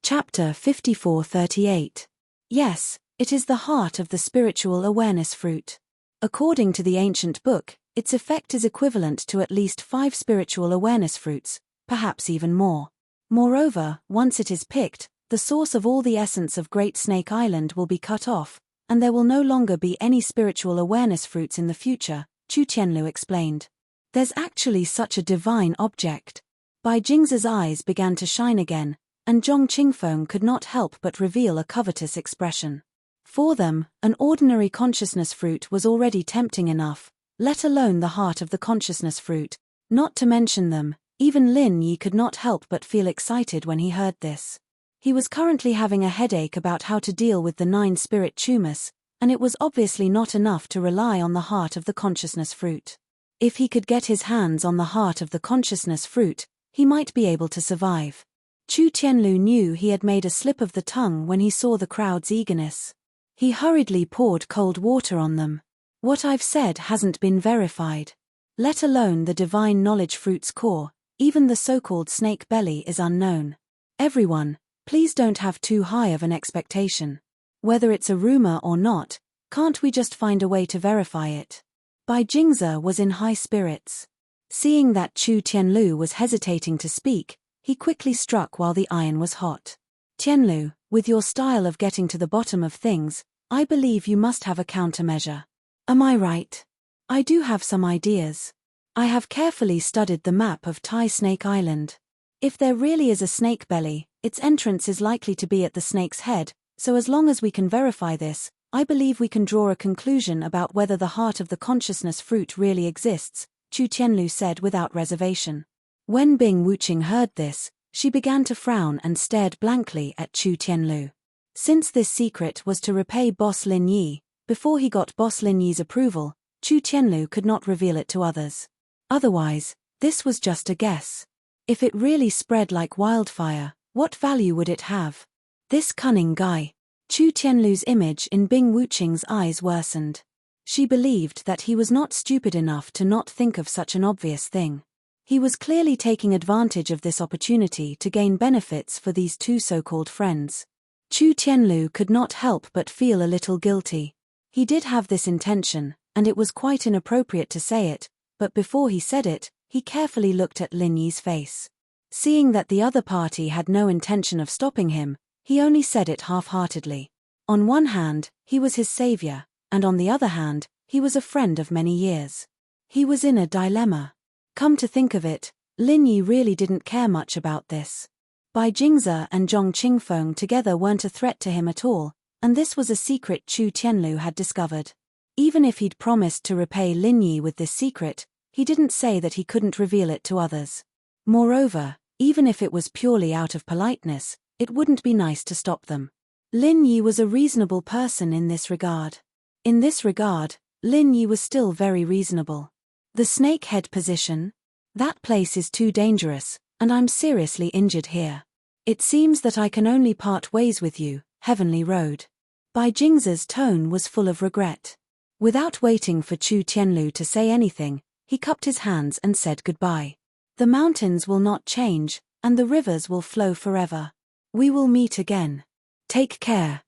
Chapter 54:38. Yes, it is the heart of the spiritual awareness fruit. According to the ancient book, its effect is equivalent to at least 5 spiritual awareness fruits, perhaps even more. Moreover, once it is picked, the source of all the essence of Great Snake Island will be cut off, and there will no longer be any spiritual awareness fruits in the future, Chu Tianlu explained. There's actually such a divine object. Bai Jing's eyes began to shine again, and Zhong Qingfeng could not help but reveal a covetous expression. For them, an ordinary consciousness fruit was already tempting enough, let alone the heart of the consciousness fruit. Not to mention them, even Lin Yi could not help but feel excited when he heard this. He was currently having a headache about how to deal with the 9 spirit tumors, and it was obviously not enough to rely on the heart of the consciousness fruit. If he could get his hands on the heart of the consciousness fruit, he might be able to survive. Chu Tianlu knew he had made a slip of the tongue when he saw the crowd's eagerness. He hurriedly poured cold water on them. What I've said hasn't been verified. Let alone the divine knowledge fruit's core, even the so-called snake belly is unknown. Everyone, please don't have too high of an expectation. Whether it's a rumor or not, can't we just find a way to verify it? Bai Jingze was in high spirits. Seeing that Chu Tianlu was hesitating to speak, he quickly struck while the iron was hot. Tianlu, with your style of getting to the bottom of things, I believe you must have a countermeasure. Am I right? I do have some ideas. I have carefully studied the map of Tai Snake Island. If there really is a snake belly, its entrance is likely to be at the snake's head, so as long as we can verify this, I believe we can draw a conclusion about whether the heart of the consciousness fruit really exists, Chu Tianlu said without reservation. When Bing Wuqing heard this, she began to frown and stared blankly at Chu Tianlu. Since this secret was to repay Boss Lin Yi, before he got Boss Lin Yi's approval, Chu Tianlu could not reveal it to others. Otherwise, this was just a guess. If it really spread like wildfire, what value would it have? This cunning guy. Chu Tianlu's image in Bing Wuqing's eyes worsened. She believed that he was not stupid enough to not think of such an obvious thing. He was clearly taking advantage of this opportunity to gain benefits for these 2 so-called friends. Chu Tianlu could not help but feel a little guilty. He did have this intention, and it was quite inappropriate to say it, but before he said it, he carefully looked at Lin Yi's face. Seeing that the other party had no intention of stopping him, he only said it half-heartedly. On one hand, he was his savior, and on the other hand, he was a friend of many years. He was in a dilemma. Come to think of it, Lin Yi really didn't care much about this. Bai Jingze and Zhong Qingfeng together weren't a threat to him at all, and this was a secret Chu Tianlu had discovered. Even if he'd promised to repay Lin Yi with this secret, he didn't say that he couldn't reveal it to others. Moreover, even if it was purely out of politeness, it wouldn't be nice to stop them. Lin Yi was a reasonable person in this regard. In this regard, Lin Yi was still very reasonable. The snakehead position? That place is too dangerous, and I'm seriously injured here. It seems that I can only part ways with you, Heavenly Road. Bai Jingze's tone was full of regret. Without waiting for Chu Tianlu to say anything, he cupped his hands and said goodbye. The mountains will not change, and the rivers will flow forever. We will meet again. Take care.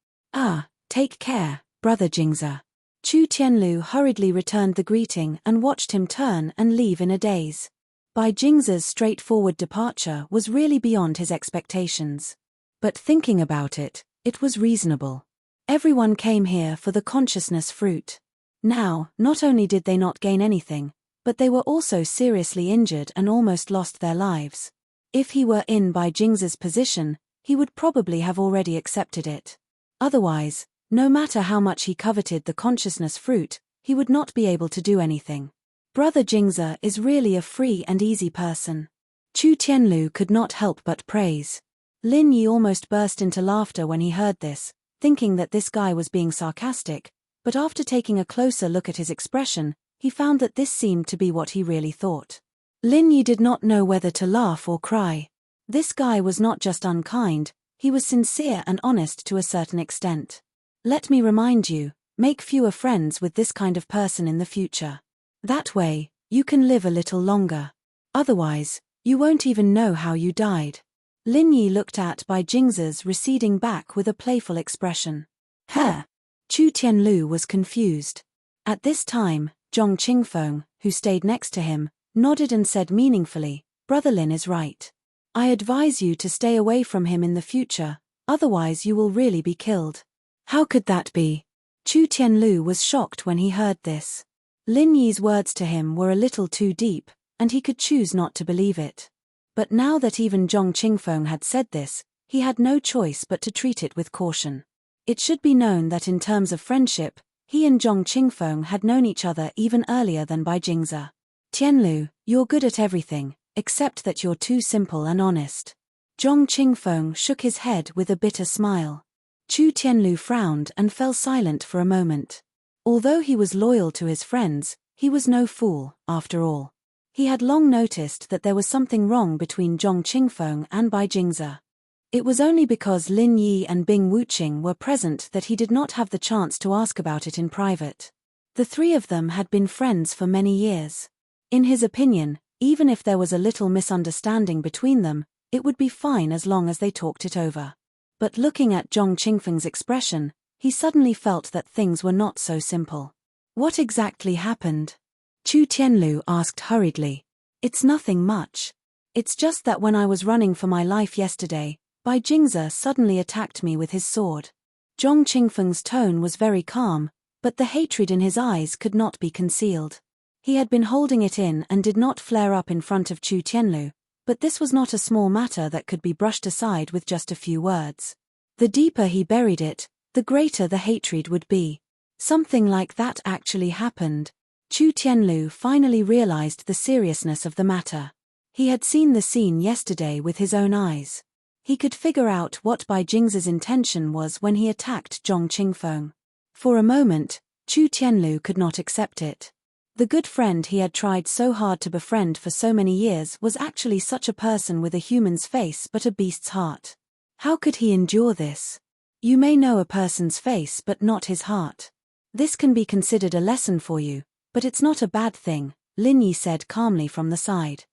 Take care, Brother Jingze. Chu Tianlu hurriedly returned the greeting and watched him turn and leave in a daze. Bai Jingze's straightforward departure was really beyond his expectations. But thinking about it, it was reasonable. Everyone came here for the consciousness fruit. Now, not only did they not gain anything, but they were also seriously injured and almost lost their lives. If he were in Bai Jingze's position, he would probably have already accepted it. Otherwise, no matter how much he coveted the consciousness fruit, he would not be able to do anything. Brother Jingze is really a free and easy person. Chu Tianlu could not help but praise. Lin Yi almost burst into laughter when he heard this, thinking that this guy was being sarcastic, but after taking a closer look at his expression, he found that this seemed to be what he really thought. Lin Yi did not know whether to laugh or cry. This guy was not just unkind, he was sincere and honest to a certain extent. Let me remind you, make fewer friends with this kind of person in the future. That way, you can live a little longer. Otherwise, you won't even know how you died. Lin Yi looked at Bai Jingze's receding back with a playful expression. Huh? Chu Tianlu was confused. At this time, Zhong Qingfeng, who stayed next to him, nodded and said meaningfully, Brother Lin is right. I advise you to stay away from him in the future, otherwise you will really be killed. How could that be? Chu Tianlu was shocked when he heard this. Lin Yi's words to him were a little too deep, and he could choose not to believe it. But now that even Zhong Qingfeng had said this, he had no choice but to treat it with caution. It should be known that in terms of friendship, he and Zhong Qingfeng had known each other even earlier than Bai Jingze. Tianlu, you're good at everything, except that you're too simple and honest. Zhong Qingfeng shook his head with a bitter smile. Chu Tianlu frowned and fell silent for a moment. Although he was loyal to his friends, he was no fool, after all. He had long noticed that there was something wrong between Zhong Qingfeng and Bai Jingze. It was only because Lin Yi and Bing Wuqing were present that he did not have the chance to ask about it in private. The three of them had been friends for many years. In his opinion, even if there was a little misunderstanding between them, it would be fine as long as they talked it over. But looking at Zhong Qingfeng's expression, he suddenly felt that things were not so simple. What exactly happened? Chu Tianlu asked hurriedly. It's nothing much. It's just that when I was running for my life yesterday, Bai Jingze suddenly attacked me with his sword. Zhong Qingfeng's tone was very calm, but the hatred in his eyes could not be concealed. He had been holding it in and did not flare up in front of Chu Tianlu, but this was not a small matter that could be brushed aside with just a few words. The deeper he buried it, the greater the hatred would be. Something like that actually happened. Chu Tianlu finally realized the seriousness of the matter. He had seen the scene yesterday with his own eyes. He could figure out what Bai Jingze's intention was when he attacked Zhong Qingfeng. For a moment, Chu Tianlu could not accept it. The good friend he had tried so hard to befriend for so many years was actually such a person with a human's face but a beast's heart. How could he endure this? You may know a person's face but not his heart. This can be considered a lesson for you, but it's not a bad thing, Lin Yi said calmly from the side.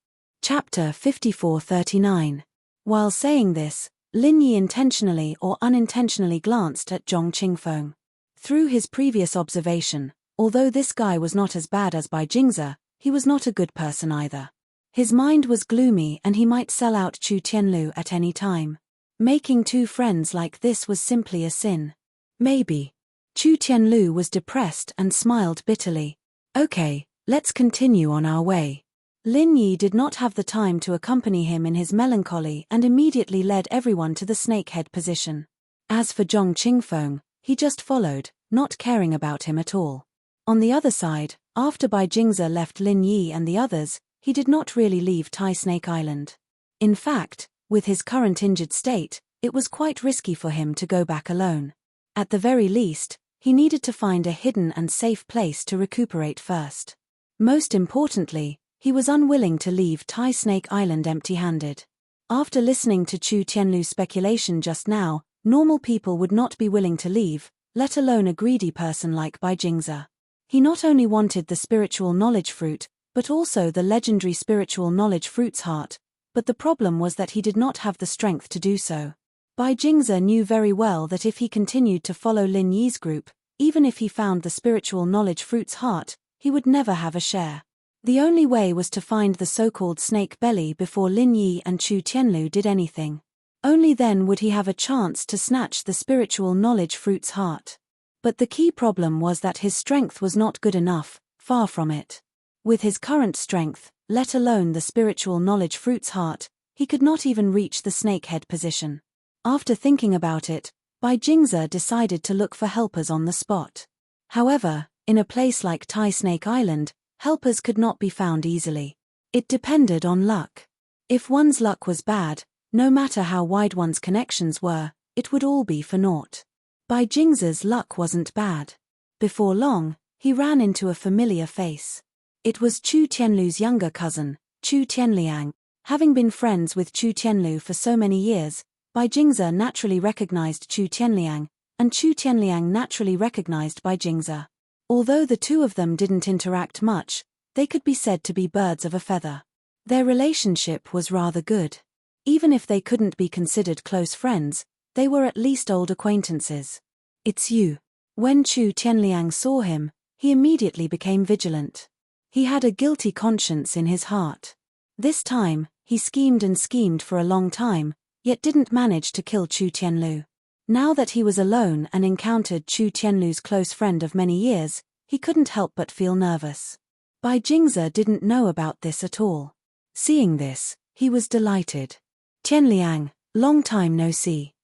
Chapter 5439. While saying this, Lin Yi intentionally or unintentionally glanced at Zhong Qingfeng. Through his previous observation, although this guy was not as bad as Bai Jingze, he was not a good person either. His mind was gloomy and he might sell out Chu Tianlu at any time. Making two friends like this was simply a sin. Maybe. Chu Tianlu was depressed and smiled bitterly. Okay, let's continue on our way. Lin Yi did not have the time to accompany him in his melancholy and immediately led everyone to the snakehead position. As for Zhong Qingfeng, he just followed, not caring about him at all. On the other side, after Bai Jingze left Lin Yi and the others, he did not really leave Tai Snake Island. In fact, with his current injured state, it was quite risky for him to go back alone. At the very least, he needed to find a hidden and safe place to recuperate first. Most importantly, he was unwilling to leave Tai Snake Island empty-handed. After listening to Chu Tianlu's speculation just now, normal people would not be willing to leave, let alone a greedy person like Bai Jingze. He not only wanted the spiritual knowledge fruit, but also the legendary spiritual knowledge fruit's heart, but the problem was that he did not have the strength to do so. Bai Jingze knew very well that if he continued to follow Lin Yi's group, even if he found the spiritual knowledge fruit's heart, he would never have a share. The only way was to find the so-called snake belly before Lin Yi and Chu Tianlu did anything. Only then would he have a chance to snatch the spiritual knowledge fruit's heart. But the key problem was that his strength was not good enough, far from it. With his current strength, let alone the spiritual knowledge fruit's heart, he could not even reach the snakehead position. After thinking about it, Bai Jingze decided to look for helpers on the spot. However, in a place like Tai Snake Island, helpers could not be found easily. It depended on luck. If one's luck was bad, no matter how wide one's connections were, it would all be for naught. Bai Jingze's luck wasn't bad. Before long, he ran into a familiar face. It was Chu Tianlu's younger cousin, Chu Tianliang. Having been friends with Chu Tianlu for so many years, Bai Jingze naturally recognized Chu Tianliang, and Chu Tianliang naturally recognized Bai Jingze. Although the two of them didn't interact much, they could be said to be birds of a feather. Their relationship was rather good. Even if they couldn't be considered close friends, they were at least old acquaintances. It's you. When Chu Tianliang saw him, he immediately became vigilant. He had a guilty conscience in his heart. This time, he schemed and schemed for a long time, yet didn't manage to kill Chu Tianlu. Now that he was alone and encountered Chu Tianlu's close friend of many years, he couldn't help but feel nervous. Bai Jingze didn't know about this at all. Seeing this, he was delighted. Tianliang, long time no see.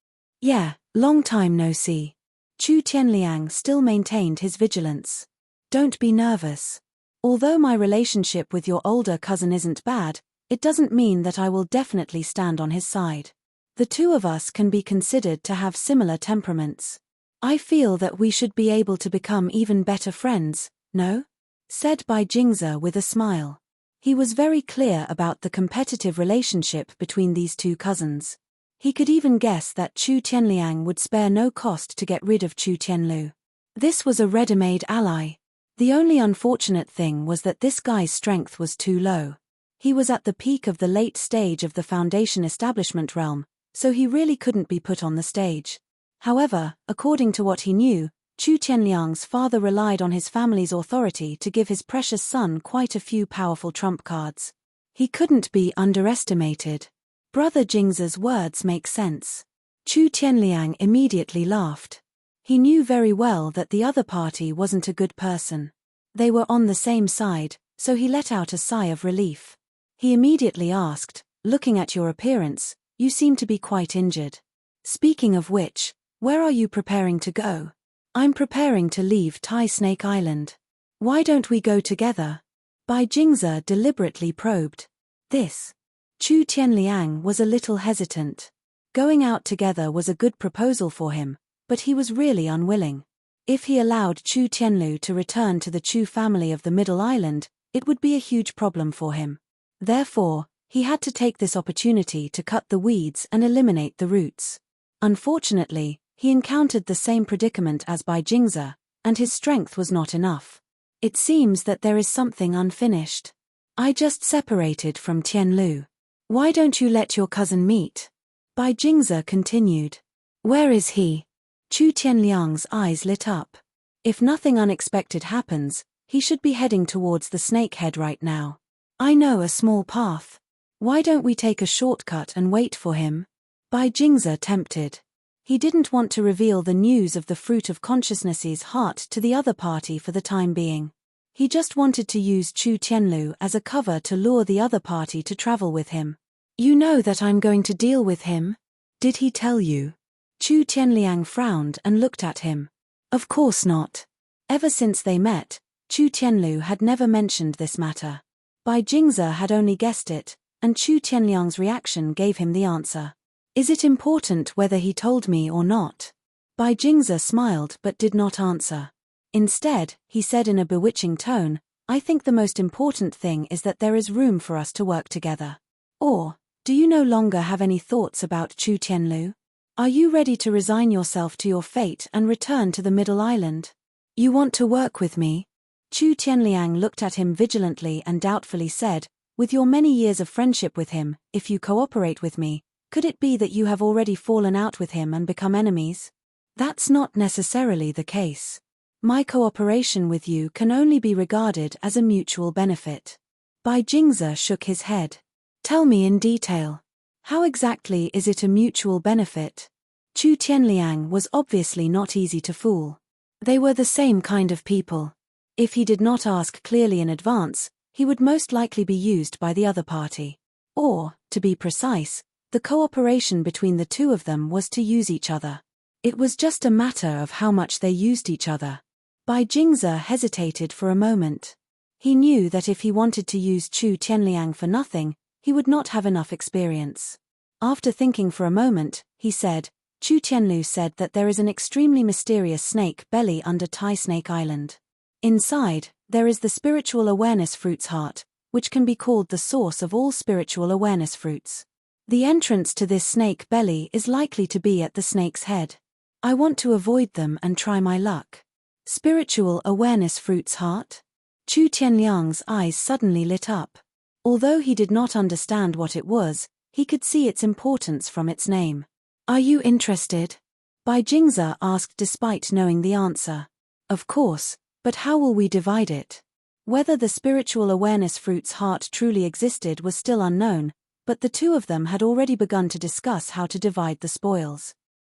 Yeah, long time no see. Chu Tianliang still maintained his vigilance. Don't be nervous. Although my relationship with your older cousin isn't bad, it doesn't mean that I will definitely stand on his side. The two of us can be considered to have similar temperaments. I feel that we should be able to become even better friends, no? Said Bai Jingze with a smile. He was very clear about the competitive relationship between these two cousins. He could even guess that Chu Tianliang would spare no cost to get rid of Chu Tianlu. This was a ready-made ally. The only unfortunate thing was that this guy's strength was too low. He was at the peak of the late stage of the Foundation establishment realm, so he really couldn't be put on the stage. However, according to what he knew, Chu Tianliang's father relied on his family's authority to give his precious son quite a few powerful trump cards. He couldn't be underestimated. Brother Jingze's words make sense. Chu Tianliang immediately laughed. He knew very well that the other party wasn't a good person. They were on the same side, so he let out a sigh of relief. He immediately asked, looking at your appearance, you seem to be quite injured. Speaking of which, where are you preparing to go? I'm preparing to leave Tai Snake Island. Why don't we go together? Bai Jingze deliberately probed. This. Chu Tianliang was a little hesitant. Going out together was a good proposal for him, but he was really unwilling. If he allowed Chu Tianlu to return to the Chu family of the Middle Island, it would be a huge problem for him. Therefore, he had to take this opportunity to cut the weeds and eliminate the roots. Unfortunately, he encountered the same predicament as Bai Jingze, and his strength was not enough. It seems that there is something unfinished. I just separated from Tianlu. Why don't you let your cousin meet? Bai Jingze continued. Where is he? Chu Tianliang's eyes lit up. If nothing unexpected happens, he should be heading towards the snakehead right now. I know a small path. Why don't we take a shortcut and wait for him? Bai Jingze tempted. He didn't want to reveal the news of the fruit of consciousness's heart to the other party for the time being. He just wanted to use Chu Tianlu as a cover to lure the other party to travel with him. You know that I'm going to deal with him? Did he tell you? Chu Tianliang frowned and looked at him. Of course not. Ever since they met, Chu Tianlu had never mentioned this matter. Bai Jingze had only guessed it, and Chu Tianliang's reaction gave him the answer. Is it important whether he told me or not? Bai Jingze smiled but did not answer. Instead, he said in a bewitching tone, I think the most important thing is that there is room for us to work together. Or, do you no longer have any thoughts about Chu Tianlu? Are you ready to resign yourself to your fate and return to the Middle Island? You want to work with me? Chu Tianliang looked at him vigilantly and doubtfully said, with your many years of friendship with him, if you cooperate with me, could it be that you have already fallen out with him and become enemies? That's not necessarily the case. My cooperation with you can only be regarded as a mutual benefit. Bai Jingze shook his head. Tell me in detail. How exactly is it a mutual benefit? Chu Tianliang was obviously not easy to fool. They were the same kind of people. If he did not ask clearly in advance, he would most likely be used by the other party. Or, to be precise, the cooperation between the two of them was to use each other. It was just a matter of how much they used each other. Bai Jingze hesitated for a moment. He knew that if he wanted to use Chu Tianliang for nothing, he would not have enough experience. After thinking for a moment, he said, Chu Tianlu said that there is an extremely mysterious snake belly under Tai Snake Island. Inside, there is the spiritual awareness fruit's heart, which can be called the source of all spiritual awareness fruits. The entrance to this snake belly is likely to be at the snake's head. I want to avoid them and try my luck. Spiritual awareness fruit's heart? Chu Tianliang's eyes suddenly lit up. Although he did not understand what it was, He could see its importance from its name. "Are you interested?" Bai Jingze asked despite knowing the answer. "Of course, but how will we divide it?" Whether the spiritual awareness fruit's heart truly existed was still unknown, but the two of them had already begun to discuss how to divide the spoils.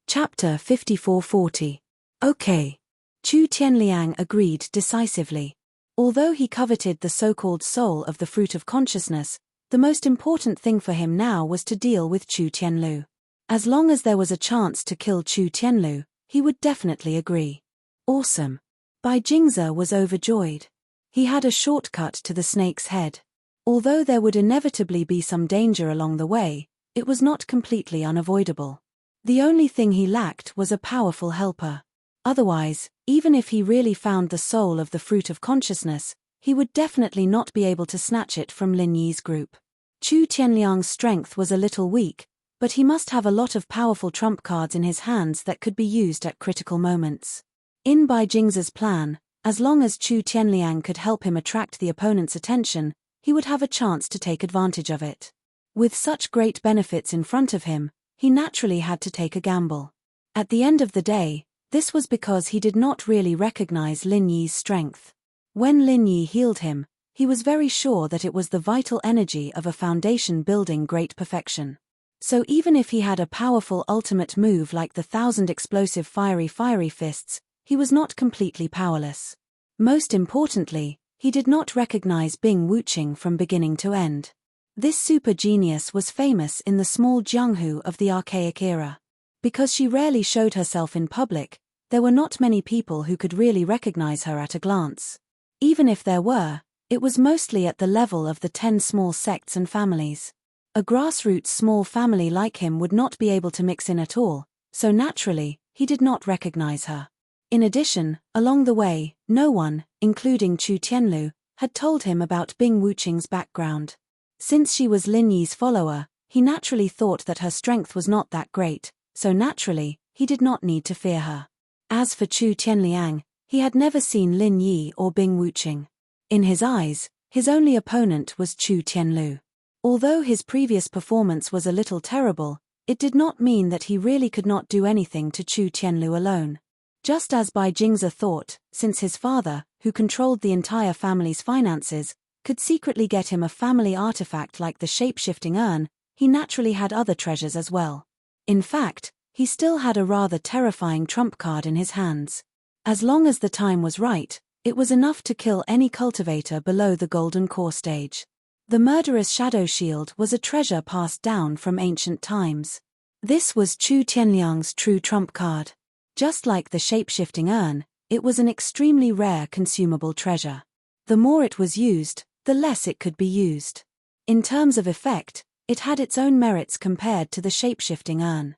Chapter 5440. Okay. Chu Tianliang agreed decisively. Although he coveted the so-called soul of the fruit of consciousness, the most important thing for him now was to deal with Chu Tianlu. As long as there was a chance to kill Chu Tianlu, he would definitely agree. Awesome. Bai Jingze was overjoyed. He had a shortcut to the snake's head. Although there would inevitably be some danger along the way, it was not completely unavoidable. The only thing he lacked was a powerful helper. Otherwise, even if he really found the soul of the fruit of consciousness, he would definitely not be able to snatch it from Lin Yi's group. Chu Tianliang's strength was a little weak, but he must have a lot of powerful trump cards in his hands that could be used at critical moments. In Bai Jingze's plan, as long as Chu Tianliang could help him attract the opponent's attention, he would have a chance to take advantage of it. With such great benefits in front of him, he naturally had to take a gamble. At the end of the day, this was because he did not really recognize Lin Yi's strength. When Lin Yi healed him, he was very sure that it was the vital energy of a foundation building great perfection. So even if he had a powerful ultimate move like the 1,000 explosive fiery fists, he was not completely powerless. Most importantly, he did not recognize Bing Wuqing from beginning to end. This super genius was famous in the small Jianghu of the archaic era. Because she rarely showed herself in public, there were not many people who could really recognize her at a glance. Even if there were, it was mostly at the level of the 10 small sects and families. A grassroots small family like him would not be able to mix in at all, so naturally, he did not recognize her. In addition, along the way, no one, including Chu Tianlu, had told him about Bing Wuqing's background. Since she was Lin Yi's follower, he naturally thought that her strength was not that great, so naturally, he did not need to fear her. As for Chu Tianliang, he had never seen Lin Yi or Bing Wuqing. In his eyes, his only opponent was Chu Tianlu. Although his previous performance was a little terrible, it did not mean that he really could not do anything to Chu Tianlu alone. Just as Bai Jingze thought, since his father, who controlled the entire family's finances, could secretly get him a family artifact like the shape-shifting urn, he naturally had other treasures as well. In fact, he still had a rather terrifying trump card in his hands. As long as the time was right, it was enough to kill any cultivator below the golden core stage. The murderous shadow shield was a treasure passed down from ancient times. This was Chu Tianliang's true trump card. Just like the shape-shifting urn, it was an extremely rare consumable treasure. The more it was used, the less it could be used. In terms of effect, it had its own merits compared to the shape-shifting urn.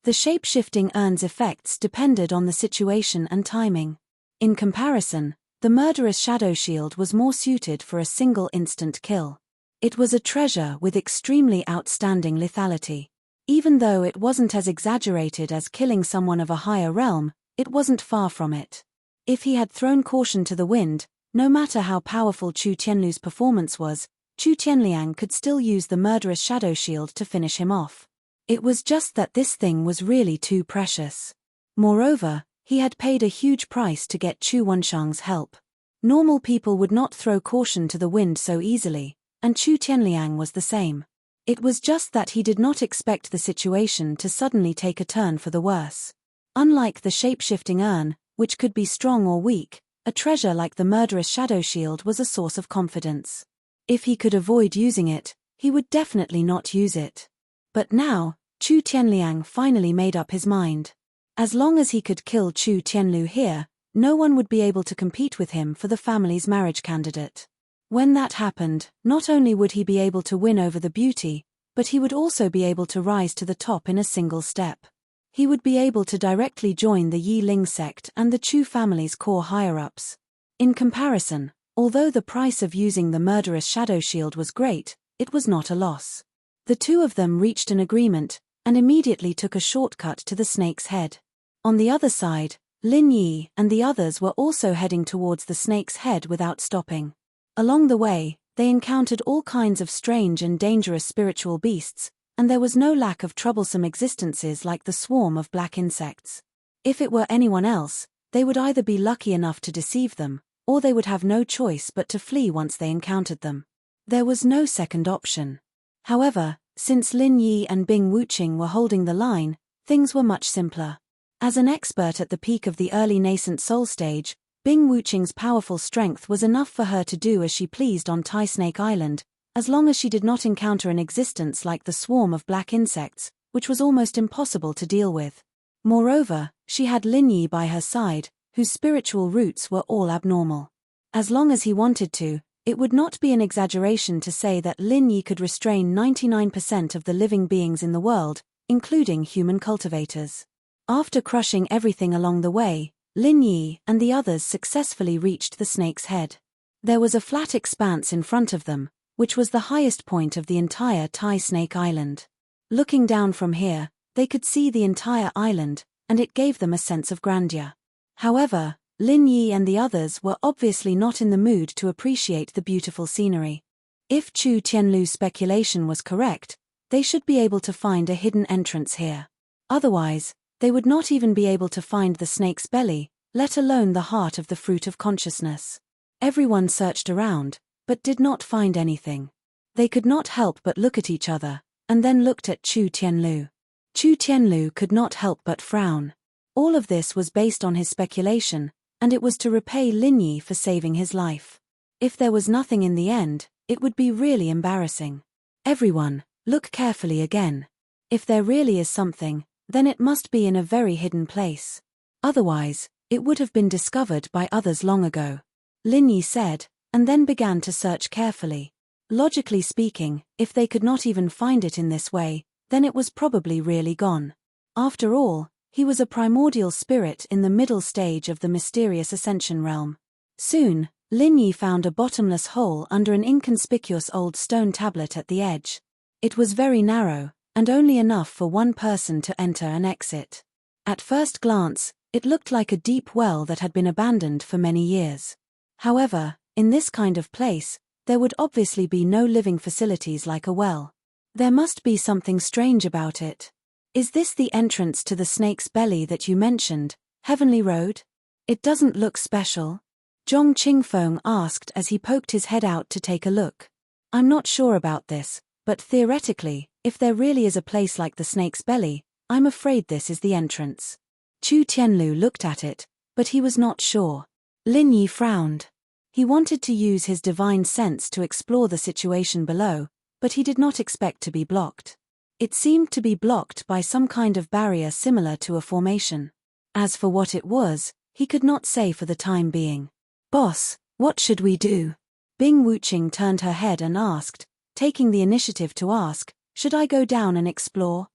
The shape-shifting urn's effects depended on the situation and timing. In comparison, the murderous shadow shield was more suited for a single instant kill. It was a treasure with extremely outstanding lethality. Even though it wasn't as exaggerated as killing someone of a higher realm, it wasn't far from it. If he had thrown caution to the wind, no matter how powerful Chu Tianlu's performance was, Chu Tianliang could still use the murderous shadow shield to finish him off. It was just that this thing was really too precious. Moreover, he had paid a huge price to get Chu Wenshang's help. Normal people would not throw caution to the wind so easily, and Chu Tianliang was the same. It was just that he did not expect the situation to suddenly take a turn for the worse. Unlike the shape-shifting urn, which could be strong or weak, a treasure like the murderous shadow shield was a source of confidence. If he could avoid using it, he would definitely not use it. But now, Chu Tianliang finally made up his mind. As long as he could kill Chu Tianlu here, no one would be able to compete with him for the family's marriage candidate. When that happened, not only would he be able to win over the beauty, but he would also be able to rise to the top in a single step. He would be able to directly join the Yi Ling sect and the Chu family's core higher-ups. In comparison, although the price of using the murderous shadow shield was great, it was not a loss. The two of them reached an agreement, and immediately took a shortcut to the snake's head. On the other side, Lin Yi and the others were also heading towards the snake's head without stopping. Along the way, they encountered all kinds of strange and dangerous spiritual beasts, and there was no lack of troublesome existences like the swarm of black insects. If it were anyone else, they would either be lucky enough to deceive them, or they would have no choice but to flee once they encountered them. There was no second option. However, since Lin Yi and Bing Wuqing were holding the line, things were much simpler. As an expert at the peak of the early nascent soul stage, Bing Wuqing's powerful strength was enough for her to do as she pleased on Tai Snake Island, as long as she did not encounter an existence like the swarm of black insects, which was almost impossible to deal with. Moreover, she had Lin Yi by her side, whose spiritual roots were all abnormal. As long as he wanted to, it would not be an exaggeration to say that Lin Yi could restrain 99% of the living beings in the world, including human cultivators. After crushing everything along the way, Lin Yi and the others successfully reached the snake's head. There was a flat expanse in front of them, which was the highest point of the entire Tai Snake Island. Looking down from here, they could see the entire island, and it gave them a sense of grandeur. However, Lin Yi and the others were obviously not in the mood to appreciate the beautiful scenery. If Chu Tianlu's speculation was correct, they should be able to find a hidden entrance here. Otherwise, they would not even be able to find the snake's belly, let alone the heart of the fruit of consciousness. Everyone searched around, but did not find anything. They could not help but look at each other, and then looked at Chu Tianlu. Chu Tianlu could not help but frown. All of this was based on his speculation, and it was to repay Lin Yi for saving his life. If there was nothing in the end, it would be really embarrassing. Everyone, look carefully again. If there really is something, then it must be in a very hidden place. Otherwise, it would have been discovered by others long ago. Lin Yi said, and then began to search carefully. Logically speaking, if they could not even find it in this way, then it was probably really gone. After all, he was a primordial spirit in the middle stage of the mysterious ascension realm. Soon, Lin Yi found a bottomless hole under an inconspicuous old stone tablet at the edge. It was very narrow, and only enough for one person to enter and exit. At first glance, it looked like a deep well that had been abandoned for many years. However, in this kind of place, there would obviously be no living facilities like a well. There must be something strange about it. Is this the entrance to the snake's belly that you mentioned, Heavenly Road? It doesn't look special. Zhong Qingfeng asked as he poked his head out to take a look. I'm not sure about this, but theoretically, if there really is a place like the snake's belly, I'm afraid this is the entrance. Chu Tianlu looked at it, but he was not sure. Lin Yi frowned. He wanted to use his divine sense to explore the situation below, but he did not expect to be blocked. It seemed to be blocked by some kind of barrier similar to a formation. As for what it was, he could not say for the time being. Boss, what should we do? Bing Wuqing turned her head and asked, taking the initiative to ask, should I go down and explore?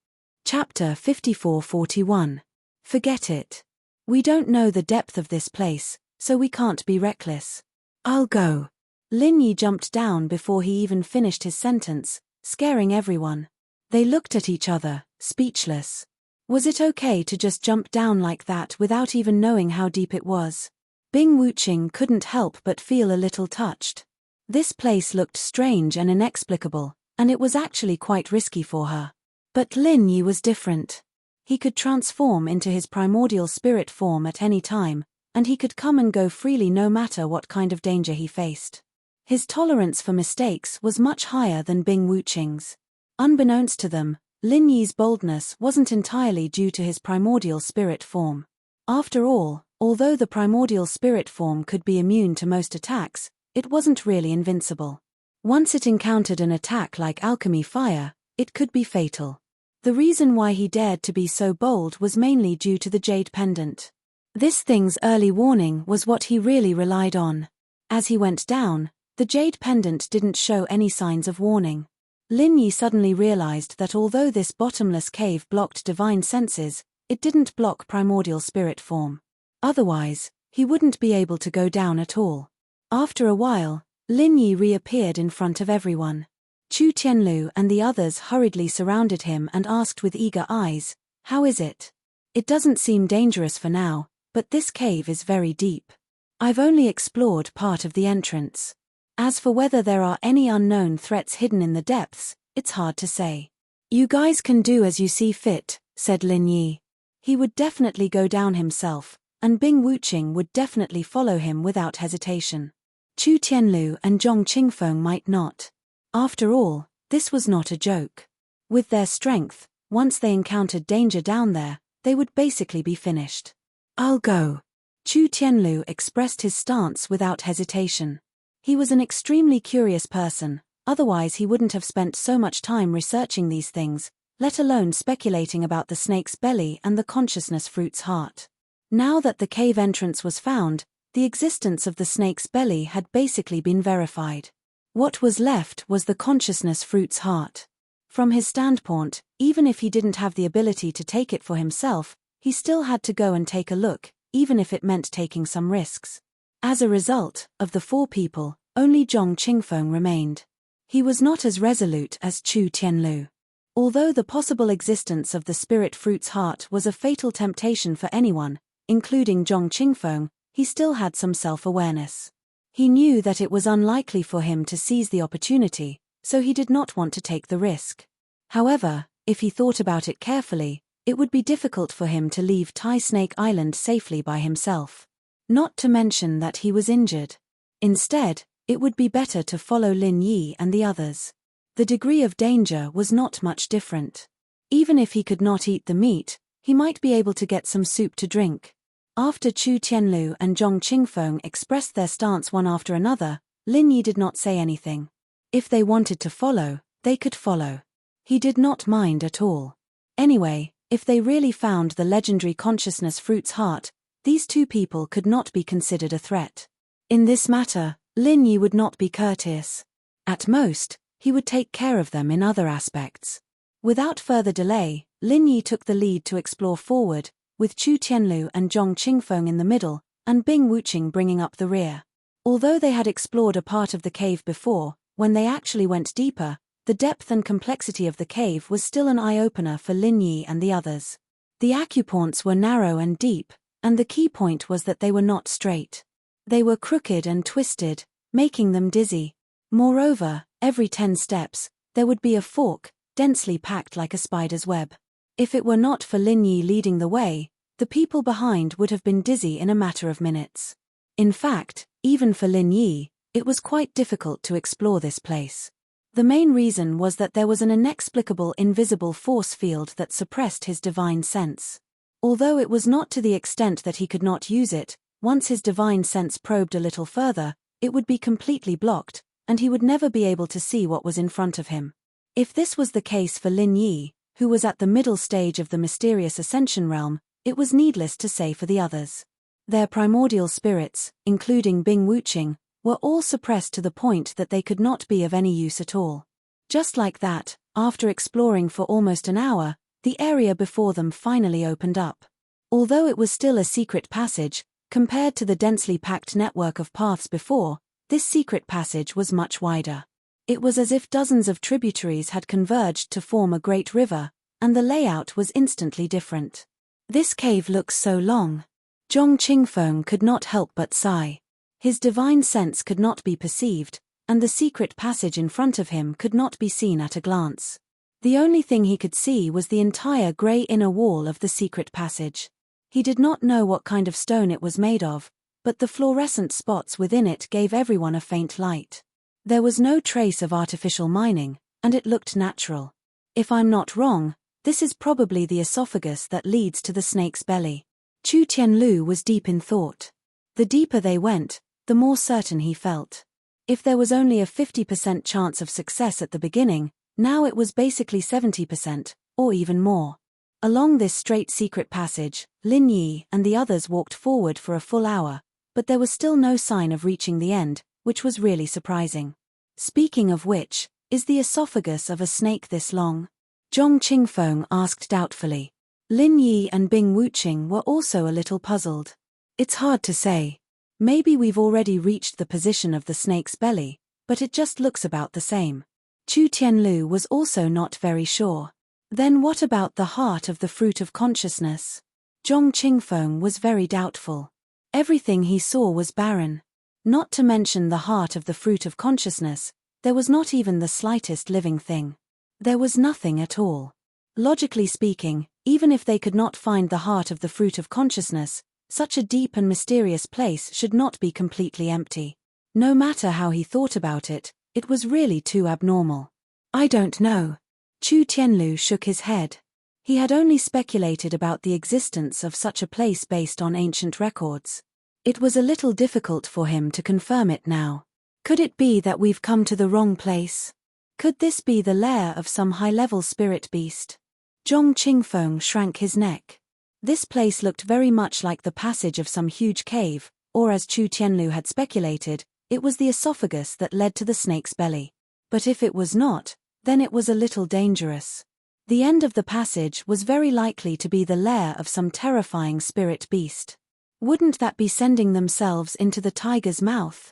Chapter 54-41. Forget it. We don't know the depth of this place, so we can't be reckless. I'll go. Lin Yi jumped down before he even finished his sentence, scaring everyone. They looked at each other, speechless. Was it okay to just jump down like that without even knowing how deep it was? Bing Wuqing couldn't help but feel a little touched. This place looked strange and inexplicable, and it was actually quite risky for her. But Lin Yi was different. He could transform into his primordial spirit form at any time, and he could come and go freely no matter what kind of danger he faced. His tolerance for mistakes was much higher than Bing Wuqing's. Unbeknownst to them, Lin Yi's boldness wasn't entirely due to his primordial spirit form. After all, although the primordial spirit form could be immune to most attacks, it wasn't really invincible. Once it encountered an attack like alchemy fire, it could be fatal. The reason why he dared to be so bold was mainly due to the jade pendant. This thing's early warning was what he really relied on. As he went down, the jade pendant didn't show any signs of warning. Lin Yi suddenly realized that although this bottomless cave blocked divine senses, it didn't block primordial spirit form. Otherwise, he wouldn't be able to go down at all. After a while, Lin Yi reappeared in front of everyone. Chu Tianlu and the others hurriedly surrounded him and asked with eager eyes, "How is it? It doesn't seem dangerous for now, but this cave is very deep. I've only explored part of the entrance. As for whether there are any unknown threats hidden in the depths, it's hard to say." You guys can do as you see fit, said Lin Yi. He would definitely go down himself, and Bing Wuqing would definitely follow him without hesitation. Chu Tianlu and Zhong Qingfeng might not. After all, this was not a joke. With their strength, once they encountered danger down there, they would basically be finished. I'll go. Chu Tianlu expressed his stance without hesitation. He was an extremely curious person, otherwise he wouldn't have spent so much time researching these things, let alone speculating about the snake's belly and the consciousness fruit's heart. Now that the cave entrance was found, the existence of the snake's belly had basically been verified. What was left was the consciousness fruit's heart. From his standpoint, even if he didn't have the ability to take it for himself, he still had to go and take a look, even if it meant taking some risks. As a result, of the 4 people, only Zhong Qingfeng remained. He was not as resolute as Chu Tianlu. Although the possible existence of the spirit fruit's heart was a fatal temptation for anyone, including Zhong Qingfeng, he still had some self-awareness. He knew that it was unlikely for him to seize the opportunity, so he did not want to take the risk. However, if he thought about it carefully, it would be difficult for him to leave Tai Snake Island safely by himself. Not to mention that he was injured. Instead, it would be better to follow Lin Yi and the others. The degree of danger was not much different. Even if he could not eat the meat, he might be able to get some soup to drink. After Chu Tianlu and Zhong Qingfeng expressed their stance one after another, Lin Yi did not say anything. If they wanted to follow, they could follow. He did not mind at all. Anyway, if they really found the legendary consciousness fruit's heart, these 2 people could not be considered a threat. In this matter, Lin Yi would not be courteous. At most, he would take care of them in other aspects. Without further delay, Lin Yi took the lead to explore forward, with Chu Tianlu and Zhong Qingfeng in the middle, and Bing Wuqing bringing up the rear. Although they had explored a part of the cave before, when they actually went deeper, the depth and complexity of the cave was still an eye-opener for Lin Yi and the others. The acupoints were narrow and deep, and the key point was that they were not straight. They were crooked and twisted, making them dizzy. Moreover, every 10 steps, there would be a fork, densely packed like a spider's web. If it were not for Lin Yi leading the way, the people behind would have been dizzy in a matter of minutes. In fact, even for Lin Yi, it was quite difficult to explore this place. The main reason was that there was an inexplicable invisible force field that suppressed his divine sense. Although it was not to the extent that he could not use it, once his divine sense probed a little further, it would be completely blocked, and he would never be able to see what was in front of him. If this was the case for Lin Yi, who was at the middle stage of the mysterious ascension realm, it was needless to say for the others. Their primordial spirits, including Bing Wuqing, were all suppressed to the point that they could not be of any use at all. Just like that, after exploring for almost an hour, the area before them finally opened up. Although it was still a secret passage, compared to the densely packed network of paths before, this secret passage was much wider. It was as if dozens of tributaries had converged to form a great river, and the layout was instantly different. This cave looks so long. Zhong Qingfeng could not help but sigh. His divine sense could not be perceived, and the secret passage in front of him could not be seen at a glance. The only thing he could see was the entire grey inner wall of the secret passage. He did not know what kind of stone it was made of, but the fluorescent spots within it gave everyone a faint light. There was no trace of artificial mining, and it looked natural. If I'm not wrong, this is probably the esophagus that leads to the snake's belly. Chu Tianlu was deep in thought. The deeper they went, the more certain he felt. If there was only a 50% chance of success at the beginning, now it was basically 70%, or even more. Along this straight secret passage, Lin Yi and the others walked forward for a full hour, but there was still no sign of reaching the end, which was really surprising. Speaking of which, is the esophagus of a snake this long? Zhong Qingfeng asked doubtfully. Lin Yi and Bing Wuqing were also a little puzzled. It's hard to say. Maybe we've already reached the position of the snake's belly, but it just looks about the same. Chu Tianlu was also not very sure. Then what about the heart of the fruit of consciousness? Zhong Qingfeng was very doubtful. Everything he saw was barren. Not to mention the heart of the fruit of consciousness, there was not even the slightest living thing. There was nothing at all. Logically speaking, even if they could not find the heart of the fruit of consciousness, such a deep and mysterious place should not be completely empty. No matter how he thought about it, it was really too abnormal. I don't know. Chu Tianlu shook his head. He had only speculated about the existence of such a place based on ancient records. It was a little difficult for him to confirm it now. Could it be that we've come to the wrong place? Could this be the lair of some high-level spirit beast? Zhong Qingfeng shrank his neck. This place looked very much like the passage of some huge cave, or as Chu Tianlu had speculated, it was the esophagus that led to the snake's belly. But if it was not, then it was a little dangerous. The end of the passage was very likely to be the lair of some terrifying spirit beast. Wouldn't that be sending themselves into the tiger's mouth?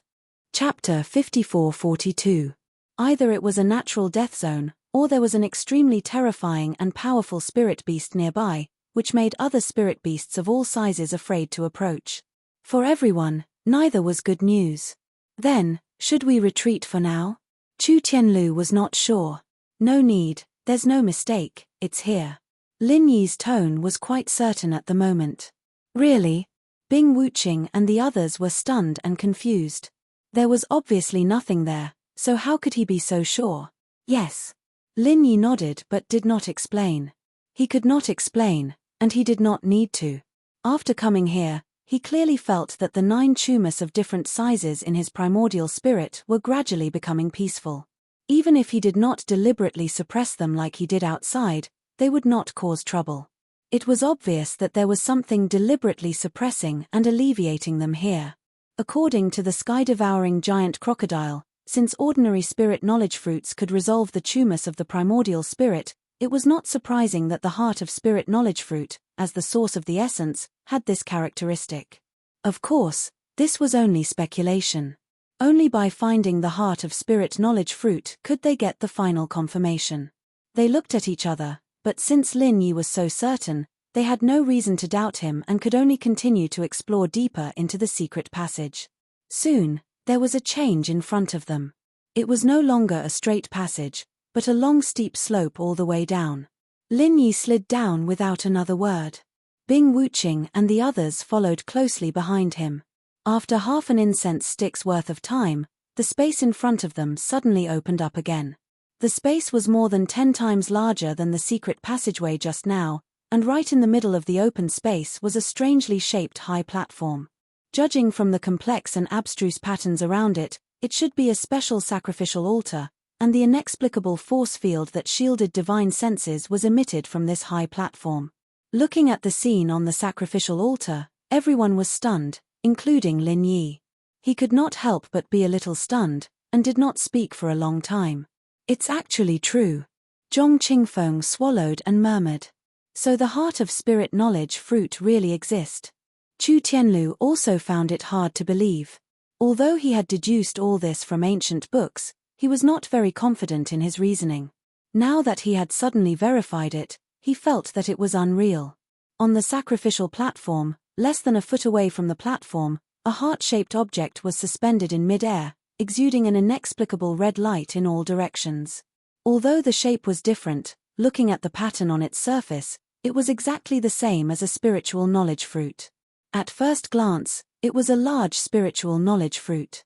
Chapter 54-42. Either it was a natural death zone, or there was an extremely terrifying and powerful spirit beast nearby, which made other spirit beasts of all sizes afraid to approach. For everyone, neither was good news. Then, should we retreat for now? Chu Tianlu was not sure. No need, there's no mistake, it's here. Lin Yi's tone was quite certain at the moment. Really? Bing Wuqing and the others were stunned and confused. There was obviously nothing there, so how could he be so sure? Yes. Lin Yi nodded but did not explain. He could not explain, and he did not need to. After coming here, he clearly felt that the 9 tumas of different sizes in his primordial spirit were gradually becoming peaceful. Even if he did not deliberately suppress them like he did outside, they would not cause trouble. It was obvious that there was something deliberately suppressing and alleviating them here. According to the sky-devouring giant crocodile, since ordinary spirit knowledge fruits could resolve the tumus of the primordial spirit, it was not surprising that the heart of spirit knowledge fruit, as the source of the essence, had this characteristic. Of course, this was only speculation. Only by finding the heart of spirit knowledge fruit could they get the final confirmation. They looked at each other, but since Lin Yi was so certain, they had no reason to doubt him and could only continue to explore deeper into the secret passage. Soon, there was a change in front of them. It was no longer a straight passage, but a long steep slope all the way down. Lin Yi slid down without another word. Bing Wuqing and the others followed closely behind him. After half an incense stick's worth of time, the space in front of them suddenly opened up again. The space was more than 10 times larger than the secret passageway just now, and right in the middle of the open space was a strangely shaped high platform. Judging from the complex and abstruse patterns around it, it should be a special sacrificial altar, and the inexplicable force field that shielded divine senses was emitted from this high platform. Looking at the scene on the sacrificial altar, everyone was stunned, including Lin Yi. He could not help but be a little stunned, and did not speak for a long time. It's actually true. Zhong Qingfeng swallowed and murmured. So the heart of spirit knowledge fruit really exists. Chu Tianlu also found it hard to believe. Although he had deduced all this from ancient books, he was not very confident in his reasoning. Now that he had suddenly verified it, he felt that it was unreal. On the sacrificial platform, less than a foot away from the platform, a heart-shaped object was suspended in mid-air, exuding an inexplicable red light in all directions. Although the shape was different, looking at the pattern on its surface, it was exactly the same as a spiritual knowledge fruit. At first glance, it was a large spiritual knowledge fruit.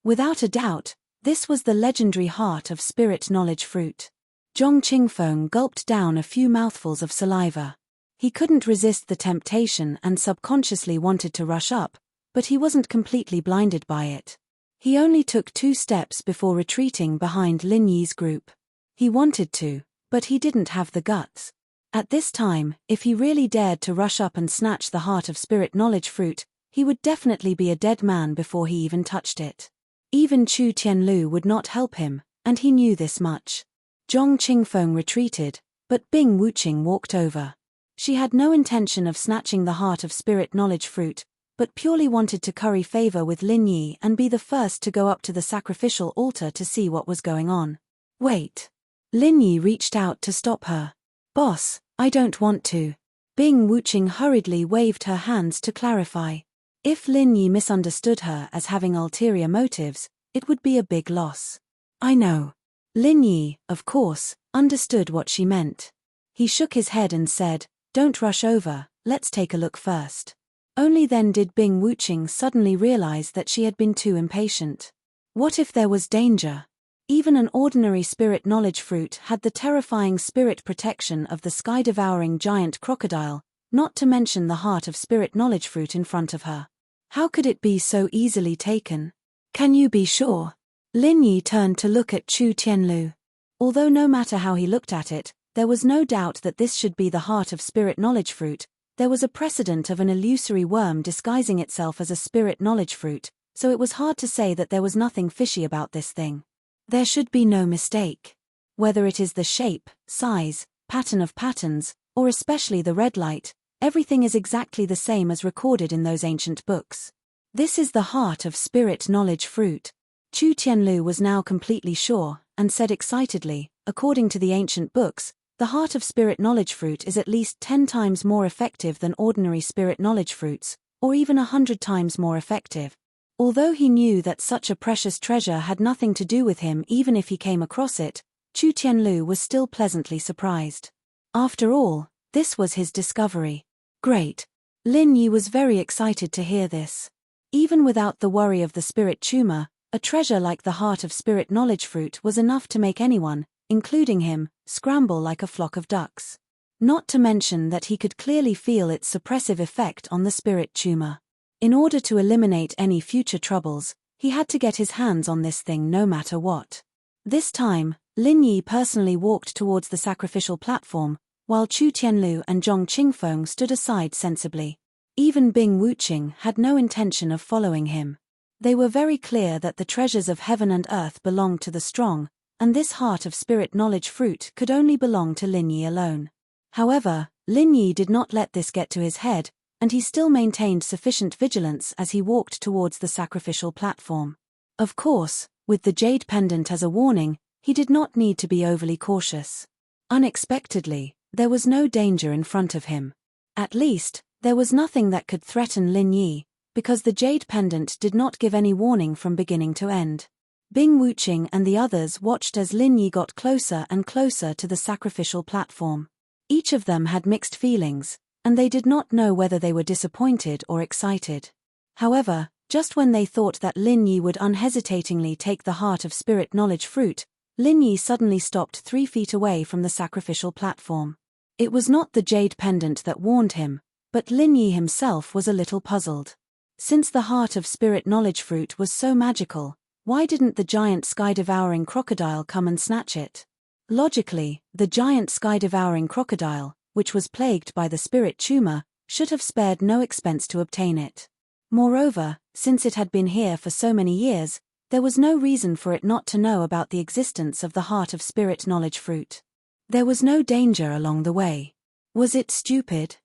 Without a doubt, this was the legendary heart of spirit knowledge fruit. Zhong Qingfeng gulped down a few mouthfuls of saliva. He couldn't resist the temptation and subconsciously wanted to rush up, but he wasn't completely blinded by it. He only took 2 steps before retreating behind Lin Yi's group. He wanted to, but he didn't have the guts. At this time, if he really dared to rush up and snatch the heart of spirit knowledge fruit, he would definitely be a dead man before he even touched it. Even Chu Tianlu would not help him, and he knew this much. Zhong Qingfeng retreated, but Bing Wuqing walked over. She had no intention of snatching the heart of spirit knowledge fruit, but purely wanted to curry favor with Lin Yi and be the first to go up to the sacrificial altar to see what was going on. Wait. Lin Yi reached out to stop her. Boss, I don't want to. Bing Wuqing hurriedly waved her hands to clarify. If Lin Yi misunderstood her as having ulterior motives, it would be a big loss. I know. Lin Yi, of course, understood what she meant. He shook his head and said, "Don't rush over, let's take a look first." Only then did Bing Wuqing suddenly realize that she had been too impatient. What if there was danger? Even an ordinary spirit knowledge fruit had the terrifying spirit protection of the sky-devouring giant crocodile, not to mention the heart of spirit knowledge fruit in front of her. How could it be so easily taken? Can you be sure? Lin Yi turned to look at Chu Tianlu. Although no matter how he looked at it, there was no doubt that this should be the heart of spirit knowledge fruit. There was a precedent of an illusory worm disguising itself as a spirit knowledge fruit, so it was hard to say that there was nothing fishy about this thing. There should be no mistake. Whether it is the shape, size, pattern of patterns, or especially the red light, everything is exactly the same as recorded in those ancient books. This is the heart of spirit knowledge fruit. Chu Tianlu was now completely sure, and said excitedly, according to the ancient books, the heart of spirit knowledge fruit is at least 10 times more effective than ordinary spirit knowledge fruits, or even 100 times more effective. Although he knew that such a precious treasure had nothing to do with him even if he came across it, Chu Tianlu was still pleasantly surprised. After all, this was his discovery. Great. Lin Yi was very excited to hear this. Even without the worry of the spirit tumor, a treasure like the heart of spirit knowledge fruit was enough to make anyone, including him, scramble like a flock of ducks. Not to mention that he could clearly feel its suppressive effect on the spirit tumor. In order to eliminate any future troubles, he had to get his hands on this thing no matter what. This time, Lin Yi personally walked towards the sacrificial platform, while Chu Tianlu and Zhong Qingfeng stood aside sensibly. Even Bing Wuqing had no intention of following him. They were very clear that the treasures of heaven and earth belonged to the strong, and this heart of spirit knowledge fruit could only belong to Lin Yi alone. However, Lin Yi did not let this get to his head, and he still maintained sufficient vigilance as he walked towards the sacrificial platform. Of course, with the jade pendant as a warning, he did not need to be overly cautious. Unexpectedly, there was no danger in front of him. At least, there was nothing that could threaten Lin Yi, because the jade pendant did not give any warning from beginning to end. Bing Wuqing and the others watched as Lin Yi got closer and closer to the sacrificial platform. Each of them had mixed feelings, and they did not know whether they were disappointed or excited. However, just when they thought that Lin Yi would unhesitatingly take the heart of spirit knowledge fruit, Lin Yi suddenly stopped 3 feet away from the sacrificial platform. It was not the jade pendant that warned him, but Lin Yi himself was a little puzzled. Since the heart of spirit knowledge fruit was so magical, why didn't the giant sky-devouring crocodile come and snatch it? Logically, the giant sky-devouring crocodile, which was plagued by the spirit tumor, should have spared no expense to obtain it. Moreover, since it had been here for so many years, there was no reason for it not to know about the existence of the heart of spirit knowledge fruit. There was no danger along the way. Was it stupid?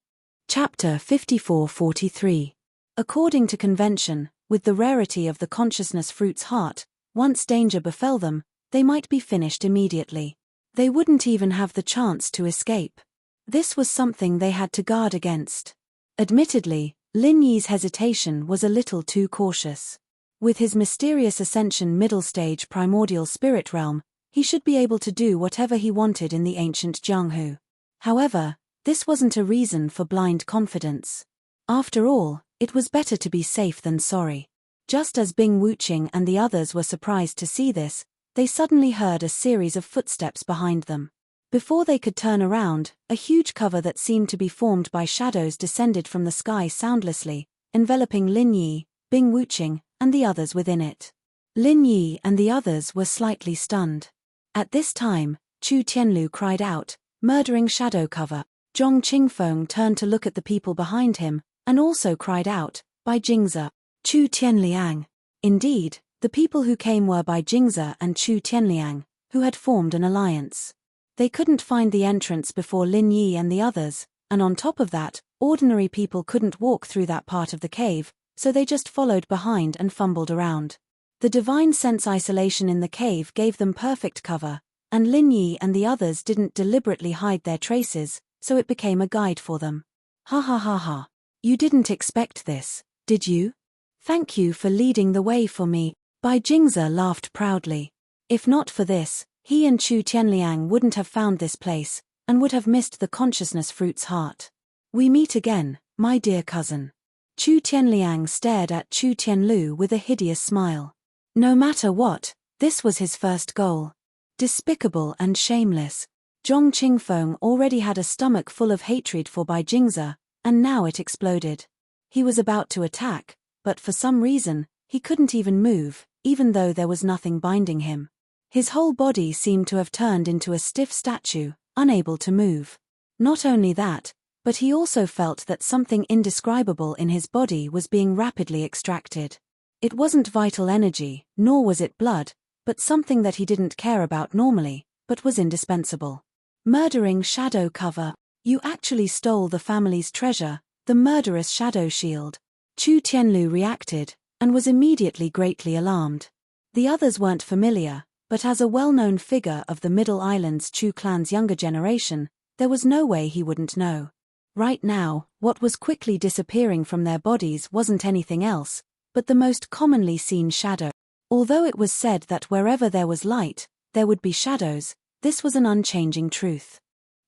Chapter 54-43. According to convention, with the rarity of the consciousness fruit's heart, once danger befell them, they might be finished immediately. They wouldn't even have the chance to escape. This was something they had to guard against. Admittedly, Lin Yi's hesitation was a little too cautious. With his mysterious ascension middle stage primordial spirit realm, he should be able to do whatever he wanted in the ancient Jianghu. However, this wasn't a reason for blind confidence. After all, it was better to be safe than sorry. Just as Bing Wuqing and the others were surprised to see this, they suddenly heard a series of footsteps behind them. Before they could turn around, a huge cover that seemed to be formed by shadows descended from the sky soundlessly, enveloping Lin Yi, Bing Wuqing, and the others within it. Lin Yi and the others were slightly stunned. At this time, Chu Tianlu cried out, "Murdering shadow cover!" Zhong Qingfeng turned to look at the people behind him, and also cried out, "By Jingzi, Chu Tianliang!" Indeed, the people who came were Bai Jingzi and Chu Tianliang, who had formed an alliance. They couldn't find the entrance before Lin Yi and the others, and on top of that, ordinary people couldn't walk through that part of the cave, so they just followed behind and fumbled around. The divine sense isolation in the cave gave them perfect cover, and Lin Yi and the others didn't deliberately hide their traces, so it became a guide for them. Ha ha ha ha. You didn't expect this, did you? Thank you for leading the way for me. Bai Jingzi laughed proudly. If not for this, He and Chu Tianliang wouldn't have found this place, and would have missed the consciousness fruit's heart. We meet again, my dear cousin. Chu Tianliang stared at Chu Tianlu with a hideous smile. No matter what, this was his first goal. Despicable and shameless. Zhong Qingfeng already had a stomach full of hatred for Bai Jingze, and now it exploded. He was about to attack, but for some reason, he couldn't even move, even though there was nothing binding him. His whole body seemed to have turned into a stiff statue, unable to move. Not only that, but he also felt that something indescribable in his body was being rapidly extracted. It wasn't vital energy, nor was it blood, but something that he didn't care about normally, but was indispensable. Murdering shadow cover. You actually stole the family's treasure, the murderous shadow shield. Chu Tianlu reacted, and was immediately greatly alarmed. The others weren't familiar, but as a well-known figure of the Middle Island's Chu clan's younger generation, there was no way he wouldn't know. Right now, what was quickly disappearing from their bodies wasn't anything else, but the most commonly seen shadow. Although it was said that wherever there was light, there would be shadows, this was an unchanging truth.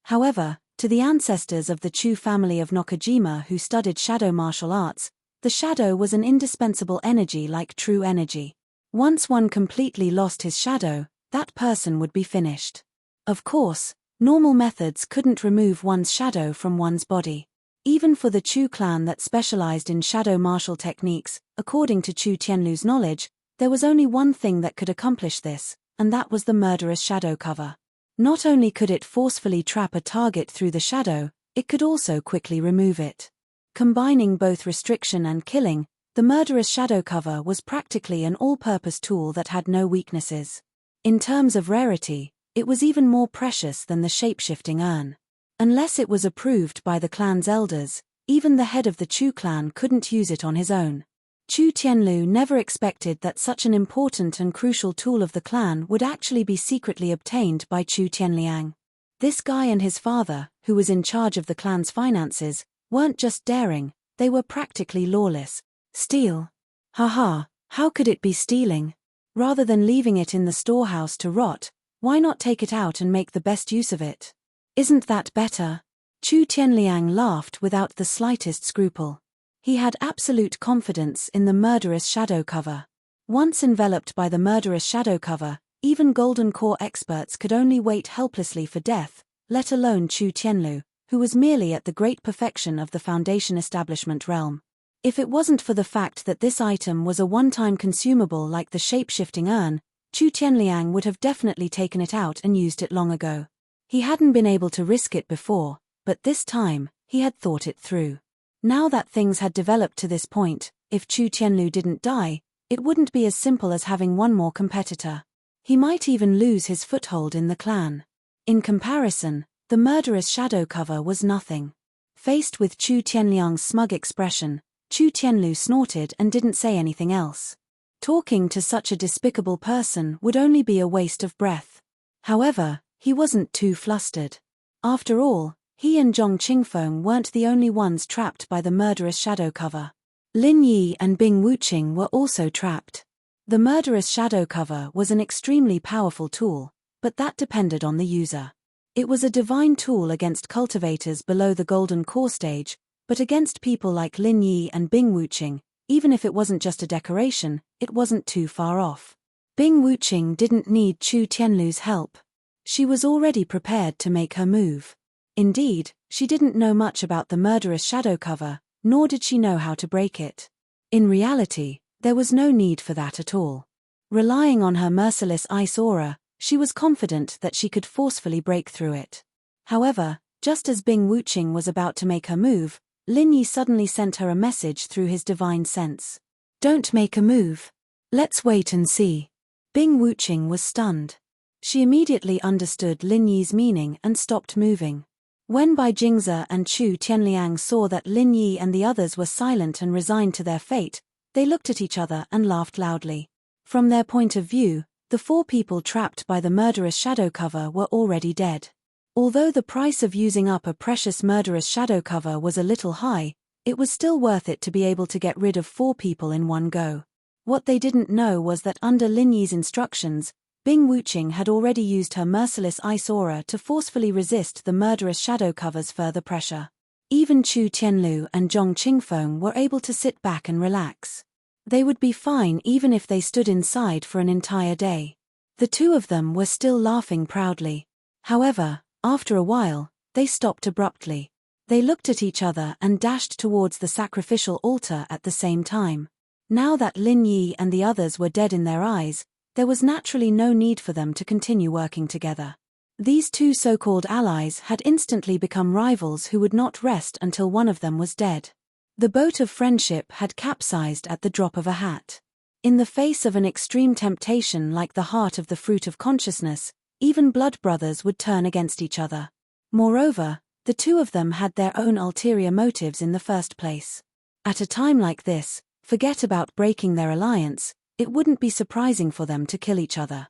However, to the ancestors of the Chu family of Nakajima who studied shadow martial arts, the shadow was an indispensable energy like true energy. Once one completely lost his shadow, that person would be finished. Of course, normal methods couldn't remove one's shadow from one's body. Even for the Chu clan that specialized in shadow martial techniques, according to Chu Tianlu's knowledge, there was only one thing that could accomplish this, and that was the murderous shadow cover. Not only could it forcefully trap a target through the shadow, it could also quickly remove it. Combining both restriction and killing, the murderous shadow cover was practically an all-purpose tool that had no weaknesses. In terms of rarity, it was even more precious than the shape-shifting urn. Unless it was approved by the clan's elders, even the head of the Chu clan couldn't use it on his own. Chu Tianlu never expected that such an important and crucial tool of the clan would actually be secretly obtained by Chu Tianliang. This guy and his father, who was in charge of the clan's finances, weren't just daring, they were practically lawless. Steal? Haha, how could it be stealing? Rather than leaving it in the storehouse to rot, why not take it out and make the best use of it? Isn't that better? Chu Tianliang laughed without the slightest scruple. He had absolute confidence in the murderous shadow cover. Once enveloped by the murderous shadow cover, even Golden Core experts could only wait helplessly for death, let alone Chu Tianlu, who was merely at the great perfection of the Foundation establishment realm. If it wasn't for the fact that this item was a one-time consumable like the shape-shifting urn, Chu Tianliang would have definitely taken it out and used it long ago. He hadn't been able to risk it before, but this time, he had thought it through. Now that things had developed to this point, if Chu Tianlu didn't die, it wouldn't be as simple as having one more competitor. He might even lose his foothold in the clan. In comparison, the murderous shadow cover was nothing. Faced with Chu Tianliang's smug expression, Chu Tianlu snorted and didn't say anything else. Talking to such a despicable person would only be a waste of breath. However, he wasn't too flustered. After all, he and Zhong Qingfeng weren't the only ones trapped by the murderous shadow cover. Lin Yi and Bing Wuqing were also trapped. The murderous shadow cover was an extremely powerful tool, but that depended on the user. It was a divine tool against cultivators below the Golden Core stage, but against people like Lin Yi and Bing Wuqing, even if it wasn't just a decoration, it wasn't too far off. Bing Wuqing didn't need Chu Tianlu's help. She was already prepared to make her move. Indeed, she didn't know much about the murderous shadow cover, nor did she know how to break it. In reality, there was no need for that at all. Relying on her merciless ice aura, she was confident that she could forcefully break through it. However, just as Bing Wuqing was about to make her move, Lin Yi suddenly sent her a message through his divine sense. Don't make a move. Let's wait and see. Bing Wuqing was stunned. She immediately understood Lin Yi's meaning and stopped moving. When Bai Jingze and Chu Tianliang saw that Lin Yi and the others were silent and resigned to their fate, they looked at each other and laughed loudly. From their point of view, the 4 people trapped by the murderous shadow cover were already dead. Although the price of using up a precious murderous shadow cover was a little high, it was still worth it to be able to get rid of 4 people in one go. What they didn't know was that under Lin Yi's instructions, Bing Wuqing had already used her merciless ice aura to forcefully resist the murderous shadow cover's further pressure. Even Chu Tianlu and Zhong Qingfeng were able to sit back and relax. They would be fine even if they stood inside for an entire day. The two of them were still laughing proudly. However, after a while, they stopped abruptly. They looked at each other and dashed towards the sacrificial altar at the same time. Now that Lin Yi and the others were dead in their eyes, there was naturally no need for them to continue working together. These two so-called allies had instantly become rivals who would not rest until one of them was dead. The boat of friendship had capsized at the drop of a hat. In the face of an extreme temptation like the heart of the fruit of consciousness, even blood brothers would turn against each other. Moreover, the two of them had their own ulterior motives in the first place. At a time like this, forget about breaking their alliance, it wouldn't be surprising for them to kill each other.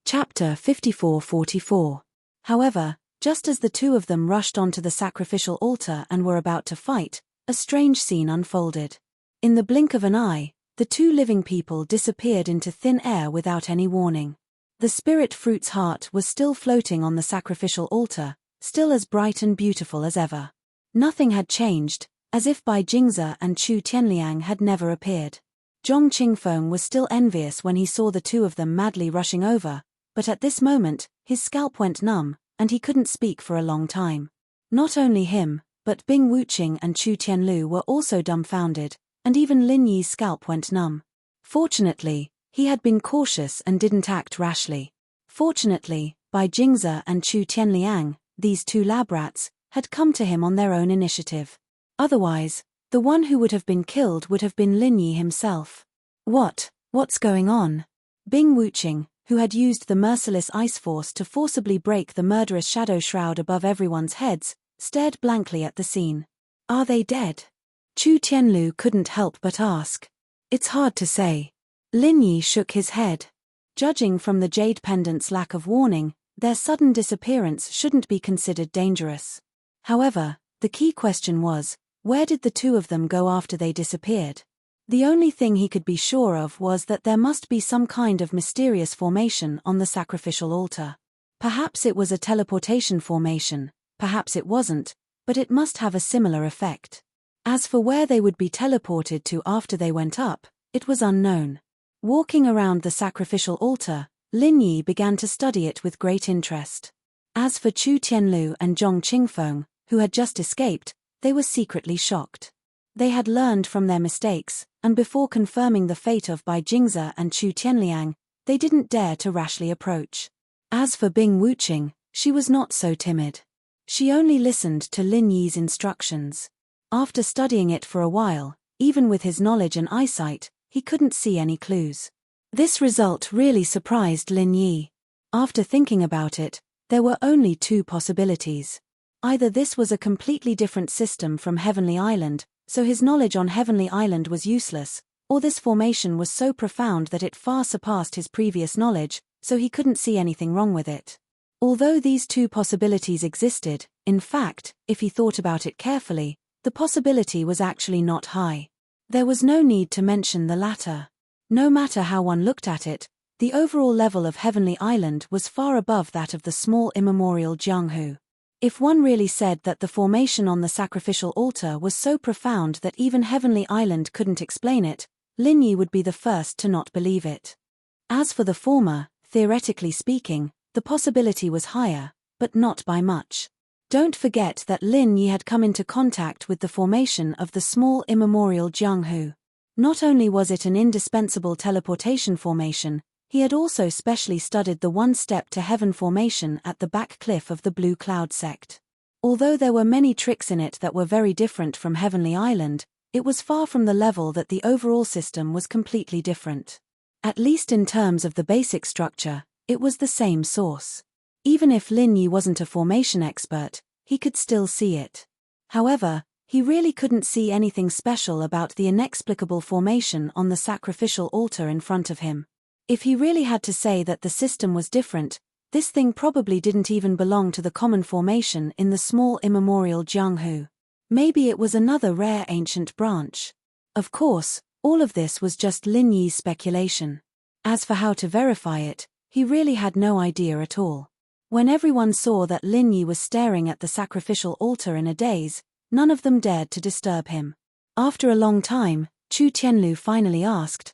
Chapter 54-44. However, just as the two of them rushed onto the sacrificial altar and were about to fight, a strange scene unfolded. In the blink of an eye, the two living people disappeared into thin air without any warning. The spirit fruit's heart was still floating on the sacrificial altar, still as bright and beautiful as ever. Nothing had changed, as if Bai Jingze and Chu Tianliang had never appeared. Zhong Qingfeng was still envious when he saw the two of them madly rushing over, but at this moment, his scalp went numb, and he couldn't speak for a long time. Not only him, but Bing Wuqing and Chu Tianlu were also dumbfounded, and even Lin Yi's scalp went numb. Fortunately, he had been cautious and didn't act rashly. Fortunately, Bai Jingze and Chu Tianliang, these two lab rats, had come to him on their own initiative. Otherwise, the one who would have been killed would have been Lin Yi himself. What's going on? Bing Wuqing, who had used the merciless ice force to forcibly break the murderous shadow shroud above everyone's heads, stared blankly at the scene. Are they dead? Chu Tianlu couldn't help but ask. It's hard to say. Lin Yi shook his head. Judging from the jade pendant's lack of warning, their sudden disappearance shouldn't be considered dangerous. However, the key question was, where did the two of them go after they disappeared? The only thing he could be sure of was that there must be some kind of mysterious formation on the sacrificial altar. Perhaps it was a teleportation formation, perhaps it wasn't, but it must have a similar effect. As for where they would be teleported to after they went up, it was unknown. Walking around the sacrificial altar, Lin Yi began to study it with great interest. As for Chu Tianlu and Zhong Qingfeng, who had just escaped, they were secretly shocked. They had learned from their mistakes, and before confirming the fate of Bai Jingze and Chu Tianliang, they didn't dare to rashly approach. As for Bing Wuqing, she was not so timid. She only listened to Lin Yi's instructions. After studying it for a while, even with his knowledge and eyesight, he couldn't see any clues. This result really surprised Lin Yi. After thinking about it, there were only two possibilities. Either this was a completely different system from Heavenly Island, so his knowledge on Heavenly Island was useless, or this formation was so profound that it far surpassed his previous knowledge, so he couldn't see anything wrong with it. Although these two possibilities existed, in fact, if he thought about it carefully, the possibility was actually not high. There was no need to mention the latter. No matter how one looked at it, the overall level of Heavenly Island was far above that of the small immemorial Jianghu. If one really said that the formation on the sacrificial altar was so profound that even Heavenly Island couldn't explain it, Lin Yi would be the first to not believe it. As for the former, theoretically speaking, the possibility was higher, but not by much. Don't forget that Lin Yi had come into contact with the formation of the small immemorial Jianghu. Not only was it an indispensable teleportation formation, he had also specially studied the one-step to heaven formation at the back cliff of the Blue Cloud sect. Although there were many tricks in it that were very different from Heavenly Island, it was far from the level that the overall system was completely different. At least in terms of the basic structure, it was the same source. Even if Lin Yi wasn't a formation expert, he could still see it. However, he really couldn't see anything special about the inexplicable formation on the sacrificial altar in front of him. If he really had to say that the system was different, this thing probably didn't even belong to the common formation in the small immemorial Jianghu. Maybe it was another rare ancient branch. Of course, all of this was just Lin Yi's speculation. As for how to verify it, He really had no idea at all. When everyone saw that Lin Yi was staring at the sacrificial altar in a daze, none of them dared to disturb him. After a long time, Chu Tianlu finally asked,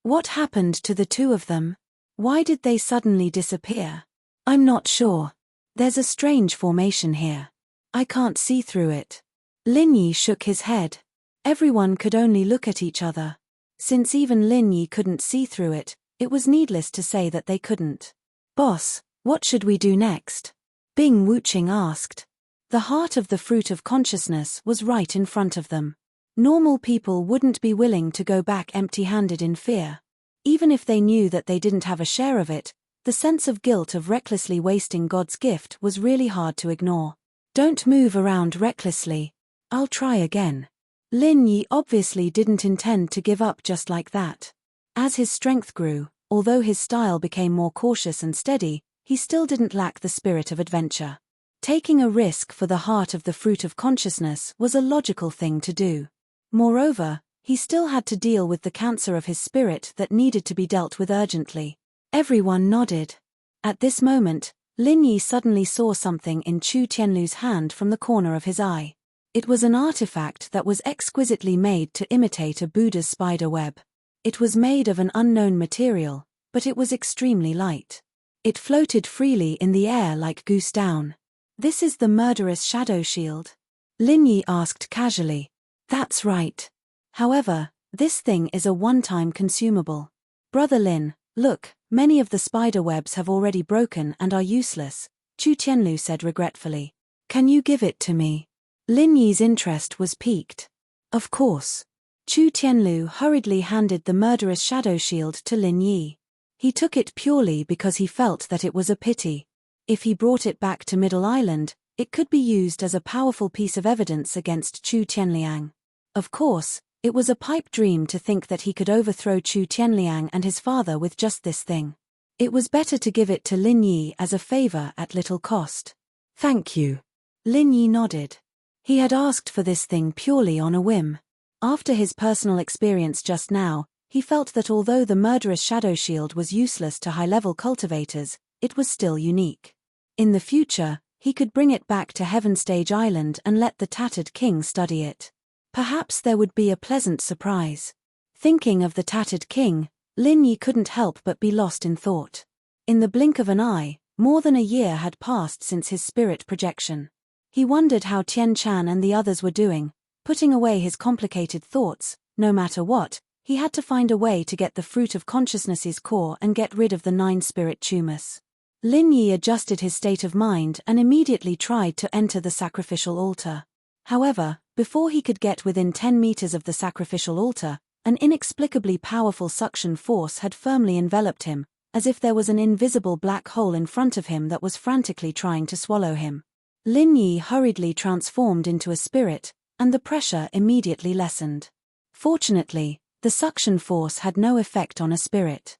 What happened to the two of them? Why did they suddenly disappear? I'm not sure. There's a strange formation here. I can't see through it. Lin Yi shook his head. Everyone could only look at each other. Since even Lin Yi couldn't see through it, it was needless to say that they couldn't. Boss, what should we do next? Bing Wuqing asked. The heart of the fruit of consciousness was right in front of them. Normal people wouldn't be willing to go back empty-handed in fear. Even if they knew that they didn't have a share of it, the sense of guilt of recklessly wasting God's gift was really hard to ignore. Don't move around recklessly. I'll try again. Lin Yi obviously didn't intend to give up just like that. As his strength grew, although his style became more cautious and steady, he still didn't lack the spirit of adventure. Taking a risk for the heart of the fruit of consciousness was a logical thing to do. Moreover, he still had to deal with the cancer of his spirit that needed to be dealt with urgently. Everyone nodded. At this moment, Lin Yi suddenly saw something in Chu Tianlu's hand from the corner of his eye. It was an artifact that was exquisitely made to imitate a Buddha's spider web. It was made of an unknown material, but it was extremely light. It floated freely in the air like goose down. This is the murderous shadow shield? Lin Yi asked casually. That's right. However, this thing is a one-time consumable. Brother Lin, look, many of the spider webs have already broken and are useless, Chu Tianlu said regretfully. Can you give it to me? Lin Yi's interest was piqued. Of course. Chu Tianlu hurriedly handed the murderous shadow shield to Lin Yi. He took it purely because he felt that it was a pity. If he brought it back to Middle Island, it could be used as a powerful piece of evidence against Chu Tianliang. Of course, it was a pipe dream to think that he could overthrow Chu Tianliang and his father with just this thing. It was better to give it to Lin Yi as a favor at little cost. Thank you. Lin Yi nodded. He had asked for this thing purely on a whim. After his personal experience just now, he felt that although the murderous shadow shield was useless to high-level cultivators, it was still unique. In the future, he could bring it back to Heaven Stage Island and let the Tattered King study it. Perhaps there would be a pleasant surprise. Thinking of the Tattered King, Lin Yi couldn't help but be lost in thought. In the blink of an eye, more than a year had passed since his spirit projection. He wondered how Tian Chan and the others were doing. Putting away his complicated thoughts, no matter what, he had to find a way to get the fruit of consciousness's core and get rid of the 9 spirit tumors. Lin Yi adjusted his state of mind and immediately tried to enter the sacrificial altar. However, before he could get within 10 meters of the sacrificial altar, an inexplicably powerful suction force had firmly enveloped him, as if there was an invisible black hole in front of him that was frantically trying to swallow him. Lin Yi hurriedly transformed into a spirit, and the pressure immediately lessened. Fortunately, the suction force had no effect on a spirit.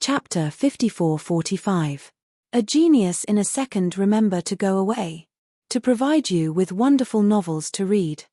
Chapter 54-45. A genius in a second remember to go away. To provide you with wonderful novels to read.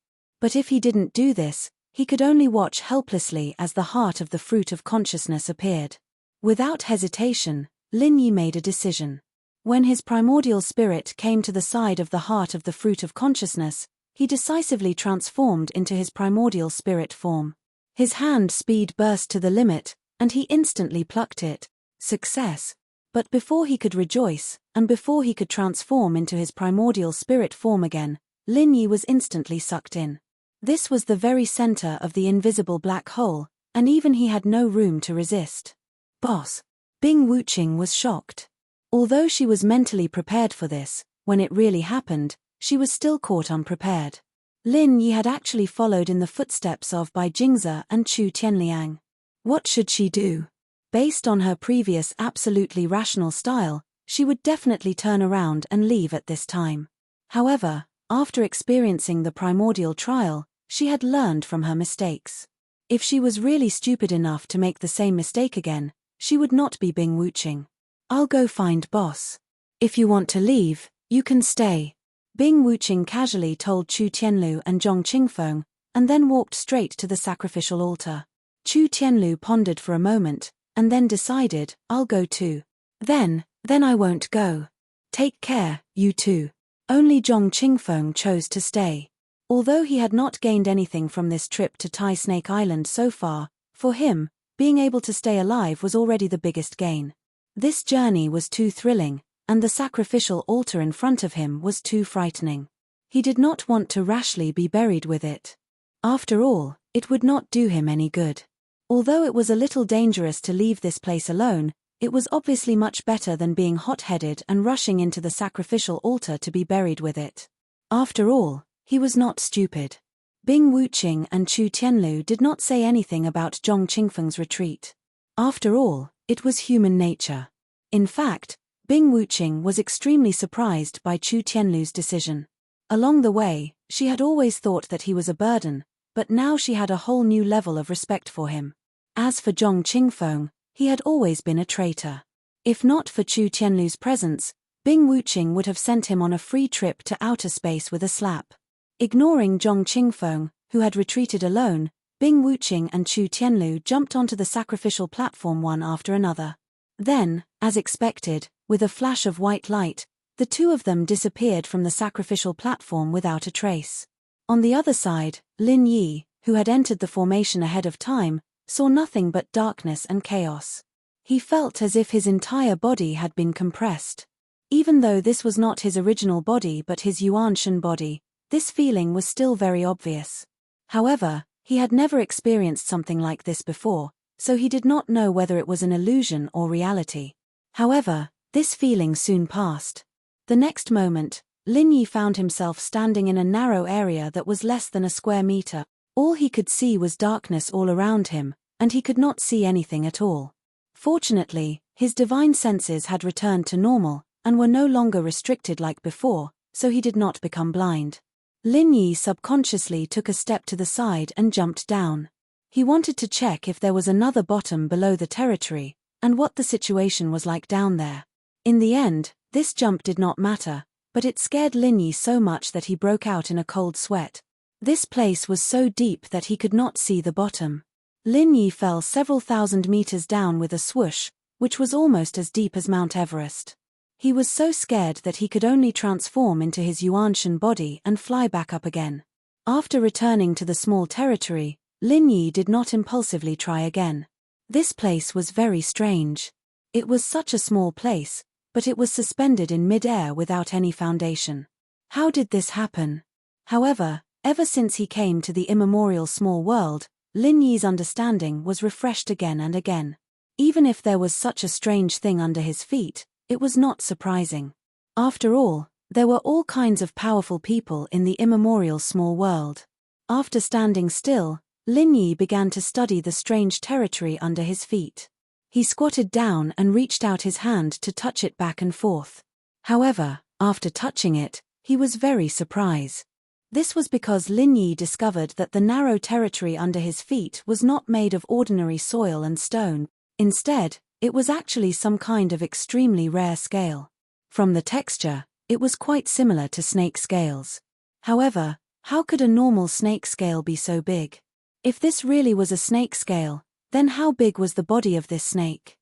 But if he didn't do this, he could only watch helplessly as the heart of the fruit of consciousness appeared. Without hesitation, Lin Yi made a decision. When his primordial spirit came to the side of the heart of the fruit of consciousness, he decisively transformed into his primordial spirit form. His hand speed burst to the limit, and he instantly plucked it. Success! But before he could rejoice, and before he could transform into his primordial spirit form again, Lin Yi was instantly sucked in. This was the very center of the invisible black hole, and even he had no room to resist. Boss! Bing Wuqing was shocked. Although she was mentally prepared for this, when it really happened, she was still caught unprepared. Lin Yi had actually followed in the footsteps of Bai Jingze and Chu Tianliang. What should she do? Based on her previous absolutely rational style, she would definitely turn around and leave at this time. However, after experiencing the primordial trial, she had learned from her mistakes. If she was really stupid enough to make the same mistake again, she would not be Bing Wuqing. I'll go find boss. If you want to leave, you can stay. Bing Wuqing casually told Chu Tianlu and Zhong Qingfeng, and then walked straight to the sacrificial altar. Chu Tianlu pondered for a moment, and then decided, I'll go too. Then I won't go. Take care, you two. Only Zhong Qingfeng chose to stay. Although he had not gained anything from this trip to Tai Snake Island so far, for him, being able to stay alive was already the biggest gain. This journey was too thrilling, and the sacrificial altar in front of him was too frightening. He did not want to rashly be buried with it. After all, it would not do him any good. Although it was a little dangerous to leave this place alone, it was obviously much better than being hot-headed and rushing into the sacrificial altar to be buried with it. After all, he was not stupid. Bing Wuqing and Chu Tianlu did not say anything about Zhong Qingfeng's retreat. After all, it was human nature. In fact, Bing Wuqing was extremely surprised by Chu Tianlu's decision. Along the way, she had always thought that he was a burden, but now she had a whole new level of respect for him. As for Zhong Qingfeng, he had always been a traitor. If not for Chu Tianlu's presence, Bing Wuqing would have sent him on a free trip to outer space with a slap. Ignoring Zhong Qingfeng, who had retreated alone, Bing Wuqing and Chu Tianlu jumped onto the sacrificial platform one after another. Then, as expected, with a flash of white light, the two of them disappeared from the sacrificial platform without a trace. On the other side, Lin Yi, who had entered the formation ahead of time, saw nothing but darkness and chaos. He felt as if his entire body had been compressed. Even though this was not his original body but his Yuanshan body, this feeling was still very obvious. However, he had never experienced something like this before, so he did not know whether it was an illusion or reality. However, this feeling soon passed. The next moment, Lin Yi found himself standing in a narrow area that was less than a square meter. All he could see was darkness all around him, and he could not see anything at all. Fortunately, his divine senses had returned to normal, and were no longer restricted like before, so he did not become blind. Lin Yi subconsciously took a step to the side and jumped down. He wanted to check if there was another bottom below the territory, and what the situation was like down there. In the end, this jump did not matter, but it scared Lin Yi so much that he broke out in a cold sweat. This place was so deep that he could not see the bottom. Lin Yi fell several thousand meters down with a swoosh, which was almost as deep as Mount Everest. He was so scared that he could only transform into his Yuanshan body and fly back up again. After returning to the small territory, Lin Yi did not impulsively try again. This place was very strange. It was such a small place, but it was suspended in mid-air without any foundation. How did this happen? However, ever since he came to the immemorial small world, Lin Yi's understanding was refreshed again and again. Even if there was such a strange thing under his feet, it was not surprising. After all, there were all kinds of powerful people in the immemorial small world. After standing still, Lin Yi began to study the strange territory under his feet. He squatted down and reached out his hand to touch it back and forth. However, after touching it, he was very surprised. This was because Lin Yi discovered that the narrow territory under his feet was not made of ordinary soil and stone. Instead, it was actually some kind of extremely rare scale. From the texture, it was quite similar to snake scales. However, how could a normal snake scale be so big? If this really was a snake scale, then how big was the body of this snake?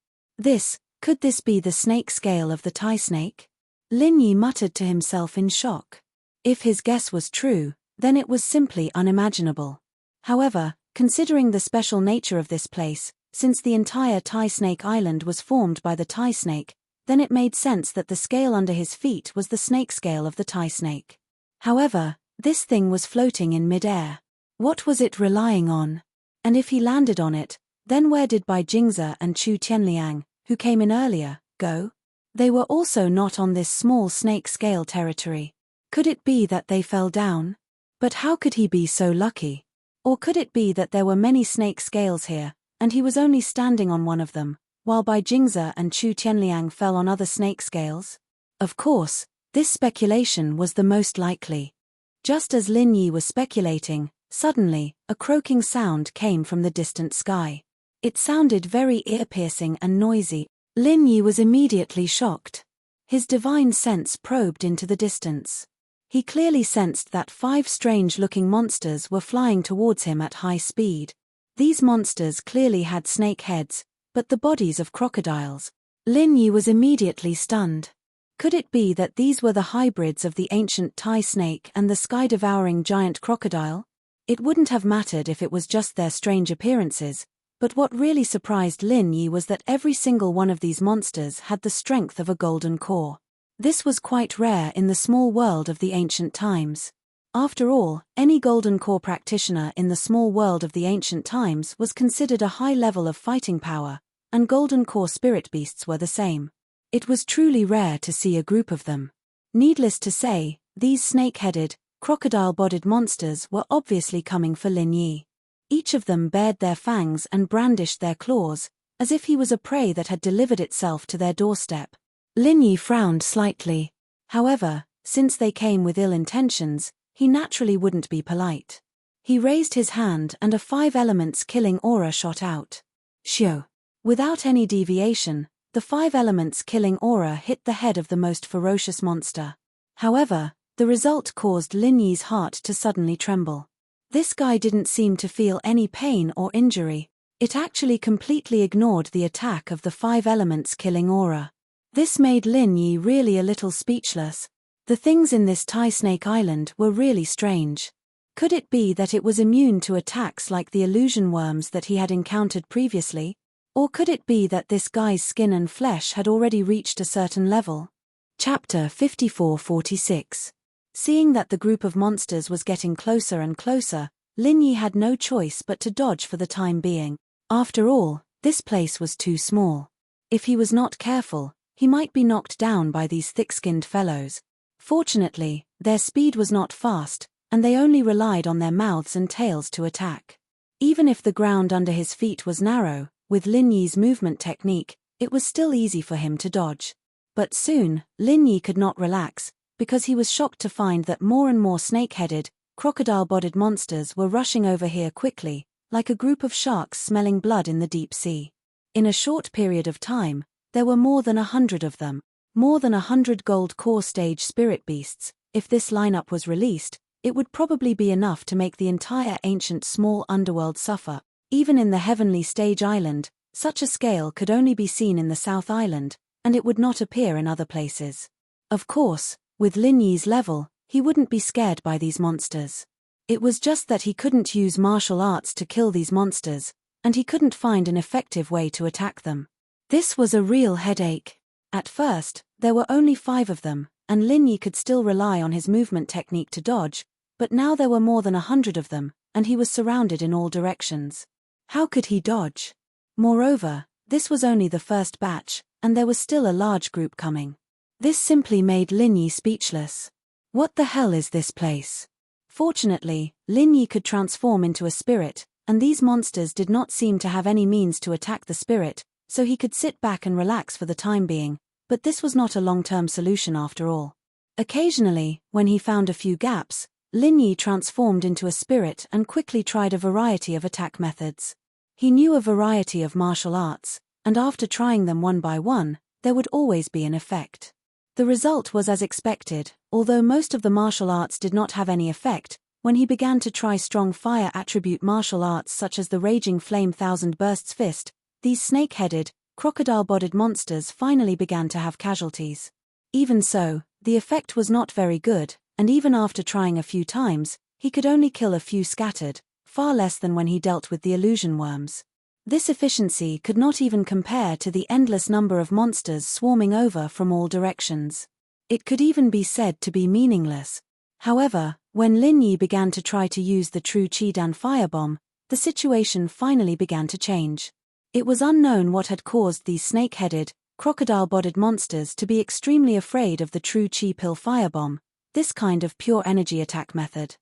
Could this be the snake scale of the Tai snake? Lin Yi muttered to himself in shock. If his guess was true, then it was simply unimaginable. However, considering the special nature of this place, since the entire Tai Snake Island was formed by the Tai snake, then it made sense that the scale under his feet was the snake scale of the Tai snake. However, this thing was floating in mid-air. What was it relying on? And if he landed on it, then where did Bai Jingze and Chu Tianliang, who came in earlier, go? They were also not on this small snake scale territory. Could it be that they fell down? But how could he be so lucky? Or could it be that there were many snake scales here, and he was only standing on one of them, while Bai Jingze and Chu Tianliang fell on other snake scales? Of course, this speculation was the most likely. Just as Lin Yi was speculating, suddenly, a croaking sound came from the distant sky. It sounded very ear-piercing and noisy. Lin Yi was immediately shocked. His divine sense probed into the distance. He clearly sensed that 5 strange-looking monsters were flying towards him at high speed. These monsters clearly had snake heads, but the bodies of crocodiles. Lin Yi was immediately stunned. Could it be that these were the hybrids of the ancient Thai snake and the sky-devouring giant crocodile? It wouldn't have mattered if it was just their strange appearances, but what really surprised Lin Yi was that every single one of these monsters had the strength of a golden core. This was quite rare in the small world of the ancient times. After all, any golden core practitioner in the small world of the ancient times was considered a high level of fighting power, and golden core spirit beasts were the same. It was truly rare to see a group of them. Needless to say, these snake-headed, crocodile-bodied monsters were obviously coming for Lin Yi. Each of them bared their fangs and brandished their claws, as if he was a prey that had delivered itself to their doorstep. Lin Yi frowned slightly. However, since they came with ill intentions, he naturally wouldn't be polite. He raised his hand and a 5 elements killing aura shot out. Shoo! Without any deviation, the 5 elements killing aura hit the head of the most ferocious monster. However, the result caused Lin Yi's heart to suddenly tremble. This guy didn't seem to feel any pain or injury. It actually completely ignored the attack of the 5 elements killing aura. This made Lin Yi really a little speechless. The things in this Thai snake island were really strange. Could it be that it was immune to attacks like the illusion worms that he had encountered previously? Or could it be that this guy's skin and flesh had already reached a certain level? Chapter 54-46. Seeing that the group of monsters was getting closer and closer, Lin Yi had no choice but to dodge for the time being. After all, this place was too small. If he was not careful, he might be knocked down by these thick-skinned fellows. Fortunately, their speed was not fast, and they only relied on their mouths and tails to attack. Even if the ground under his feet was narrow, with Lin Yi's movement technique, it was still easy for him to dodge. But soon, Lin Yi could not relax, because he was shocked to find that more and more snake-headed, crocodile-bodied monsters were rushing over here quickly, like a group of sharks smelling blood in the deep sea. In a short period of time, there were more than 100 of them. More than 100 gold core stage spirit beasts. If this lineup was released, it would probably be enough to make the entire ancient small underworld suffer. Even in the heavenly stage island, such a scale could only be seen in the South Island, and it would not appear in other places. Of course, with Lin Yi's level, he wouldn't be scared by these monsters. It was just that he couldn't use martial arts to kill these monsters, and he couldn't find an effective way to attack them. This was a real headache. At first, there were only 5 of them, and Lin Yi could still rely on his movement technique to dodge, but now there were more than 100 of them, and he was surrounded in all directions. How could he dodge? Moreover, this was only the first batch, and there was still a large group coming. This simply made Lin Yi speechless. What the hell is this place? Fortunately, Lin Yi could transform into a spirit, and these monsters did not seem to have any means to attack the spirit, so he could sit back and relax for the time being, but this was not a long-term solution after all. Occasionally, when he found a few gaps, Lin Yi transformed into a spirit and quickly tried a variety of attack methods. He knew a variety of martial arts, and after trying them one by one, there would always be an effect. The result was as expected, although most of the martial arts did not have any effect. When he began to try strong fire attribute martial arts such as the Raging Flame Thousand Bursts Fist, these snake-headed, crocodile-bodied monsters finally began to have casualties. Even so, the effect was not very good, and even after trying a few times, he could only kill a few scattered, far less than when he dealt with the illusion worms. This efficiency could not even compare to the endless number of monsters swarming over from all directions. It could even be said to be meaningless. However, when Lin Yi began to try to use the true Chidan firebomb, the situation finally began to change. It was unknown what had caused these snake-headed, crocodile-bodied monsters to be extremely afraid of the true Chi Pill firebomb, this kind of pure energy attack method.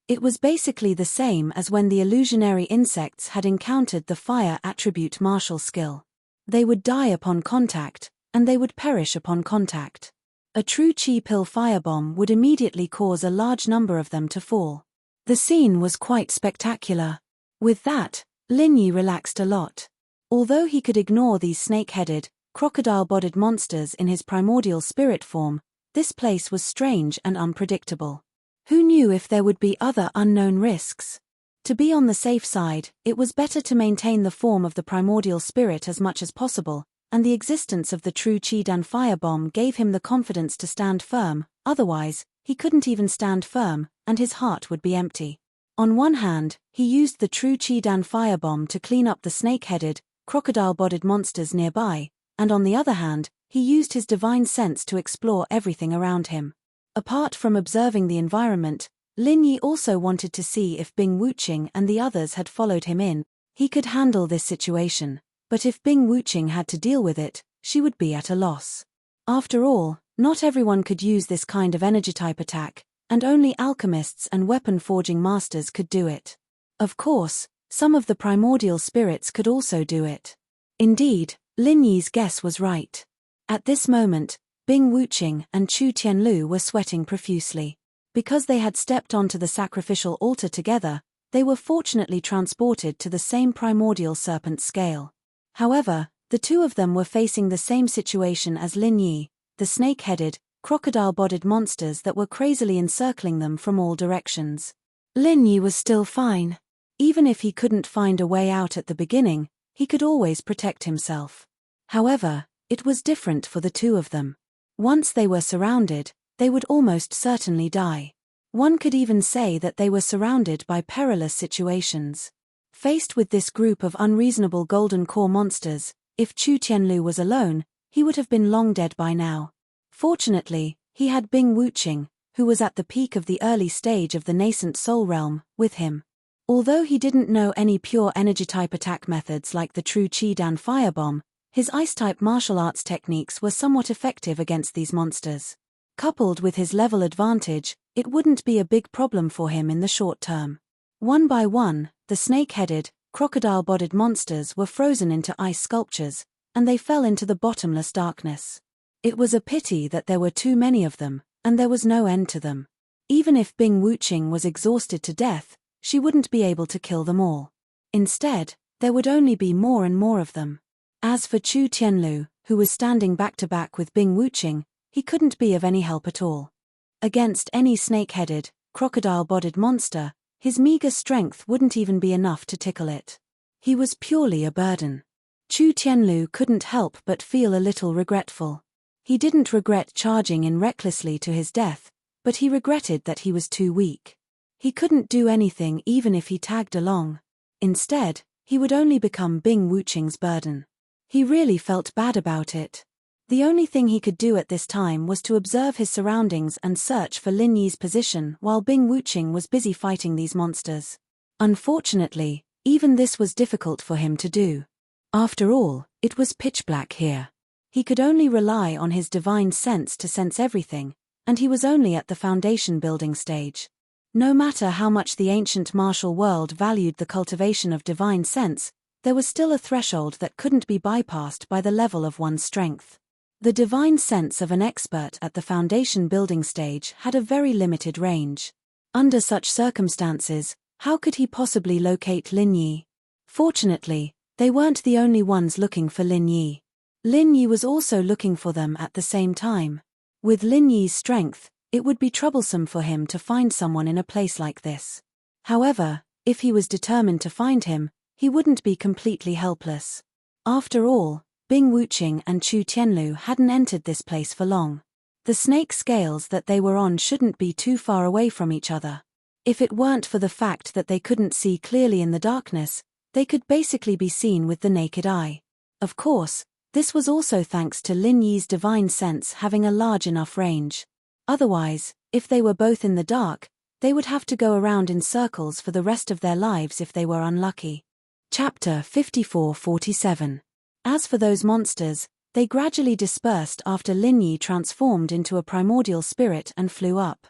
It was basically the same as when the illusionary insects had encountered the fire attribute martial skill. They would die upon contact, and they would perish upon contact. A true Chi Pill firebomb would immediately cause a large number of them to fall. The scene was quite spectacular. With that, Lin Yi relaxed a lot. Although he could ignore these snake-headed, crocodile-bodied monsters in his primordial spirit form, this place was strange and unpredictable. Who knew if there would be other unknown risks? To be on the safe side, it was better to maintain the form of the primordial spirit as much as possible, and the existence of the true Chidan firebomb gave him the confidence to stand firm. Otherwise, he couldn't even stand firm, and his heart would be empty. On one hand, he used the true Chidan firebomb to clean up the snake-headed, crocodile-bodied monsters nearby, and on the other hand, he used his divine sense to explore everything around him. Apart from observing the environment, Lin Yi also wanted to see if Bing Wuqing and the others had followed him in. He could handle this situation, but if Bing Wuqing had to deal with it, she would be at a loss. After all, not everyone could use this kind of energy-type attack, and only alchemists and weapon-forging masters could do it. Of course, some of the primordial spirits could also do it. Indeed, Lin Yi's guess was right. At this moment, Bing Wuqing and Chu Tianlu were sweating profusely. Because they had stepped onto the sacrificial altar together, they were fortunately transported to the same primordial serpent scale. However, the two of them were facing the same situation as Lin Yi, the snake-headed, crocodile-bodied monsters that were crazily encircling them from all directions. Lin Yi was still fine. Even if he couldn't find a way out at the beginning, he could always protect himself. However, it was different for the two of them. Once they were surrounded, they would almost certainly die. One could even say that they were surrounded by perilous situations. Faced with this group of unreasonable golden core monsters, if Chu Tianlu was alone, he would have been long dead by now. Fortunately, he had Bing Wuqing, who was at the peak of the early stage of the nascent soul realm, with him. Although he didn't know any pure energy-type attack methods like the true Chidan firebomb, his ice-type martial arts techniques were somewhat effective against these monsters. Coupled with his level advantage, it wouldn't be a big problem for him in the short term. One by one, the snake-headed, crocodile-bodied monsters were frozen into ice sculptures, and they fell into the bottomless darkness. It was a pity that there were too many of them, and there was no end to them. Even if Bing Wuqing was exhausted to death, she wouldn't be able to kill them all. Instead, there would only be more and more of them. As for Chu Tianlu, who was standing back-to-back with Bing Wuqing, he couldn't be of any help at all. Against any snake-headed, crocodile-bodied monster, his meager strength wouldn't even be enough to tickle it. He was purely a burden. Chu Tianlu couldn't help but feel a little regretful. He didn't regret charging in recklessly to his death, but he regretted that he was too weak. He couldn't do anything even if he tagged along. Instead, he would only become Bing Wuqing's burden. He really felt bad about it. The only thing he could do at this time was to observe his surroundings and search for Lin Yi's position while Bing Wuqing was busy fighting these monsters. Unfortunately, even this was difficult for him to do. After all, it was pitch black here. He could only rely on his divine sense to sense everything, and he was only at the foundation building stage. No matter how much the ancient martial world valued the cultivation of divine sense, there was still a threshold that couldn't be bypassed by the level of one's strength. The divine sense of an expert at the foundation building stage had a very limited range. Under such circumstances, how could he possibly locate Lin Yi? Fortunately, they weren't the only ones looking for Lin Yi. Lin Yi was also looking for them at the same time. With Lin Yi's strength, it would be troublesome for him to find someone in a place like this. However, if he was determined to find him, he wouldn't be completely helpless. After all, Bing Wuqing and Chu Tianlu hadn't entered this place for long. The snake scales that they were on shouldn't be too far away from each other. If it weren't for the fact that they couldn't see clearly in the darkness, they could basically be seen with the naked eye. Of course, this was also thanks to Lin Yi's divine sense having a large enough range. Otherwise, if they were both in the dark, they would have to go around in circles for the rest of their lives if they were unlucky. Chapter 54-47. As for those monsters, they gradually dispersed after Lin Yi transformed into a primordial spirit and flew up.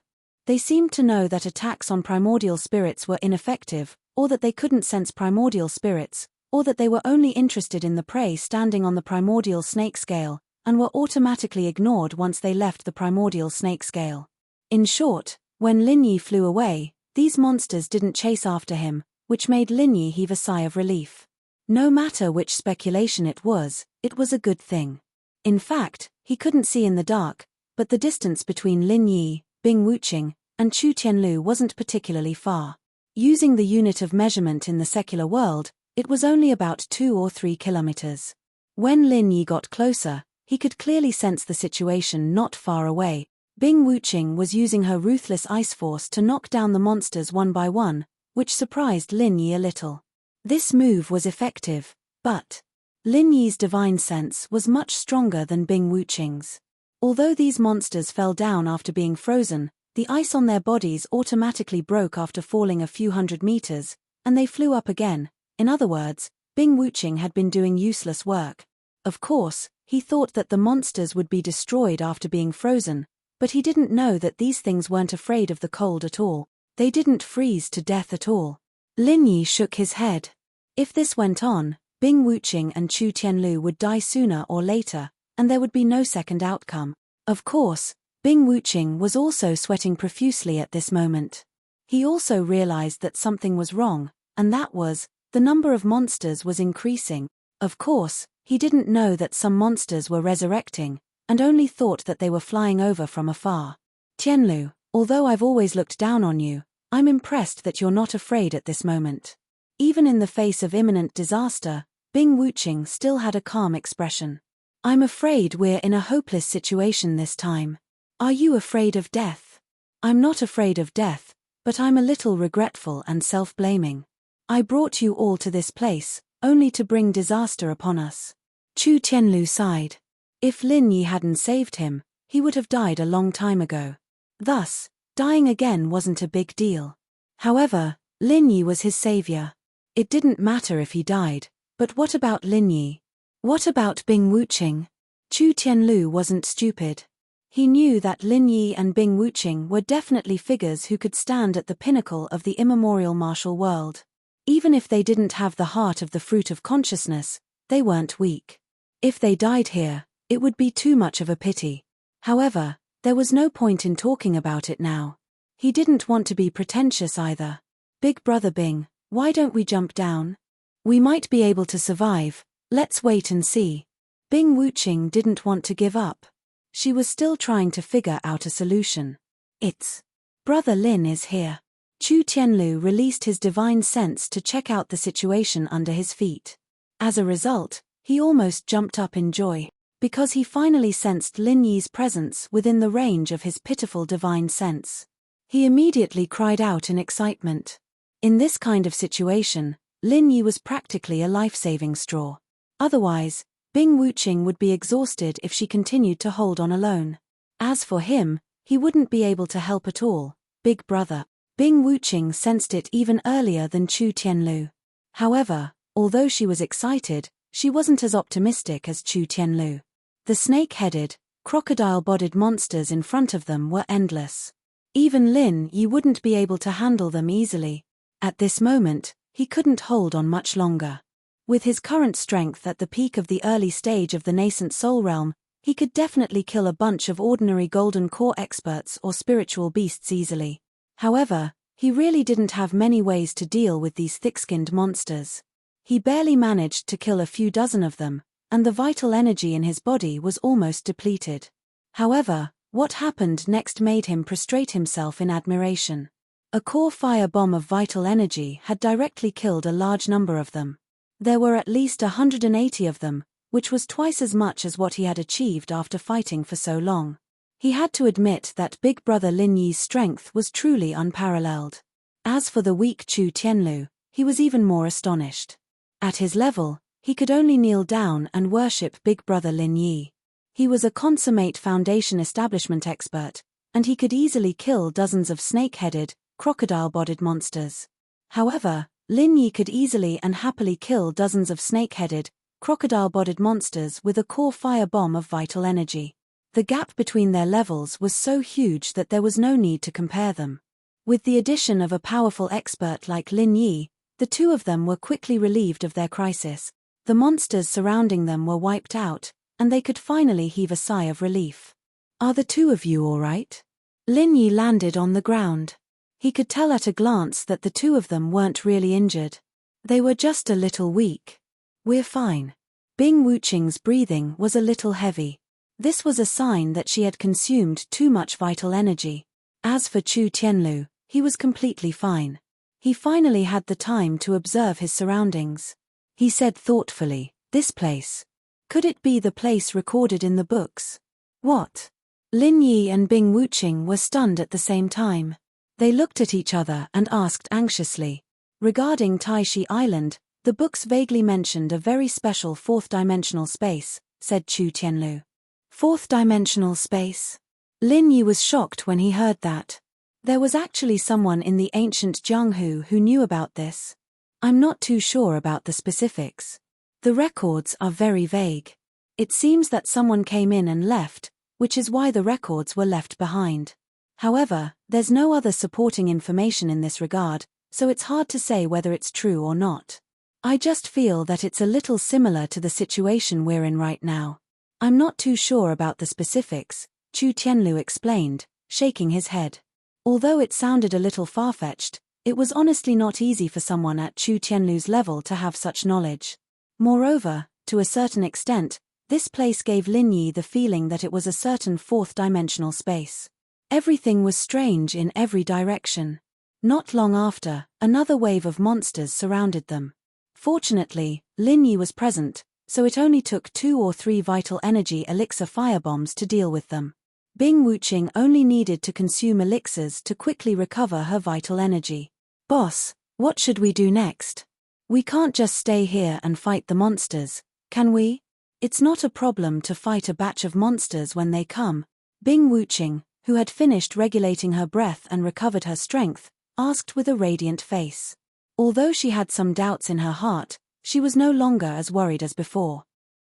They seemed to know that attacks on primordial spirits were ineffective, or that they couldn't sense primordial spirits, or that they were only interested in the prey standing on the primordial snake scale, and were automatically ignored once they left the primordial snake scale. In short, when Lin Yi flew away, these monsters didn't chase after him, which made Lin Yi heave a sigh of relief. No matter which speculation it was a good thing. In fact, he couldn't see in the dark, but the distance between Lin Yi, Bing Wuqing, and Chu Tianlu wasn't particularly far. Using the unit of measurement in the secular world, it was only about 2 or 3 kilometers. When Lin Yi got closer, he could clearly sense the situation not far away. Bing Wuqing was using her ruthless ice force to knock down the monsters one by one, which surprised Lin Yi a little. This move was effective, but Lin Yi's divine sense was much stronger than Bing Wuqing's. Although these monsters fell down after being frozen, the ice on their bodies automatically broke after falling a few hundred meters, and they flew up again. In other words, Bing Wuqing had been doing useless work. Of course, he thought that the monsters would be destroyed after being frozen, but he didn't know that these things weren't afraid of the cold at all. They didn't freeze to death at all. Lin Yi shook his head. If this went on, Bing Wuqing and Chu Tianlu would die sooner or later, and there would be no second outcome. Of course, Bing Wuqing was also sweating profusely at this moment. He also realized that something was wrong, and that was, the number of monsters was increasing. Of course, he didn't know that some monsters were resurrecting, and only thought that they were flying over from afar. Tianlu, although I've always looked down on you, I'm impressed that you're not afraid at this moment. Even in the face of imminent disaster, Bing Wuqing still had a calm expression. I'm afraid we're in a hopeless situation this time. Are you afraid of death? I'm not afraid of death, but I'm a little regretful and self-blaming. I brought you all to this place, only to bring disaster upon us. Chu Tianlu sighed. If Lin Yi hadn't saved him, he would have died a long time ago. Thus, dying again wasn't a big deal. However, Lin Yi was his savior. It didn't matter if he died, but what about Lin Yi? What about Bing Wuqing? Chu Tianlu wasn't stupid. He knew that Lin Yi and Bing Wuqing were definitely figures who could stand at the pinnacle of the immemorial martial world. Even if they didn't have the heart of the fruit of consciousness, they weren't weak. If they died here, it would be too much of a pity. However, there was no point in talking about it now. He didn't want to be pretentious either. Big brother Bing, why don't we jump down? We might be able to survive, let's wait and see. Bing Wuqing didn't want to give up. She was still trying to figure out a solution. It's Brother Lin is here. Chu Tianlu released his divine sense to check out the situation under his feet. As a result, he almost jumped up in joy, because he finally sensed Lin Yi's presence within the range of his pitiful divine sense. He immediately cried out in excitement. In this kind of situation, Lin Yi was practically a life-saving straw. Otherwise, Bing Wuqing would be exhausted if she continued to hold on alone. As for him, he wouldn't be able to help at all. Big brother Bing Wuqing sensed it even earlier than Chu Tianlu. However, although she was excited, she wasn't as optimistic as Chu Tianlu. The snake-headed, crocodile-bodied monsters in front of them were endless. Even Lin Yi wouldn't be able to handle them easily. At this moment, he couldn't hold on much longer. With his current strength at the peak of the early stage of the nascent soul realm, he could definitely kill a bunch of ordinary golden core experts or spiritual beasts easily. However, he really didn't have many ways to deal with these thick-skinned monsters. He barely managed to kill a few dozen of them, and the vital energy in his body was almost depleted. However, what happened next made him prostrate himself in admiration. A core fire bomb of vital energy had directly killed a large number of them. There were at least 180 of them, which was twice as much as what he had achieved after fighting for so long. He had to admit that Big Brother Lin Yi's strength was truly unparalleled. As for the weak Chu Tianlu, he was even more astonished. At his level, he could only kneel down and worship Big Brother Lin Yi. He was a consummate foundation establishment expert, and he could easily kill dozens of snake-headed, crocodile-bodied monsters. However, Lin Yi could easily and happily kill dozens of snake-headed, crocodile-bodied monsters with a core fire bomb of vital energy. The gap between their levels was so huge that there was no need to compare them. With the addition of a powerful expert like Lin Yi, the two of them were quickly relieved of their crisis. The monsters surrounding them were wiped out, and they could finally heave a sigh of relief. Are the two of you all right? Lin Yi landed on the ground. He could tell at a glance that the two of them weren't really injured. They were just a little weak. We're fine. Bing Wuqing's breathing was a little heavy. This was a sign that she had consumed too much vital energy. As for Chu Tianlu, he was completely fine. He finally had the time to observe his surroundings. He said thoughtfully, "This place. Could it be the place recorded in the books?" "What?" Lin Yi and Bing Wuqing were stunned at the same time. They looked at each other and asked anxiously. Regarding Taishi Island, the books vaguely mentioned a very special fourth-dimensional space, said Chu Tianlu. Fourth-dimensional space? Lin Yi was shocked when he heard that. There was actually someone in the ancient Jianghu who knew about this. "I'm not too sure about the specifics. The records are very vague. It seems that someone came in and left, which is why the records were left behind. However, there's no other supporting information in this regard, so it's hard to say whether it's true or not. I just feel that it's a little similar to the situation we're in right now. I'm not too sure about the specifics," Chu Tianlu explained, shaking his head. Although it sounded a little far-fetched, it was honestly not easy for someone at Chu Tianlu's level to have such knowledge. Moreover, to a certain extent, this place gave Lin Yi the feeling that it was a certain fourth-dimensional space. Everything was strange in every direction. Not long after, another wave of monsters surrounded them. Fortunately, Lin Yi was present, so it only took 2 or 3 vital energy elixir firebombs to deal with them. Bing Wuqing only needed to consume elixirs to quickly recover her vital energy. "Boss, what should we do next? We can't just stay here and fight the monsters, can we?" "It's not a problem to fight a batch of monsters when they come," Bing Wuqing, who had finished regulating her breath and recovered her strength, asked with a radiant face. Although she had some doubts in her heart, she was no longer as worried as before.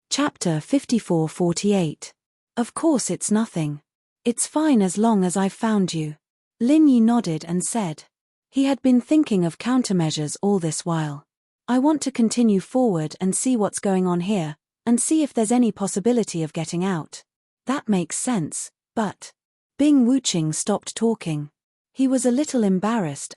Chapter 54-48. "Of course it's nothing. It's fine as long as I've found you." Lin Yi nodded and said. He had been thinking of countermeasures all this while. "I want to continue forward and see what's going on here, and see if there's any possibility of getting out." "That makes sense, but..." Bing Wuqing stopped talking. He was a little embarrassed.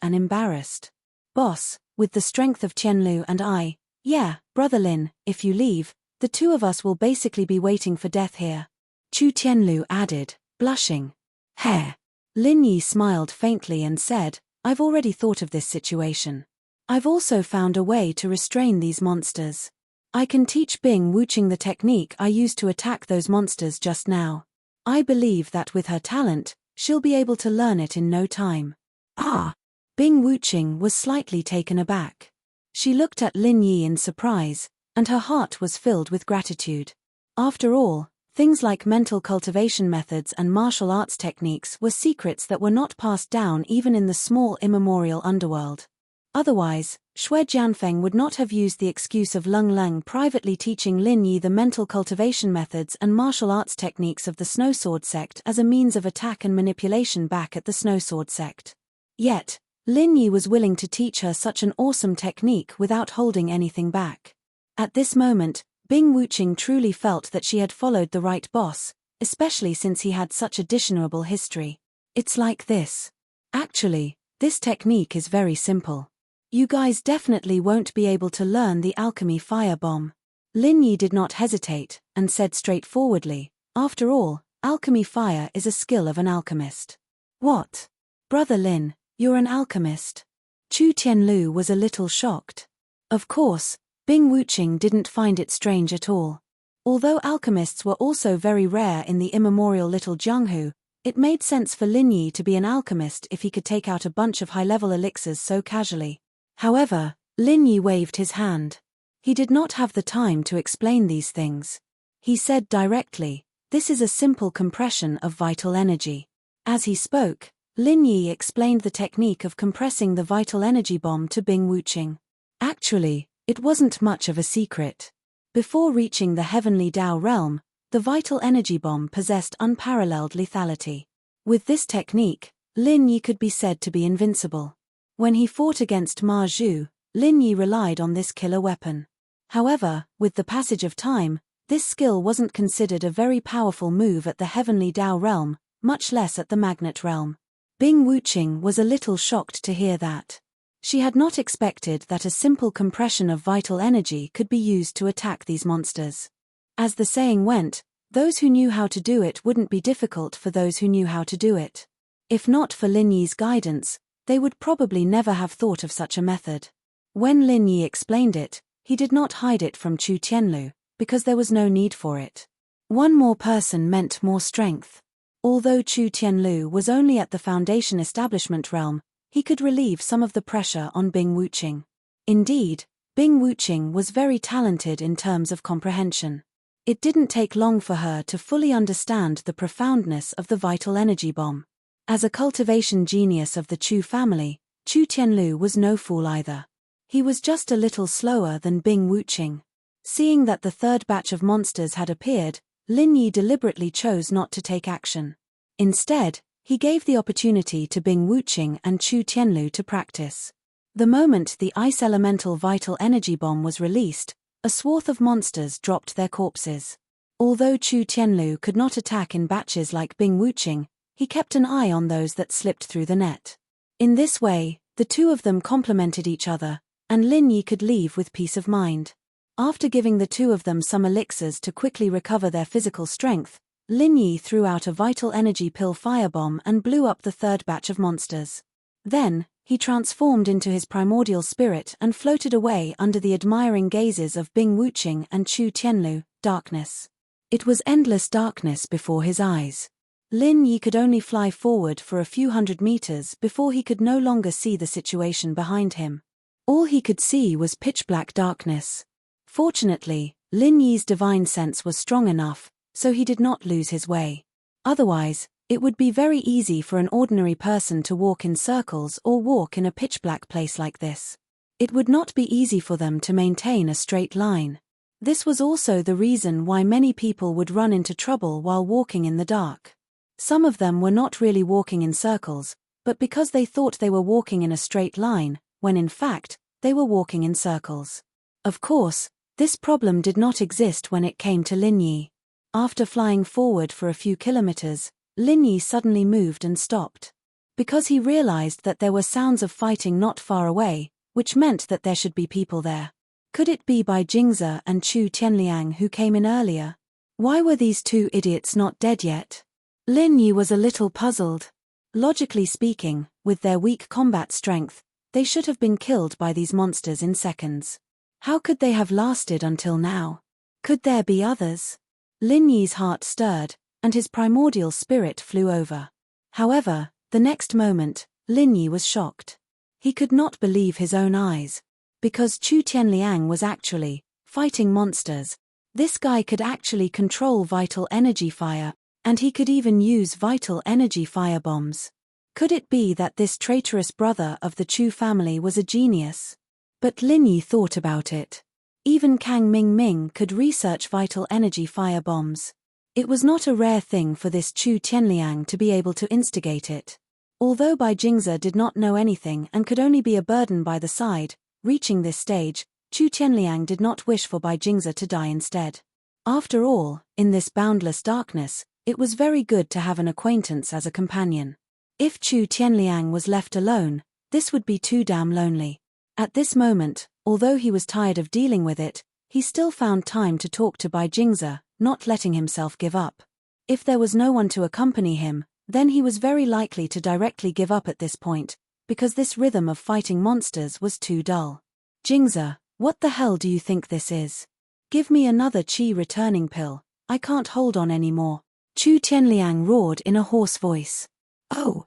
"Boss, with the strength of Tianlu and I, yeah, Brother Lin, if you leave, the two of us will basically be waiting for death here," Chu Tianlu added, blushing. "Heh." Lin Yi smiled faintly and said, "I've already thought of this situation. I've also found a way to restrain these monsters. I can teach Bing Wuqing the technique I used to attack those monsters just now. I believe that with her talent, she'll be able to learn it in no time." "Ah!" Bing Wuqing was slightly taken aback. She looked at Lin Yi in surprise, and her heart was filled with gratitude. After all, things like mental cultivation methods and martial arts techniques were secrets that were not passed down even in the small immemorial underworld. Otherwise, Xue Jianfeng would not have used the excuse of Leng Leng privately teaching Lin Yi the mental cultivation methods and martial arts techniques of the Snowsword sect as a means of attack and manipulation back at the Snowsword sect. Yet, Lin Yi was willing to teach her such an awesome technique without holding anything back. At this moment, Bing Wuqing truly felt that she had followed the right boss, especially since he had such a dishonorable history. "It's like this. Actually, this technique is very simple. You guys definitely won't be able to learn the alchemy fire bomb." Lin Yi did not hesitate, and said straightforwardly, "After all, alchemy fire is a skill of an alchemist." "What? Brother Lin, you're an alchemist?" Chu Tianlu was a little shocked. Of course, Bing Wuqing didn't find it strange at all. Although alchemists were also very rare in the immemorial Little Jianghu, it made sense for Lin Yi to be an alchemist if he could take out a bunch of high-level elixirs so casually. However, Lin Yi waved his hand. He did not have the time to explain these things. He said directly, "This is a simple compression of vital energy." As he spoke, Lin Yi explained the technique of compressing the vital energy bomb to Bing Wuqing. Actually, it wasn't much of a secret. Before reaching the heavenly Dao realm, the vital energy bomb possessed unparalleled lethality. With this technique, Lin Yi could be said to be invincible. When he fought against Ma Zhu, Lin Yi relied on this killer weapon. However, with the passage of time, this skill wasn't considered a very powerful move at the heavenly Dao realm, much less at the magnet realm. Bing Wuqing was a little shocked to hear that. She had not expected that a simple compression of vital energy could be used to attack these monsters. As the saying went, those who knew how to do it wouldn't be difficult for those who knew how to do it. If not for Lin Yi's guidance, They would probably never have thought of such a method. When Lin Yi explained it, he did not hide it from Chu Tianlu, because there was no need for it. One more person meant more strength. Although Chu Tianlu was only at the Foundation establishment realm, he could relieve some of the pressure on Bing Wuqing. Indeed, Bing Wuqing was very talented in terms of comprehension. It didn't take long for her to fully understand the profoundness of the vital energy bomb. As a cultivation genius of the Chu family, Chu Tianlu was no fool either. He was just a little slower than Bing Wuqing. Seeing that the third batch of monsters had appeared, Lin Yi deliberately chose not to take action. Instead, he gave the opportunity to Bing Wuqing and Chu Tianlu to practice. The moment the ice elemental vital energy bomb was released, a swath of monsters dropped their corpses. Although Chu Tianlu could not attack in batches like Bing Wuqing, he kept an eye on those that slipped through the net. In this way, the two of them complemented each other, and Lin Yi could leave with peace of mind. After giving the two of them some elixirs to quickly recover their physical strength, Lin Yi threw out a vital energy pill firebomb and blew up the third batch of monsters. Then, he transformed into his primordial spirit and floated away under the admiring gazes of Bing Wuqing and Chu Tianlu. Darkness. It was endless darkness before his eyes. Lin Yi could only fly forward for a few hundred meters before he could no longer see the situation behind him. All he could see was pitch-black darkness. Fortunately, Lin Yi's divine sense was strong enough, so he did not lose his way. Otherwise, it would be very easy for an ordinary person to walk in circles or walk in a pitch-black place like this. It would not be easy for them to maintain a straight line. This was also the reason why many people would run into trouble while walking in the dark. Some of them were not really walking in circles, but because they thought they were walking in a straight line, when in fact, they were walking in circles. Of course, this problem did not exist when it came to Lin Yi. After flying forward for a few kilometers, Lin Yi suddenly moved and stopped. Because he realized that there were sounds of fighting not far away, which meant that there should be people there. Could it be Bai Jingze and Chu Tianliang who came in earlier? Why were these two idiots not dead yet? Lin Yi was a little puzzled. Logically speaking, with their weak combat strength, they should have been killed by these monsters in seconds. How could they have lasted until now? Could there be others? Lin Yi's heart stirred, and his primordial spirit flew over. However, the next moment, Lin Yi was shocked. He could not believe his own eyes. Because Chu Tianliang was actually fighting monsters, this guy could actually control vital energy fire, and he could even use vital energy fire bombs. Could it be that this traitorous brother of the Chu family was a genius? But Lin Yi thought about it. Even Kang Ming could research vital energy fire bombs. It was not a rare thing for this Chu Tianliang to be able to instigate it. Although Bai Jingze did not know anything and could only be a burden by the side, reaching this stage, Chu Tianliang did not wish for Bai Jingze to die instead. After all, in this boundless darkness, it was very good to have an acquaintance as a companion. If Chu Tianliang was left alone, this would be too damn lonely. At this moment, although he was tired of dealing with it, he still found time to talk to Bai Jingze, not letting himself give up. If there was no one to accompany him, then he was very likely to directly give up at this point, because this rhythm of fighting monsters was too dull. Jingze, what the hell do you think this is? Give me another qi returning pill, I can't hold on anymore. Chu Tianliang roared in a hoarse voice. Oh,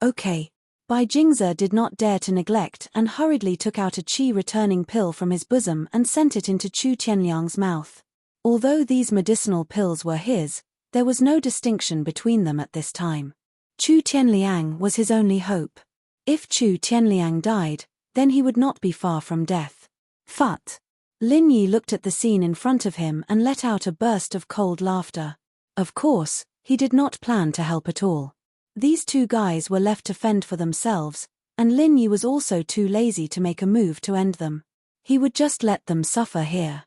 okay. Bai Jingze did not dare to neglect and hurriedly took out a qi returning pill from his bosom and sent it into Chu Tianliang's mouth. Although these medicinal pills were his, there was no distinction between them at this time. Chu Tianliang was his only hope. If Chu Tianliang died, then he would not be far from death. Phut! Lin Yi looked at the scene in front of him and let out a burst of cold laughter. Of course, he did not plan to help at all. These two guys were left to fend for themselves, and Lin Yi was also too lazy to make a move to end them. He would just let them suffer here.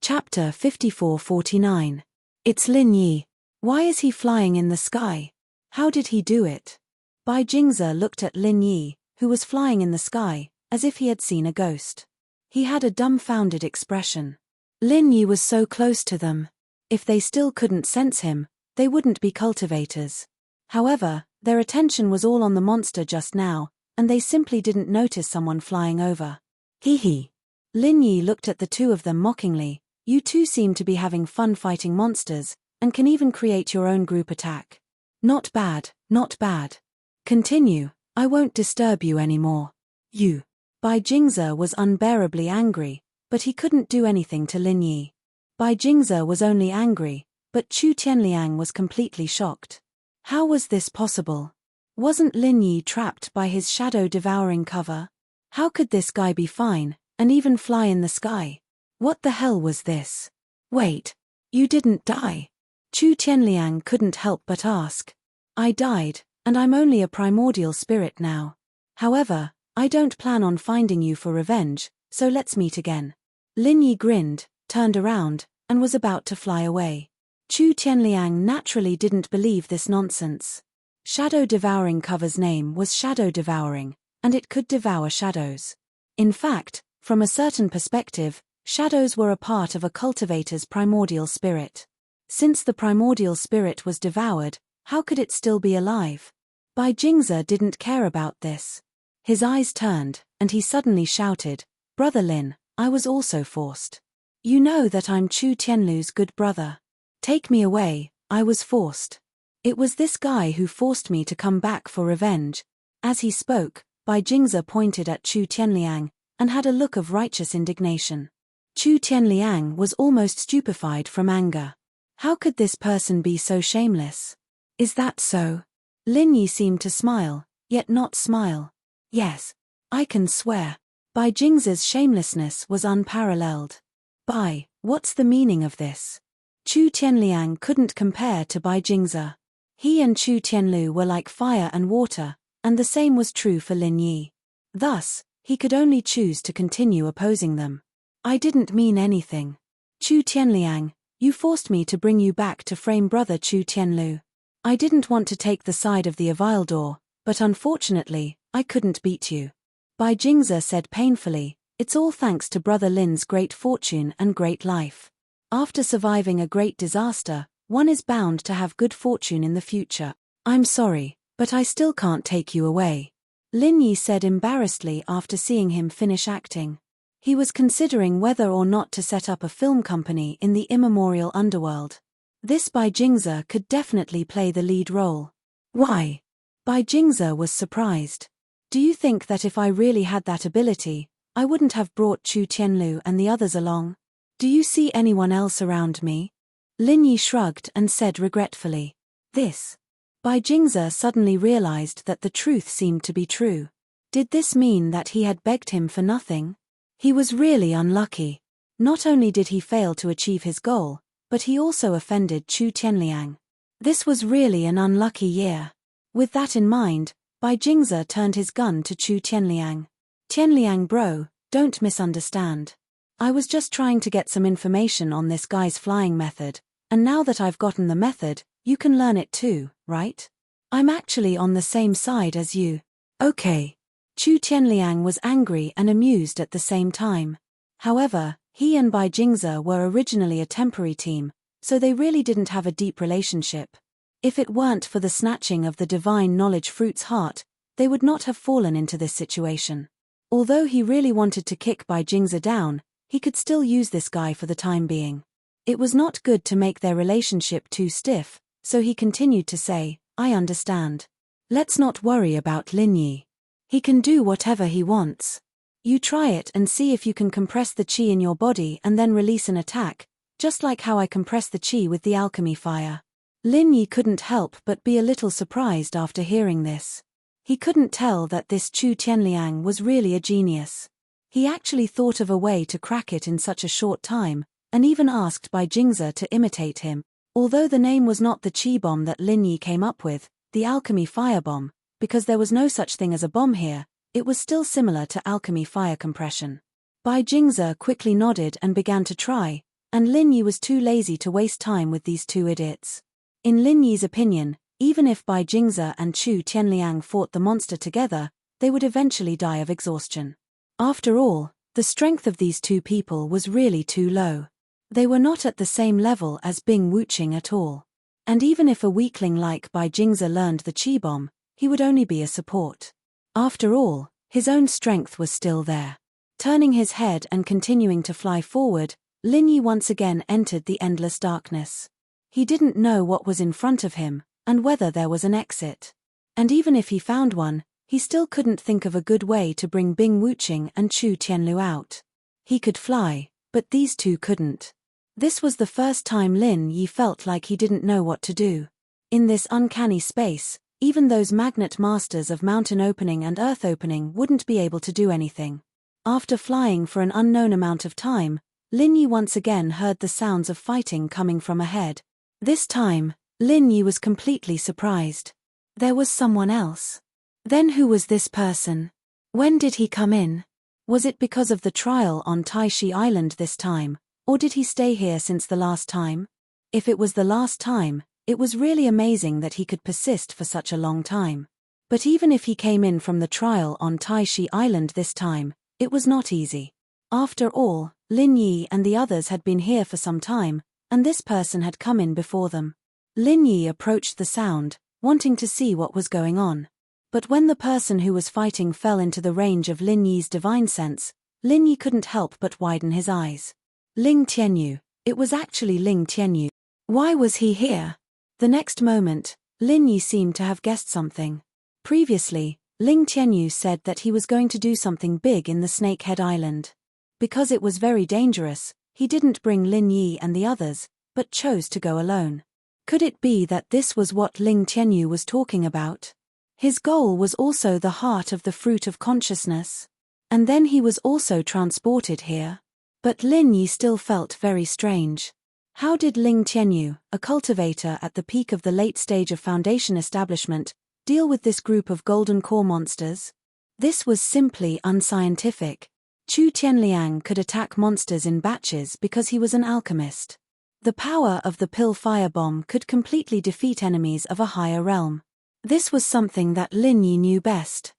Chapter 54-49. It's Lin Yi. Why is he flying in the sky? How did he do it? Bai Jingze looked at Lin Yi, who was flying in the sky, as if he had seen a ghost. He had a dumbfounded expression. Lin Yi was so close to them. If they still couldn't sense him, they wouldn't be cultivators. However, their attention was all on the monster just now, and they simply didn't notice someone flying over. Hee hee. Lin Yi looked at the two of them mockingly. You two seem to be having fun fighting monsters, and can even create your own group attack. Not bad, not bad. Continue, I won't disturb you anymore. You. Bai Jingze was unbearably angry, but he couldn't do anything to Lin Yi. Bai Jingze was only angry, but Chu Tianliang was completely shocked. How was this possible? Wasn't Lin Yi trapped by his shadow-devouring cover? How could this guy be fine, and even fly in the sky? What the hell was this? Wait, you didn't die? Chu Tianliang couldn't help but ask. I died, and I'm only a primordial spirit now. However, I don't plan on finding you for revenge, so let's meet again. Lin Yi grinned, turned around, and was about to fly away. Chu Tianliang naturally didn't believe this nonsense. Shadow-devouring cover's name was shadow-devouring, and it could devour shadows. In fact, from a certain perspective, shadows were a part of a cultivator's primordial spirit. Since the primordial spirit was devoured, how could it still be alive? Bai Jingze didn't care about this. His eyes turned, and he suddenly shouted, Brother Lin, I was also forced. You know that I'm Chu Tianlu's good brother. Take me away, I was forced. It was this guy who forced me to come back for revenge. As he spoke, Bai Jingze pointed at Chu Tianliang, and had a look of righteous indignation. Chu Tianliang was almost stupefied from anger. How could this person be so shameless? Is that so? Lin Yi seemed to smile, yet not smile. Yes, I can swear. Bai Jingze's shamelessness was unparalleled. Bai, what's the meaning of this? Chu Tianliang couldn't compare to Bai Jingze. He and Chu Tianlu were like fire and water, and the same was true for Lin Yi. Thus, he could only choose to continue opposing them. I didn't mean anything. Chu Tianliang, you forced me to bring you back to frame brother Chu Tianlu. I didn't want to take the side of the Avildor, but unfortunately, I couldn't beat you. Bai Jingze said painfully, it's all thanks to brother Lin's great fortune and great life. After surviving a great disaster, one is bound to have good fortune in the future. I'm sorry, but I still can't take you away. Lin Yi said embarrassedly after seeing him finish acting. He was considering whether or not to set up a film company in the immemorial underworld. This Bai Jingze could definitely play the lead role. Why? Bai Jingze was surprised. Do you think that if I really had that ability, I wouldn't have brought Chu Tianlu and the others along? Do you see anyone else around me? Lin Yi shrugged and said regretfully. This. Bai Jingze suddenly realized that the truth seemed to be true. Did this mean that he had begged him for nothing? He was really unlucky. Not only did he fail to achieve his goal, but he also offended Chu Tianliang. This was really an unlucky year. With that in mind, Bai Jingze turned his gun to Chu Tianliang. Tianliang bro, don't misunderstand. I was just trying to get some information on this guy's flying method, and now that I've gotten the method, you can learn it too, right? I'm actually on the same side as you. Okay. Chu Tianliang was angry and amused at the same time. However, he and Bai Jingze were originally a temporary team, so they really didn't have a deep relationship. If it weren't for the snatching of the divine knowledge fruit's heart, they would not have fallen into this situation. Although he really wanted to kick Bai Jingze down, he could still use this guy for the time being. It was not good to make their relationship too stiff, so he continued to say, I understand. Let's not worry about Lin Yi. He can do whatever he wants. You try it and see if you can compress the qi in your body and then release an attack, just like how I compress the qi with the alchemy fire. Lin Yi couldn't help but be a little surprised after hearing this. He couldn't tell that this Chu Tianliang was really a genius. He actually thought of a way to crack it in such a short time, and even asked Bai Jingze to imitate him. Although the name was not the qi bomb that Lin Yi came up with, the alchemy fire bomb, because there was no such thing as a bomb here, it was still similar to alchemy fire compression. Bai Jingze quickly nodded and began to try, and Lin Yi was too lazy to waste time with these two idiots. In Lin Yi's opinion, even if Bai Jingze and Chu Tianliang fought the monster together, they would eventually die of exhaustion. After all, the strength of these two people was really too low. They were not at the same level as Bing Wuqing at all. And even if a weakling like Bai Jingze learned the qi bomb, he would only be a support. After all, his own strength was still there. Turning his head and continuing to fly forward, Lin Yi once again entered the endless darkness. He didn't know what was in front of him, and whether there was an exit. And even if he found one, he still couldn't think of a good way to bring Bing Wuqing and Chu Tianlu out. He could fly, but these two couldn't. This was the first time Lin Yi felt like he didn't know what to do. In this uncanny space, even those magnet masters of mountain opening and earth opening wouldn't be able to do anything. After flying for an unknown amount of time, Lin Yi once again heard the sounds of fighting coming from ahead. This time, Lin Yi was completely surprised. There was someone else. Then who was this person? When did he come in? Was it because of the trial on Taishi Island this time, or did he stay here since the last time? If it was the last time, it was really amazing that he could persist for such a long time. But even if he came in from the trial on Taishi Island this time, it was not easy. After all, Lin Yi and the others had been here for some time, and this person had come in before them. Lin Yi approached the sound, wanting to see what was going on. But when the person who was fighting fell into the range of Lin Yi's divine sense, Lin Yi couldn't help but widen his eyes. Ling Tianyu. It was actually Ling Tianyu. Why was he here? The next moment, Lin Yi seemed to have guessed something. Previously, Ling Tianyu said that he was going to do something big in the Snakehead Island. Because it was very dangerous, he didn't bring Lin Yi and the others, but chose to go alone. Could it be that this was what Ling Tianyu was talking about? His goal was also the heart of the fruit of consciousness. And then he was also transported here. But Lin Yi still felt very strange. How did Ling Tianyu, a cultivator at the peak of the late stage of Foundation establishment, deal with this group of golden core monsters? This was simply unscientific. Chu Tianliang could attack monsters in batches because he was an alchemist. The power of the pill firebomb could completely defeat enemies of a higher realm. This was something that Lin Yi knew best.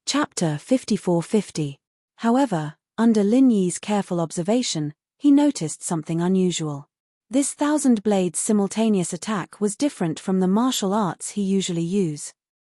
Chapter 5450. However, under Lin Yi's careful observation, he noticed something unusual. This 1,000 blades simultaneous attack was different from the martial arts he usually uses.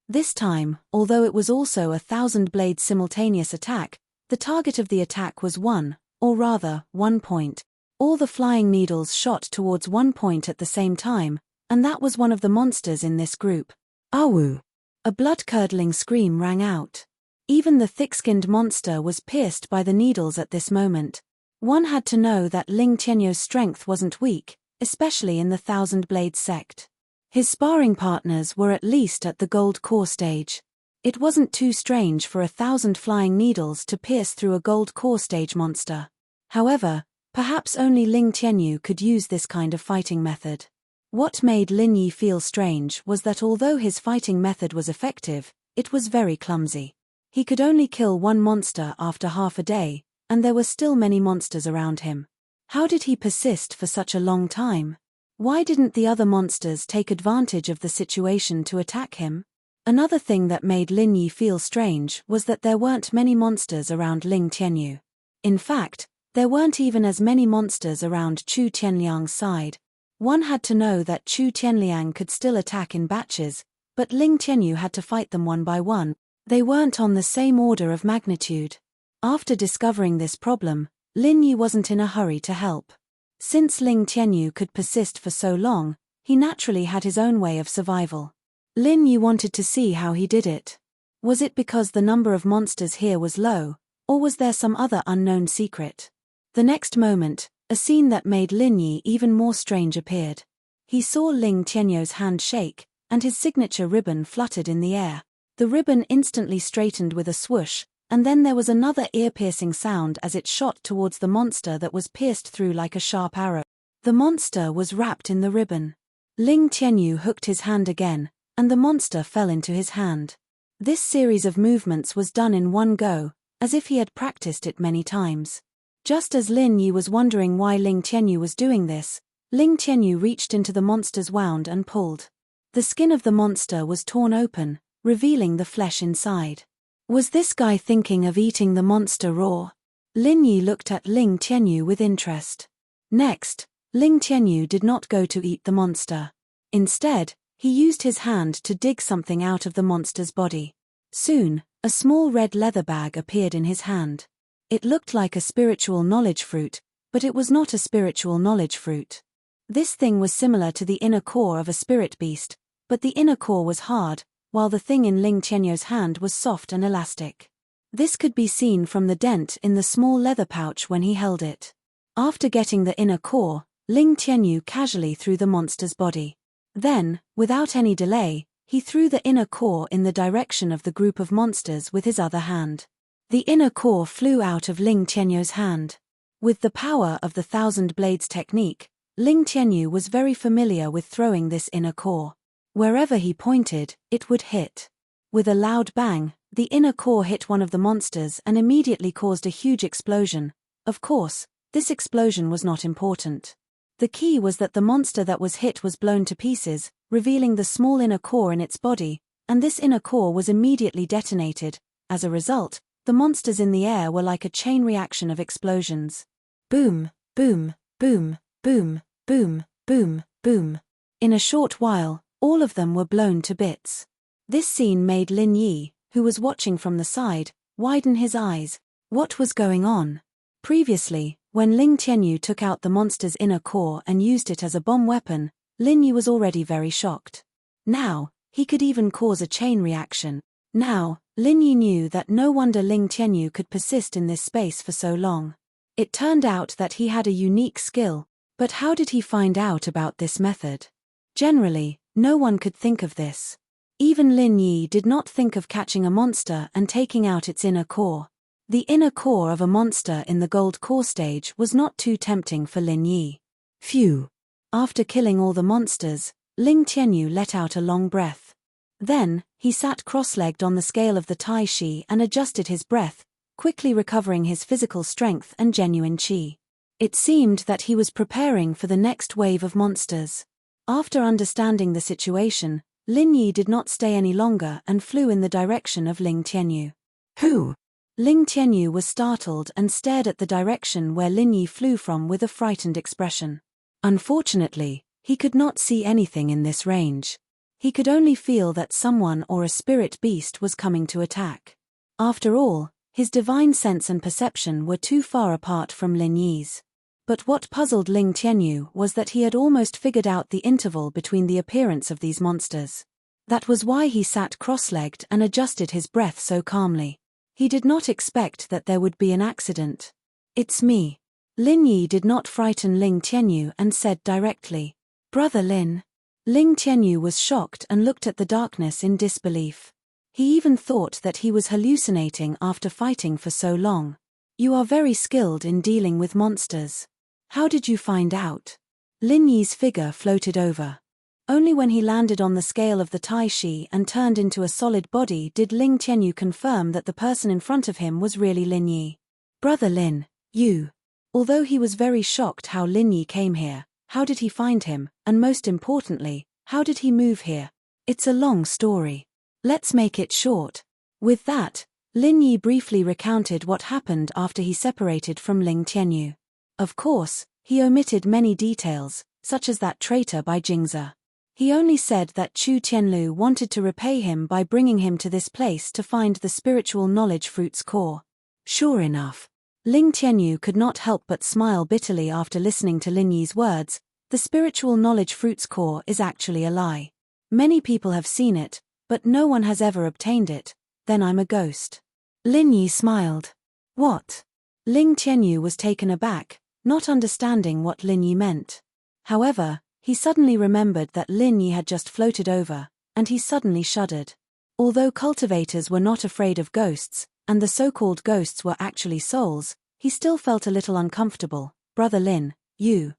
This time, although it was also a 1,000 blades simultaneous attack, the target of the attack was one point. All the flying needles shot towards one point at the same time, and that was one of the monsters in this group. Awu! A blood-curdling scream rang out. Even the thick-skinned monster was pierced by the needles at this moment. One had to know that Ling Tianyu's strength wasn't weak, especially in the 1,000 Blades sect. His sparring partners were at least at the gold core stage. It wasn't too strange for 1,000 flying needles to pierce through a gold core stage monster. However, perhaps only Ling Tianyu could use this kind of fighting method. What made Lin Yi feel strange was that although his fighting method was effective, it was very clumsy. He could only kill one monster after half a day, and there were still many monsters around him. How did he persist for such a long time? Why didn't the other monsters take advantage of the situation to attack him? Another thing that made Lin Yi feel strange was that there weren't many monsters around Ling Tianyu. In fact, there weren't even as many monsters around Chu Tianliang's side. One had to know that Chu Tianliang could still attack in batches, but Ling Tianyu had to fight them one by one. They weren't on the same order of magnitude. After discovering this problem, Lin Yi wasn't in a hurry to help. Since Ling Tianyu could persist for so long, he naturally had his own way of survival. Lin Yi wanted to see how he did it. Was it because the number of monsters here was low, or was there some other unknown secret? The next moment, a scene that made Lin Yi even more strange appeared. He saw Ling Tianyu's hand shake, and his signature ribbon fluttered in the air. The ribbon instantly straightened with a swoosh, and then there was another ear-piercing sound as it shot towards the monster that was pierced through like a sharp arrow. The monster was wrapped in the ribbon. Ling Tianyu hooked his hand again, and the monster fell into his hand. This series of movements was done in one go, as if he had practiced it many times. Just as Lin Yi was wondering why Ling Tianyu was doing this, Ling Tianyu reached into the monster's wound and pulled. The skin of the monster was torn open, revealing the flesh inside. Was this guy thinking of eating the monster raw? Lin Yi looked at Ling Tianyu with interest. Next, Ling Tianyu did not go to eat the monster. Instead, he used his hand to dig something out of the monster's body. Soon, A small red leather bag appeared in his hand. It looked like a spiritual knowledge fruit, but it was not a spiritual knowledge fruit. This thing was similar to the inner core of a spirit beast, but the inner core was hard, while the thing in Ling Tianyu's hand was soft and elastic. This could be seen from the dent in the small leather pouch when he held it. After getting the inner core, Ling Tianyu casually threw the monster's body. Then, without any delay, he threw the inner core in the direction of the group of monsters with his other hand. The inner core flew out of Ling Tianyu's hand. With the power of the Thousand Blades technique, Ling Tianyu was very familiar with throwing this inner core. Wherever he pointed, it would hit. With a loud bang, the inner core hit one of the monsters and immediately caused a huge explosion. Of course, this explosion was not important. The key was that the monster that was hit was blown to pieces, revealing the small inner core in its body, and this inner core was immediately detonated. As a result, the monsters in the air were like a chain reaction of explosions. Boom, boom, boom, boom, boom, boom, boom. In a short while, all of them were blown to bits. This scene made Lin Yi, who was watching from the side, widen his eyes. What was going on? Previously, when Ling Tianyu took out the monster's inner core and used it as a bomb weapon, Lin Yi was already very shocked. Now, he could even cause a chain reaction. Now, Lin Yi knew that no wonder Ling Tianyu could persist in this space for so long. It turned out that he had a unique skill, but how did he find out about this method? Generally, no one could think of this. Even Lin Yi did not think of catching a monster and taking out its inner core. The inner core of a monster in the gold core stage was not too tempting for Lin Yi. Phew! After killing all the monsters, Ling Tianyu let out a long breath. Then, he sat cross-legged on the scale of the Tai Chi and adjusted his breath, quickly recovering his physical strength and genuine qi. It seemed that he was preparing for the next wave of monsters. After understanding the situation, Lin Yi did not stay any longer and flew in the direction of Ling Tianyu. Who? Ling Tianyu was startled and stared at the direction where Lin Yi flew from with a frightened expression. Unfortunately, he could not see anything in this range. He could only feel that someone or a spirit beast was coming to attack. After all, his divine sense and perception were too far apart from Lin Yi's. But what puzzled Ling Tianyu was that he had almost figured out the interval between the appearance of these monsters. That was why he sat cross-legged and adjusted his breath so calmly. He did not expect that there would be an accident. It's me. Lin Yi did not frighten Ling Tianyu and said directly, "Brother Lin." Ling Tianyu was shocked and looked at the darkness in disbelief. He even thought that he was hallucinating after fighting for so long. You are very skilled in dealing with monsters. How did you find out? Lin Yi's figure floated over. Only when he landed on the scale of the Tai Chi and turned into a solid body did Ling Tianyu confirm that the person in front of him was really Lin Yi. Brother Lin, you. Although he was very shocked how Lin Yi came here, how did he find him, and most importantly, how did he move here? It's a long story. Let's make it short. With that, Lin Yi briefly recounted what happened after he separated from Ling Tianyu. Of course, he omitted many details, such as that traitor by Jingzi. He only said that Chu Tianlu wanted to repay him by bringing him to this place to find the spiritual knowledge fruit's core. Sure enough, Ling Tianyu could not help but smile bitterly after listening to Lin Yi's words. The spiritual knowledge fruit's core is actually a lie. Many people have seen it, but no one has ever obtained it. Then I'm a ghost. Lin Yi smiled. What? Ling Tianyu was taken aback, not understanding what Lin Yi meant. However, he suddenly remembered that Lin Yi had just floated over, and he suddenly shuddered. Although cultivators were not afraid of ghosts, and the so-called ghosts were actually souls, he still felt a little uncomfortable. Brother Lin, you.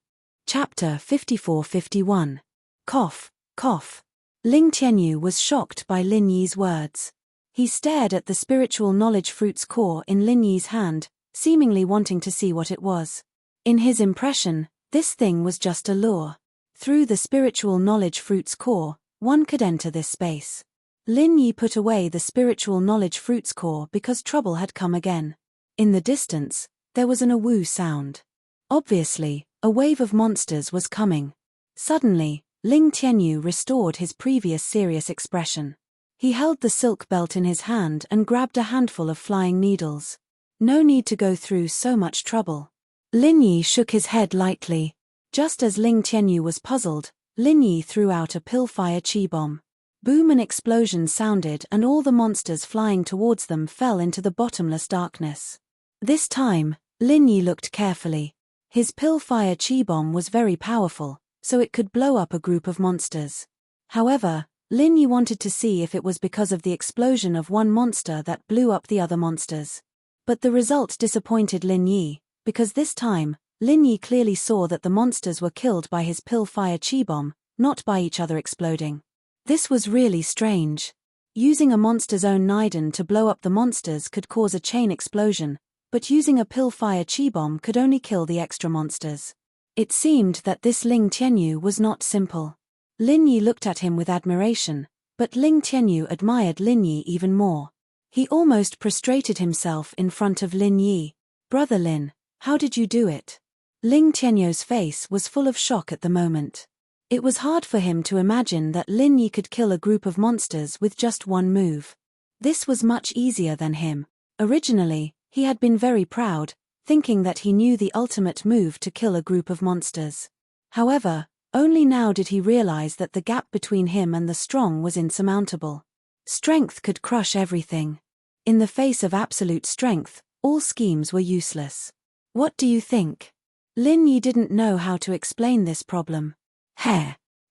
Chapter 54-51. Cough, cough. Ling Tianyu was shocked by Lin Yi's words. He stared at the spiritual knowledge fruit's core in Lin Yi's hand, seemingly wanting to see what it was. In his impression, this thing was just a lure. Through the spiritual knowledge fruit's core, one could enter this space. Lin Yi put away the spiritual knowledge fruit's core because trouble had come again. In the distance, there was an awoo sound. Obviously, a wave of monsters was coming. Suddenly, Ling Tianyu restored his previous serious expression. He held the silk belt in his hand and grabbed a handful of flying needles. No need to go through so much trouble. Lin Yi shook his head lightly. Just as Ling Tianyu was puzzled, Lin Yi threw out a pill-fire chi bomb. Boom, an explosion sounded and all the monsters flying towards them fell into the bottomless darkness. This time, Lin Yi looked carefully. His pill-fire chi bomb was very powerful, so it could blow up a group of monsters. However, Lin Yi wanted to see if it was because of the explosion of one monster that blew up the other monsters. But the result disappointed Lin Yi, because this time, Lin Yi clearly saw that the monsters were killed by his pill-fire chi bomb, not by each other exploding. This was really strange. Using a monster's own Niden to blow up the monsters could cause a chain explosion, but using a pill-fire chi bomb could only kill the extra monsters. It seemed that this Ling Tianyu was not simple. Lin Yi looked at him with admiration, but Ling Tianyu admired Lin Yi even more. He almost prostrated himself in front of Lin Yi. "Brother Lin, how did you do it?" Ling Tianyu's face was full of shock at the moment. It was hard for him to imagine that Lin Yi could kill a group of monsters with just one move. This was much easier than him. Originally, he had been very proud, thinking that he knew the ultimate move to kill a group of monsters. However, only now did he realize that the gap between him and the strong was insurmountable. Strength could crush everything. In the face of absolute strength, all schemes were useless. "What do you think?" Lin Yi didn't know how to explain this problem.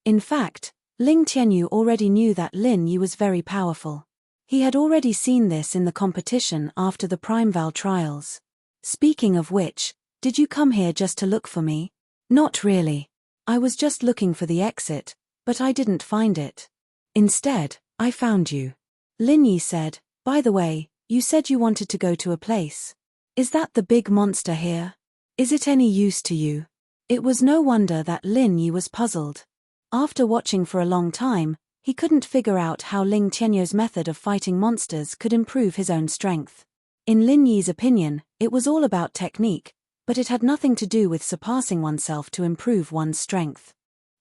In fact, Ling Tianyu already knew that Lin Yi was very powerful. He had already seen this in the competition after the Primeval trials. "Speaking of which, did you come here just to look for me?" "Not really. I was just looking for the exit, but I didn't find it. Instead, I found you." Lin Yi said, "By the way, you said you wanted to go to a place. Is that the big monster here? Is it any use to you?" It was no wonder that Lin Yi was puzzled. After watching for a long time, he couldn't figure out how Ling Tianyu's method of fighting monsters could improve his own strength. In Lin Yi's opinion, it was all about technique, but it had nothing to do with surpassing oneself to improve one's strength.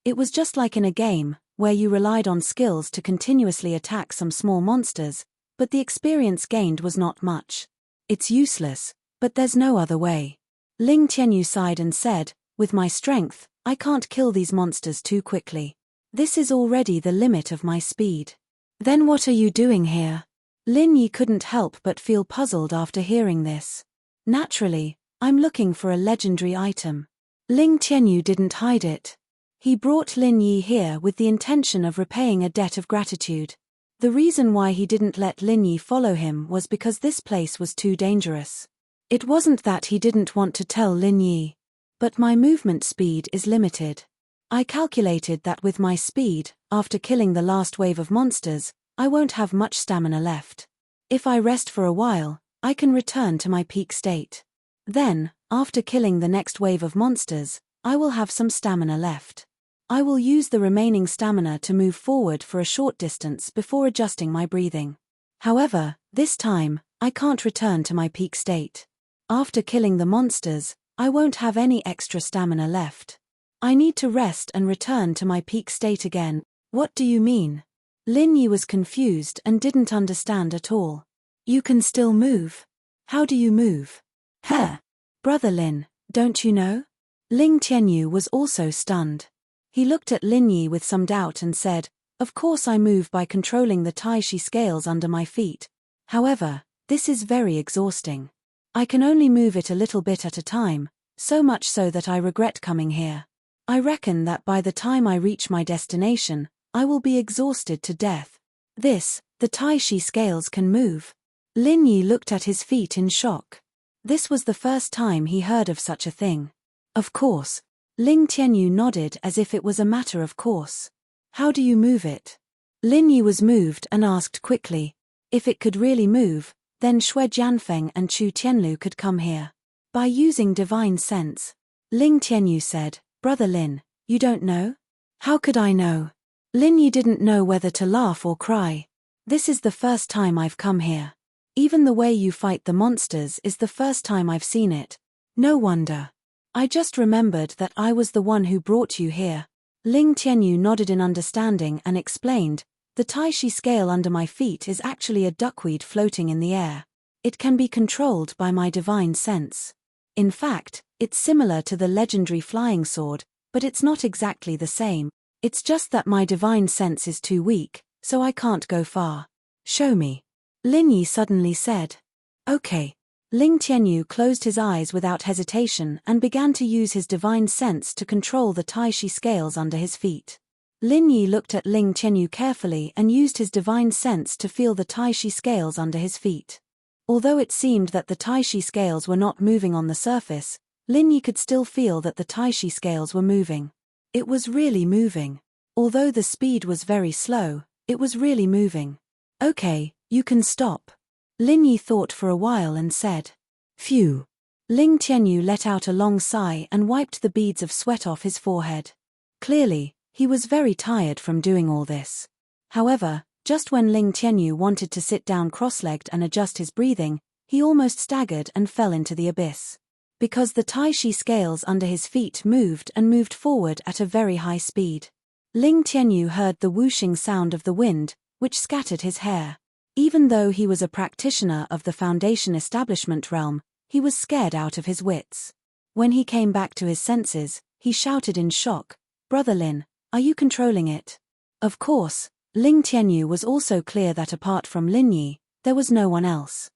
It was just like in a game, where you relied on skills to continuously attack some small monsters, but the experience gained was not much. "It's useless, but there's no other way." Ling Tianyu sighed and said, "With my strength, I can't kill these monsters too quickly. This is already the limit of my speed." "Then what are you doing here?" Lin Yi couldn't help but feel puzzled after hearing this. "Naturally, I'm looking for a legendary item." Ling Tianyu didn't hide it. He brought Lin Yi here with the intention of repaying a debt of gratitude. The reason why he didn't let Lin Yi follow him was because this place was too dangerous. It wasn't that he didn't want to tell Lin Yi. "But my movement speed is limited. I calculated that with my speed, after killing the last wave of monsters, I won't have much stamina left. If I rest for a while, I can return to my peak state. Then, after killing the next wave of monsters, I will have some stamina left. I will use the remaining stamina to move forward for a short distance before adjusting my breathing. However, this time, I can't return to my peak state. After killing the monsters, I won't have any extra stamina left. I need to rest and return to my peak state again." "What do you mean?" Lin Yi was confused and didn't understand at all. "You can still move. How do you move?" "Brother Lin, don't you know?" Ling Tianyu was also stunned. He looked at Lin Yi with some doubt and said, "Of course I move by controlling the Tai Chi scales under my feet. However, this is very exhausting. I can only move it a little bit at a time, so much so that I regret coming here. I reckon that by the time I reach my destination, I will be exhausted to death." The Tai Chi scales can move. Lin Yi looked at his feet in shock. This was the first time he heard of such a thing. "Of course." Ling Tianyu nodded as if it was a matter of course. "How do you move it?" Lin Yi was moved and asked quickly. If it could really move, then Shui Jianfeng and Chu Tianlu could come here. "By using divine sense." Ling Tianyu said, "Brother Lin, you don't know?" "How could I know?" Lin Yi didn't know whether to laugh or cry. "This is the first time I've come here. Even the way you fight the monsters is the first time I've seen it. No wonder. I just remembered that I was the one who brought you here." Ling Tianyu nodded in understanding and explained, The Taishi scale under my feet is actually a duckweed floating in the air. It can be controlled by my divine sense. In fact, it's similar to the legendary flying sword, but it's not exactly the same. It's just that my divine sense is too weak, so I can't go far. Show me. Lin Yi suddenly said. Okay. Ling Tianyu closed his eyes without hesitation and began to use his divine sense to control the Taishi scales under his feet. Lin Yi looked at Ling Tianyu carefully and used his divine sense to feel the Taishi scales under his feet. Although it seemed that the Taishi scales were not moving on the surface, Lin Yi could still feel that the Taishi scales were moving. It was really moving. Although the speed was very slow, it was really moving. Okay, you can stop. Lin Yi thought for a while and said. Phew. Ling Tianyu let out a long sigh and wiped the beads of sweat off his forehead. Clearly, he was very tired from doing all this. However, just when Ling Tianyu wanted to sit down cross-legged and adjust his breathing, he almost staggered and fell into the abyss. Because the Taishi scales under his feet moved and moved forward at a very high speed. Ling Tianyu heard the whooshing sound of the wind, which scattered his hair. Even though he was a practitioner of the Foundation establishment realm, he was scared out of his wits. When he came back to his senses, he shouted in shock, "Brother Lin, are you controlling it?" Of course, Ling Tianyu was also clear that apart from Lin Yi, there was no one else.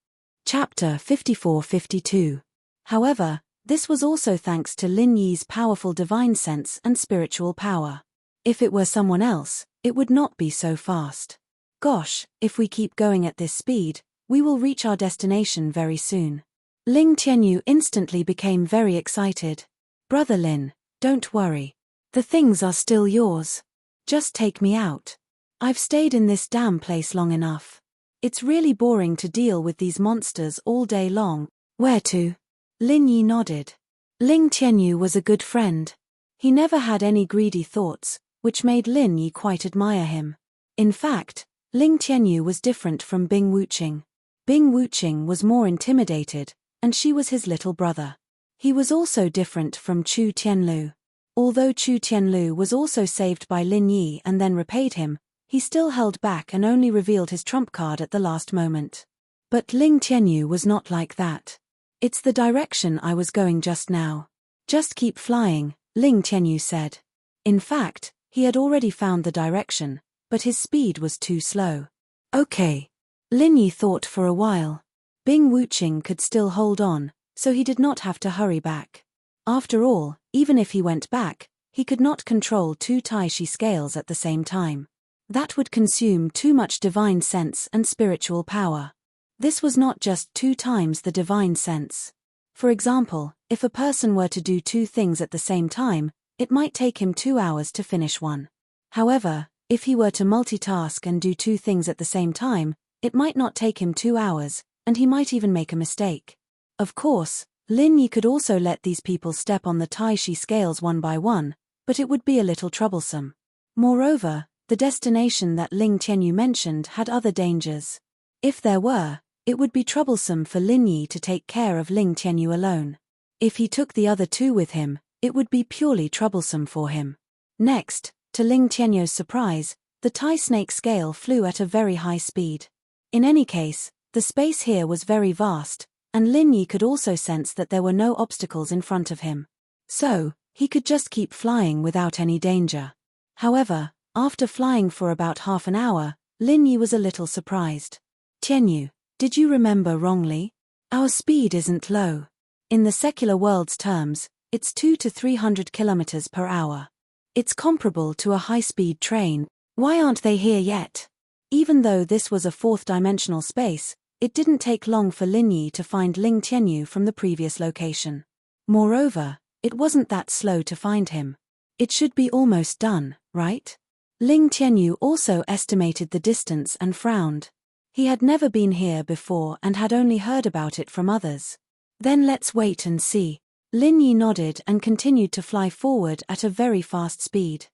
Chapter 54-52. However, this was also thanks to Lin Yi's powerful divine sense and spiritual power. If it were someone else, it would not be so fast. Gosh, if we keep going at this speed, we will reach our destination very soon. Ling Tianyu instantly became very excited. Brother Lin, don't worry. The things are still yours. Just take me out. I've stayed in this damn place long enough. It's really boring to deal with these monsters all day long. Where to? Lin Yi nodded. Ling Tianyu was a good friend. He never had any greedy thoughts, which made Lin Yi quite admire him. In fact, Ling Tianyu was different from Bing Wuqing. Bing Wuqing was more intimidated, and she was his little brother. He was also different from Chu Tianlu. Although Chu Tianlu was also saved by Lin Yi and then repaid him, he still held back and only revealed his trump card at the last moment. But Ling Tianyu was not like that. It's the direction I was going just now. Just keep flying, Ling Tianyu said. In fact, he had already found the direction, but his speed was too slow. Okay. Lin Yi thought for a while. Bing Wuqing could still hold on, so he did not have to hurry back. After all, even if he went back, he could not control two Taishi scales at the same time. That would consume too much divine sense and spiritual power. This was not just 2 times the divine sense. For example, if a person were to do 2 things at the same time, it might take him 2 hours to finish one. However, if he were to multitask and do 2 things at the same time, it might not take him 2 hours, and he might even make a mistake. Of course, Lin Yi could also let these people step on the Taishi scales one by one, but it would be a little troublesome. Moreover, the destination that Ling Tianyu mentioned had other dangers. If there were, it would be troublesome for Lin Yi to take care of Ling Tianyu alone. If he took the other 2 with him, it would be purely troublesome for him. Next, to Ling Tianyu's surprise, the Tai snake scale flew at a very high speed. In any case, the space here was very vast, and Lin Yi could also sense that there were no obstacles in front of him. So, he could just keep flying without any danger. However, after flying for about half an hour, Lin Yi was a little surprised. Tianyu, did you remember wrongly? Our speed isn't low. In the secular world's terms, it's 200 to 300 kilometers per hour. It's comparable to a high-speed train. Why aren't they here yet? Even though this was a 4th-dimensional space, it didn't take long for Lin Yi to find Ling Tianyu from the previous location. Moreover, it wasn't that slow to find him. It should be almost done, right? Ling Tianyu also estimated the distance and frowned. He had never been here before and had only heard about it from others. Then let's wait and see. Lin Yi nodded and continued to fly forward at a very fast speed.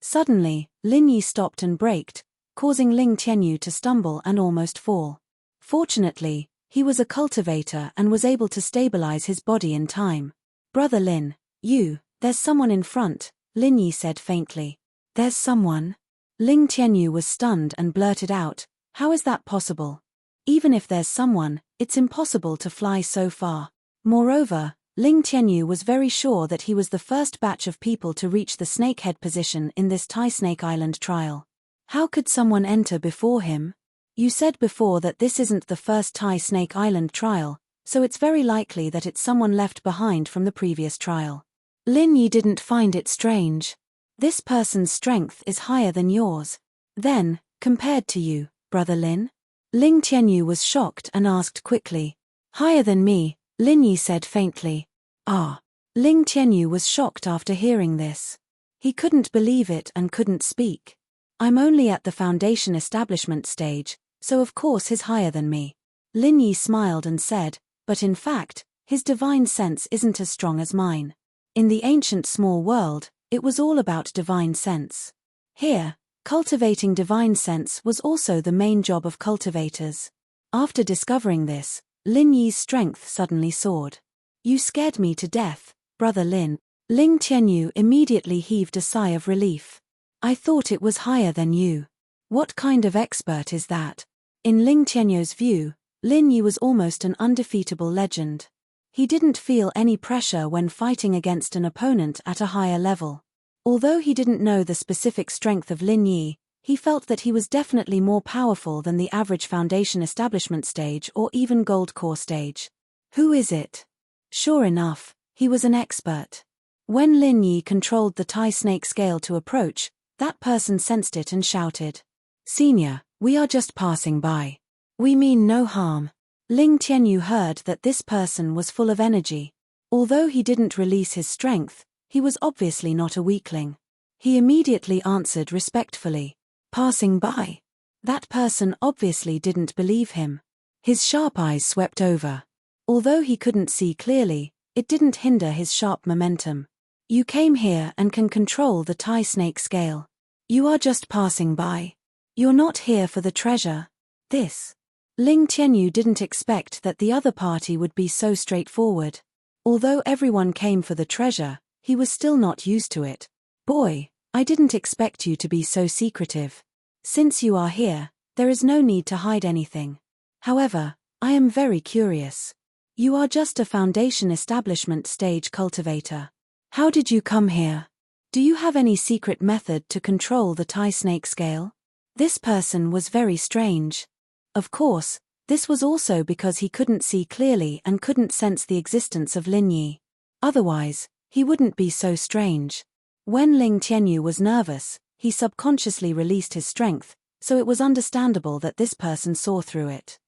Suddenly, Lin Yi stopped and braked, causing Ling Tianyu to stumble and almost fall. Fortunately, he was a cultivator and was able to stabilize his body in time. Brother Lin, there's someone in front, Lin Yi said faintly. There's someone? Ling Tianyu was stunned and blurted out, "How is that possible? Even if there's someone, it's impossible to fly so far." Moreover, Ling Tianyu was very sure that he was the first batch of people to reach the snakehead position in this Tai Snake Island trial. How could someone enter before him? "You said before that this isn't the first Tai Snake Island trial, so it's very likely that it's someone left behind from the previous trial." Lin Yi didn't find it strange. This person's strength is higher than yours. Then, compared to you, Brother Lin? Ling Tianyu was shocked and asked quickly. "Higher than me," Lin Yi said faintly. "Ah." Ling Tianyu was shocked after hearing this. He couldn't believe it and couldn't speak. "I'm only at the foundation establishment stage, so of course he's higher than me." Lin Yi smiled and said, "But in fact, his divine sense isn't as strong as mine. In the ancient small world, it was all about divine sense. Here, cultivating divine sense was also the main job of cultivators." After discovering this, Lin Yi's strength suddenly soared. "You scared me to death, Brother Lin." Ling Tianyu immediately heaved a sigh of relief. "I thought it was higher than you. What kind of expert is that?" In Ling Tianyu's view, Lin Yi was almost an undefeatable legend. He didn't feel any pressure when fighting against an opponent at a higher level. Although he didn't know the specific strength of Lin Yi, he felt that he was definitely more powerful than the average foundation establishment stage or even gold core stage. Who is it? Sure enough, he was an expert. When Lin Yi controlled the Tai Snake scale to approach, that person sensed it and shouted, "Senior, we are just passing by. We mean no harm." Ling Tianyu heard that this person was full of energy. Although he didn't release his strength, he was obviously not a weakling. He immediately answered respectfully, "Passing by." That person obviously didn't believe him. His sharp eyes swept over. Although he couldn't see clearly, it didn't hinder his sharp momentum. "You came here and can control the Tai Snake scale. You are just passing by. You're not here for the treasure." This. Ling Tianyu didn't expect that the other party would be so straightforward. Although everyone came for the treasure, he was still not used to it. "Boy, I didn't expect you to be so secretive. Since you are here, there is no need to hide anything. However, I am very curious. You are just a foundation establishment stage cultivator. How did you come here? Do you have any secret method to control the Tai Snake scale?" This person was very strange. Of course, this was also because he couldn't see clearly and couldn't sense the existence of Lin Yi. Otherwise, he wouldn't be so strange. When Ling Tianyu was nervous, he subconsciously released his strength, so it was understandable that this person saw through it.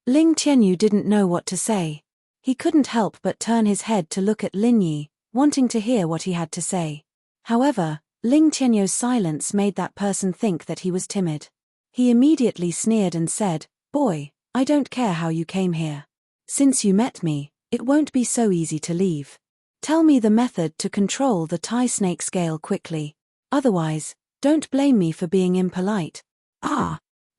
Ling Tianyu didn't know what to say. He couldn't help but turn his head to look at Lin Yi, wanting to hear what he had to say. However, Ling Tianyu's silence made that person think that he was timid. He immediately sneered and said, "Boy, I don't care how you came here. Since you met me, it won't be so easy to leave. Tell me the method to control the Tai Snake scale quickly. Otherwise, don't blame me for being impolite."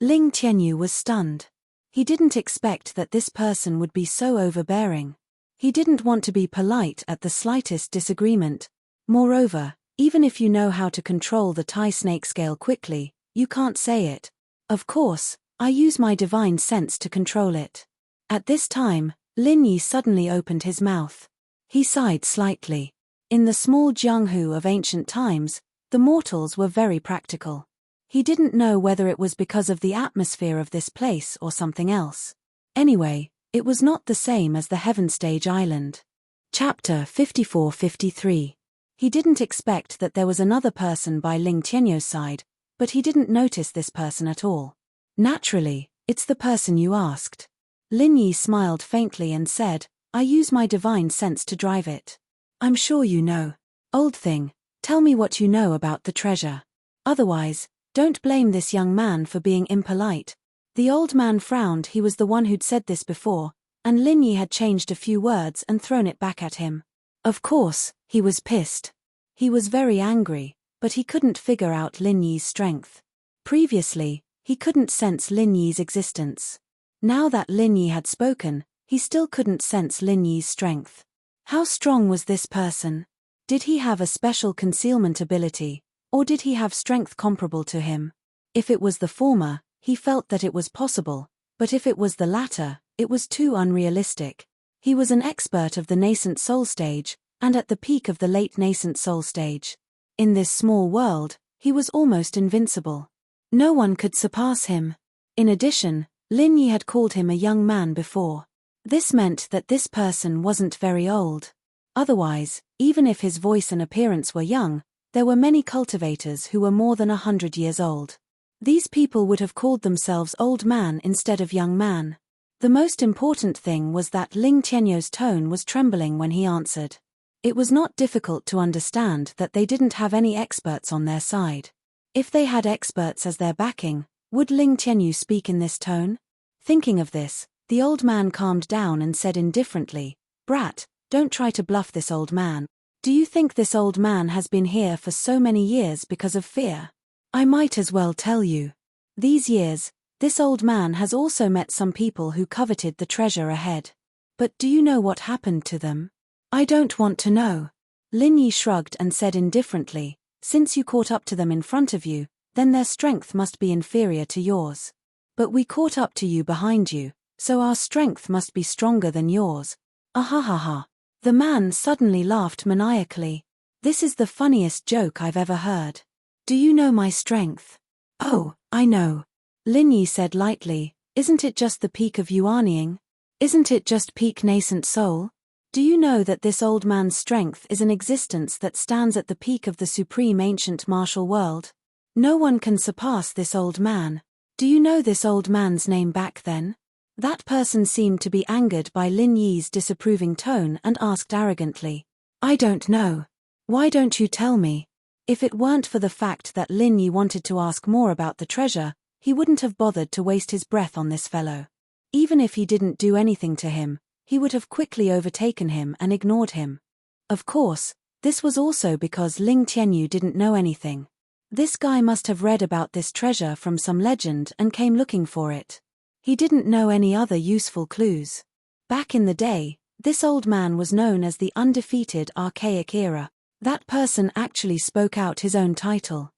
Ling Tianyu was stunned. He didn't expect that this person would be so overbearing. He didn't want to be polite at the slightest disagreement. Moreover, even if you know how to control the Tai Snake scale quickly, you can't say it. "Of course, I use my divine sense to control it." At this time, Lin Yi suddenly opened his mouth. He sighed slightly. In the small Jianghu of ancient times, the mortals were very practical. He didn't know whether it was because of the atmosphere of this place or something else. Anyway, it was not the same as the Heaven Stage Island. Chapter 54-53. He didn't expect that there was another person by Ling Tianyu's side, but he didn't notice this person at all. "Naturally, it's the person you asked." Lin Yi smiled faintly and said, "I use my divine sense to drive it. I'm sure you know. Old thing, tell me what you know about the treasure. Otherwise, don't blame this young man for being impolite." The old man frowned. He was the one who'd said this before, and Lin Yi had changed a few words and thrown it back at him. Of course, he was pissed. He was very angry, but he couldn't figure out Lin Yi's strength. Previously, he couldn't sense Lin Yi's existence. Now that Lin Yi had spoken, he still couldn't sense Lin Yi's strength. How strong was this person? Did he have a special concealment ability, Or did he have strength comparable to him? If it was the former, he felt that it was possible, but if it was the latter, it was too unrealistic. He was an expert of the nascent soul stage, and at the peak of the late nascent soul stage. In this small world, he was almost invincible. No one could surpass him. In addition, Lin Yi had called him a young man before. This meant that this person wasn't very old. Otherwise, even if his voice and appearance were young, there were many cultivators who were more than 100 years old. These people would have called themselves old man instead of young man. The most important thing was that Ling Tianyou's tone was trembling when he answered. It was not difficult to understand that they didn't have any experts on their side. If they had experts as their backing, would Ling Tianyou speak in this tone? Thinking of this, the old man calmed down and said indifferently, "Brat, don't try to bluff this old man. Do you think this old man has been here for so many years because of fear? I might as well tell you. These years, this old man has also met some people who coveted the treasure ahead. But do you know what happened to them? I don't want to know." Lin Yi shrugged and said indifferently, "Since you caught up to them in front of you, then their strength must be inferior to yours. But we caught up to you behind you, so our strength must be stronger than yours." Ahahaha. The man suddenly laughed maniacally. "This is the funniest joke I've ever heard. Do you know my strength?" "Oh, I know." Lin Yi said lightly, "Isn't it just the peak of Yuanying? Isn't it just peak nascent soul? Do you know that this old man's strength is an existence that stands at the peak of the supreme ancient martial world? No one can surpass this old man. Do you know this old man's name back then?" That person seemed to be angered by Lin Yi's disapproving tone and asked arrogantly, "I don't know. Why don't you tell me?" If it weren't for the fact that Lin Yi wanted to ask more about the treasure, he wouldn't have bothered to waste his breath on this fellow. Even if he didn't do anything to him, he would have quickly overtaken him and ignored him. Of course, this was also because Ling Tianyou didn't know anything. This guy must have read about this treasure from some legend and came looking for it. He didn't know any other useful clues. Back in the day, this old man was known as the undefeated archaic era. That person actually spoke out his own title.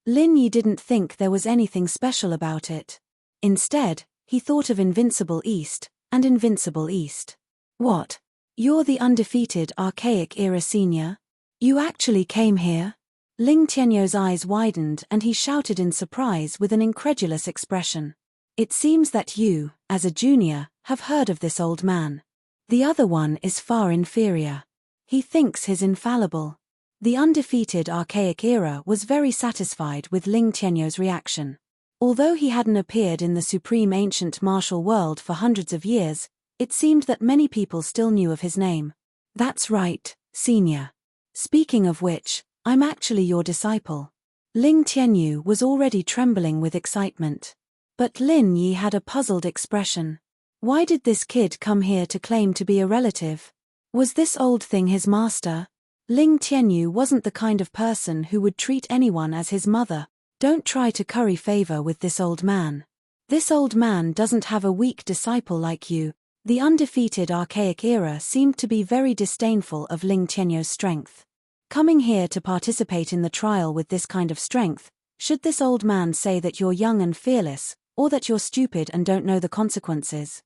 Lin Yi didn't think there was anything special about it. Instead, he thought of Invincible East, and Invincible East. "What? You're the undefeated archaic era senior? You actually came here?" Ling Tianyou's eyes widened and he shouted in surprise with an incredulous expression. "It seems that you, as a junior, have heard of this old man. The other one is far inferior. He thinks he's infallible." The undefeated archaic era was very satisfied with Ling Tianyou's reaction. Although he hadn't appeared in the supreme ancient martial world for hundreds of years, it seemed that many people still knew of his name. "That's right, senior. Speaking of which, I'm actually your disciple." Ling Tianyou was already trembling with excitement. But Lin Yi had a puzzled expression. Why did this kid come here to claim to be a relative? Was this old thing his master? Ling Tianyou wasn't the kind of person who would treat anyone as his mother. Don't try to curry favor with this old man. This old man doesn't have a weak disciple like you. The undefeated archaic era seemed to be very disdainful of Ling Tianyou's strength. Coming here to participate in the trial with this kind of strength, should this old man say that you're young and fearless, or that you're stupid and don't know the consequences?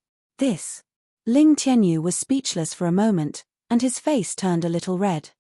Ling Tianyou was speechless for a moment, and his face turned a little red.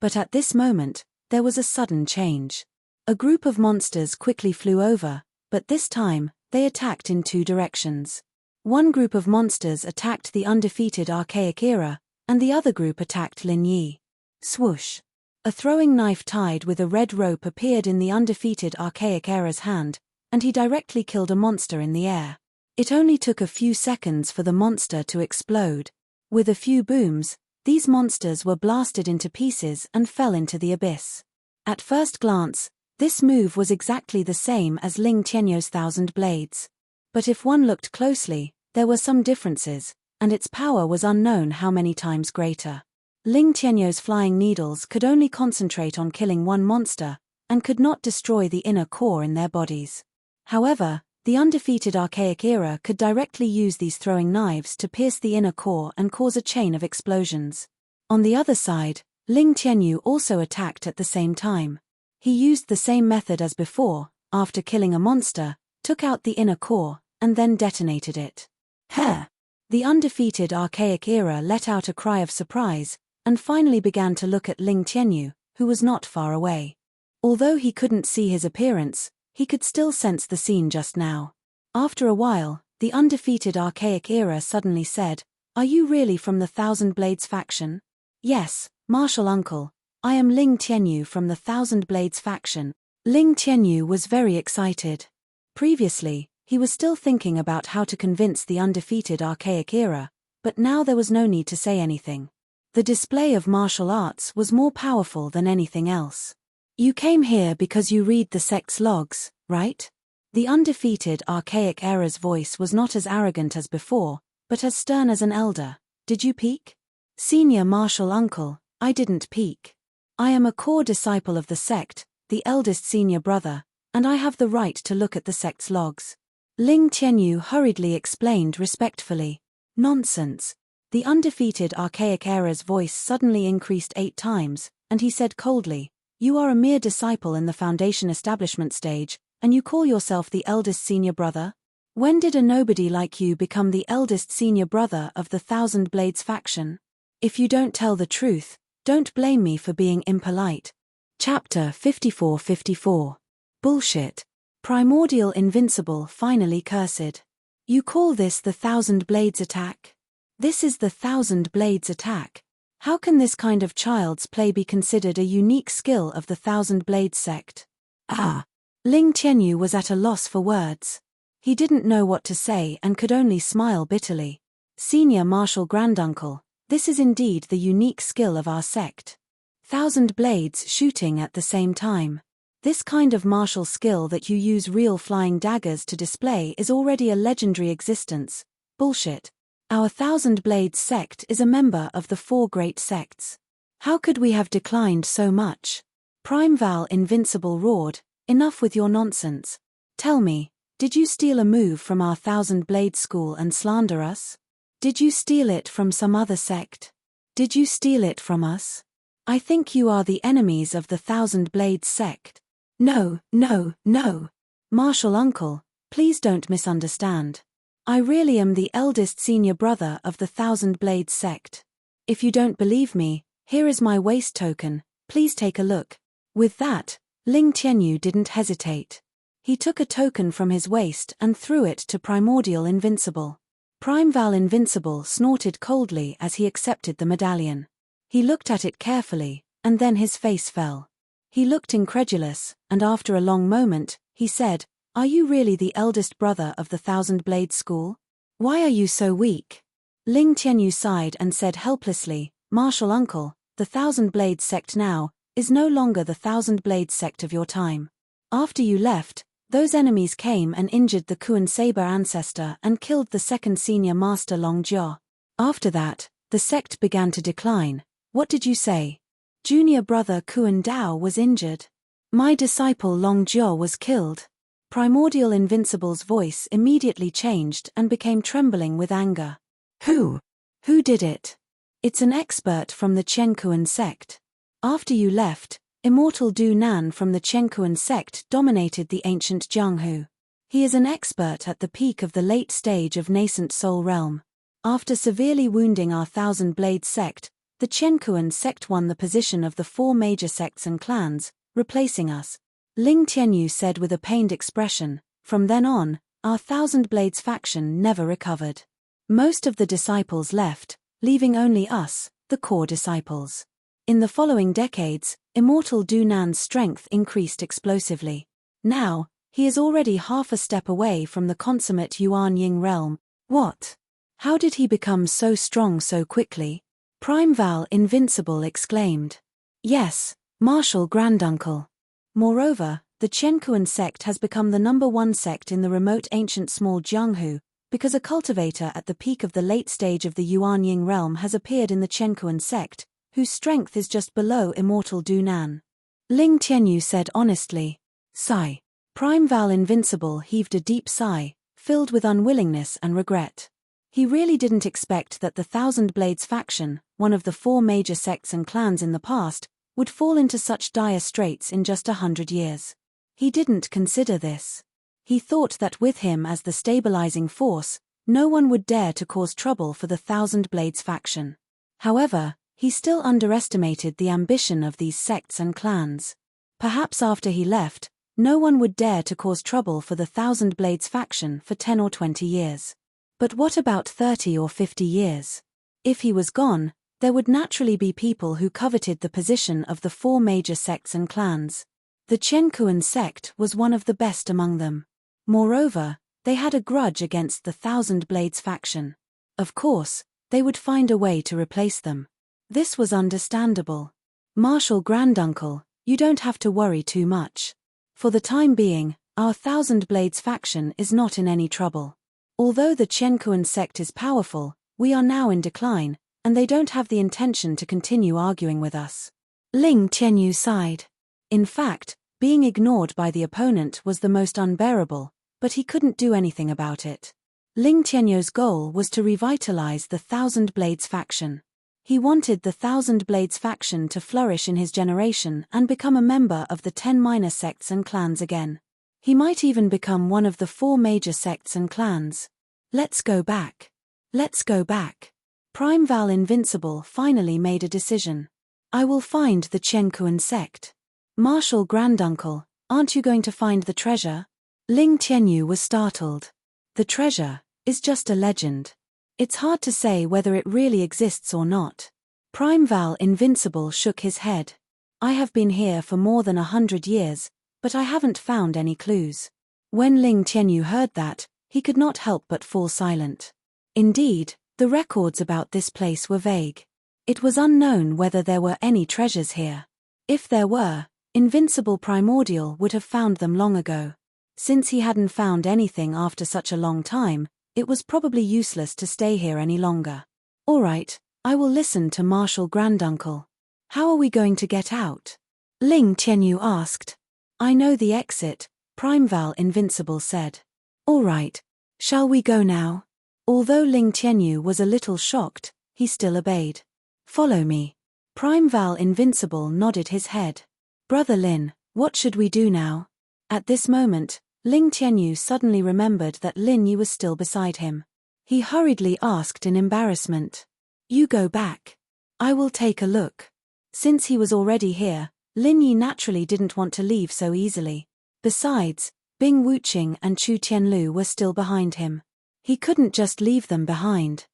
But at this moment, there was a sudden change. A group of monsters quickly flew over, but this time, they attacked in two directions. One group of monsters attacked the undefeated archaic era, and the other group attacked Lin Yi. Swoosh! A throwing knife tied with a red rope appeared in the undefeated archaic era's hand, and he directly killed a monster in the air. It only took a few seconds for the monster to explode. With a few booms, these monsters were blasted into pieces and fell into the abyss. At first glance, this move was exactly the same as Ling Tianyou's thousand blades. But if one looked closely, there were some differences, and its power was unknown how many times greater. Ling Tianyou's flying needles could only concentrate on killing one monster, and could not destroy the inner core in their bodies. However, the undefeated archaic era could directly use these throwing knives to pierce the inner core and cause a chain of explosions. On the other side, Ling Tianyu also attacked at the same time. He used the same method as before, after killing a monster, took out the inner core, and then detonated it. Heh! The undefeated archaic era let out a cry of surprise, and finally began to look at Ling Tianyu, who was not far away. Although he couldn't see his appearance, he could still sense the scene just now. After a while, the undefeated archaic era suddenly said, "Are you really from the Thousand Blades faction?" "Yes, Martial Uncle, I am Ling Tianyu from the Thousand Blades faction." Ling Tianyu was very excited. Previously, he was still thinking about how to convince the undefeated archaic era, but now there was no need to say anything. The display of martial arts was more powerful than anything else. "You came here because you read the sect's logs, right?" The undefeated archaic era's voice was not as arrogant as before, but as stern as an elder. "Did you peek?" "Senior Martial Uncle, I didn't peek. I am a core disciple of the sect, the eldest senior brother, and I have the right to look at the sect's logs." Ling Tianyu hurriedly explained respectfully. "Nonsense." The undefeated archaic era's voice suddenly increased 8 times, and he said coldly, "You are a mere disciple in the Foundation establishment stage, and you call yourself the eldest senior brother? When did a nobody like you become the eldest senior brother of the Thousand Blades faction? If you don't tell the truth, don't blame me for being impolite." Chapter 54-54. Bullshit. Primordial Invincible finally cursed. "You call this the Thousand Blades attack? This is the Thousand Blades attack. How can this kind of child's play be considered a unique skill of the Thousand Blades sect?" Ah! Ling Tianyu was at a loss for words. He didn't know what to say and could only smile bitterly. "Senior Martial Granduncle, this is indeed the unique skill of our sect. Thousand Blades shooting at the same time. This kind of martial skill that you use real flying daggers to display is already a legendary existence." Bullshit. "Our Thousand Blades sect is a member of the 4 great sects. How could we have declined so much?" Primeval Invincible roared, "Enough with your nonsense. Tell me, did you steal a move from our Thousand Blades school and slander us? Did you steal it from some other sect? Did you steal it from us? I think you are the enemies of the Thousand Blades sect." "No, no, no. Martial Uncle, please don't misunderstand. I really am the eldest senior brother of the Thousand Blades sect. If you don't believe me, here is my waist token, please take a look." With that, Ling Tianyu didn't hesitate. He took a token from his waist and threw it to Primordial Invincible. Primeval Invincible snorted coldly as he accepted the medallion. He looked at it carefully, and then his face fell. He looked incredulous, and after a long moment, he said, "Are you really the eldest brother of the Thousand Blades school? Why are you so weak?" Ling Tianyu sighed and said helplessly, "Martial Uncle, the Thousand Blades sect now is no longer the Thousand Blades sect of your time. After you left, those enemies came and injured the Kuan Saber ancestor and killed the second senior master Long Jia. After that, the sect began to decline. What did you say? Junior brother Kuan Dao was injured. My disciple Long Jia was killed." Primordial Invincible's voice immediately changed and became trembling with anger. "Who? Who did it? It's an expert from the Chenkuan sect. After you left, Immortal Du Nan from the Chenkuan sect dominated the ancient Jianghu. He is an expert at the peak of the late stage of nascent soul realm. After severely wounding our Thousand Blades sect, the Chenkuan sect won the position of the 4 major sects and clans, replacing us." Ling Tianyu said with a pained expression. "From then on, our Thousand Blades faction never recovered. Most of the disciples left, leaving only us, the core disciples. In the following decades, Immortal Du Nan's strength increased explosively. Now, he is already half a step away from the consummate Yuan Ying realm." "What? How did he become so strong so quickly?" Primeval Invincible exclaimed. "Yes, Martial Granduncle. Moreover, the Chenkuan sect has become the #1 sect in the remote ancient small Jianghu, because a cultivator at the peak of the late stage of the Yuan Ying realm has appeared in the Chenkuan sect, whose strength is just below Immortal Du Nan." Ling Tianyu said honestly. Sigh. Primeval Invincible heaved a deep sigh, filled with unwillingness and regret. He really didn't expect that the Thousand Blades faction, one of the 4 major sects and clans in the past, would fall into such dire straits in just 100 years. He didn't consider this. He thought that with him as the stabilizing force, no one would dare to cause trouble for the Thousand Blades faction. However, he still underestimated the ambition of these sects and clans. Perhaps after he left, no one would dare to cause trouble for the Thousand Blades faction for 10 or 20 years. But what about 30 or 50 years? If he was gone, there would naturally be people who coveted the position of the 4 major sects and clans. The Qianquan sect was one of the best among them. Moreover, they had a grudge against the Thousand Blades faction. Of course, they would find a way to replace them. This was understandable. Marshal Granduncle, you don't have to worry too much. For the time being, our Thousand Blades faction is not in any trouble. Although the Qianquan sect is powerful, we are now in decline, and they don't have the intention to continue arguing with us. Ling Tianyu sighed. In fact, being ignored by the opponent was the most unbearable, but he couldn't do anything about it. Ling Tianyu's goal was to revitalize the Thousand Blades faction. He wanted the Thousand Blades faction to flourish in his generation and become a member of the 10 minor sects and clans again. He might even become one of the 4 major sects and clans. Let's go back. Let's go back. Prime Val Invincible finally made a decision. I will find the Qianquan sect. Marshal Granduncle, aren't you going to find the treasure? Ling Tianyu was startled. The treasure is just a legend. It's hard to say whether it really exists or not. Prime Val Invincible shook his head. I have been here for more than 100 years, but I haven't found any clues. When Ling Tianyu heard that, he could not help but fall silent. Indeed, the records about this place were vague. It was unknown whether there were any treasures here. If there were, Invincible Primordial would have found them long ago. Since he hadn't found anything after such a long time, it was probably useless to stay here any longer. All right, I will listen to Marshal Granduncle. How are we going to get out? Ling Tianyu asked. I know the exit, Prime Val Invincible said. All right, shall we go now? Although Ling Tianyu was a little shocked, he still obeyed. Follow me. Prime Val Invincible nodded his head. Brother Lin, what should we do now? At this moment, Ling Tianyu suddenly remembered that Lin Yi was still beside him. He hurriedly asked in embarrassment. You go back. I will take a look. Since he was already here, Lin Yi naturally didn't want to leave so easily. Besides, Bing Wuqing and Chu Tianlu were still behind him. He couldn't just leave them behind.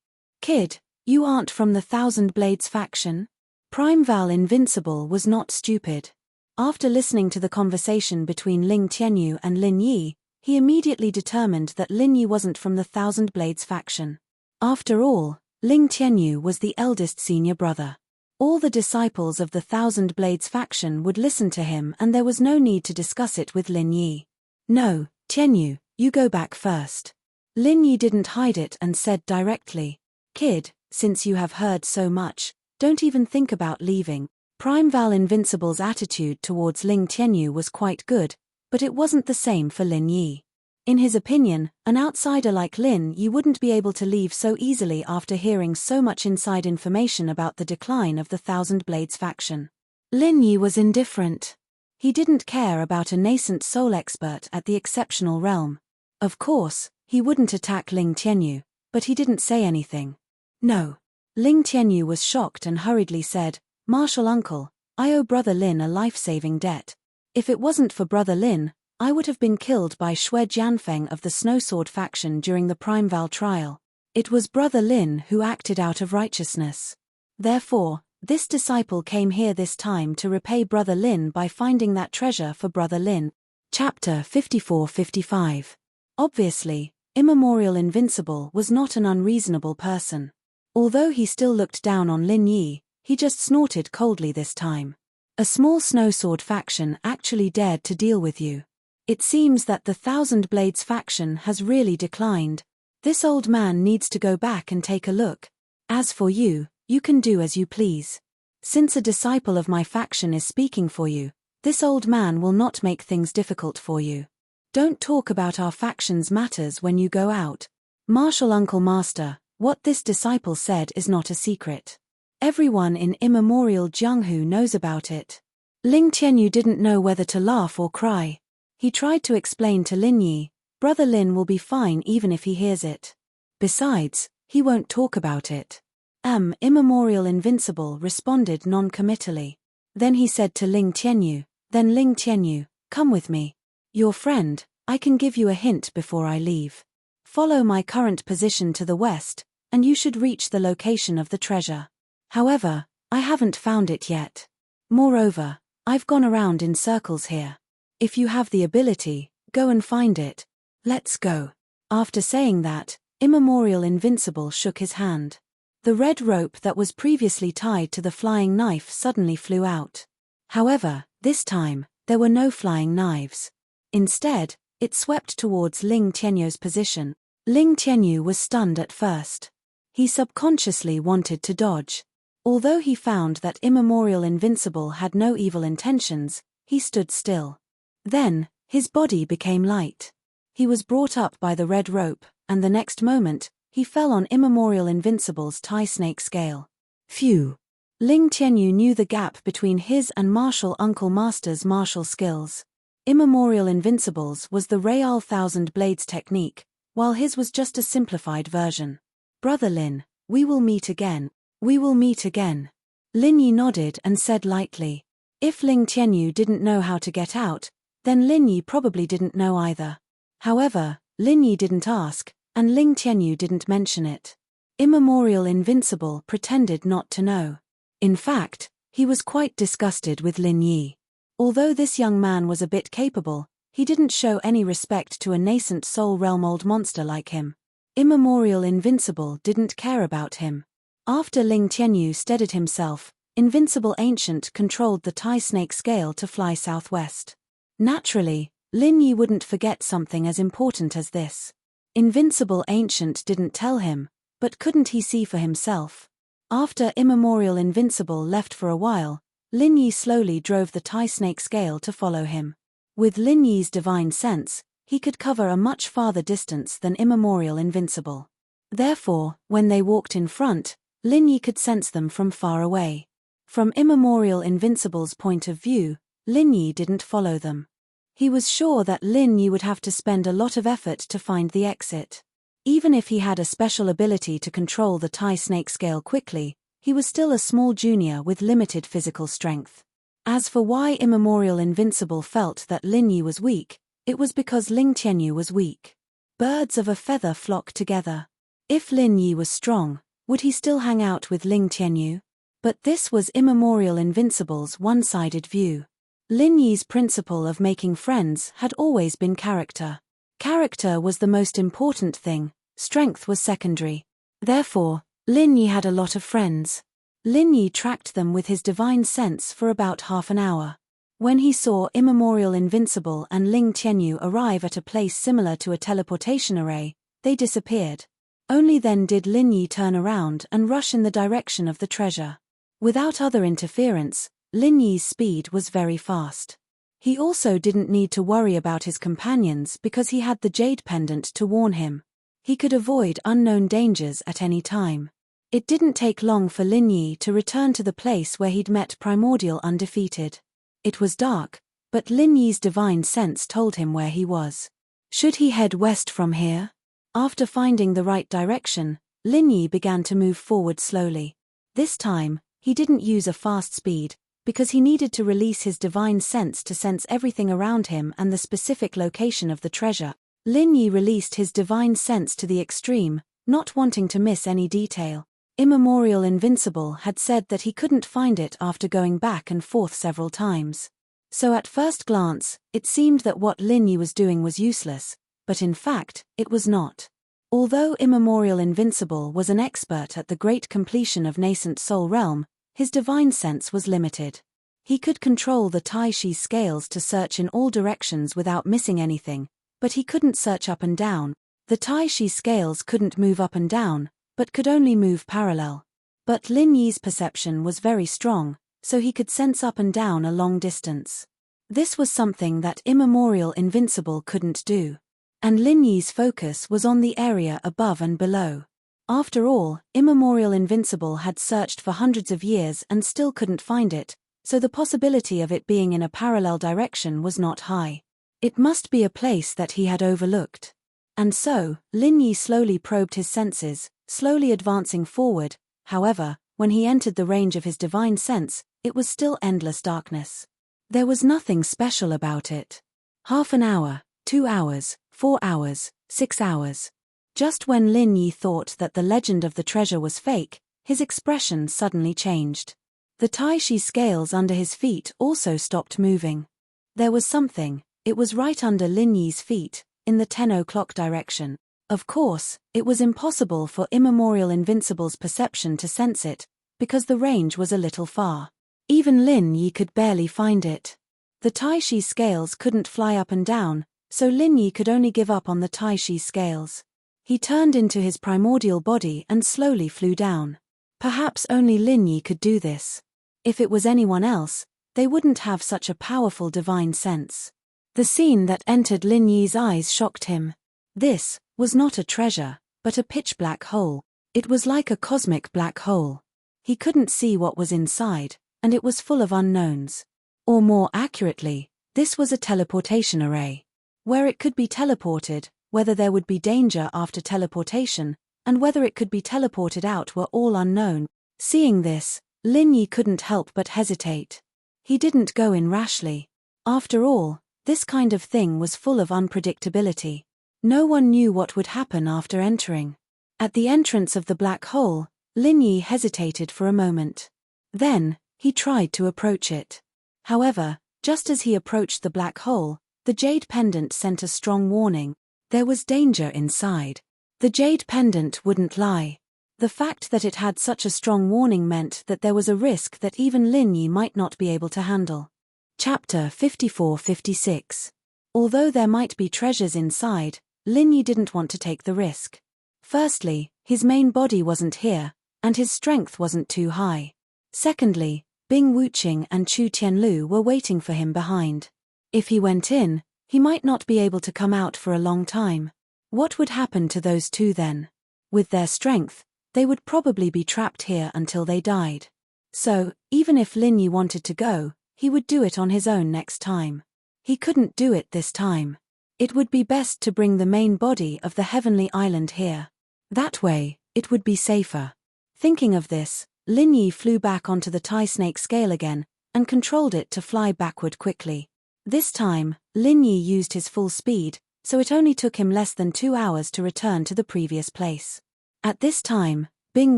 Kid, you aren't from the Thousand Blades faction? Prime Val Invincible was not stupid. After listening to the conversation between Ling Tianyu and Lin Yi, he immediately determined that Lin Yi wasn't from the Thousand Blades faction. After all, Ling Tianyu was the eldest senior brother. All the disciples of the Thousand Blades faction would listen to him and there was no need to discuss it with Lin Yi. No, Tianyu, you go back first. Lin Yi didn't hide it and said directly. Kid, since you have heard so much, don't even think about leaving. Prime Val Invincible's attitude towards Ling Tianyu was quite good, but it wasn't the same for Lin Yi. In his opinion, an outsider like Lin Yi wouldn't be able to leave so easily after hearing so much inside information about the decline of the Thousand Blades faction. Lin Yi was indifferent. He didn't care about a nascent soul expert at the exceptional realm. Of course, he wouldn't attack Ling Tianyu, but he didn't say anything. No. Ling Tianyu was shocked and hurriedly said, Marshal Uncle, I owe Brother Lin a life-saving debt. If it wasn't for Brother Lin, I would have been killed by Xue Jianfeng of the Snowsword faction during the Prime Val trial. It was Brother Lin who acted out of righteousness. Therefore, this disciple came here this time to repay Brother Lin by finding that treasure for Brother Lin. Chapter 54-55. Obviously, Immemorial Invincible was not an unreasonable person. Although he still looked down on Lin Yi, he just snorted coldly this time. A small Snowsword faction actually dared to deal with you. It seems that the Thousand Blades faction has really declined. This old man needs to go back and take a look. As for you, you can do as you please. Since a disciple of my faction is speaking for you, this old man will not make things difficult for you. Don't talk about our faction's matters when you go out. Marshal Uncle Master, What this disciple said is not a secret. Everyone in immemorial Jianghu knows about it. Ling Tianyu didn't know whether to laugh or cry. He tried to explain to Lin Yi, Brother Lin will be fine even if he hears it. Besides, he won't talk about it. Immemorial Invincible responded non-committally. Then he said to Ling Tianyu, then Ling Tianyu, come with me. Your friend, I can give you a hint before I leave. Follow my current position to the west, and you should reach the location of the treasure. However, I haven't found it yet. Moreover, I've gone around in circles here. If you have the ability, go and find it. Let's go. After saying that, Immemorial Invincible shook his hand. The red rope that was previously tied to the flying knife suddenly flew out. However, this time, there were no flying knives. Instead, it swept towards Ling Tianyu's position. Ling Tianyu was stunned at first. He subconsciously wanted to dodge. Although he found that Immemorial Invincible had no evil intentions, he stood still. Then, his body became light. He was brought up by the red rope, and the next moment, he fell on Immemorial Invincible's tie snake scale. Phew! Ling Tianyu knew the gap between his and martial uncle master's martial skills. Immemorial Invincible's was the Real Thousand Blades technique, while his was just a simplified version. Brother Lin, we will meet again. We will meet again. Lin Yi nodded and said lightly. If Ling Tianyu didn't know how to get out, then Lin Yi probably didn't know either. However, Lin Yi didn't ask, and Ling Tianyu didn't mention it. Immemorial Invincible pretended not to know. In fact, he was quite disgusted with Lin Yi. Although this young man was a bit capable, he didn't show any respect to a nascent soul realm old monster like him. Immemorial Invincible didn't care about him. After Ling Tianyu steadied himself, Invincible Ancient controlled the tie snake scale to fly southwest. Naturally, Lin Yi wouldn't forget something as important as this. Invincible Ancient didn't tell him, but couldn't he see for himself? After Immemorial Invincible left for a while, Lin Yi slowly drove the tie snake scale to follow him. With Lin Yi's divine sense, he could cover a much farther distance than Immemorial Invincible. Therefore, when they walked in front, Lin Yi could sense them from far away. From Immemorial Invincible's point of view, Lin Yi didn't follow them. He was sure that Lin Yi would have to spend a lot of effort to find the exit. Even if he had a special ability to control the tie snake scale quickly, he was still a small junior with limited physical strength. As for why Immemorial Invincible felt that Lin Yi was weak, it was because Ling Tianyu was weak. Birds of a feather flock together. If Lin Yi was strong, would he still hang out with Ling Tianyu? But this was Immemorial Invincible's one-sided view. Lin Yi's principle of making friends had always been character. Character was the most important thing, strength was secondary. Therefore, Lin Yi had a lot of friends. Lin Yi tracked them with his divine sense for about half an hour. When he saw Immemorial Invincible and Ling Tianyu arrive at a place similar to a teleportation array, they disappeared. Only then did Lin Yi turn around and rush in the direction of the treasure. Without other interference, Lin Yi's speed was very fast. He also didn't need to worry about his companions because he had the jade pendant to warn him. He could avoid unknown dangers at any time. It didn't take long for Lin Yi to return to the place where he'd met Primordial Undefeated. It was dark, but Lin Yi's divine sense told him where he was. Should he head west from here? After finding the right direction, Lin Yi began to move forward slowly. This time, he didn't use a fast speed, because he needed to release his divine sense to sense everything around him and the specific location of the treasure. Lin Yi released his divine sense to the extreme, not wanting to miss any detail. Immemorial Invincible had said that he couldn't find it after going back and forth several times. So at first glance, it seemed that what Lin Yi was doing was useless, but in fact, it was not. Although Immemorial Invincible was an expert at the great completion of nascent soul realm, his divine sense was limited. He could control the Tai Chi scales to search in all directions without missing anything, but he couldn't search up and down. The Tai Chi scales couldn't move up and down, but could only move parallel. But Lin Yi's perception was very strong, so he could sense up and down a long distance. This was something that Immemorial Invincible couldn't do. And Lin Yi's focus was on the area above and below. After all, Immemorial Invincible had searched for hundreds of years and still couldn't find it, so the possibility of it being in a parallel direction was not high. It must be a place that he had overlooked. And so, Lin Yi slowly probed his senses, slowly advancing forward. However, when he entered the range of his divine sense, it was still endless darkness. There was nothing special about it. Half an hour, 2 hours, 4 hours, 6 hours. Just when Lin Yi thought that the legend of the treasure was fake, his expression suddenly changed. The Tai Chi scales under his feet also stopped moving. There was something, it was right under Lin Yi's feet, in the 10 o'clock direction. Of course, it was impossible for Immemorial Invincible's perception to sense it, because the range was a little far. Even Lin Yi could barely find it. The Tai Chi scales couldn't fly up and down, so Lin Yi could only give up on the Tai Chi scales. He turned into his primordial body and slowly flew down. Perhaps only Lin Yi could do this. If it was anyone else, they wouldn't have such a powerful divine sense. The scene that entered Lin Yi's eyes shocked him. This was not a treasure, but a pitch-black hole. It was like a cosmic black hole. He couldn't see what was inside, and it was full of unknowns. Or more accurately, this was a teleportation array. Where it could be teleported, whether there would be danger after teleportation, and whether it could be teleported out were all unknown. Seeing this, Lin Yi couldn't help but hesitate. He didn't go in rashly. After all, this kind of thing was full of unpredictability. No one knew what would happen after entering. At the entrance of the black hole, Lin Yi hesitated for a moment. Then, he tried to approach it. However, just as he approached the black hole, the jade pendant sent a strong warning. There was danger inside. The jade pendant wouldn't lie. The fact that it had such a strong warning meant that there was a risk that even Lin Yi might not be able to handle. Chapter 54-56. Although there might be treasures inside, Lin Yi didn't want to take the risk. Firstly, his main body wasn't here, and his strength wasn't too high. Secondly, Bing Wuqing and Chu Tianlu were waiting for him behind. If he went in, he might not be able to come out for a long time. What would happen to those two then? With their strength, they would probably be trapped here until they died. So, even if Lin Yi wanted to go, he would do it on his own next time. He couldn't do it this time. It would be best to bring the main body of the Heavenly Island here. That way, it would be safer. Thinking of this, Lin Yi flew back onto the Tai snake scale again, and controlled it to fly backward quickly. This time, Lin Yi used his full speed, so it only took him less than 2 hours to return to the previous place. At this time, Bing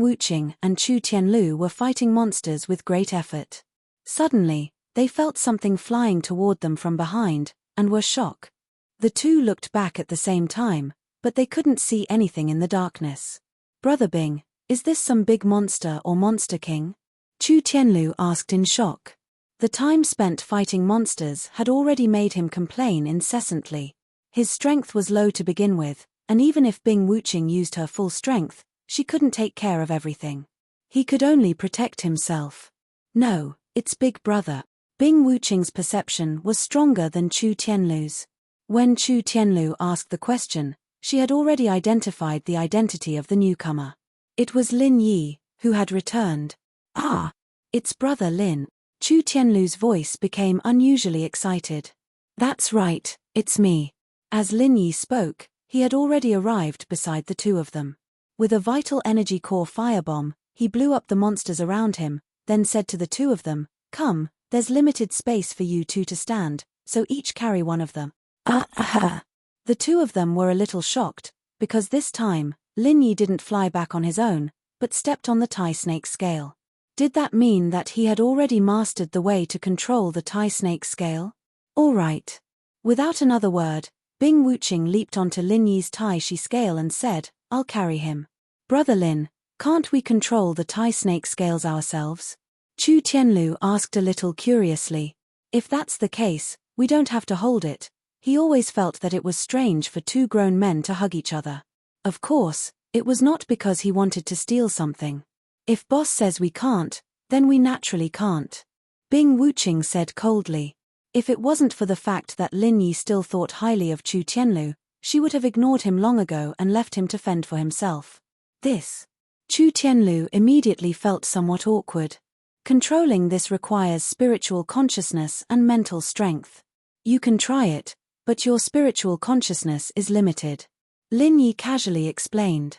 Wuqing and Chu Tianlu were fighting monsters with great effort. Suddenly, they felt something flying toward them from behind, and were shocked. The two looked back at the same time, but they couldn't see anything in the darkness. "Brother Bing, is this some big monster or monster king?" Chu Tianlu asked in shock. The time spent fighting monsters had already made him complain incessantly. His strength was low to begin with, and even if Bing Wuqing used her full strength, she couldn't take care of everything. He could only protect himself. "No, it's Big Brother." Bing Wuqing's perception was stronger than Chu Tianlu's. When Chu Tianlu asked the question, she had already identified the identity of the newcomer. It was Lin Yi, who had returned. "Ah, it's Brother Lin." Chu Tianlu's voice became unusually excited. "That's right, it's me." As Lin Yi spoke, he had already arrived beside the two of them. With a vital energy core firebomb, he blew up the monsters around him, then said to the two of them, "Come, there's limited space for you two to stand, so each carry one of them." The two of them were a little shocked, because this time, Lin Yi didn't fly back on his own, but stepped on the Tai snake scale. Did that mean that he had already mastered the way to control the Tai snake scale? All right. Without another word, Bing Wuqing leaped onto Lin Yi's Tai Chi scale and said, "I'll carry him." "Brother Lin, can't we control the Tai snake scales ourselves?" Chu Tianlu asked a little curiously. "If that's the case, we don't have to hold it." He always felt that it was strange for two grown men to hug each other. Of course, it was not because he wanted to steal something. If boss says we can't, then we naturally can't. Bing Wuqing said coldly. If it wasn't for the fact that Lin Yi still thought highly of Chu Tianlu, she would have ignored him long ago and left him to fend for himself. This Chu Tianlu immediately felt somewhat awkward. Controlling this requires spiritual consciousness and mental strength. You can try it, but your spiritual consciousness is limited. Lin Yi casually explained.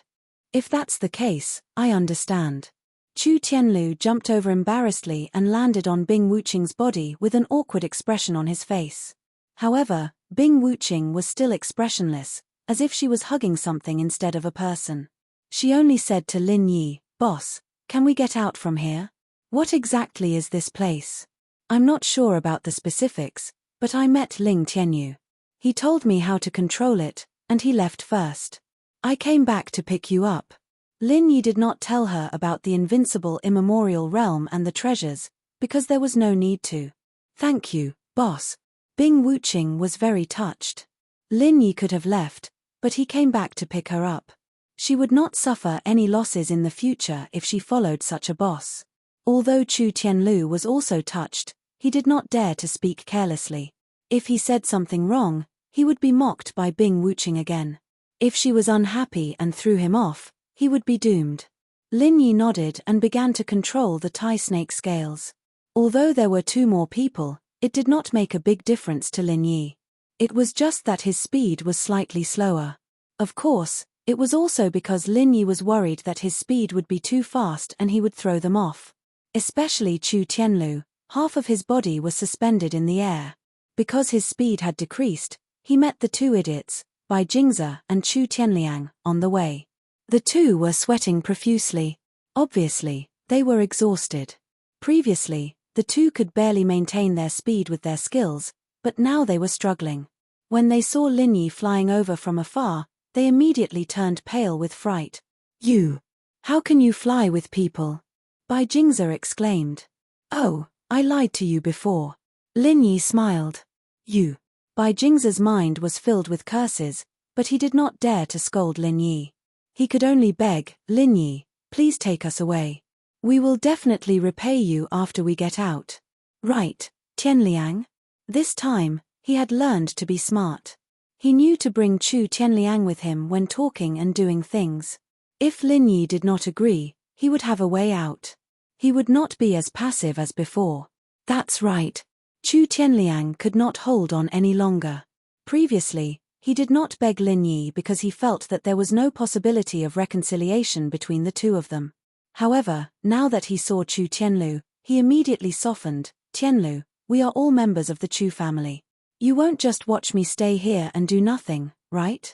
If that's the case, I understand. Chu Tianlu jumped over embarrassedly and landed on Bing Wuqing's body with an awkward expression on his face. However, Bing Wuqing was still expressionless, as if she was hugging something instead of a person. She only said to Lin Yi, "Boss, can we get out from here? What exactly is this place? I'm not sure about the specifics, but I met Ling Tianyu. He told me how to control it, and he left first. I came back to pick you up." Lin Yi did not tell her about the invincible immemorial realm and the treasures, because there was no need to. "Thank you, boss." Bing Wuqing was very touched. Lin Yi could have left, but he came back to pick her up. She would not suffer any losses in the future if she followed such a boss. Although Chu Tianlu was also touched, he did not dare to speak carelessly. If he said something wrong, he would be mocked by Bing Wuqing again. If she was unhappy and threw him off, he would be doomed. Lin Yi nodded and began to control the tie snake scales. Although there were 2 more people, it did not make a big difference to Lin Yi. It was just that his speed was slightly slower. Of course, it was also because Lin Yi was worried that his speed would be too fast and he would throw them off. Especially Chu Tianlu, half of his body was suspended in the air. Because his speed had decreased, he met the 2 idiots, Bai Jingze and Chu Tianliang, on the way. The 2 were sweating profusely. Obviously, they were exhausted. Previously, the 2 could barely maintain their speed with their skills, but now they were struggling. When they saw Lin Yi flying over from afar, they immediately turned pale with fright. "You! How can you fly with people?" Bai Jingze exclaimed. "Oh, I lied to you before." Lin Yi smiled. "You." Bai Jingze's mind was filled with curses, but he did not dare to scold Lin Yi. He could only beg, "Lin Yi, please take us away. We will definitely repay you after we get out." "Right, Tianliang." This time, he had learned to be smart. He knew to bring Chu Tianliang with him when talking and doing things. If Lin Yi did not agree, he would have a way out. He would not be as passive as before. That's right. Chu Tianliang could not hold on any longer. Previously, he did not beg Lin Yi because he felt that there was no possibility of reconciliation between the 2 of them. However, now that he saw Chu Tianlu, he immediately softened. "Tianlu, we are all members of the Chu family. You won't just watch me stay here and do nothing, right?"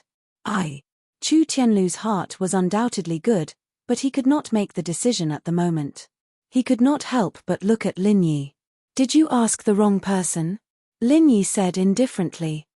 Chu Tianlu's heart was undoubtedly good, but he could not make the decision at the moment. He could not help but look at Lin Yi. "Did you ask the wrong person?" Lin Yi said indifferently.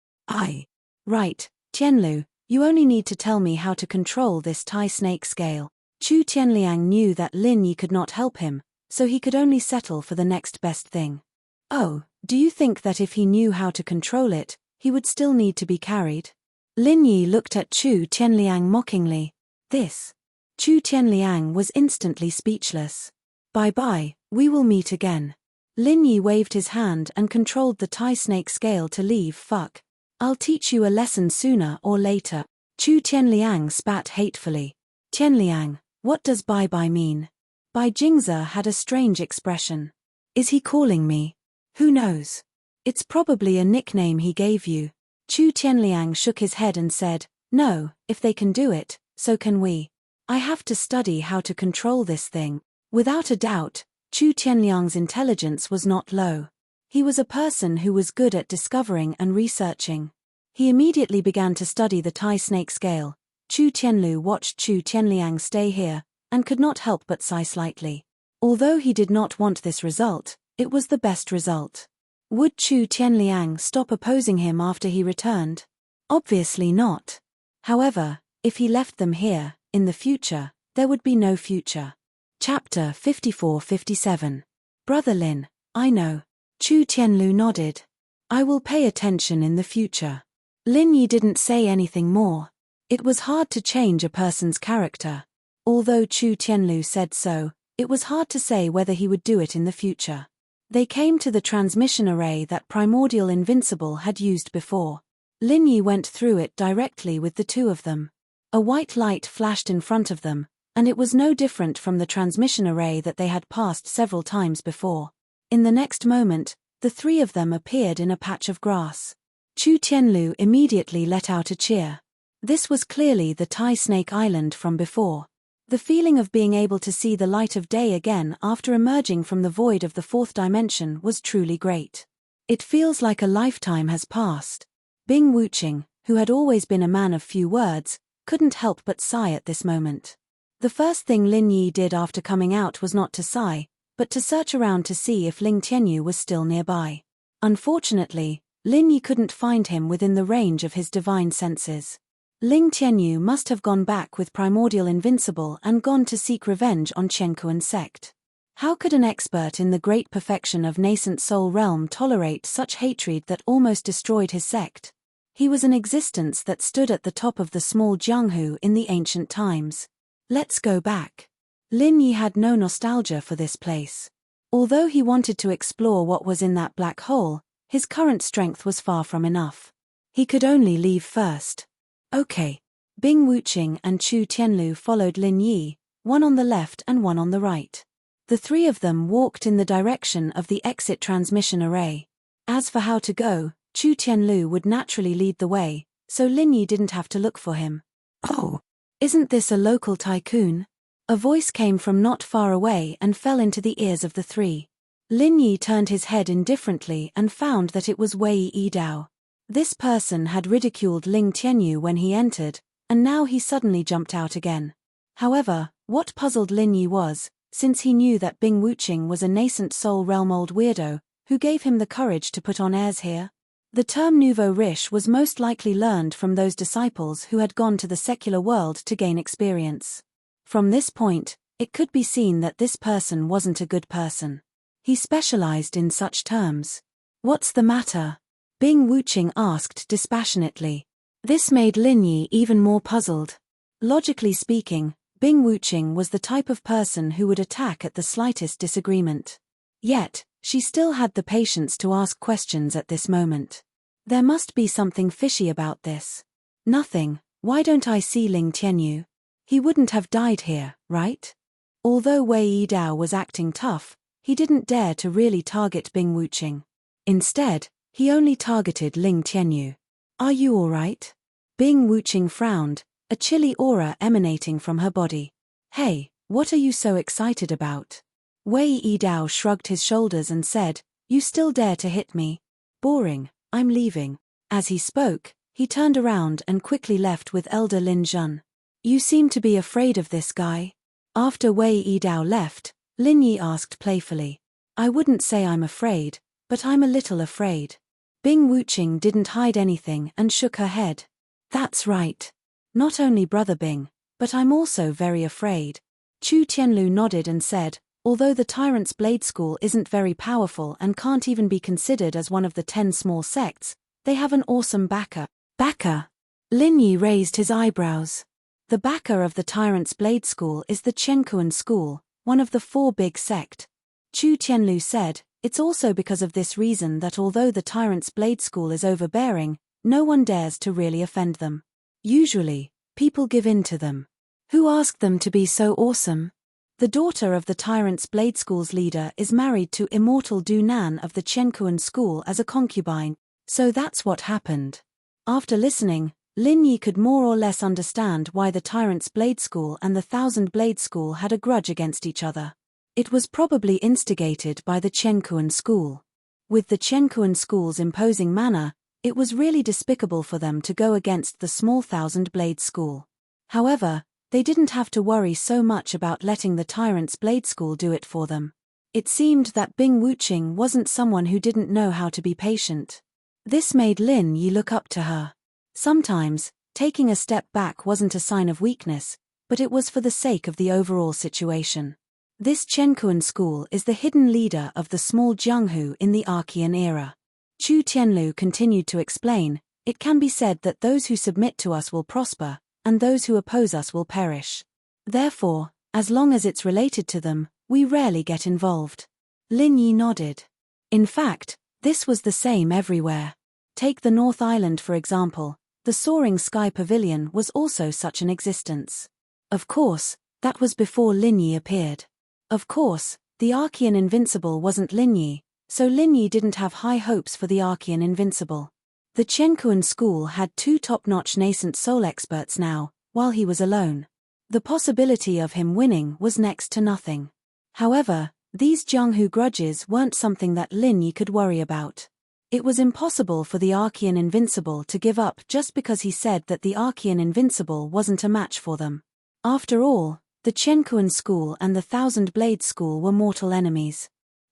"Right, Tianlu, you only need to tell me how to control this tie snake scale." Chu Tianliang knew that Lin Yi could not help him, so he could only settle for the next best thing. "Oh, do you think that if he knew how to control it, he would still need to be carried?" Lin Yi looked at Chu Tianliang mockingly. Chu Tianliang was instantly speechless. "Bye-bye, we will meet again." Lin Yi waved his hand and controlled the tie snake scale to leave. "Fuck. I'll teach you a lesson sooner or later." Chu Tianliang spat hatefully. "Tianliang, what does bye-bye mean?" Bai Jingze had a strange expression. "Is he calling me? Who knows? It's probably a nickname he gave you." Chu Tianliang shook his head and said, "No, if they can do it, so can we. I have to study how to control this thing." Without a doubt, Chu Tianliang's intelligence was not low. He was a person who was good at discovering and researching. He immediately began to study the tie snake scale. Chu Tianlu watched Chu Tianliang stay here, and could not help but sigh slightly. Although he did not want this result, it was the best result. Would Chu Tianliang stop opposing him after he returned? Obviously not. However, if he left them here, in the future, there would be no future. Chapter 54-57. Brother Lin, I know. Chu Tianlu nodded. "I will pay attention in the future." Lin Yi didn't say anything more. It was hard to change a person's character. Although Chu Tianlu said so, it was hard to say whether he would do it in the future. They came to the transmission array that Primordial Invincible had used before. Lin Yi went through it directly with the 2 of them. A white light flashed in front of them, And it was no different from the transmission array that they had passed several times before. In the next moment, the three of them appeared in a patch of grass. Chu Tianlu immediately let out a cheer. This was clearly the Tai Snake Island from before. The feeling of being able to see the light of day again after emerging from the void of the fourth dimension was truly great. It feels like a lifetime has passed. Bing Wuqing, who had always been a man of few words, couldn't help but sigh at this moment. The first thing Lin Yi did after coming out was not to sigh, but to search around to see if Ling Tianyu was still nearby. Unfortunately, Lin Yi couldn't find him within the range of his divine senses. Ling Tianyu must have gone back with Primordial Invincible and gone to seek revenge on Chenkuan sect. How could an expert in the great perfection of nascent soul realm tolerate such hatred that almost destroyed his sect? He was an existence that stood at the top of the small Jianghu in the ancient times. Let's go back. Lin Yi had no nostalgia for this place. Although he wanted to explore what was in that black hole, his current strength was far from enough. He could only leave first. Okay. Bing Wuqing and Chu Tianlu followed Lin Yi, one on the left and one on the right. The three of them walked in the direction of the exit transmission array. As for how to go, Chu Tianlu would naturally lead the way, so Lin Yi didn't have to look for him. Oh, isn't this a local tycoon? A voice came from not far away and fell into the ears of the three. Lin Yi turned his head indifferently and found that it was Wei Yidao. This person had ridiculed Ling Tianyu when he entered, and now he suddenly jumped out again. However, what puzzled Lin Yi was, since he knew that Bing Wuqing was a nascent soul realm old weirdo, who gave him the courage to put on airs here? The term nouveau riche was most likely learned from those disciples who had gone to the secular world to gain experience. From this point, it could be seen that this person wasn't a good person. He specialized in such terms. What's the matter? Bing Wuqing asked dispassionately. This made Lin Yi even more puzzled. Logically speaking, Bing Wuqing was the type of person who would attack at the slightest disagreement. Yet, she still had the patience to ask questions at this moment. There must be something fishy about this. Nothing. Why don't I see Ling Tianyu? He wouldn't have died here, right? Although Wei Yidao was acting tough, he didn't dare to really target Bing Wuqing. Instead, he only targeted Ling Tianyu. Are you all right? Bing Wuqing frowned, a chilly aura emanating from her body. Hey, what are you so excited about? Wei Yidao shrugged his shoulders and said, You still dare to hit me? Boring, I'm leaving. As he spoke, he turned around and quickly left with Elder Lin Zhen. You seem to be afraid of this guy. After Wei Yidao left, Lin Yi asked playfully. I wouldn't say I'm afraid, but I'm a little afraid. Bing Wuqing didn't hide anything and shook her head. That's right. Not only Brother Bing, but I'm also very afraid. Chu Tianlu nodded and said, although the Tyrant's Blade School isn't very powerful and can't even be considered as one of the 10 small sects, they have an awesome backer. Backer? Lin Yi raised his eyebrows. The backer of the Tyrant's Blade School is the Chenkuan School, one of the 4 big sect. Chu Tianlu said, it's also because of this reason that although the Tyrant's Blade School is overbearing, no one dares to really offend them. Usually, people give in to them. Who asked them to be so awesome? The daughter of the Tyrant's Blade School's leader is married to Immortal Du Nan of the Chenkuan School as a concubine, so that's what happened. After listening, Lin Yi could more or less understand why the Tyrant's Blade School and the Thousand Blade School had a grudge against each other. It was probably instigated by the Chenkuan School. With the Chenkuan School's imposing manner, it was really despicable for them to go against the small Thousand Blade School. However, they didn't have to worry so much about letting the Tyrant's Blade School do it for them. It seemed that Bing Wuqing wasn't someone who didn't know how to be patient. This made Lin Yi look up to her. Sometimes, taking a step back wasn't a sign of weakness, but it was for the sake of the overall situation. This Chenkuan School is the hidden leader of the small Jianghu in the Archean era. Chu Tianlu continued to explain, it can be said that those who submit to us will prosper, and those who oppose us will perish. Therefore, as long as it's related to them, we rarely get involved. Lin Yi nodded. In fact, this was the same everywhere. Take the North Island for example, the Soaring Sky Pavilion was also such an existence. Of course, That was before Lin Yi appeared. Of course, the Archean Invincible wasn't Lin Yi, so Lin Yi didn't have high hopes for the Archean Invincible. The Qiankuan school had 2 top-notch nascent soul experts now, while he was alone. The possibility of him winning was next to nothing. However, these Jianghu grudges weren't something that Lin Yi could worry about. It was impossible for the Archean Invincible to give up just because he said that the Archean Invincible wasn't a match for them. After all, the Qiankuan school and the Thousand Blade school were mortal enemies.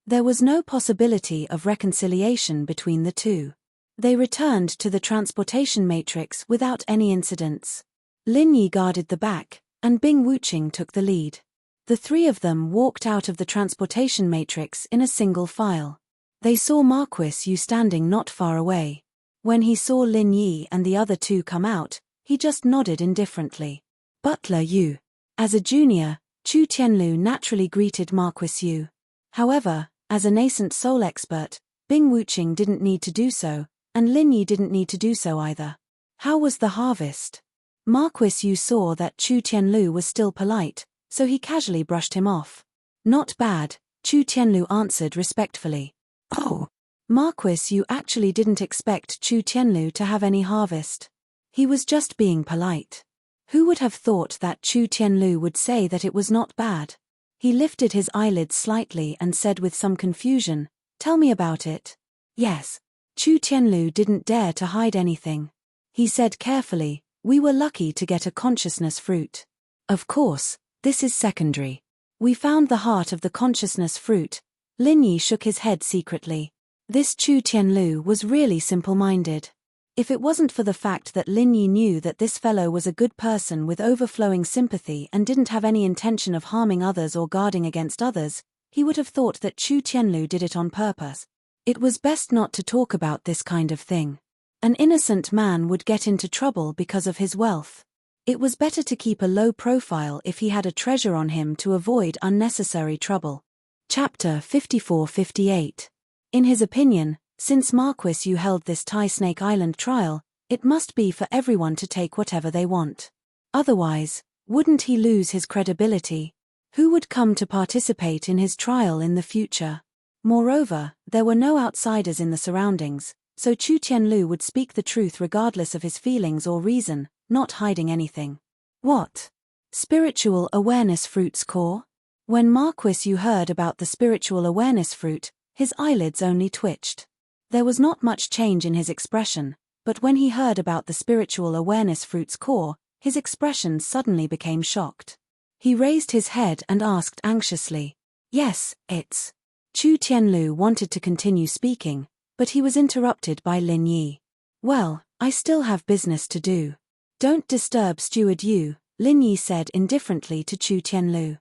There was no possibility of reconciliation between the two. They returned to the transportation matrix without any incidents. Lin Yi guarded the back, and Bing Wuqing took the lead. The 3 of them walked out of the transportation matrix in a single file. They saw Marquis Yu standing not far away. When he saw Lin Yi and the other 2 come out, he just nodded indifferently. Butler Yu. As a junior, Chu Tianlu naturally greeted Marquis Yu. However, as a nascent soul expert, Bing Wuqing didn't need to do so, and Lin Yi didn't need to do so either. How was the harvest? Marquis Yu saw that Chu Tianlu was still polite, so he casually brushed him off. Not bad, Chu Tianlu answered respectfully. Oh. Marquis Yu actually didn't expect Chu Tianlu to have any harvest. He was just being polite. Who would have thought that Chu Tianlu would say that it was not bad? He lifted his eyelids slightly and said with some confusion, "Tell me about it." Yes. Chu Tianlu didn't dare to hide anything. He said carefully, "We were lucky to get a consciousness fruit. Of course, this is secondary. We found the heart of the consciousness fruit." Lin Yi shook his head secretly. This Chu Tianlu was really simple-minded. If it wasn't for the fact that Lin Yi knew that this fellow was a good person with overflowing sympathy and didn't have any intention of harming others or guarding against others, he would have thought that Chu Tianlu did it on purpose. It was best not to talk about this kind of thing. An innocent man would get into trouble because of his wealth. It was better to keep a low profile if he had a treasure on him to avoid unnecessary trouble. Chapter 54-58. In his opinion, since Marquis Yu held this Tai Snake Island trial, it must be for everyone to take whatever they want. Otherwise, wouldn't he lose his credibility? Who would come to participate in his trial in the future? Moreover, there were no outsiders in the surroundings, so Chu Tianlu would speak the truth regardless of his feelings or reason, not hiding anything. What? Spiritual Awareness Fruit's core? When Marquis Yu heard about the Spiritual Awareness Fruit, his eyelids only twitched. There was not much change in his expression, but when he heard about the Spiritual Awareness Fruit's core, his expression suddenly became shocked. He raised his head and asked anxiously, "Yes, it's..." Chu Tianlu wanted to continue speaking, but he was interrupted by Lin Yi. "Well, I still have business to do. Don't disturb Steward Yu," Lin Yi said indifferently to Chu Tianlu.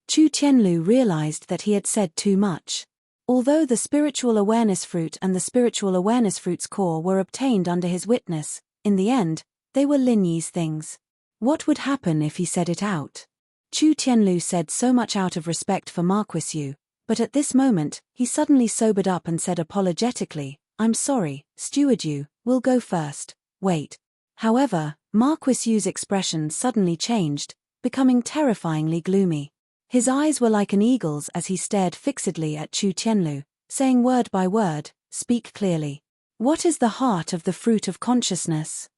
Chu Tianlu realized that he had said too much. Although the Spiritual Awareness Fruit and the Spiritual Awareness Fruit's core were obtained under his witness, in the end, they were Lin Yi's things. What would happen if he said it out? Chu Tianlu said so much out of respect for Marquis Yu, but at this moment, he suddenly sobered up and said apologetically, "I'm sorry, Steward Yu, we'll go first. Wait." However, Marquis Yu's expression suddenly changed, becoming terrifyingly gloomy. His eyes were like an eagle's as he stared fixedly at Chu Tianlu, saying word by word, "Speak clearly. What is the heart of the fruit of consciousness?"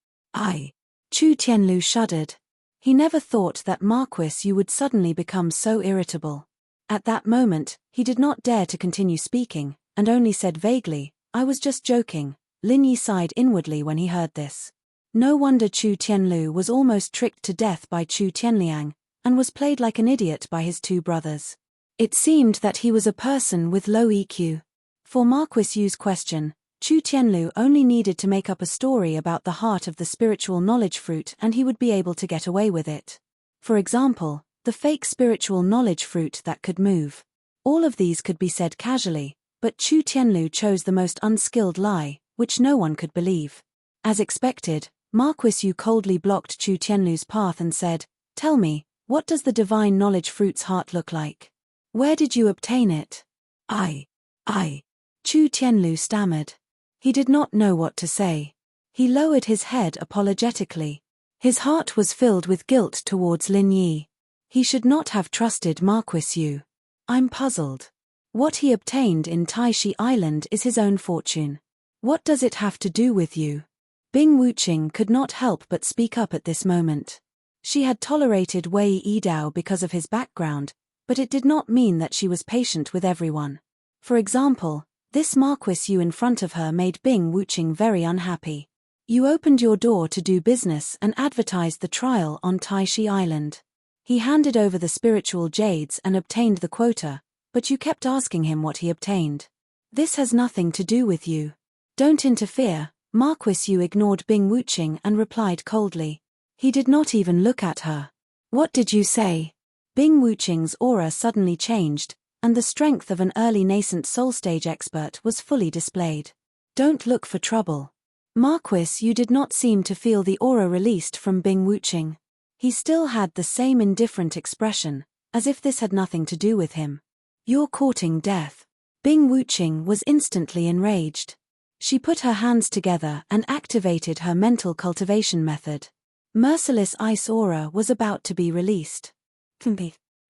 Chu Tianlu shuddered. He never thought that Marquis Yu would suddenly become so irritable. At that moment, he did not dare to continue speaking, and only said vaguely, "I was just joking." Lin Yi sighed inwardly when he heard this. No wonder Chu Tianlu was almost tricked to death by Chu Tianliang, and was played like an idiot by his 2 brothers. It seemed that he was a person with low EQ. For Marquis Yu's question, Chu Tianlu only needed to make up a story about the heart of the spiritual knowledge fruit and he would be able to get away with it. For example, the fake spiritual knowledge fruit that could move. All of these could be said casually, but Chu Tianlu chose the most unskilled lie, which no one could believe. As expected, Marquis Yu coldly blocked Chu Tianlu's path and said, "Tell me, what does the divine knowledge fruit's heart look like? Where did you obtain it?" Chu Tianlu stammered. He did not know what to say. He lowered his head apologetically. His heart was filled with guilt towards Lin Yi. He should not have trusted Marquis Yu. I'm puzzled. What he obtained in Taishi Island is his own fortune. What does it have to do with you? Bing Wuqing could not help but speak up at this moment. She had tolerated Wei Yidao because of his background, but it did not mean that she was patient with everyone. For example, this Marquis Yu in front of her made Bing Wuqing very unhappy. You opened your door to do business and advertised the trial on Taishi Island. He handed over the spiritual jades and obtained the quota, but you kept asking him what he obtained. This has nothing to do with you. Don't interfere. Marquis Yu ignored Bing Wuqing and replied coldly. He did not even look at her. What did you say? Bing Wuqing's aura suddenly changed, and the strength of an early nascent soul stage expert was fully displayed. Don't look for trouble. Marquis Yu did not seem to feel the aura released from Bing Wuqing. He still had the same indifferent expression, as if this had nothing to do with him. You're courting death. Bing Wuqing was instantly enraged. She put her hands together and activated her mental cultivation method. Merciless ice aura was about to be released.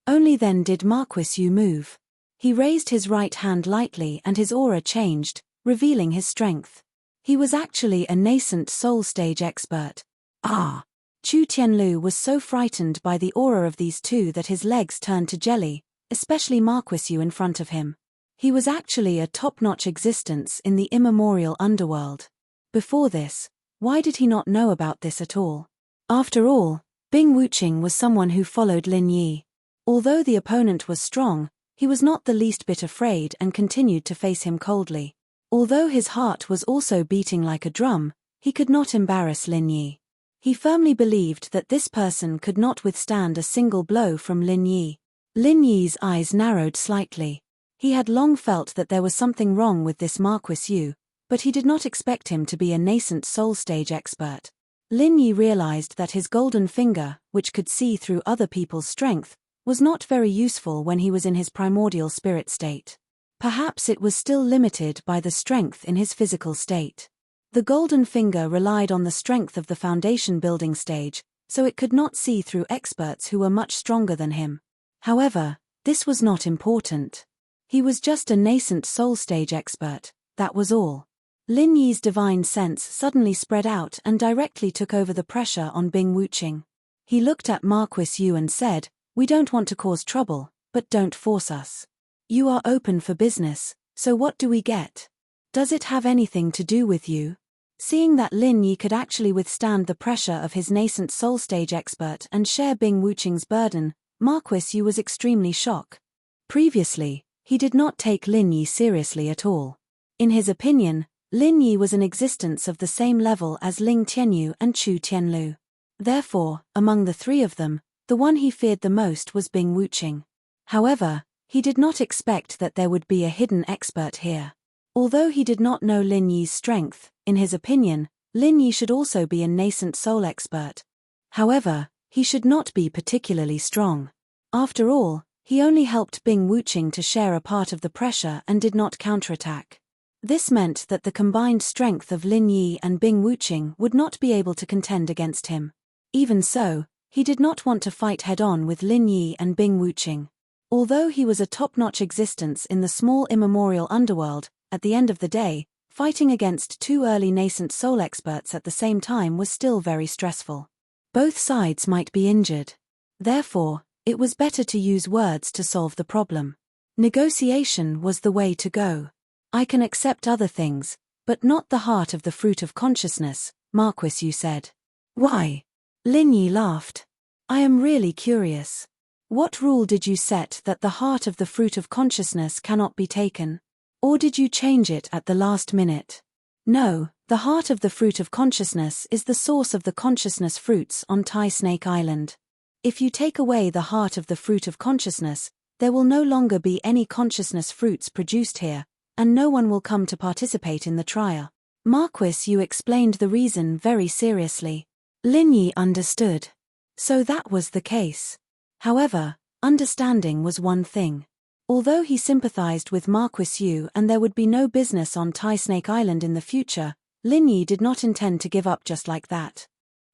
Only then did Marquis Yu move. He raised his right hand lightly and his aura changed, revealing his strength. He was actually a nascent soul stage expert. Chu Tianlu was so frightened by the aura of these two that his legs turned to jelly, especially Marquis Yu in front of him. He was actually a top-notch existence in the immemorial underworld. Before this, why did he not know about this at all? After all, Bing Wuqing was someone who followed Lin Yi. Although the opponent was strong, he was not the least bit afraid and continued to face him coldly. Although his heart was also beating like a drum, he could not embarrass Lin Yi. He firmly believed that this person could not withstand a single blow from Lin Yi. Lin Yi's eyes narrowed slightly. He had long felt that there was something wrong with this Marquis Yu, but he did not expect him to be a nascent soul stage expert. Lin Yi realized that his golden finger, which could see through other people's strength, was not very useful when he was in his primordial spirit state. Perhaps it was still limited by the strength in his physical state. The golden finger relied on the strength of the foundation building stage, so it could not see through experts who were much stronger than him. However, this was not important. He was just a nascent soul stage expert, that was all. Lin Yi's divine sense suddenly spread out and directly took over the pressure on Bing Wuqing. He looked at Marquis Yu and said, "We don't want to cause trouble, but don't force us. You are open for business, so what do we get? Does it have anything to do with you?" Seeing that Lin Yi could actually withstand the pressure of his nascent soul stage expert and share Bing Wuqing's burden, Marquis Yu was extremely shocked. Previously, he did not take Lin Yi seriously at all. In his opinion, Lin Yi was an existence of the same level as Ling Tianyu and Chu Tianlu. Therefore, among the three of them, the one he feared the most was Bing Wuqing. However, he did not expect that there would be a hidden expert here. Although he did not know Lin Yi's strength, in his opinion, Lin Yi should also be a nascent soul expert. However, he should not be particularly strong. After all, he only helped Bing Wuqing to share a part of the pressure and did not counterattack. This meant that the combined strength of Lin Yi and Bing Wuqing would not be able to contend against him. Even so, he did not want to fight head-on with Lin Yi and Bing Wuqing. Although he was a top-notch existence in the small immemorial underworld, at the end of the day, fighting against two early nascent soul experts at the same time was still very stressful. Both sides might be injured. Therefore, it was better to use words to solve the problem. Negotiation was the way to go. "I can accept other things, but not the heart of the fruit of consciousness," Marquis Yu said. "Why?" Lin Yi laughed. "I am really curious. What rule did you set that the heart of the fruit of consciousness cannot be taken? Or did you change it at the last minute?" "No, the heart of the fruit of consciousness is the source of the consciousness fruits on Tai Snake Island. If you take away the heart of the fruit of consciousness, there will no longer be any consciousness fruits produced here, and no one will come to participate in the trial." Marquis Yu explained the reason very seriously. Lin Yi understood. So that was the case. However, understanding was one thing. Although he sympathized with Marquis Yu and there would be no business on Tai Snake Island in the future, Lin Yi did not intend to give up just like that.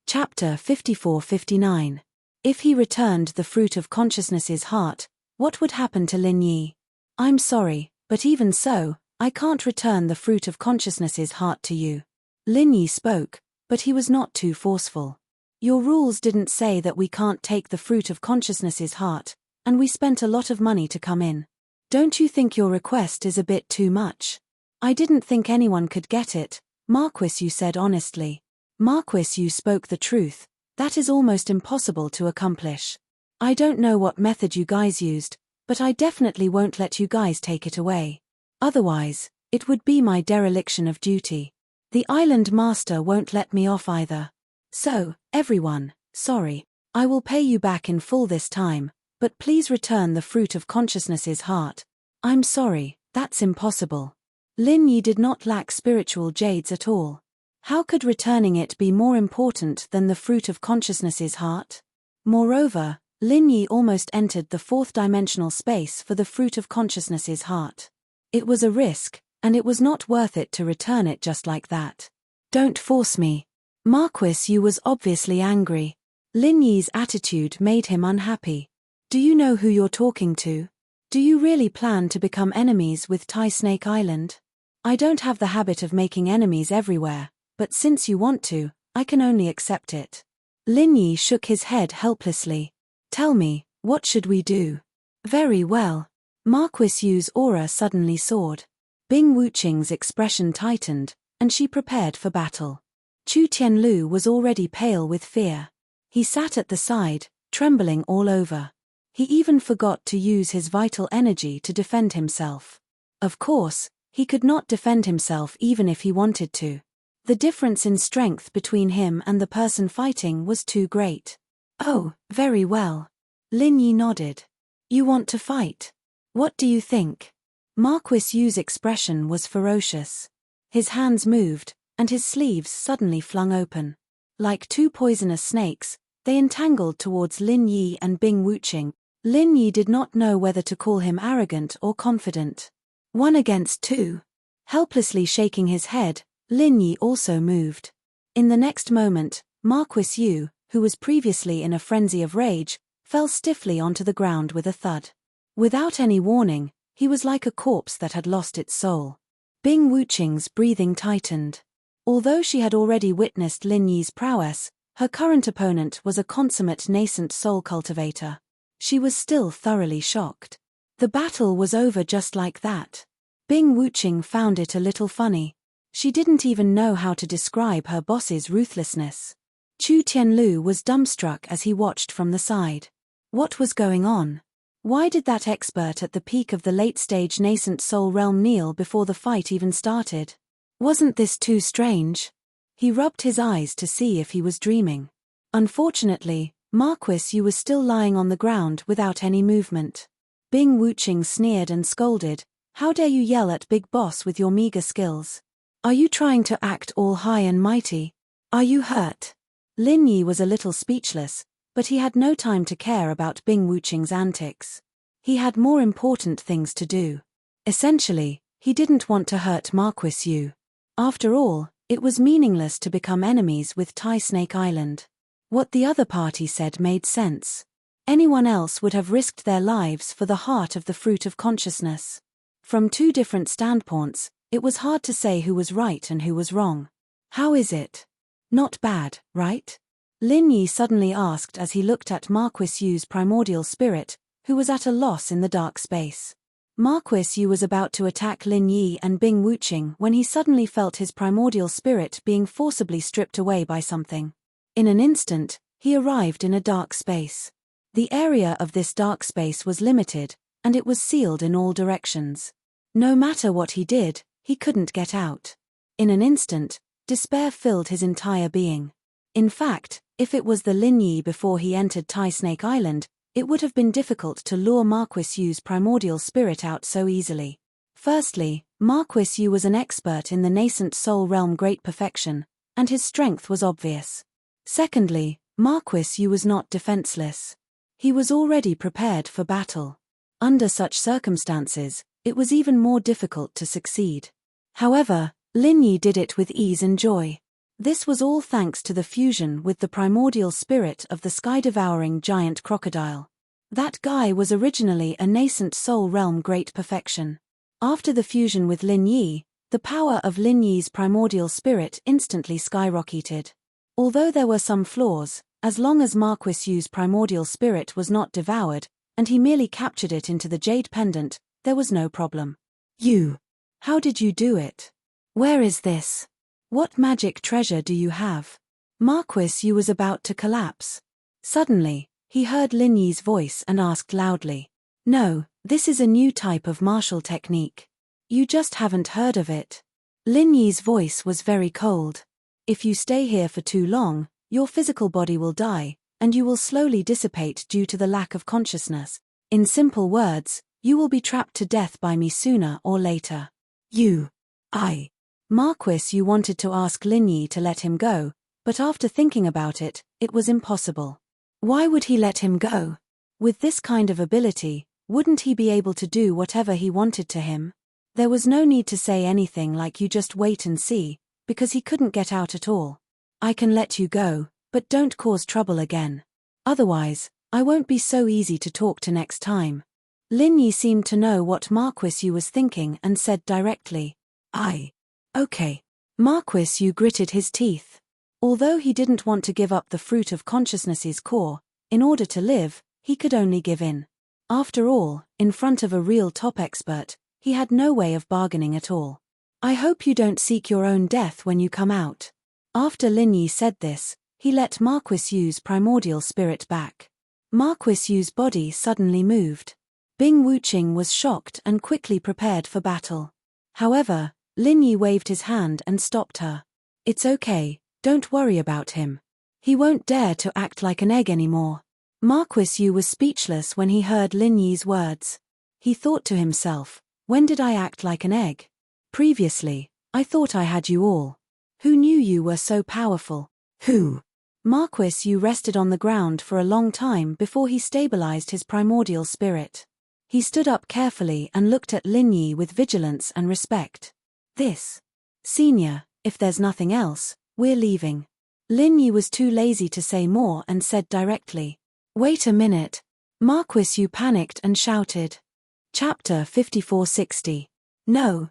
Chapter 54-59. If he returned the fruit of consciousness's heart, what would happen to Lin Yi? I'm sorry, but even so, I can't return the fruit of consciousness's heart to you. Lin Yi spoke, but he was not too forceful. Your rules didn't say that we can't take the fruit of consciousness's heart, and we spent a lot of money to come in. Don't you think your request is a bit too much? I didn't think anyone could get it, Marquis, you said honestly. Marquis, you spoke the truth. That is almost impossible to accomplish. I don't know what method you guys used, but I definitely won't let you guys take it away. Otherwise, it would be my dereliction of duty. The island master won't let me off either. So, everyone, sorry. I will pay you back in full this time, but please return the fruit of consciousness's heart. I'm sorry, that's impossible. Lin Yi did not lack spiritual jades at all. How could returning it be more important than the fruit of consciousness's heart? Moreover, Lin Yi almost entered the fourth-dimensional space for the fruit of consciousness's heart. It was a risk, and it was not worth it to return it just like that. Don't force me. Marquis Yu was obviously angry. Lin Yi's attitude made him unhappy. Do you know who you're talking to? Do you really plan to become enemies with Tai Snake Island? I don't have the habit of making enemies everywhere, but since you want to, I can only accept it. Lin Yi shook his head helplessly. Tell me, what should we do? Very well. Marquis Yu's aura suddenly soared. Bing Wuqing's expression tightened, and she prepared for battle. Chu Tianlu was already pale with fear. He sat at the side, trembling all over. He even forgot to use his vital energy to defend himself. Of course, he could not defend himself even if he wanted to. The difference in strength between him and the person fighting was too great. Oh, very well. Lin Yi nodded. You want to fight? What do you think? Marquis Yu's expression was ferocious. His hands moved, and his sleeves suddenly flung open. Like two poisonous snakes, they entangled towards Lin Yi and Bing Wuqing. Lin Yi did not know whether to call him arrogant or confident. 1 against 2. Helplessly shaking his head, Lin Yi also moved. In the next moment, Marquis Yu, who was previously in a frenzy of rage, fell stiffly onto the ground with a thud. Without any warning, he was like a corpse that had lost its soul. Bing Wuqing's breathing tightened. Although she had already witnessed Lin Yi's prowess, her current opponent was a consummate nascent soul cultivator. She was still thoroughly shocked. The battle was over just like that. Bing Wuqing found it a little funny. She didn't even know how to describe her boss's ruthlessness. Chu Tianlu was dumbstruck as he watched from the side. What was going on? Why did that expert at the peak of the late-stage nascent soul realm kneel before the fight even started? Wasn't this too strange? He rubbed his eyes to see if he was dreaming. Unfortunately, Marquis Yu was still lying on the ground without any movement. Bing Wuqing sneered and scolded. How dare you yell at Big Boss with your meager skills? Are you trying to act all high and mighty? Are you hurt? Lin Yi was a little speechless, but he had no time to care about Bing Wuqing's antics. He had more important things to do. Essentially, he didn't want to hurt Marquis Yu. After all, it was meaningless to become enemies with Tai Snake Island. What the other party said made sense. Anyone else would have risked their lives for the heart of the fruit of consciousness. From two different standpoints, it was hard to say who was right and who was wrong. How is it? Not bad, right? Lin Yi suddenly asked as he looked at Marquis Yu's primordial spirit, who was at a loss in the dark space. Marquis Yu was about to attack Lin Yi and Bing Wuqing when he suddenly felt his primordial spirit being forcibly stripped away by something. In an instant, he arrived in a dark space. The area of this dark space was limited, and it was sealed in all directions. No matter what he did, he couldn't get out. In an instant, despair filled his entire being. In fact, if it was the Lin Yi before he entered Tai Snake Island, it would have been difficult to lure Marquis Yu's primordial spirit out so easily. Firstly, Marquis Yu was an expert in the nascent soul realm great perfection, and his strength was obvious. Secondly, Marquis Yu was not defenseless. He was already prepared for battle. Under such circumstances, it was even more difficult to succeed. However, Lin Yi did it with ease and joy. This was all thanks to the fusion with the primordial spirit of the sky-devouring giant crocodile. That guy was originally a nascent soul realm great perfection. After the fusion with Lin Yi, the power of Lin Yi's primordial spirit instantly skyrocketed. Although there were some flaws, as long as Marquis Yu's primordial spirit was not devoured, and he merely captured it into the jade pendant, there was no problem. You. How did you do it? Where is this? What magic treasure do you have? Marquis Yu was about to collapse. Suddenly, he heard Lin Yi's voice and asked loudly. No, this is a new type of martial technique. You just haven't heard of it. Lin Yi's voice was very cold. If you stay here for too long, your physical body will die, and you will slowly dissipate due to the lack of consciousness. In simple words, you will be trapped to death by me sooner or later. Marquis Yu wanted to ask Lin Yi to let him go, but after thinking about it, it was impossible. Why would he let him go? With this kind of ability, wouldn't he be able to do whatever he wanted to him? There was no need to say anything like you just wait and see, because he couldn't get out at all. I can let you go, but don't cause trouble again. Otherwise, I won't be so easy to talk to next time. Lin Yi seemed to know what Marquis Yu was thinking and said directly. Okay. Marquis Yu gritted his teeth. Although he didn't want to give up the fruit of consciousness's core, in order to live, he could only give in. After all, in front of a real top expert, he had no way of bargaining at all. I hope you don't seek your own death when you come out. After Lin Yi said this, he let Marquis Yu's primordial spirit back. Marquis Yu's body suddenly moved. Bing Wuqing was shocked and quickly prepared for battle. However, Lin Yi waved his hand and stopped her. It's okay, don't worry about him. He won't dare to act like an egg anymore. Marquis Yu was speechless when he heard Lin Yi's words. He thought to himself, when did I act like an egg? Previously, I thought I had you all. Who knew you were so powerful? Who? Marquis Yu rested on the ground for a long time before he stabilized his primordial spirit. He stood up carefully and looked at Lin Yi with vigilance and respect. Senior, if there's nothing else, we're leaving. Lin Yi was too lazy to say more and said directly. Wait a minute. Marquis Yu panicked and shouted. Chapter 5460. No,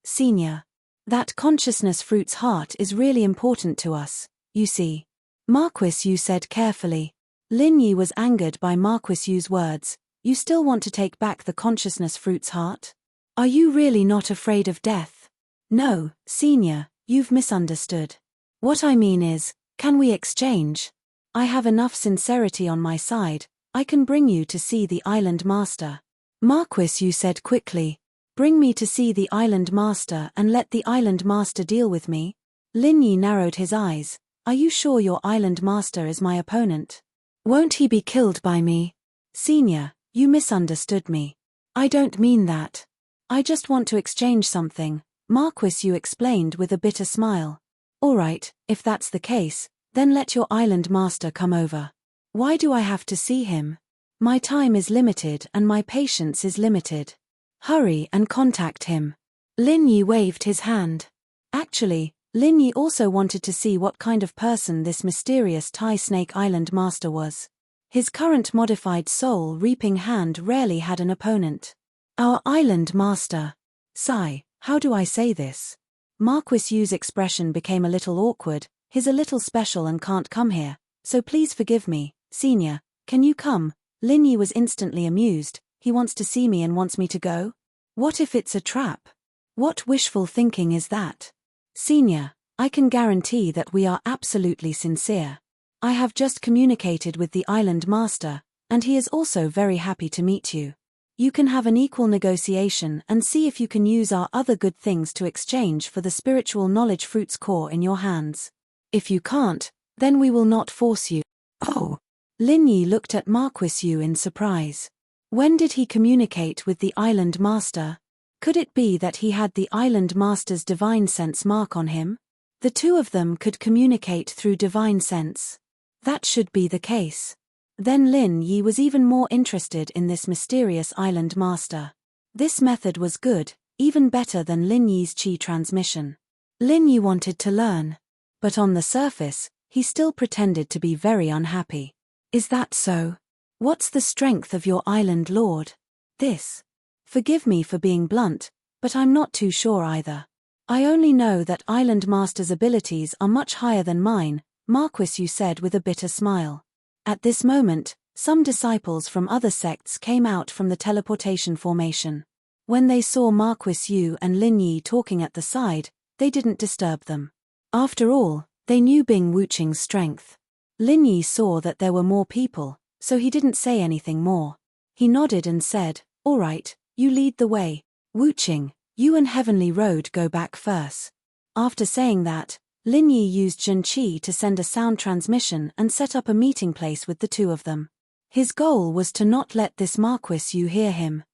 Senior. That consciousness fruit's heart is really important to us, you see. Marquis Yu said carefully. Lin Yi was angered by Marquis Yu's words. You still want to take back the consciousness fruit's heart? Are you really not afraid of death? No, Senior, you've misunderstood. What I mean is, can we exchange? I have enough sincerity on my side, I can bring you to see the Island Master. Marquis Yu said quickly. Bring me to see the Island Master and let the Island Master deal with me? Lin Yi narrowed his eyes. Are you sure your Island Master is my opponent? Won't he be killed by me? Senior, you misunderstood me. I don't mean that. I just want to exchange something, Marquis Yu explained with a bitter smile. Alright, if that's the case, then let your Island Master come over. Why do I have to see him? My time is limited and my patience is limited. Hurry and contact him. Lin Yi waved his hand. Actually, Lin Yi also wanted to see what kind of person this mysterious Thai Snake Island Master was. His current modified soul reaping hand rarely had an opponent. Our Island Master. Sigh, how do I say this? Marquis Yu's expression became a little awkward. He's a little special and can't come here, so please forgive me. Senior, can you come? Lin Yi was instantly amused. He wants to see me and wants me to go? What if it's a trap? What wishful thinking is that? Senior, I can guarantee that we are absolutely sincere. I have just communicated with the Island Master, and he is also very happy to meet you. You can have an equal negotiation and see if you can use our other good things to exchange for the spiritual knowledge fruit's core in your hands. If you can't, then we will not force you. Oh! Lin Yi looked at Marquis Yu in surprise. When did he communicate with the Island Master? Could it be that he had the Island Master's divine sense mark on him? The two of them could communicate through divine sense. That should be the case. Then Lin Yi was even more interested in this mysterious Island Master. This method was good, even better than Lin Yi's Qi transmission. Lin Yi wanted to learn. But on the surface, he still pretended to be very unhappy. Is that so? What's the strength of your island lord? This. Forgive me for being blunt, but I'm not too sure either. I only know that Island Master's abilities are much higher than mine, Marquis Yu said with a bitter smile. At this moment, some disciples from other sects came out from the teleportation formation. When they saw Marquis Yu and Lin Yi talking at the side, they didn't disturb them. After all, they knew Bing Wuqing's strength. Lin Yi saw that there were more people, so he didn't say anything more. He nodded and said, "All right, you lead the way. Wuqing, you and Heavenly Road go back first." After saying that, Lin Yi used Zhenqi to send a sound transmission and set up a meeting place with the two of them. His goal was to not let this Marquis Yu hear him.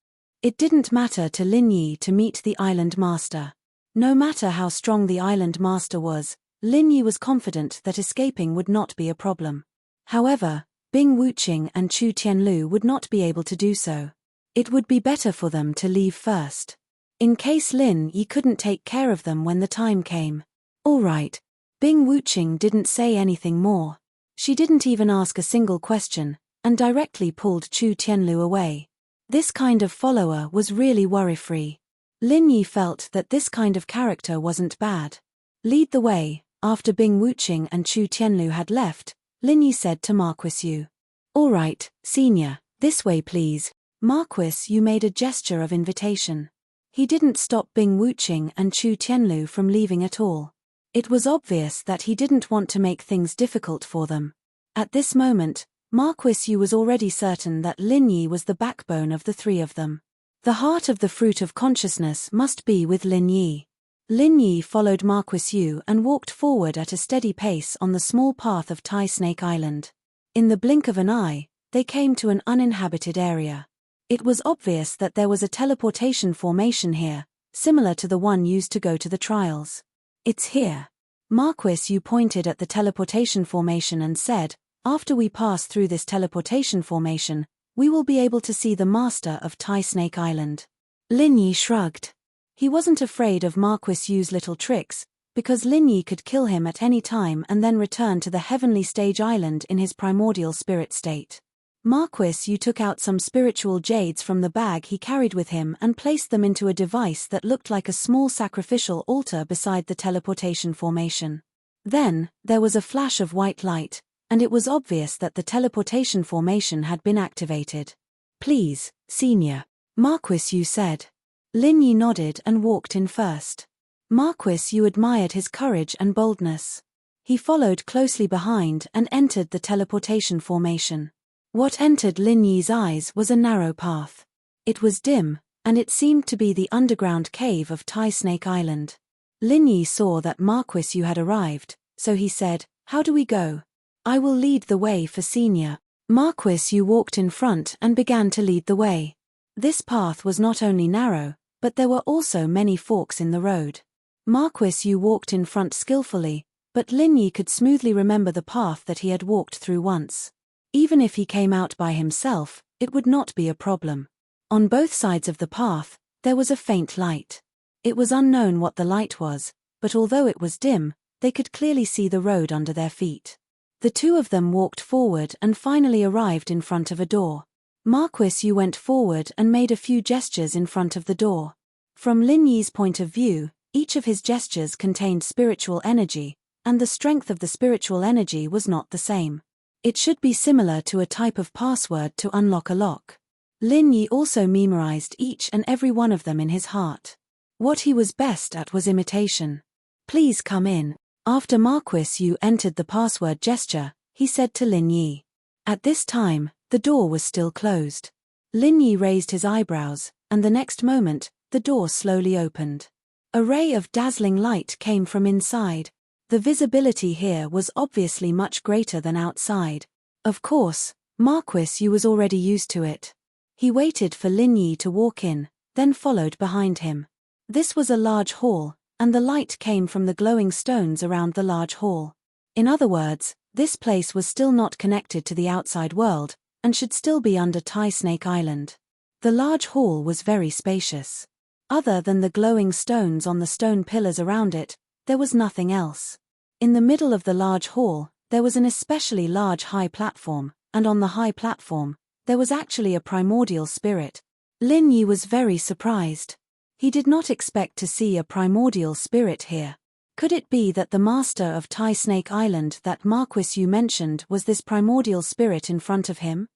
It didn't matter to Lin Yi to meet the Island Master. No matter how strong the Island Master was, Lin Yi was confident that escaping would not be a problem. However, Bing Wuqing and Chu Tianlu would not be able to do so. It would be better for them to leave first. In case Lin Yi couldn't take care of them when the time came. All right. Bing Wuqing didn't say anything more. She didn't even ask a single question, and directly pulled Chu Tianlu away. This kind of follower was really worry-free. Lin Yi felt that this kind of character wasn't bad. Lead the way. After Bing Wuqing and Chu Tianlu had left, Lin Yi said to Marquis Yu. "All right, senior, this way please." Marquis Yu made a gesture of invitation. He didn't stop Bing Wuqing and Chu Tianlu from leaving at all. It was obvious that he didn't want to make things difficult for them. At this moment, Marquis Yu was already certain that Lin Yi was the backbone of the three of them. The heart of the fruit of consciousness must be with Lin Yi. Lin Yi followed Marquis Yu and walked forward at a steady pace on the small path of Tai Snake Island. In the blink of an eye, they came to an uninhabited area. It was obvious that there was a teleportation formation here, similar to the one used to go to the trials. "It's here." Marquis Yu pointed at the teleportation formation and said, "After we pass through this teleportation formation, we will be able to see the master of Tai Snake Island." Lin Yi shrugged. He wasn't afraid of Marquis Yu's little tricks, because Lin Yi could kill him at any time and then return to the heavenly stage island in his primordial spirit state. Marquis Yu took out some spiritual jades from the bag he carried with him and placed them into a device that looked like a small sacrificial altar beside the teleportation formation. Then, there was a flash of white light, and it was obvious that the teleportation formation had been activated. "Please, senior," Marquis Yu said. Lin Yi nodded and walked in first. Marquis Yu admired his courage and boldness. He followed closely behind and entered the teleportation formation. What entered Lin Yi's eyes was a narrow path. It was dim, and it seemed to be the underground cave of Tai Snake Island. Lin Yi saw that Marquis Yu had arrived, so he said, "How do we go?" "I will lead the way for senior." Marquis Yu walked in front and began to lead the way. This path was not only narrow, but there were also many forks in the road. Marquis Yu walked in front skillfully, but Lin Yi could smoothly remember the path that he had walked through once. Even if he came out by himself, it would not be a problem. On both sides of the path, there was a faint light. It was unknown what the light was, but although it was dim, they could clearly see the road under their feet. The two of them walked forward and finally arrived in front of a door. Marquis Yu went forward and made a few gestures in front of the door. From Lin Yi's point of view, each of his gestures contained spiritual energy, and the strength of the spiritual energy was not the same. It should be similar to a type of password to unlock a lock. Lin Yi also memorized each and every one of them in his heart. What he was best at was imitation. "Please come in." After Marquis Yu entered the password gesture, he said to Lin Yi. At this time, the door was still closed. Lin Yi raised his eyebrows, and the next moment, the door slowly opened. A ray of dazzling light came from inside. The visibility here was obviously much greater than outside. Of course, Marquis Yu was already used to it. He waited for Lin Yi to walk in, then followed behind him. This was a large hall, and the light came from the glowing stones around the large hall. In other words, this place was still not connected to the outside world, and should still be under Tai Snake Island. The large hall was very spacious. Other than the glowing stones on the stone pillars around it, there was nothing else. In the middle of the large hall, there was an especially large high platform, and on the high platform, there was actually a primordial spirit. Lin Yi was very surprised. He did not expect to see a primordial spirit here. Could it be that the master of Tai Snake Island that Marquis Yu mentioned was this primordial spirit in front of him?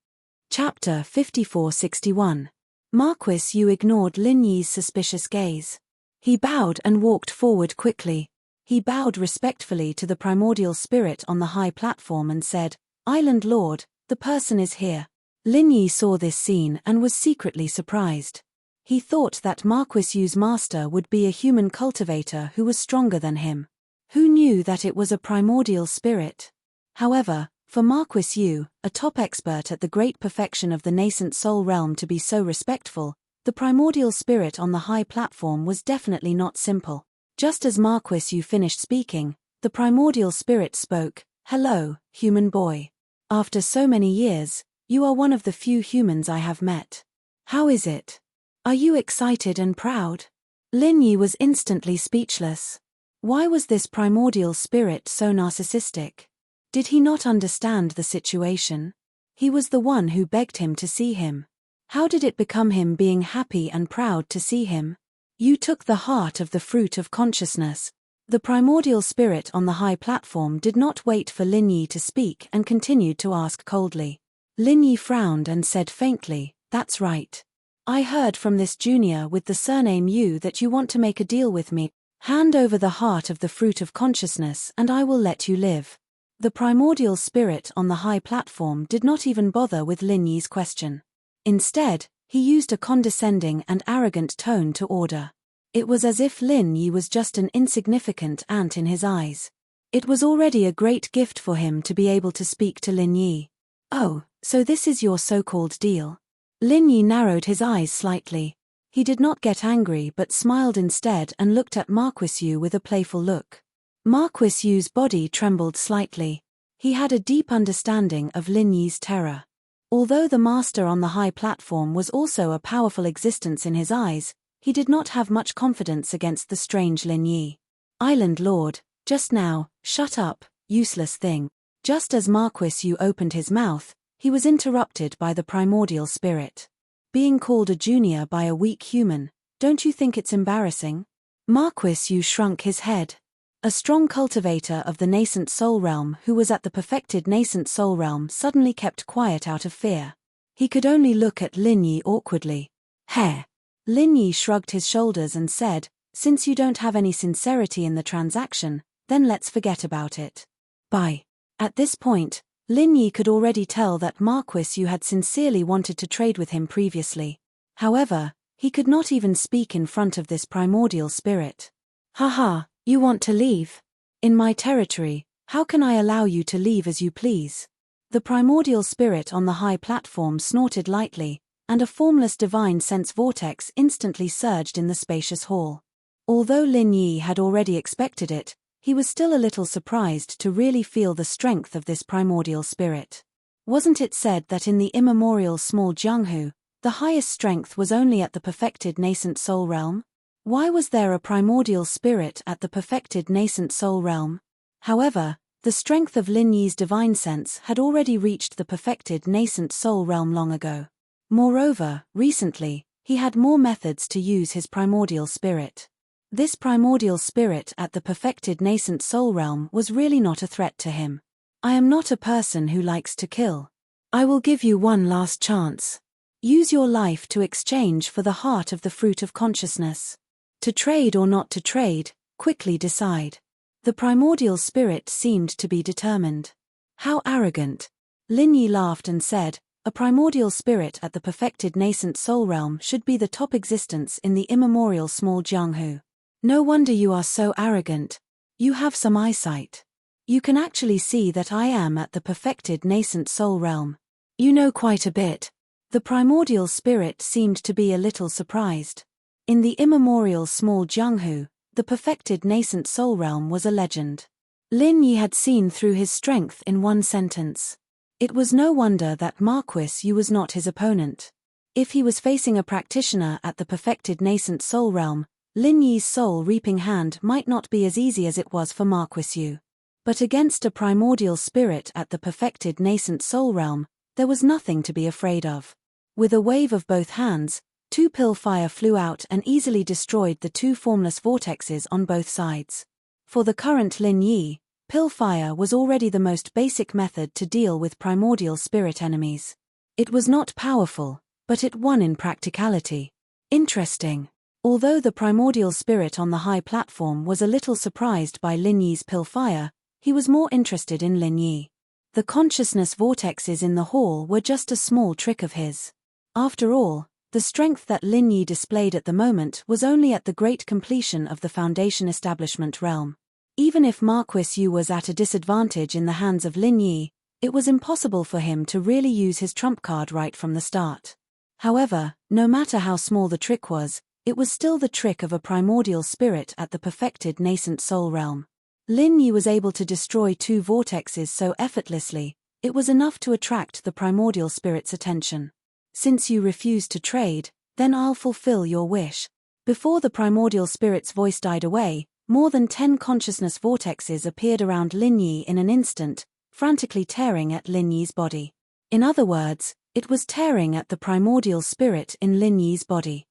Chapter 5461. Marquis Yu ignored Lin Yi's suspicious gaze. He bowed and walked forward quickly. He bowed respectfully to the primordial spirit on the high platform and said, "Island Lord, the person is here." Lin Yi saw this scene and was secretly surprised. He thought that Marquis Yu's master would be a human cultivator who was stronger than him. Who knew that it was a primordial spirit? However, for Marquis Yu, a top expert at the great perfection of the nascent soul realm, to be so respectful, the primordial spirit on the high platform was definitely not simple. Just as Marquis Yu finished speaking, the primordial spirit spoke, "Hello, human boy. After so many years, you are one of the few humans I have met. How is it? Are you excited and proud?" Lin Yi was instantly speechless. Why was this primordial spirit so narcissistic? Did he not understand the situation? He was the one who begged him to see him. How did it become him being happy and proud to see him? "You took the heart of the fruit of consciousness." The primordial spirit on the high platform did not wait for Lin Yi to speak and continued to ask coldly. Lin Yi frowned and said faintly, "That's right. I heard from this junior with the surname Yu that you want to make a deal with me. Hand over the heart of the fruit of consciousness and I will let you live." The primordial spirit on the high platform did not even bother with Lin Yi's question. Instead, he used a condescending and arrogant tone to order. It was as if Lin Yi was just an insignificant ant in his eyes. It was already a great gift for him to be able to speak to Lin Yi. "Oh, so this is your so-called deal?" Lin Yi narrowed his eyes slightly. He did not get angry but smiled instead and looked at Marquis Yu with a playful look. Marquis Yu's body trembled slightly. He had a deep understanding of Lin Yi's terror. Although the master on the high platform was also a powerful existence in his eyes, he did not have much confidence against the strange Lin Yi. "Island Lord, just now, shut up, useless thing." Just as Marquis Yu opened his mouth, he was interrupted by the primordial spirit. "Being called a junior by a weak human, don't you think it's embarrassing?" Marquis Yu shrunk his head. A strong cultivator of the nascent soul realm who was at the perfected nascent soul realm suddenly kept quiet out of fear. He could only look at Lin Yi awkwardly. "Heh." Lin Yi shrugged his shoulders and said, "Since you don't have any sincerity in the transaction, then let's forget about it. Bye." At this point, Lin Yi could already tell that Marquis Yu had sincerely wanted to trade with him previously. However, he could not even speak in front of this primordial spirit. "Haha, you want to leave? In my territory, how can I allow you to leave as you please?" The primordial spirit on the high platform snorted lightly, and a formless divine sense vortex instantly surged in the spacious hall. Although Lin Yi had already expected it, he was still a little surprised to really feel the strength of this primordial spirit. Wasn't it said that in the immemorial small Jianghu, the highest strength was only at the perfected nascent soul realm? Why was there a primordial spirit at the perfected nascent soul realm? However, the strength of Lin Yi's divine sense had already reached the perfected nascent soul realm long ago. Moreover, recently, he had more methods to use his primordial spirit. This primordial spirit at the perfected nascent soul realm was really not a threat to him. "I am not a person who likes to kill. I will give you one last chance. Use your life to exchange for the heart of the fruit of consciousness. To trade or not to trade, quickly decide." The primordial spirit seemed to be determined. "How arrogant." Lin Yi laughed and said, "A primordial spirit at the perfected nascent soul realm should be the top existence in the immemorial small Jianghu. No wonder you are so arrogant. You have some eyesight. You can actually see that I am at the perfected nascent soul realm. You know quite a bit." The primordial spirit seemed to be a little surprised. In the immemorial small Jianghu, the perfected nascent soul realm was a legend. Lin Yi had seen through his strength in one sentence. It was no wonder that Marquis Yu was not his opponent. If he was facing a practitioner at the perfected nascent soul realm, Lin Yi's soul-reaping hand might not be as easy as it was for Marquis Yu. But against a primordial spirit at the perfected nascent soul realm, there was nothing to be afraid of. With a wave of both hands, 2 pill fire flew out and easily destroyed the 2 formless vortexes on both sides. For the current Lin Yi, pill fire was already the most basic method to deal with primordial spirit enemies. It was not powerful, but it won in practicality. Interesting. Although the primordial spirit on the high platform was a little surprised by Lin Yi's pill fire, he was more interested in Lin Yi. The consciousness vortexes in the hall were just a small trick of his. After all, the strength that Lin Yi displayed at the moment was only at the great completion of the Foundation establishment realm. Even if Marquis Yu was at a disadvantage in the hands of Lin Yi, it was impossible for him to really use his trump card right from the start. However, no matter how small the trick was, it was still the trick of a primordial spirit at the perfected nascent soul realm. Lin Yi was able to destroy 2 vortexes so effortlessly, it was enough to attract the primordial spirit's attention. Since you refuse to trade, then I'll fulfill your wish. Before the primordial spirit's voice died away, more than 10 consciousness vortexes appeared around Lin Yi in an instant, frantically tearing at Lin Yi's body. In other words, it was tearing at the primordial spirit in Lin Yi's body.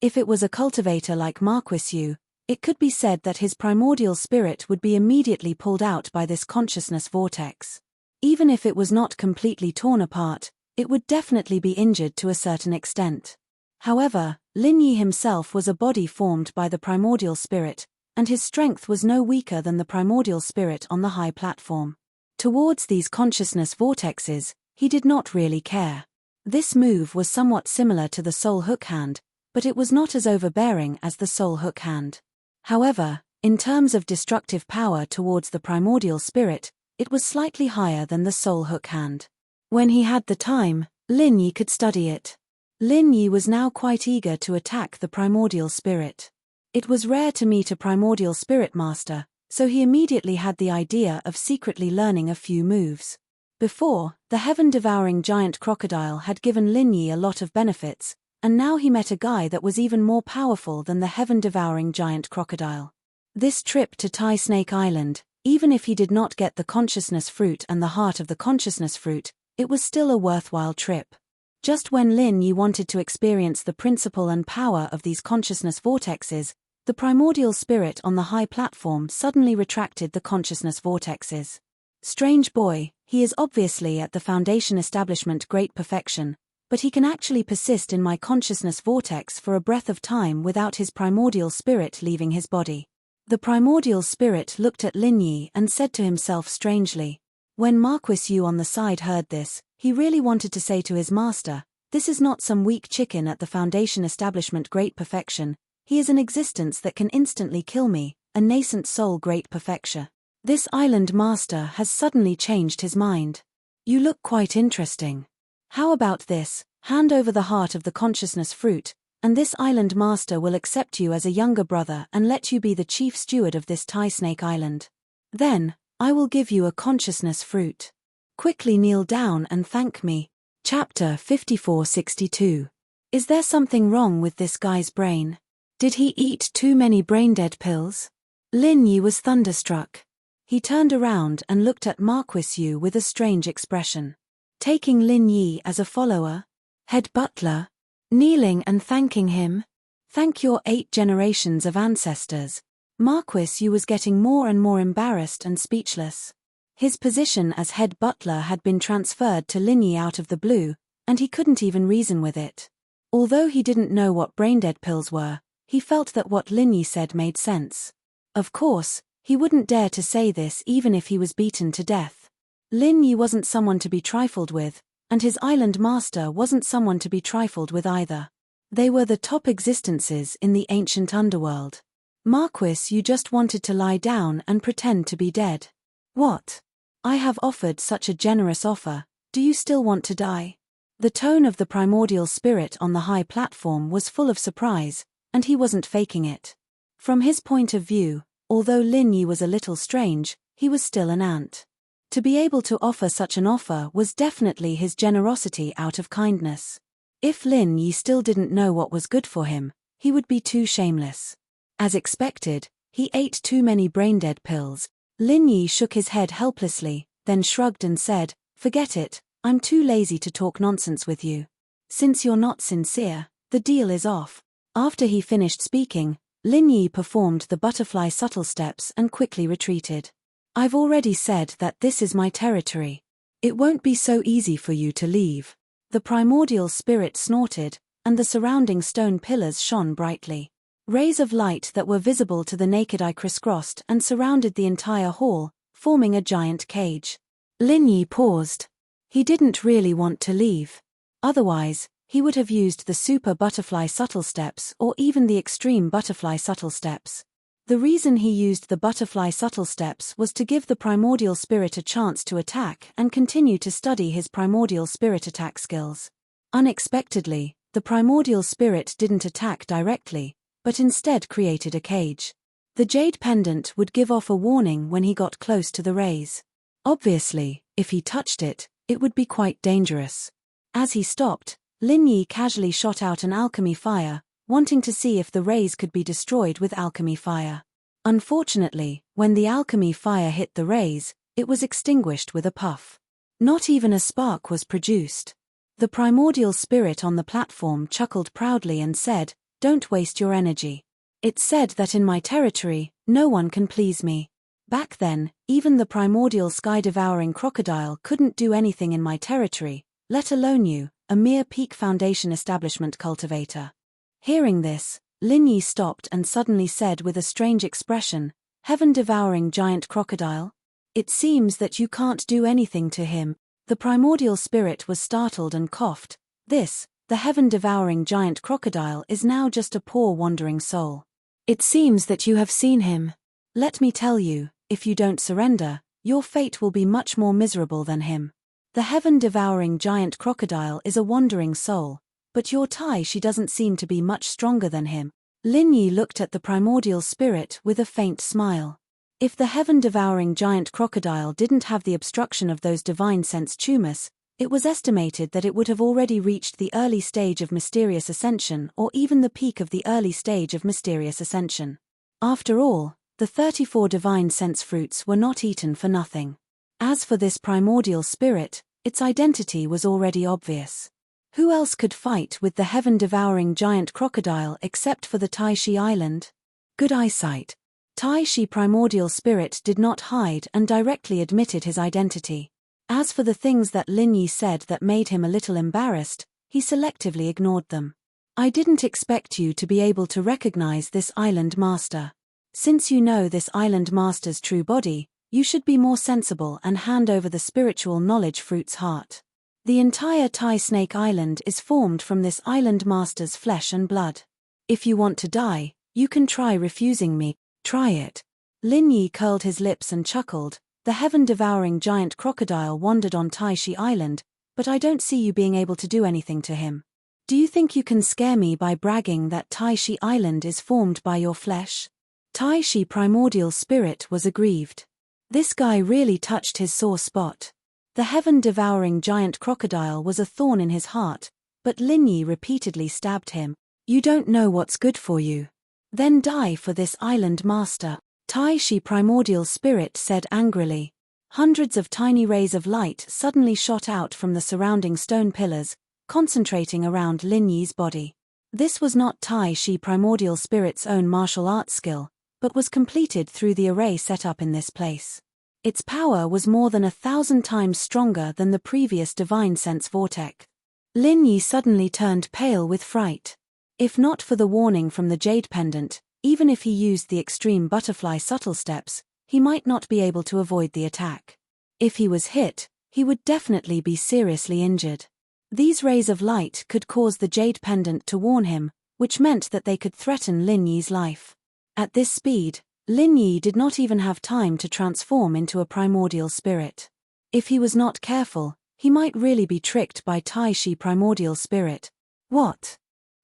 If it was a cultivator like Marquis Yu, it could be said that his primordial spirit would be immediately pulled out by this consciousness vortex. Even if it was not completely torn apart, it would definitely be injured to a certain extent. However, Lin Yi himself was a body formed by the primordial spirit, and his strength was no weaker than the primordial spirit on the high platform. Towards these consciousness vortexes, he did not really care. This move was somewhat similar to the soul hook hand, but it was not as overbearing as the soul hook hand. However, in terms of destructive power towards the primordial spirit, it was slightly higher than the soul hook hand. When he had the time, Lin Yi could study it. Lin Yi was now quite eager to attack the primordial spirit. It was rare to meet a primordial spirit master, so he immediately had the idea of secretly learning a few moves. Before, the heaven-devouring giant crocodile had given Lin Yi a lot of benefits, and now he met a guy that was even more powerful than the heaven-devouring giant crocodile. This trip to Tai Snake Island, even if he did not get the consciousness fruit and the heart of the consciousness fruit, it was still a worthwhile trip. Just when Lin Yi wanted to experience the principle and power of these consciousness vortexes, the primordial spirit on the high platform suddenly retracted the consciousness vortexes. Strange boy, he is obviously at the Foundation establishment great perfection, but he can actually persist in my consciousness vortex for a breath of time without his primordial spirit leaving his body. The primordial spirit looked at Lin Yi and said to himself strangely. When Marquis Yu on the side heard this, he really wanted to say to his master, "This is not some weak chicken at the Foundation establishment great perfection, he is an existence that can instantly kill me, a nascent soul great perfection. This island master has suddenly changed his mind. You look quite interesting. How about this, hand over the heart of the consciousness fruit, and this island master will accept you as a younger brother and let you be the chief steward of this Tai Snake Island. Then, I will give you a consciousness fruit. Quickly kneel down and thank me." Chapter 5462. Is there something wrong with this guy's brain? Did he eat too many brain-dead pills? Lin Yi was thunderstruck. He turned around and looked at Marquis Yu with a strange expression. Taking Lin Yi as a follower? Head butler? Kneeling and thanking him? Thank your 8 generations of ancestors. Marquis Yu was getting more and more embarrassed and speechless. His position as head butler had been transferred to Lin Yi out of the blue, and he couldn't even reason with it. Although he didn't know what brain-dead pills were, he felt that what Lin Yi said made sense. Of course, he wouldn't dare to say this even if he was beaten to death. Lin Yi wasn't someone to be trifled with, and his island master wasn't someone to be trifled with either. They were the top existences in the ancient underworld. Marquis Yu just wanted to lie down and pretend to be dead. What? I have offered such a generous offer, do you still want to die? The tone of the primordial spirit on the high platform was full of surprise, and he wasn't faking it. From his point of view, although Lin Yi was a little strange, he was still an ant. To be able to offer such an offer was definitely his generosity out of kindness. If Lin Yi still didn't know what was good for him, he would be too shameless. As expected, he ate too many brain-dead pills. Lin Yi shook his head helplessly, then shrugged and said, "Forget it, I'm too lazy to talk nonsense with you. Since you're not sincere, the deal is off." After he finished speaking, Lin Yi performed the butterfly subtle steps and quickly retreated. "I've already said that this is my territory. It won't be so easy for you to leave." The primordial spirit snorted, and the surrounding stone pillars shone brightly. Rays of light that were visible to the naked eye crisscrossed and surrounded the entire hall, forming a giant cage. Lin Yi paused. He didn't really want to leave. Otherwise, he would have used the super butterfly subtle steps or even the extreme butterfly subtle steps. The reason he used the butterfly subtle steps was to give the primordial spirit a chance to attack and continue to study his primordial spirit attack skills. Unexpectedly, the primordial spirit didn't attack directly, but instead created a cage. The jade pendant would give off a warning when he got close to the rays. Obviously, if he touched it, it would be quite dangerous. As he stopped, Lin Yi casually shot out an alchemy fire, wanting to see if the rays could be destroyed with alchemy fire. Unfortunately, when the alchemy fire hit the rays, it was extinguished with a puff. Not even a spark was produced. The primordial spirit on the platform chuckled proudly and said, "Don't waste your energy. It's said that in my territory, no one can please me. Back then, even the primordial sky-devouring crocodile couldn't do anything in my territory, let alone you, a mere peak foundation establishment cultivator." Hearing this, Lin Yi stopped and suddenly said with a strange expression, "Heaven-devouring giant crocodile? It seems that you can't do anything to him." The primordial spirit was startled and coughed. The heaven-devouring giant crocodile is now just a poor wandering soul. It seems that you have seen him. Let me tell you, if you don't surrender, your fate will be much more miserable than him. The heaven-devouring giant crocodile is a wandering soul, but your she doesn't seem to be much stronger than him. Lin Yi looked at the primordial spirit with a faint smile. If the heaven-devouring giant crocodile didn't have the obstruction of those divine sense tumors, it was estimated that it would have already reached the early stage of mysterious ascension or even the peak of the early stage of mysterious ascension. After all, the 34 divine sense fruits were not eaten for nothing. As for this primordial spirit, its identity was already obvious. Who else could fight with the heaven-devouring giant crocodile except for the Taishi Island? Good eyesight. Taishi primordial spirit did not hide and directly admitted his identity. As for the things that Lin Yi said that made him a little embarrassed, he selectively ignored them. "I didn't expect you to be able to recognize this island master. Since you know this island master's true body, you should be more sensible and hand over the spiritual knowledge fruit's heart. The entire Tai Snake Island is formed from this island master's flesh and blood. If you want to die, you can try refusing me. Try it." Lin Yi curled his lips and chuckled. "The heaven-devouring giant crocodile wandered on Taishi Island, but I don't see you being able to do anything to him. Do you think you can scare me by bragging that Taishi Island is formed by your flesh?" Taishi primordial spirit was aggrieved. This guy really touched his sore spot. The heaven-devouring giant crocodile was a thorn in his heart, but Lin Yi repeatedly stabbed him. "You don't know what's good for you. Then die for this island master," Taishi primordial spirit said angrily. Hundreds of tiny rays of light suddenly shot out from the surrounding stone pillars, concentrating around Lin Yi's body. This was not Taishi primordial spirit's own martial arts skill, but was completed through the array set up in this place. Its power was more than 1,000 times stronger than the previous divine sense vortex. Lin Yi suddenly turned pale with fright. If not for the warning from the jade pendant, even if he used the extreme butterfly subtle steps, he might not be able to avoid the attack. If he was hit, he would definitely be seriously injured. These rays of light could cause the jade pendant to warn him, which meant that they could threaten Lin Yi's life. At this speed, Lin Yi did not even have time to transform into a primordial spirit. If he was not careful, he might really be tricked by Taishi primordial spirit. "What?"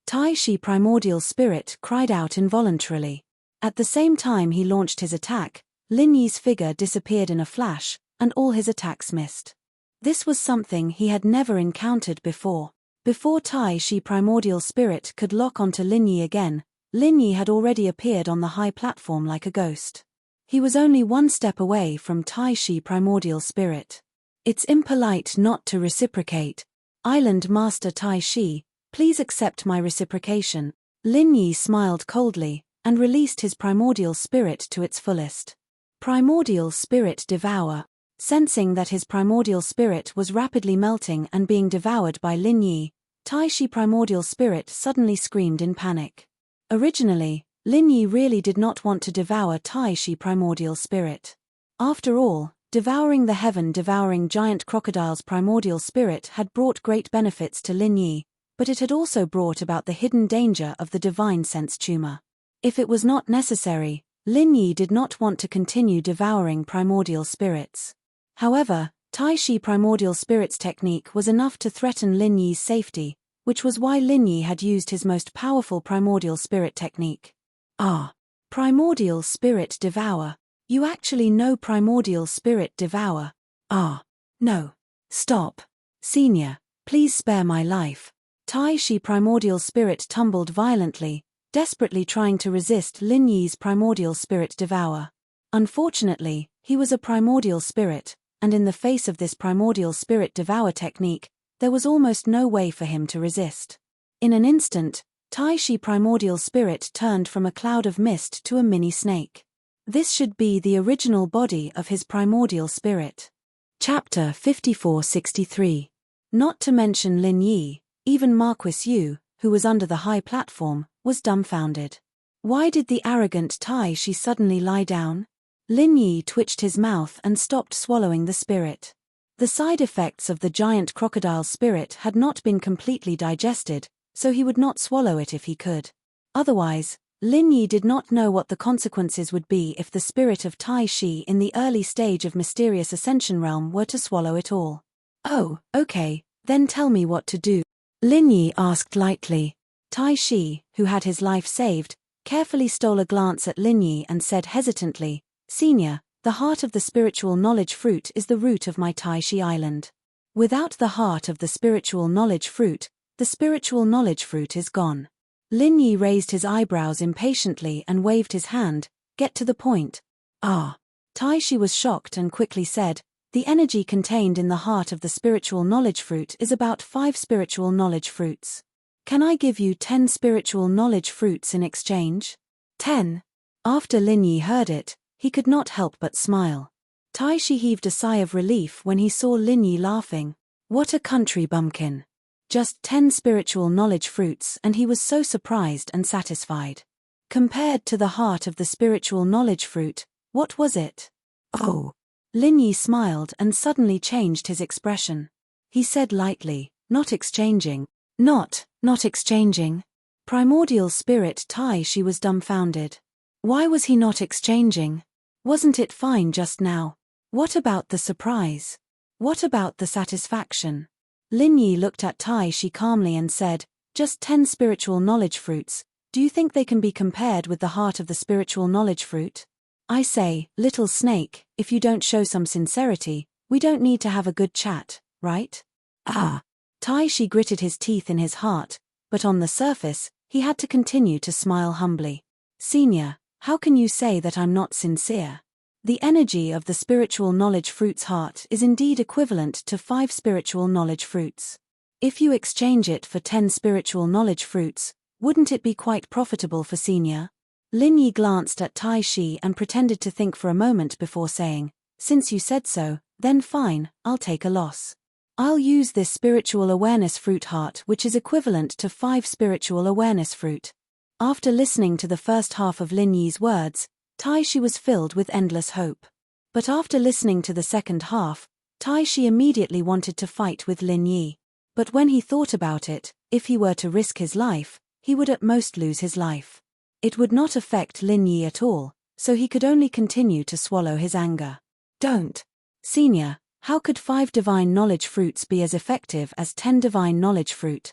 Taishi primordial spirit cried out involuntarily. At the same time he launched his attack, Lin Yi's figure disappeared in a flash, and all his attacks missed. This was something he had never encountered before. Before Taishi primordial spirit could lock onto Lin Yi again, Lin Yi had already appeared on the high platform like a ghost. He was only one step away from Tai Shi primordial spirit. It's impolite not to reciprocate. Island Master Tai Shi, please accept my reciprocation. Lin Yi smiled coldly, and released his primordial spirit to its fullest. Primordial spirit devour. Sensing that his primordial spirit was rapidly melting and being devoured by Lin Yi, Tai Shi primordial spirit suddenly screamed in panic. Originally, Lin Yi really did not want to devour Tai Shi primordial spirit. After all, devouring the heaven-devouring giant crocodile's primordial spirit had brought great benefits to Lin Yi, but it had also brought about the hidden danger of the divine sense tumor. If it was not necessary, Lin Yi did not want to continue devouring primordial spirits. However, Tai Shi primordial spirit's technique was enough to threaten Lin Yi's safety, which was why Lin Yi had used his most powerful primordial spirit technique. Ah! Primordial spirit devour. You actually know primordial spirit devour. Ah! No. Stop. Senior, please spare my life. Tai Shi primordial spirit tumbled violently, desperately trying to resist Lin Yi's primordial spirit devour. Unfortunately, he was a primordial spirit, and in the face of this primordial spirit devour technique, there was almost no way for him to resist. In an instant, Tai Shi primordial spirit turned from a cloud of mist to a mini snake. This should be the original body of his primordial spirit. Chapter 5463. Not to mention Lin Yi, even Marquis Yu, who was under the high platform, was dumbfounded. Why did the arrogant Tai Shi suddenly lie down? Lin Yi twitched his mouth and stopped swallowing the spirit. The side effects of the giant crocodile's spirit had not been completely digested, so he would not swallow it if he could. Otherwise, Lin Yi did not know what the consequences would be if the spirit of Tai Shi in the early stage of mysterious ascension realm were to swallow it all. Oh, okay, then tell me what to do. Lin Yi asked lightly. Tai Shi, who had his life saved, carefully stole a glance at Lin Yi and said hesitantly, Senior, the heart of the spiritual knowledge fruit is the root of my Tai Shi island. Without the heart of the spiritual knowledge fruit, the spiritual knowledge fruit is gone. Lin Yi raised his eyebrows impatiently and waved his hand, get to the point. Ah. Tai Shi was shocked and quickly said, the energy contained in the heart of the spiritual knowledge fruit is about 5 spiritual knowledge fruits. Can I give you 10 spiritual knowledge fruits in exchange? 10. After Lin Yi heard it, he could not help but smile. Tai Shi heaved a sigh of relief when he saw Lin Yi laughing. What a country bumpkin. Just 10 spiritual knowledge fruits and he was so surprised and satisfied. Compared to the heart of the spiritual knowledge fruit, what was it? Oh. Lin Yi smiled and suddenly changed his expression. He said lightly, not exchanging. Not exchanging. Primordial spirit Tai Shi was dumbfounded. Why was he not exchanging? Wasn't it fine just now? What about the surprise? What about the satisfaction? Lin Yi looked at Tai Shi calmly and said, just 10 spiritual knowledge fruits, do you think they can be compared with the heart of the spiritual knowledge fruit? I say, little snake, if you don't show some sincerity, we don't need to have a good chat, right? Ah. Tai Shi gritted his teeth in his heart, but on the surface, he had to continue to smile humbly. Senior, how can you say that I'm not sincere? The energy of the spiritual knowledge fruit's heart is indeed equivalent to 5 spiritual knowledge fruits. If you exchange it for 10 spiritual knowledge fruits, wouldn't it be quite profitable for Senior? Lin Yi glanced at Tai Shi and pretended to think for a moment before saying, since you said so, then fine, I'll take a loss. I'll use this spiritual awareness fruit heart which is equivalent to 5 spiritual awareness fruit. After listening to the first half of Lin Yi's words, Tai Shi was filled with endless hope. But after listening to the second half, Tai Shi immediately wanted to fight with Lin Yi. But when he thought about it, if he were to risk his life, he would at most lose his life. It would not affect Lin Yi at all, so he could only continue to swallow his anger. Don't. Senior, how could 5 divine knowledge fruits be as effective as 10 divine knowledge fruit?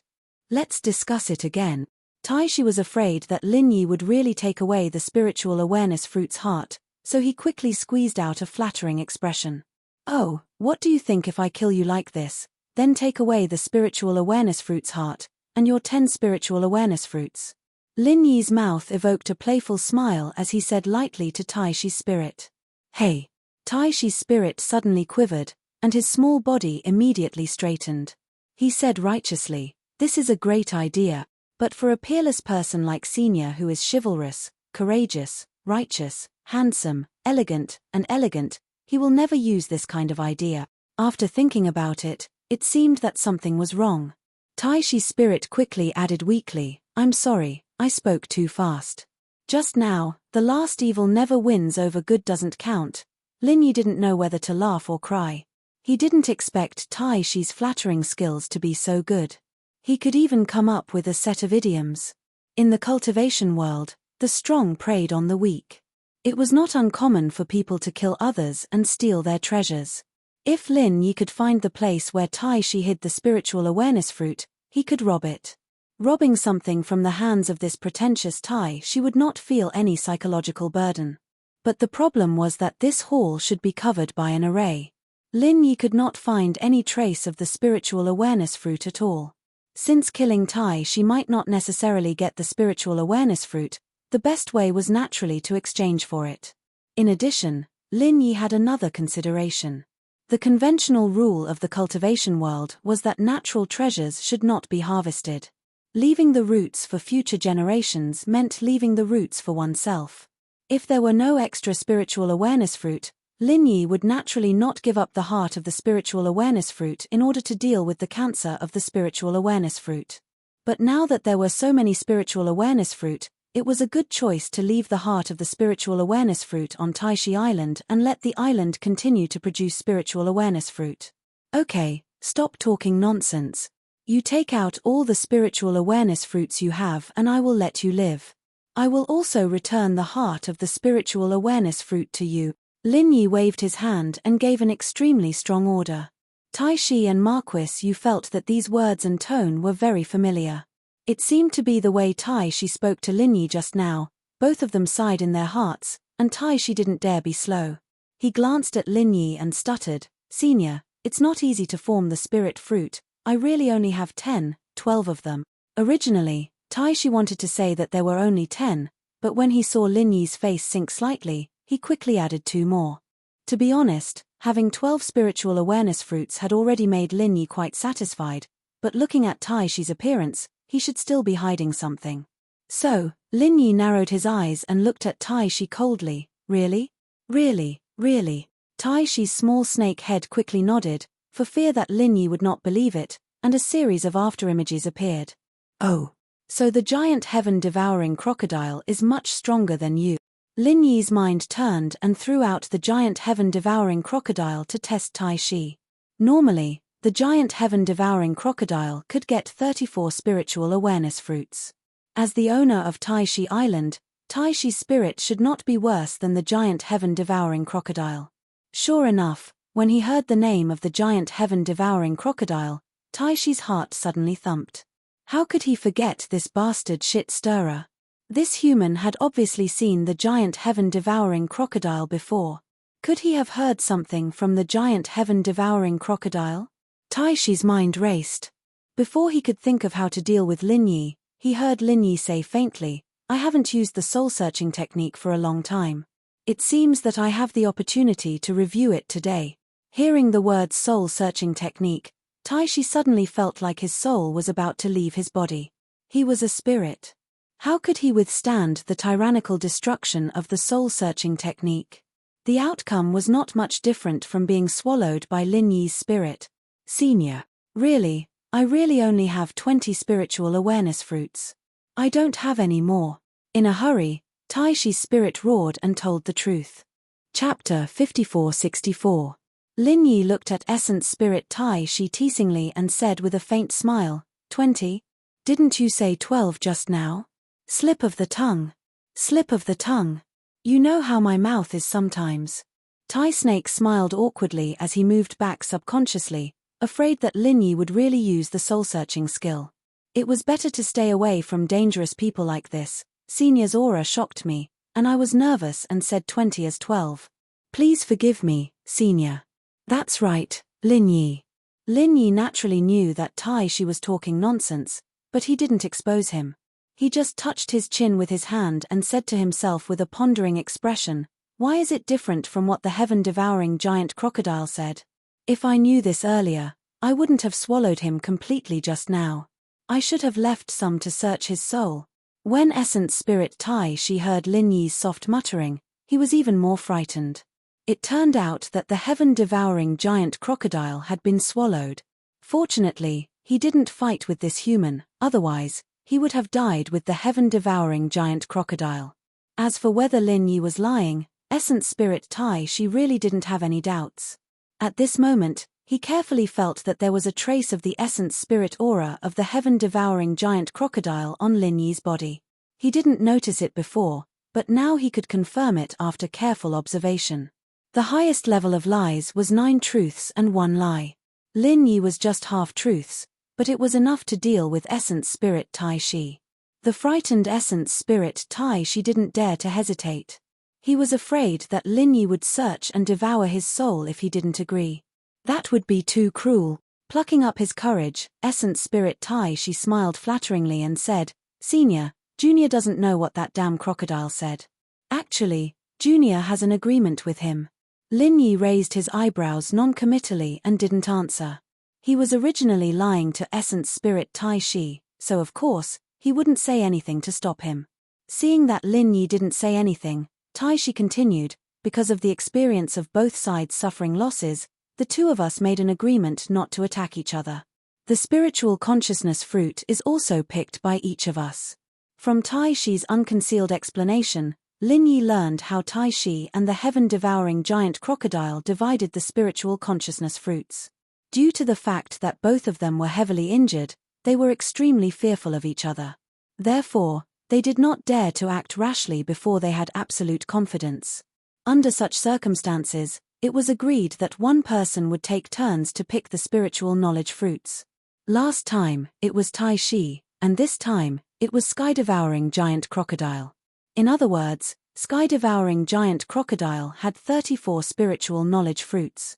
Let's discuss it again. Tai Shi was afraid that Lin Yi would really take away the spiritual awareness fruit's heart, so he quickly squeezed out a flattering expression. Oh, what do you think if I kill you like this, then take away the spiritual awareness fruit's heart, and your 10 spiritual awareness fruits? Lin Yi's mouth evoked a playful smile as he said lightly to Tai Shi's spirit. Hey. Tai Shi's spirit suddenly quivered, and his small body immediately straightened. He said righteously, "This is a great idea, but for a peerless person like Senior who is chivalrous, courageous, righteous, handsome, elegant, he will never use this kind of idea." After thinking about it, it seemed that something was wrong. Tai Shi's spirit quickly added weakly, "I'm sorry, I spoke too fast. Just now, the last evil never wins over good doesn't count." Lin Yi didn't know whether to laugh or cry. He didn't expect Tai Shi's flattering skills to be so good. He could even come up with a set of idioms. In the cultivation world, the strong preyed on the weak. It was not uncommon for people to kill others and steal their treasures. If Lin Yi could find the place where Tai Shi hid the spiritual awareness fruit, he could rob it. Robbing something from the hands of this pretentious Tai Shi would not feel any psychological burden. But the problem was that this hall should be covered by an array. Lin Yi could not find any trace of the spiritual awareness fruit at all. Since killing Tai Shi might not necessarily get the spiritual awareness fruit, the best way was naturally to exchange for it. In addition, Lin Yi had another consideration. The conventional rule of the cultivation world was that natural treasures should not be harvested. Leaving the roots for future generations meant leaving the roots for oneself. If there were no extra spiritual awareness fruit, Lin Yi would naturally not give up the heart of the spiritual awareness fruit in order to deal with the cancer of the spiritual awareness fruit. But now that there were so many spiritual awareness fruit, it was a good choice to leave the heart of the spiritual awareness fruit on Tai Shi Island and let the island continue to produce spiritual awareness fruit. Okay, stop talking nonsense. You take out all the spiritual awareness fruits you have and I will let you live. I will also return the heart of the spiritual awareness fruit to you. Lin Yi waved his hand and gave an extremely strong order. Tai Shi and Marquis Yu felt that these words and tone were very familiar. It seemed to be the way Tai Shi spoke to Lin Yi just now. Both of them sighed in their hearts, and Tai Shi didn't dare be slow. He glanced at Lin Yi and stuttered, "Senior, it's not easy to form the spirit fruit. I really only have 10, 12 of them." Originally, Tai Shi wanted to say that there were only 10, but when he saw Lin Yi's face sink slightly, he quickly added 2 more. To be honest, having 12 spiritual awareness fruits had already made Lin Yi quite satisfied, but looking at Tai Shi's appearance, he should still be hiding something. So, Lin Yi narrowed his eyes and looked at Tai Shi coldly. "Really? Really, really?" Tai Shi's small snake head quickly nodded, for fear that Lin Yi would not believe it, and a series of afterimages appeared. "Oh. So the giant heaven-devouring crocodile is much stronger than you." Lin Yi's mind turned and threw out the giant heaven-devouring crocodile to test Tai Shi. Normally, the giant heaven-devouring crocodile could get 34 spiritual awareness fruits. As the owner of Tai Shi Island, Tai Shi's spirit should not be worse than the giant heaven-devouring crocodile. Sure enough, when he heard the name of the giant heaven-devouring crocodile, Tai Shi's heart suddenly thumped. How could he forget this bastard shit-stirrer? This human had obviously seen the giant heaven-devouring crocodile before. Could he have heard something from the giant heaven-devouring crocodile? Tai Shi's mind raced. Before he could think of how to deal with Lin Yi, he heard Lin Yi say faintly, "I haven't used the soul-searching technique for a long time. It seems that I have the opportunity to review it today." Hearing the word soul-searching technique, Tai Shi suddenly felt like his soul was about to leave his body. He was a spirit. How could he withstand the tyrannical destruction of the soul-searching technique? The outcome was not much different from being swallowed by Lin Yi's spirit. "Senior, really, I really only have 20 spiritual awareness fruits. I don't have any more." In a hurry, Tai Shi's spirit roared and told the truth. Chapter 54-64. Lin Yi looked at Essence Spirit Tai Shi teasingly and said with a faint smile, 20? Didn't you say 12 just now? Slip of the tongue. Slip of the tongue. You know how my mouth is sometimes. Tai Snake smiled awkwardly as he moved back subconsciously, afraid that Lin Yi would really use the soul-searching skill. It was better to stay away from dangerous people like this. Senior's aura shocked me, and I was nervous and said 20 as 12. Please forgive me, Senior. That's right, Lin Yi. Lin Yi naturally knew that Tai Shi was talking nonsense, but he didn't expose him. He just touched his chin with his hand and said to himself with a pondering expression, "Why is it different from what the heaven-devouring giant crocodile said? If I knew this earlier, I wouldn't have swallowed him completely just now. I should have left some to search his soul." When Essence Spirit Tai Shi heard Lin Yi's soft muttering, he was even more frightened. It turned out that the heaven-devouring giant crocodile had been swallowed. Fortunately, he didn't fight with this human, otherwise, he would have died with the heaven-devouring giant crocodile. As for whether Lin Yi was lying, Essence Spirit Tai Shi really didn't have any doubts. At this moment, he carefully felt that there was a trace of the Essence Spirit aura of the heaven-devouring giant crocodile on Lin Yi's body. He didn't notice it before, but now he could confirm it after careful observation. The highest level of lies was 9 truths and 1 lie. Lin Yi was just half-truths, but it was enough to deal with Essence Spirit Tai Shi. The frightened Essence Spirit Tai Shi didn't dare to hesitate. He was afraid that Lin Yi would search and devour his soul if he didn't agree. That would be too cruel. Plucking up his courage, Essence Spirit Tai Shi smiled flatteringly and said, "Senior, Junior doesn't know what that damn crocodile said. Actually, Junior has an agreement with him." Lin Yi raised his eyebrows non-committally and didn't answer. He was originally lying to Essence Spirit Tai Shi, so of course, he wouldn't say anything to stop him. Seeing that Lin Yi didn't say anything, Tai Shi continued, "Because of the experience of both sides suffering losses, the two of us made an agreement not to attack each other. The spiritual consciousness fruit is also picked by each of us." From Tai Shi's unconcealed explanation, Lin Yi learned how Tai Shi and the heaven-devouring giant crocodile divided the spiritual consciousness fruits. Due to the fact that both of them were heavily injured, they were extremely fearful of each other. Therefore, they did not dare to act rashly before they had absolute confidence. Under such circumstances, it was agreed that one person would take turns to pick the spiritual knowledge fruits. Last time, it was Tai Shi, and this time, it was Sky-devouring giant crocodile. In other words, Sky-devouring giant crocodile had 34 spiritual knowledge fruits.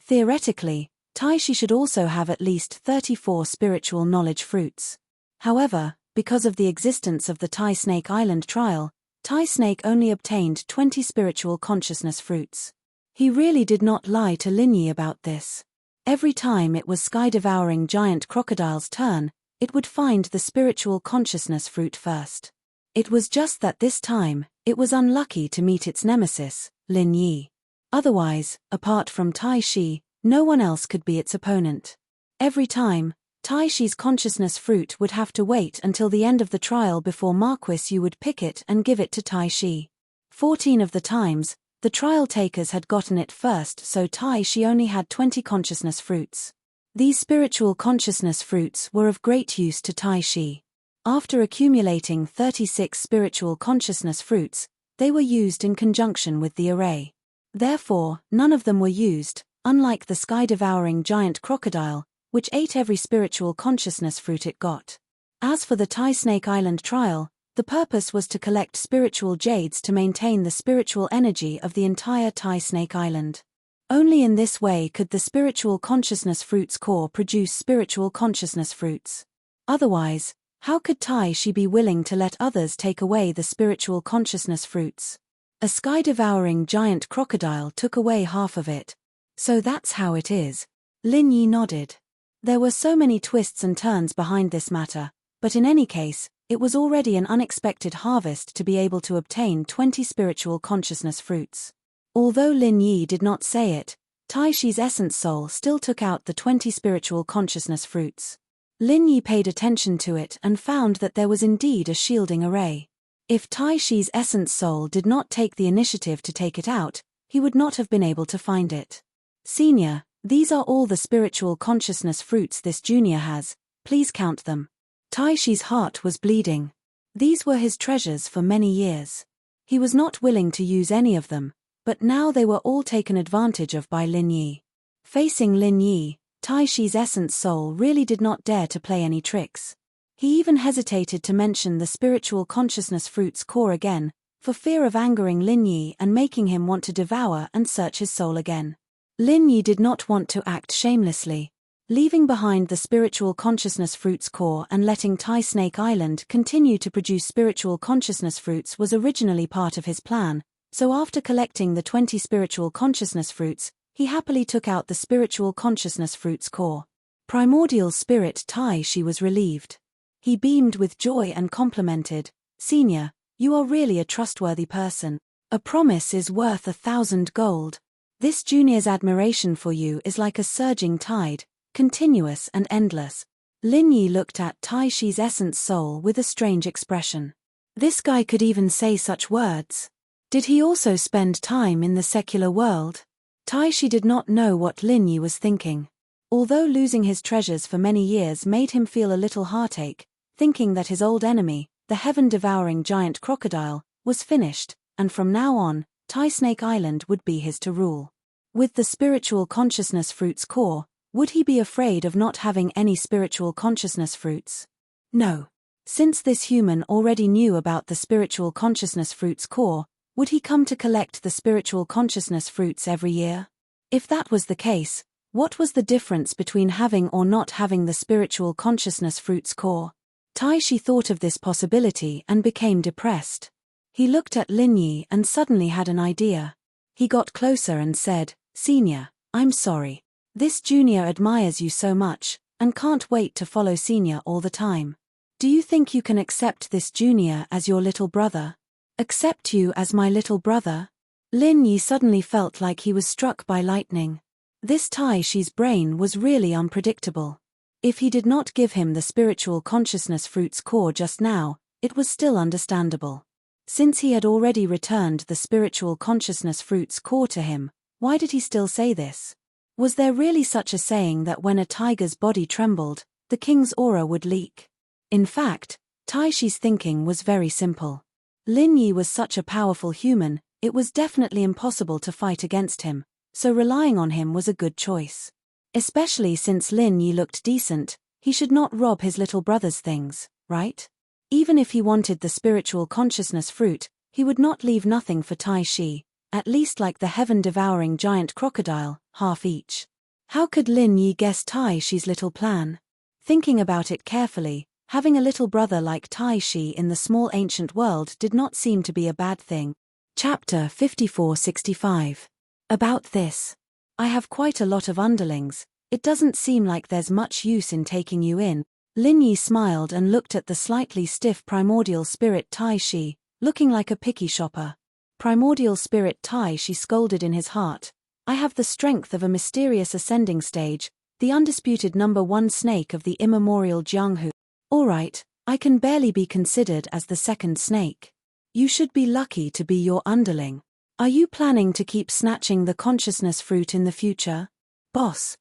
Theoretically, Tai Shi should also have at least 34 spiritual knowledge fruits. However, because of the existence of the Tai Snake Island trial, Tai Snake only obtained 20 spiritual consciousness fruits. He really did not lie to Lin Yi about this. Every time it was Sky-devouring giant crocodile's turn, it would find the spiritual consciousness fruit first. It was just that this time, it was unlucky to meet its nemesis, Lin Yi. Otherwise, apart from Tai Shi, no one else could be its opponent. Every time, Tai Shi's consciousness fruit would have to wait until the end of the trial before Marquis Yu would pick it and give it to Tai Shi. 14 of the times, the trial takers had gotten it first, so Tai Shi only had 20 consciousness fruits. These spiritual consciousness fruits were of great use to Tai Shi. After accumulating 36 spiritual consciousness fruits, they were used in conjunction with the array. Therefore, none of them were used, unlike the Sky-devouring giant crocodile, which ate every spiritual consciousness fruit it got. As for the Tai Snake Island trial, the purpose was to collect spiritual jades to maintain the spiritual energy of the entire Tai Snake Island. Only in this way could the spiritual consciousness fruit's core produce spiritual consciousness fruits. Otherwise, how could Tai Shi be willing to let others take away the spiritual consciousness fruits? A Sky-devouring giant crocodile took away half of it. So that's how it is. Lin Yi nodded. There were so many twists and turns behind this matter, but in any case, it was already an unexpected harvest to be able to obtain 20 spiritual consciousness fruits. Although Lin Yi did not say it, Tai Shi's essence soul still took out the 20 spiritual consciousness fruits. Lin Yi paid attention to it and found that there was indeed a shielding array. If Tai Shi's essence soul did not take the initiative to take it out, he would not have been able to find it. "Senior, these are all the spiritual consciousness fruits this junior has, please count them." Tai Shi's heart was bleeding. These were his treasures for many years. He was not willing to use any of them, but now they were all taken advantage of by Lin Yi. Facing Lin Yi, Tai Shi's essence soul really did not dare to play any tricks. He even hesitated to mention the spiritual consciousness fruit's core again, for fear of angering Lin Yi and making him want to devour and search his soul again. Lin Yi did not want to act shamelessly. Leaving behind the spiritual consciousness fruits core and letting Tai Snake Island continue to produce spiritual consciousness fruits was originally part of his plan, so after collecting the 20 spiritual consciousness fruits, he happily took out the spiritual consciousness fruits core. Primordial Spirit Tai Shi was relieved. He beamed with joy and complimented, "Senior, you are really a trustworthy person. A promise is worth 1,000 gold. This junior's admiration for you is like a surging tide, continuous and endless." Lin Yi looked at Tai Shi's essence soul with a strange expression. This guy could even say such words. Did he also spend time in the secular world? Tai Shi did not know what Lin Yi was thinking. Although losing his treasures for many years made him feel a little heartache, thinking that his old enemy, the heaven-devouring giant crocodile, was finished, and from now on, Tai Snake Island would be his to rule. With the spiritual consciousness fruits core, would he be afraid of not having any spiritual consciousness fruits? No. Since this human already knew about the spiritual consciousness fruits core, would he come to collect the spiritual consciousness fruits every year? If that was the case, what was the difference between having or not having the spiritual consciousness fruits core? Tai Shi thought of this possibility and became depressed. He looked at Lin Yi and suddenly had an idea. He got closer and said, "Senior, I'm sorry. This junior admires you so much, and can't wait to follow senior all the time. Do you think you can accept this junior as your little brother?" "Accept you as my little brother?" Lin Yi suddenly felt like he was struck by lightning. This Tai Shi's brain was really unpredictable. If he did not give him the spiritual consciousness fruits core just now, it was still understandable. Since he had already returned the spiritual consciousness fruits core to him, why did he still say this? Was there really such a saying that when a tiger's body trembled, the king's aura would leak? In fact, Tai Shi's thinking was very simple. Lin Yi was such a powerful human, it was definitely impossible to fight against him, so relying on him was a good choice. Especially since Lin Yi looked decent, he should not rob his little brother's things, right? Even if he wanted the spiritual consciousness fruit, he would not leave nothing for Tai Shi, at least like the heaven-devouring giant crocodile, half each. How could Lin Yi guess Tai Shi's little plan? Thinking about it carefully, having a little brother like Tai Shi in the small ancient world did not seem to be a bad thing. Chapter 5465. About this. I have quite a lot of underlings, it doesn't seem like there's much use in taking you in. Lin Yi smiled and looked at the slightly stiff primordial spirit Tai Shi, looking like a picky shopper. Primordial spirit Tai Shi scolded in his heart, "I have the strength of a mysterious ascending stage, the undisputed #1 snake of the immemorial Jianghu. Alright, I can barely be considered as the second snake. You should be lucky to be your underling. Are you planning to keep snatching the consciousness fruit in the future? Boss,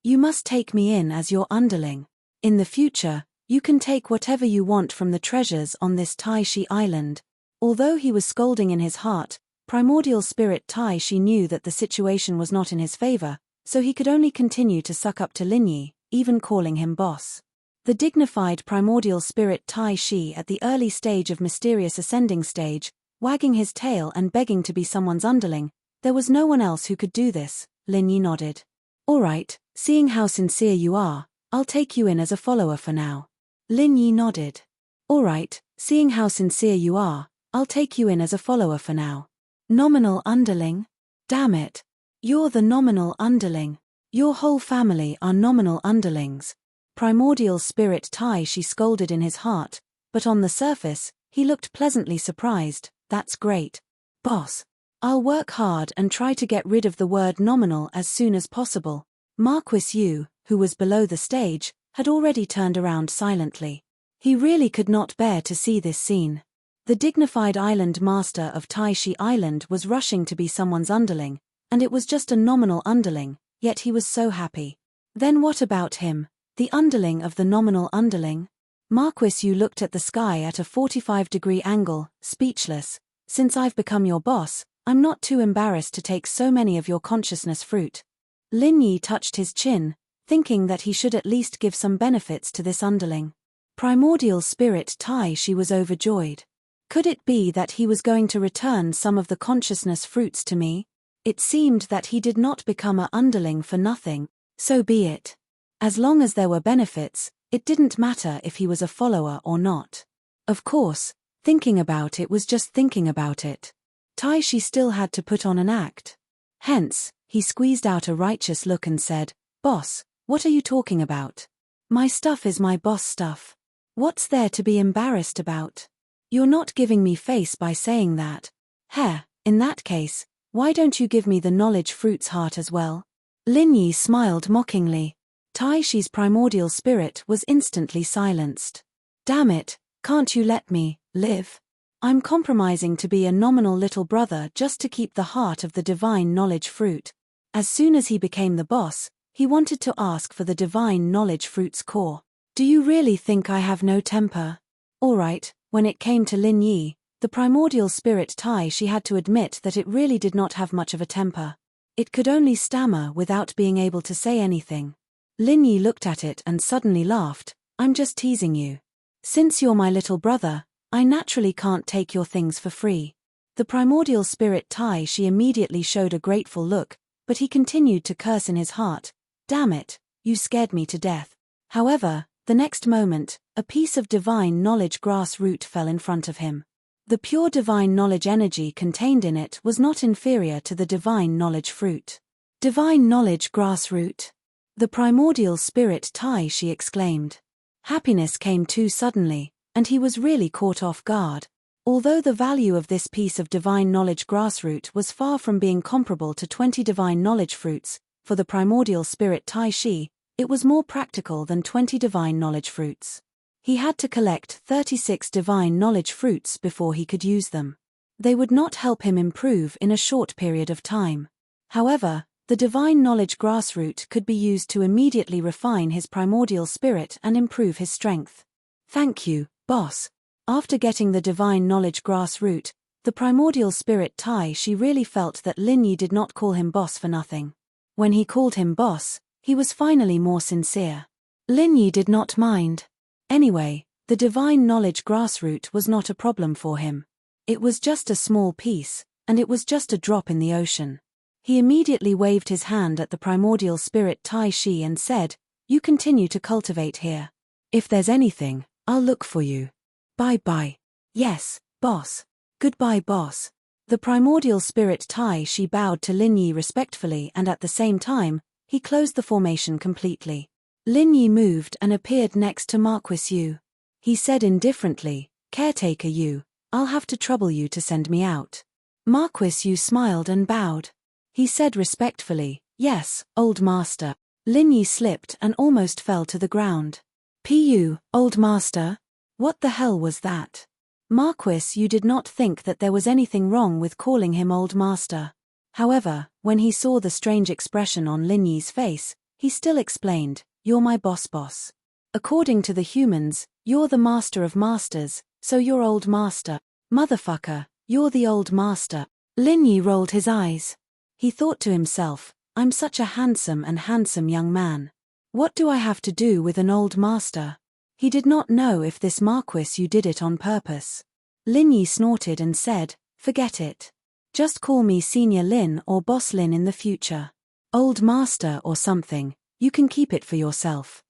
you must take me in as your underling. In the future, you can take whatever you want from the treasures on this Tai Shi Island." Although he was scolding in his heart, primordial spirit Tai Shi knew that the situation was not in his favor, so he could only continue to suck up to Lin Yi, even calling him boss. The dignified primordial spirit Tai Shi at the early stage of mysterious ascending stage, wagging his tail and begging to be someone's underling, there was no one else who could do this. Lin Yi nodded. "Alright, seeing how sincere you are, I'll take you in as a follower for now." Lin Yi nodded. "Alright, seeing how sincere you are, I'll take you in as a follower for now." Nominal underling? Damn it. You're the nominal underling. Your whole family are nominal underlings. Primordial spirit Tai Shi scolded in his heart, but on the surface, he looked pleasantly surprised. "That's great. Boss. I'll work hard and try to get rid of the word nominal as soon as possible." Marquis Yu, who was below the stage, had already turned around silently. He really could not bear to see this scene. The dignified island master of Tai Shi Island was rushing to be someone's underling, and it was just a nominal underling, yet he was so happy. Then what about him, the underling of the nominal underling? Marquis Yu looked at the sky at a 45-degree angle, speechless. "Since I've become your boss, I'm not too embarrassed to take so many of your consciousness fruit." Lin Yi touched his chin, thinking that he should at least give some benefits to this underling. Primordial spirit Tai Shi was overjoyed. Could it be that he was going to return some of the consciousness fruits to me? It seemed that he did not become a underling for nothing. So be it. As long as there were benefits, it didn't matter if he was a follower or not. Of course, thinking about it was just thinking about it. Taishi still had to put on an act. Hence, he squeezed out a righteous look and said, "Boss, what are you talking about? My stuff is my boss stuff. What's there to be embarrassed about? You're not giving me face by saying that. Heh, in that case, why don't you give me the knowledge fruit's heart as well?" Lin Yi smiled mockingly. Taishi's primordial spirit was instantly silenced. "Damn it, can't you let me live? I'm compromising to be a nominal little brother just to keep the heart of the divine knowledge fruit." As soon as he became the boss, he wanted to ask for the divine knowledge fruit's core. "Do you really think I have no temper?" Alright, when it came to Lin Yi, the primordial spirit Taishi had to admit that it really did not have much of a temper. It could only stammer without being able to say anything. Lin Yi looked at it and suddenly laughed. "I'm just teasing you. Since you're my little brother, I naturally can't take your things for free." The primordial spirit Taishi immediately showed a grateful look, but he continued to curse in his heart. "Damn it, you scared me to death." However, the next moment, a piece of divine knowledge grass root fell in front of him. The pure divine knowledge energy contained in it was not inferior to the divine knowledge fruit. "Divine knowledge grass root." The primordial spirit Taishi exclaimed. Happiness came too suddenly, and he was really caught off guard. Although the value of this piece of divine knowledge grassroot was far from being comparable to 20 divine knowledge fruits, for the primordial spirit Taishi, it was more practical than 20 divine knowledge fruits. He had to collect 36 divine knowledge fruits before he could use them. They would not help him improve in a short period of time. However, the divine knowledge grassroot could be used to immediately refine his primordial spirit and improve his strength. "Thank you, boss." After getting the divine knowledge grassroot, the primordial spirit Taishi really felt that Lin Yi did not call him boss for nothing. When he called him boss, he was finally more sincere. Lin Yi did not mind. Anyway, the divine knowledge grassroot was not a problem for him. It was just a small piece, and it was just a drop in the ocean. He immediately waved his hand at the primordial spirit Taishi and said, "You continue to cultivate here. If there's anything, I'll look for you. Bye-bye." "Yes, boss." "Goodbye, boss." The primordial spirit Taishi bowed to Lin Yi respectfully and at the same time, he closed the formation completely. Lin Yi moved and appeared next to Marquis Yu. He said indifferently, "Caretaker Yu, I'll have to trouble you to send me out." Marquis Yu smiled and bowed. He said respectfully, "Yes, old master." Lin Yi slipped and almost fell to the ground. "Pu, old master? What the hell was that?" Marquis Yu did not think that there was anything wrong with calling him old master. However, when he saw the strange expression on Lin Yi's face, he still explained, "You're my boss. According to the humans, you're the master of masters, so you're old master. Motherfucker, you're the old master." Lin Yi rolled his eyes. He thought to himself, "I'm such a handsome young man. What do I have to do with an old master?" He did not know if this Marquis Yu did it on purpose. Lin Yi snorted and said, "Forget it. Just call me Senior Lin or Boss Lin in the future. Old master or something, you can keep it for yourself."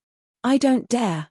I don't dare.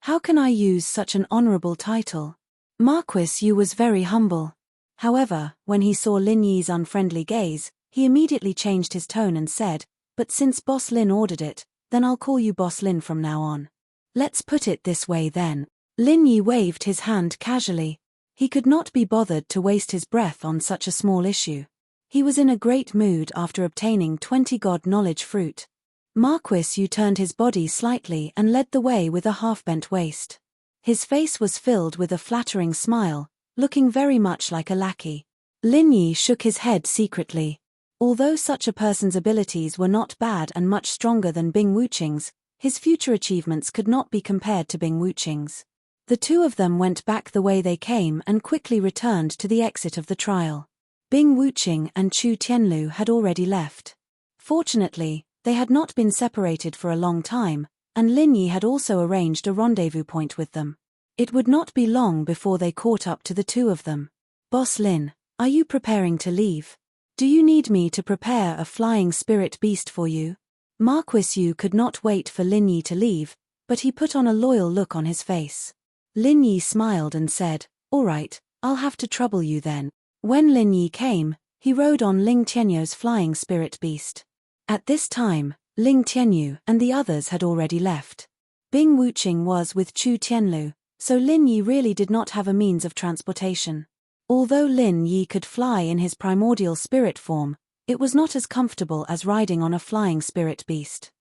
How can I use such an honorable title?" Marquis Yu was very humble. However, when he saw Lin Yi's unfriendly gaze, he immediately changed his tone and said, "But since Boss Lin ordered it, then I'll call you Boss Lin from now on. Let's put it this way then." Lin Yi waved his hand casually. He could not be bothered to waste his breath on such a small issue. He was in a great mood after obtaining 20 God knowledge fruit. Marquis Yu turned his body slightly and led the way with a half-bent waist. His face was filled with a flattering smile, looking very much like a lackey. Lin Yi shook his head secretly. Although such a person's abilities were not bad and much stronger than Bing Wuqing's, his future achievements could not be compared to Bing Wuqing's. The two of them went back the way they came and quickly returned to the exit of the trial. Bing Wuqing and Chu Tianlu had already left. Fortunately, they had not been separated for a long time, and Lin Yi had also arranged a rendezvous point with them. It would not be long before they caught up to the two of them. "Boss Lin, are you preparing to leave? Do you need me to prepare a flying spirit beast for you?" Marquis Yu could not wait for Lin Yi to leave, but he put on a loyal look on his face. Lin Yi smiled and said, "All right, I'll have to trouble you then." When Lin Yi came, he rode on Ling Tianyu's flying spirit beast. At this time, Ling Tianyu and the others had already left. Bing Wuqing was with Chu Tianlu, so Lin Yi really did not have a means of transportation. Although Lin Yi could fly in his primordial spirit form, it was not as comfortable as riding on a flying spirit beast.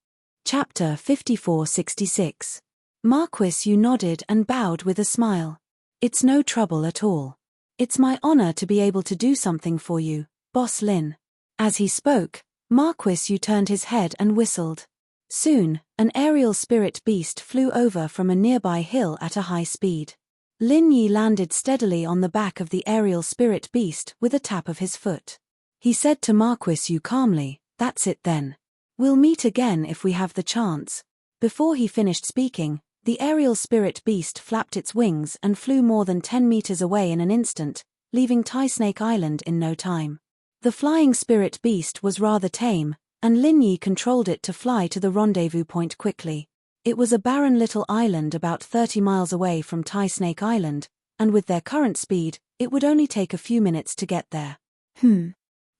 Chapter 5466. Marquis Yu nodded and bowed with a smile. "It's no trouble at all. It's my honor to be able to do something for you, Boss Lin." As he spoke, Marquis Yu turned his head and whistled. Soon, an aerial spirit beast flew over from a nearby hill at a high speed. Lin Yi landed steadily on the back of the aerial spirit beast with a tap of his foot. He said to Marquis Yu calmly, "That's it then. We'll meet again if we have the chance." Before he finished speaking, the aerial spirit beast flapped its wings and flew more than 10 meters away in an instant, leaving Tai Snake Island in no time. The flying spirit beast was rather tame, and Lin Yi controlled it to fly to the rendezvous point quickly. It was a barren little island about 30 miles away from Tai Snake Island, and with their current speed, it would only take a few minutes to get there.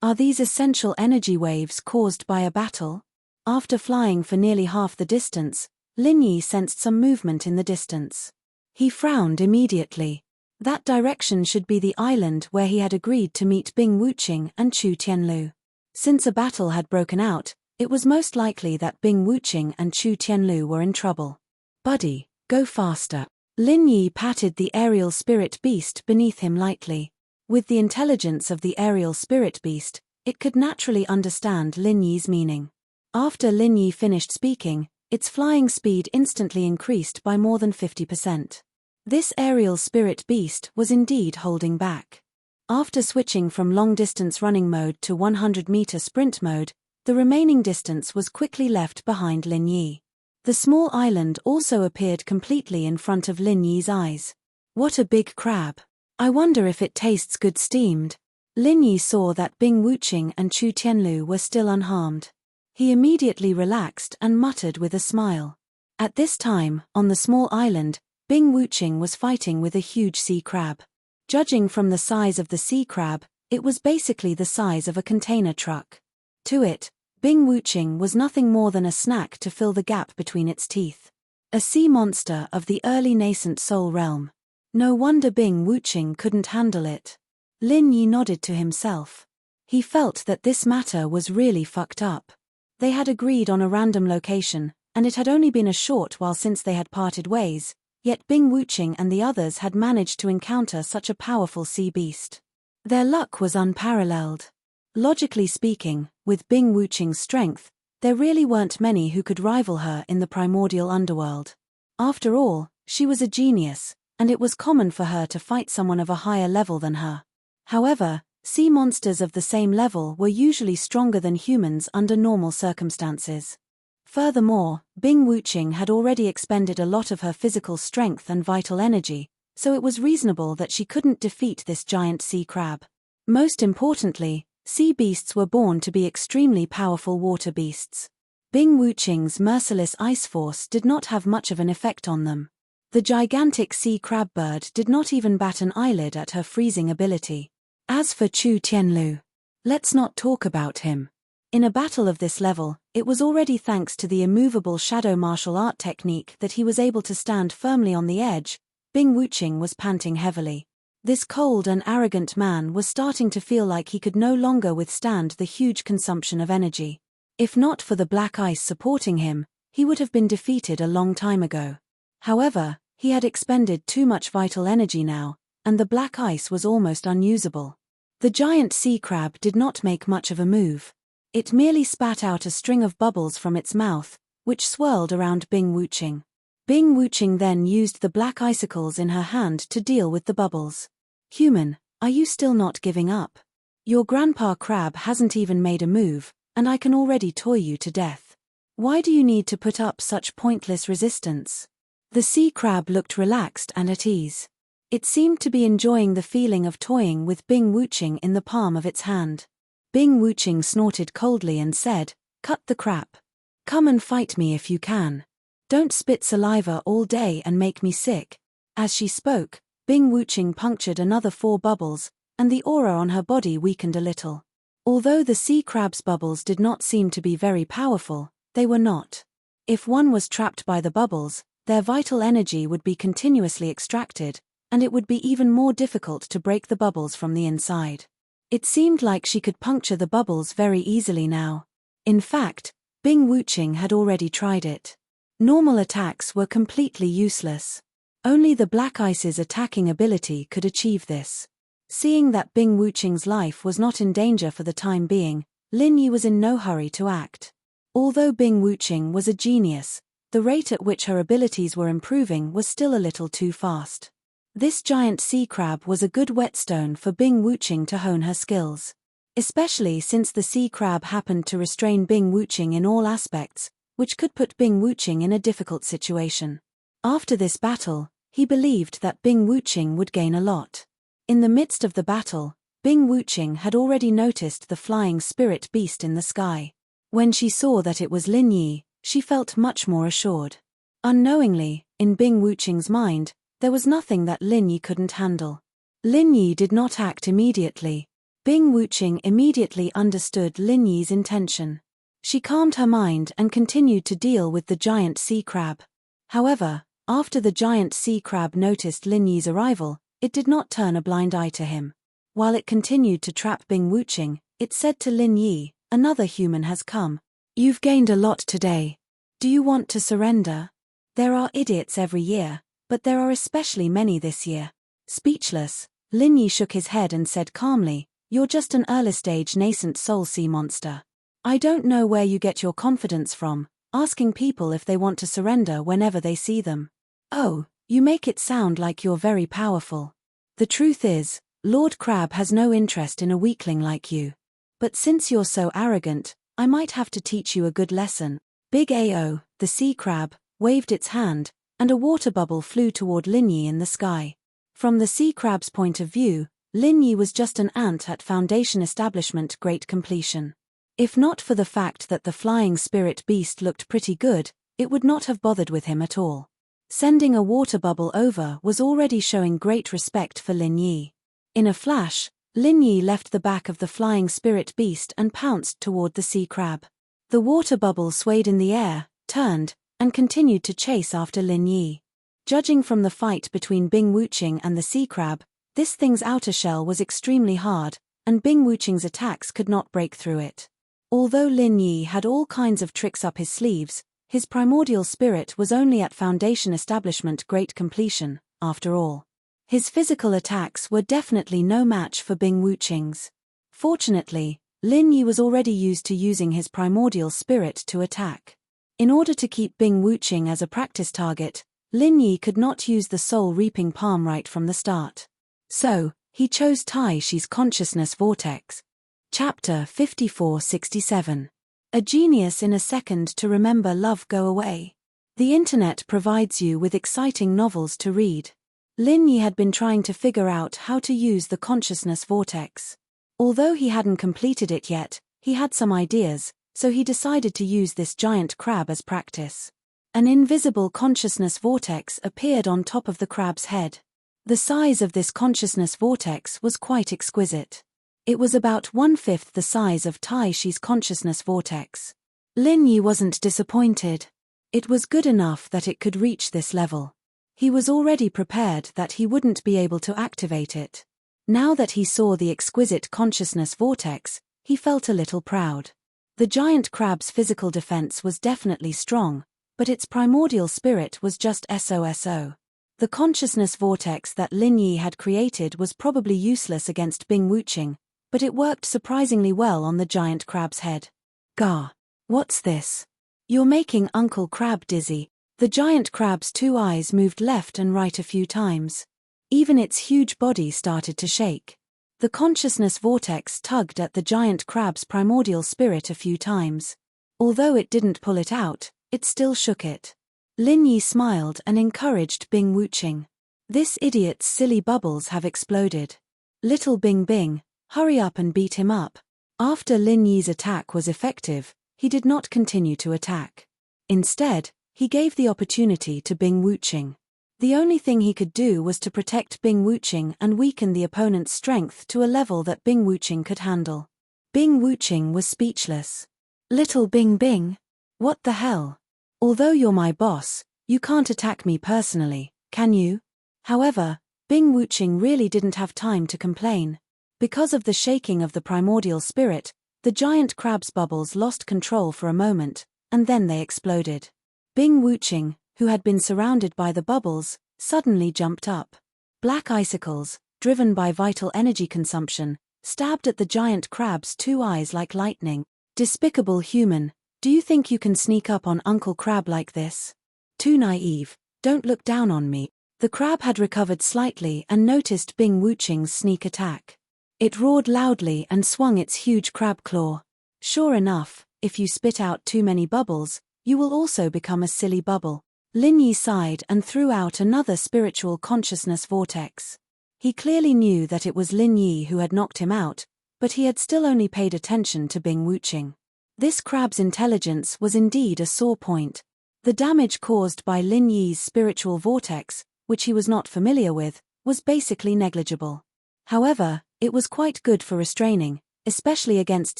Are these essential energy waves caused by a battle? After flying for nearly half the distance, Lin Yi sensed some movement in the distance. He frowned immediately. That direction should be the island where he had agreed to meet Bing Wuqing and Chu Tianlu. Since a battle had broken out, it was most likely that Bing Wuqing and Chu Tianlu were in trouble. "Buddy, go faster." Lin Yi patted the aerial spirit beast beneath him lightly. With the intelligence of the aerial spirit beast, it could naturally understand Lin Yi's meaning. After Lin Yi finished speaking, its flying speed instantly increased by more than 50%. This aerial spirit beast was indeed holding back. After switching from long-distance running mode to 100-meter sprint mode, the remaining distance was quickly left behind Lin Yi. The small island also appeared completely in front of Lin Yi's eyes. "What a big crab. I wonder if it tastes good steamed." Lin Yi saw that Bing Wuqing and Chu Tianlu were still unharmed. He immediately relaxed and muttered with a smile. At this time, on the small island, Bing Wuqing was fighting with a huge sea crab. Judging from the size of the sea crab, it was basically the size of a container truck. To it, Bing Wuqing was nothing more than a snack to fill the gap between its teeth. A sea monster of the early nascent soul realm. No wonder Bing Wuqing couldn't handle it. Lin Yi nodded to himself. He felt that this matter was really fucked up. They had agreed on a random location, and it had only been a short while since they had parted ways, yet Bing Wuqing and the others had managed to encounter such a powerful sea beast. Their luck was unparalleled. Logically speaking, with Bing Wuqing's strength, there really weren't many who could rival her in the primordial underworld. After all, she was a genius, and it was common for her to fight someone of a higher level than her. However, sea monsters of the same level were usually stronger than humans under normal circumstances. Furthermore, Bing Wuqing had already expended a lot of her physical strength and vital energy, so it was reasonable that she couldn't defeat this giant sea crab. Most importantly, sea beasts were born to be extremely powerful water beasts. Bing Wuqing's merciless ice force did not have much of an effect on them. The gigantic sea crab bird did not even bat an eyelid at her freezing ability. As for Chu Tianlu, let's not talk about him. In a battle of this level, it was already thanks to the immovable shadow martial art technique that he was able to stand firmly on the edge. Bing Wuqing was panting heavily. This cold and arrogant man was starting to feel like he could no longer withstand the huge consumption of energy. If not for the black ice supporting him, he would have been defeated a long time ago. However, he had expended too much vital energy now, and the black ice was almost unusable. The giant sea crab did not make much of a move. It merely spat out a string of bubbles from its mouth, which swirled around Bing Wuqing. Bing Wuqing then used the black icicles in her hand to deal with the bubbles. "Human, are you still not giving up? Your grandpa crab hasn't even made a move, and I can already toy you to death. Why do you need to put up such pointless resistance?" The sea crab looked relaxed and at ease. It seemed to be enjoying the feeling of toying with Bing Wuqing in the palm of its hand. Bing Wuqing snorted coldly and said, "Cut the crap. Come and fight me if you can. Don't spit saliva all day and make me sick. As she spoke, Bing Wuching punctured another 4 bubbles, and the aura on her body weakened a little. Although the sea crab's bubbles did not seem to be very powerful, they were not. If one was trapped by the bubbles, their vital energy would be continuously extracted, and it would be even more difficult to break the bubbles from the inside. It seemed like she could puncture the bubbles very easily now. In fact, Bing Wuching had already tried it. Normal attacks were completely useless. Only the Black Ice's attacking ability could achieve this. Seeing that Bing Wuching's life was not in danger for the time being, Lin Yi was in no hurry to act. Although Bing Wuching was a genius, the rate at which her abilities were improving was still a little too fast. This giant sea crab was a good whetstone for Bing Wuching to hone her skills. Especially since the sea crab happened to restrain Bing Wuching in all aspects, which could put Bing Wuching in a difficult situation. After this battle, he believed that Bing Wuching would gain a lot. In the midst of the battle, Bing Wuching had already noticed the flying spirit beast in the sky. When she saw that it was Lin Yi, she felt much more assured. Unknowingly, in Bing Wuching's mind, there was nothing that Lin Yi couldn't handle. Lin Yi did not act immediately. Bing Wuching immediately understood Lin Yi's intention. She calmed her mind and continued to deal with the giant sea crab. However, after the giant sea crab noticed Lin Yi's arrival, it did not turn a blind eye to him. While it continued to trap Bing Wuching, it said to Lin Yi, "Another human has come. You've gained a lot today. Do you want to surrender? There are idiots every year, but there are especially many this year." Speechless, Lin Yi shook his head and said calmly, "You're just an early-stage nascent soul sea monster. I don't know where you get your confidence from, asking people if they want to surrender whenever they see them. Oh, you make it sound like you're very powerful. The truth is, Lord Crab has no interest in a weakling like you. But since you're so arrogant, I might have to teach you a good lesson." Big Ao, the sea crab, waved its hand, and a water bubble flew toward Lin Yi in the sky. From the sea crab's point of view, Lin Yi was just an ant at Foundation Establishment Great Completion. If not for the fact that the flying spirit beast looked pretty good, it would not have bothered with him at all. Sending a water bubble over was already showing great respect for Lin Yi. In a flash, Lin Yi left the back of the flying spirit beast and pounced toward the sea crab. The water bubble swayed in the air, turned, and continued to chase after Lin Yi. Judging from the fight between Bing Wuching and the sea crab, this thing's outer shell was extremely hard, and Bing Wuching's attacks could not break through it. Although Lin Yi had all kinds of tricks up his sleeves, his primordial spirit was only at Foundation Establishment Great Completion, after all. His physical attacks were definitely no match for Bing Wuching's. Fortunately, Lin Yi was already used to using his primordial spirit to attack. In order to keep Bing Wuching as a practice target, Lin Yi could not use the soul-reaping palm right from the start. So, he chose Tai Shi's consciousness vortex. Chapter 5467. A genius in a second to remember love go away. The internet provides you with exciting novels to read. Lin Yi had been trying to figure out how to use the consciousness vortex. Although he hadn't completed it yet, he had some ideas, so he decided to use this giant crab as practice. An invisible consciousness vortex appeared on top of the crab's head. The size of this consciousness vortex was quite exquisite. It was about 1/5 the size of Tai Shi's consciousness vortex. Lin Yi wasn't disappointed. It was good enough that it could reach this level. He was already prepared that he wouldn't be able to activate it. Now that he saw the exquisite consciousness vortex, he felt a little proud. The giant crab's physical defense was definitely strong, but its primordial spirit was just SOSO. The consciousness vortex that Lin Yi had created was probably useless against Bing Wuching, but it worked surprisingly well on the giant crab's head. Gah! What's this? You're making Uncle Crab dizzy. The giant crab's 2 eyes moved left and right a few times. Even its huge body started to shake. The consciousness vortex tugged at the giant crab's primordial spirit a few times. Although it didn't pull it out, it still shook it. Lin Yi smiled and encouraged Bing Wuching. This idiot's silly bubbles have exploded. Little Bing Bing, hurry up and beat him up. After Lin Yi's attack was effective, he did not continue to attack. Instead, he gave the opportunity to Bing Wuqing. The only thing he could do was to protect Bing Wuqing and weaken the opponent's strength to a level that Bing Wuqing could handle. Bing Wuqing was speechless. Little Bing Bing? What the hell? Although you're my boss, you can't attack me personally, can you? However, Bing Wuqing really didn't have time to complain. Because of the shaking of the primordial spirit, the giant crab's bubbles lost control for a moment, and then they exploded. Bing Wuqing, who had been surrounded by the bubbles, suddenly jumped up. Black icicles, driven by vital energy consumption, stabbed at the giant crab's two eyes like lightning. Despicable human, do you think you can sneak up on Uncle Crab like this? Too naive, don't look down on me. The crab had recovered slightly and noticed Bing Wuqing's sneak attack. It roared loudly and swung its huge crab claw. Sure enough, if you spit out too many bubbles, you will also become a silly bubble. Lin Yi sighed and threw out another spiritual consciousness vortex. He clearly knew that it was Lin Yi who had knocked him out, but he had still only paid attention to Bing Wuqing. This crab's intelligence was indeed a sore point. The damage caused by Lin Yi's spiritual vortex, which he was not familiar with, was basically negligible. However, it was quite good for restraining, especially against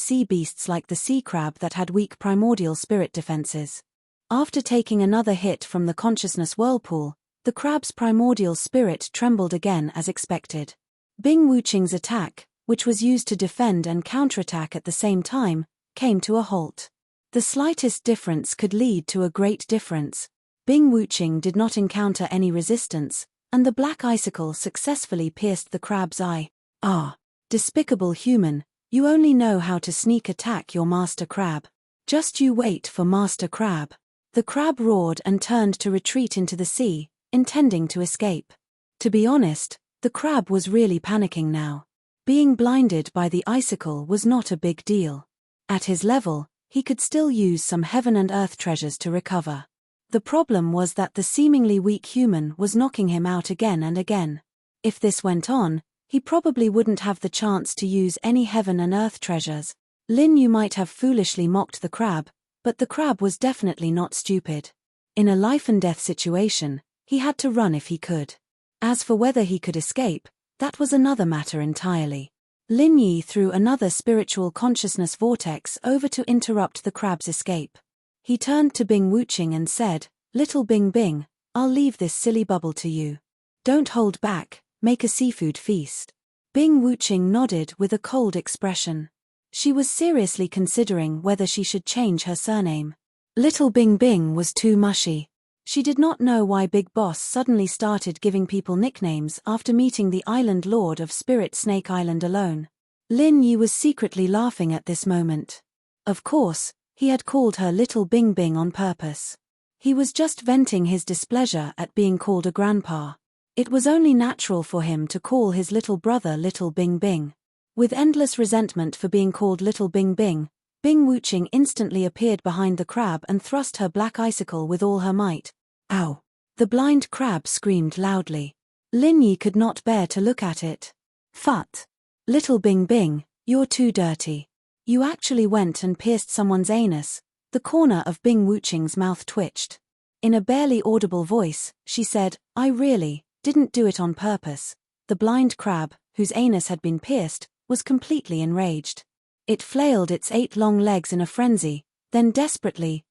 sea beasts like the sea crab that had weak primordial spirit defenses. After taking another hit from the consciousness whirlpool, the crab's primordial spirit trembled again as expected. Bing Wuqing's attack, which was used to defend and counterattack at the same time, came to a halt. The slightest difference could lead to a great difference. Bing Wuqing did not encounter any resistance, and the black icicle successfully pierced the crab's eye. Ah, despicable human, you only know how to sneak attack your master crab. Just you wait for Master Crab. The crab roared and turned to retreat into the sea, intending to escape. To be honest, the crab was really panicking now. Being blinded by the icicle was not a big deal. At his level, he could still use some heaven and earth treasures to recover. The problem was that the seemingly weak human was knocking him out again and again. If this went on, he probably wouldn't have the chance to use any heaven and earth treasures. Lin Yu might have foolishly mocked the crab, but the crab was definitely not stupid. In a life-and-death situation, he had to run if he could. As for whether he could escape, that was another matter entirely. Lin Yi threw another spiritual consciousness vortex over to interrupt the crab's escape. He turned to Bing Wuqing and said, "Little Bing Bing, I'll leave this silly bubble to you. Don't hold back, make a seafood feast." Bing Wuqing nodded with a cold expression. She was seriously considering whether she should change her surname. Little Bing Bing was too mushy. She did not know why Big Boss suddenly started giving people nicknames after meeting the island lord of Spirit Snake Island alone. Lin Yi was secretly laughing at this moment. Of course, he had called her Little Bing Bing on purpose. He was just venting his displeasure at being called a grandpa. It was only natural for him to call his little brother Little Bing Bing. With endless resentment for being called Little Bing Bing, Bing Wuqing instantly appeared behind the crab and thrust her black icicle with all her might. Ow! The blind crab screamed loudly. Lin Yi could not bear to look at it. Phut! Little Bing Bing, you're too dirty. You actually went and pierced someone's anus. The corner of Bing Wuqing's mouth twitched. In a barely audible voice, she said, "I really didn't do it on purpose." The blind crab, whose anus had been pierced, was completely enraged. It flailed its 8 long legs in a frenzy, then desperately,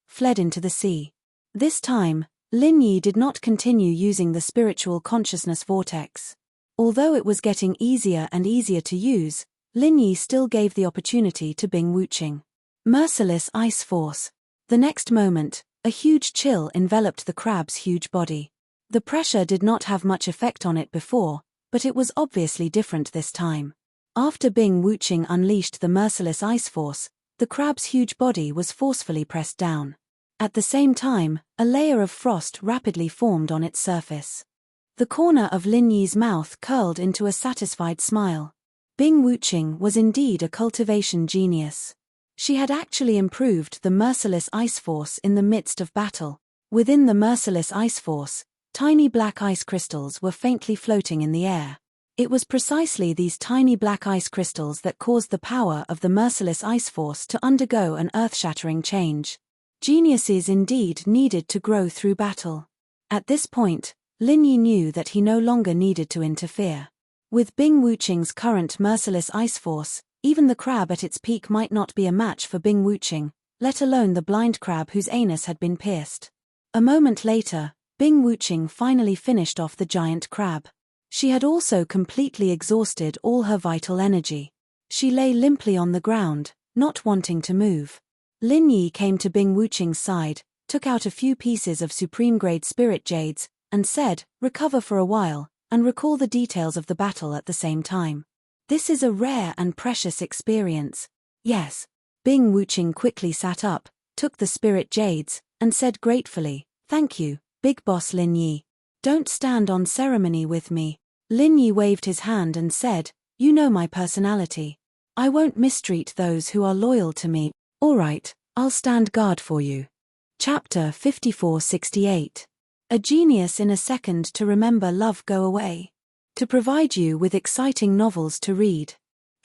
fled into the sea. This time, Lin Yi did not continue using the spiritual consciousness vortex. Although it was getting easier and easier to use, Lin Yi still gave the opportunity to Bing Wuqing. Merciless ice force. The next moment, a huge chill enveloped the crab's huge body. The pressure did not have much effect on it before, but it was obviously different this time. After Bing Wuqing unleashed the merciless ice force, the crab's huge body was forcefully pressed down. At the same time, a layer of frost rapidly formed on its surface. The corner of Lin Yi's mouth curled into a satisfied smile. Bing Wuqing was indeed a cultivation genius. She had actually improved the merciless ice force in the midst of battle. Within the merciless ice force, tiny black ice crystals were faintly floating in the air. It was precisely these tiny black ice crystals that caused the power of the merciless ice force to undergo an earth-shattering change. Geniuses indeed needed to grow through battle. At this point, Lin Yi knew that he no longer needed to interfere. With Bing Wuqing's current merciless ice force, even the crab at its peak might not be a match for Bing Wuqing, let alone the blind crab whose anus had been pierced. A moment later, Bing Wuqing finally finished off the giant crab. She had also completely exhausted all her vital energy. She lay limply on the ground, not wanting to move. Lin Yi came to Bing Wuqing's side, took out a few pieces of supreme-grade spirit jades, and said, "Recover for a while, and recall the details of the battle at the same time. This is a rare and precious experience." "Yes." Bing Wuqing quickly sat up, took the spirit jades, and said gratefully, "Thank you, Big Boss Lin Yi. Don't stand on ceremony with me." Lin Yi waved his hand and said, "You know my personality. I won't mistreat those who are loyal to me. All right, I'll stand guard for you." Chapter 5468. A genius in a second to remember love go away. To provide you with exciting novels to read.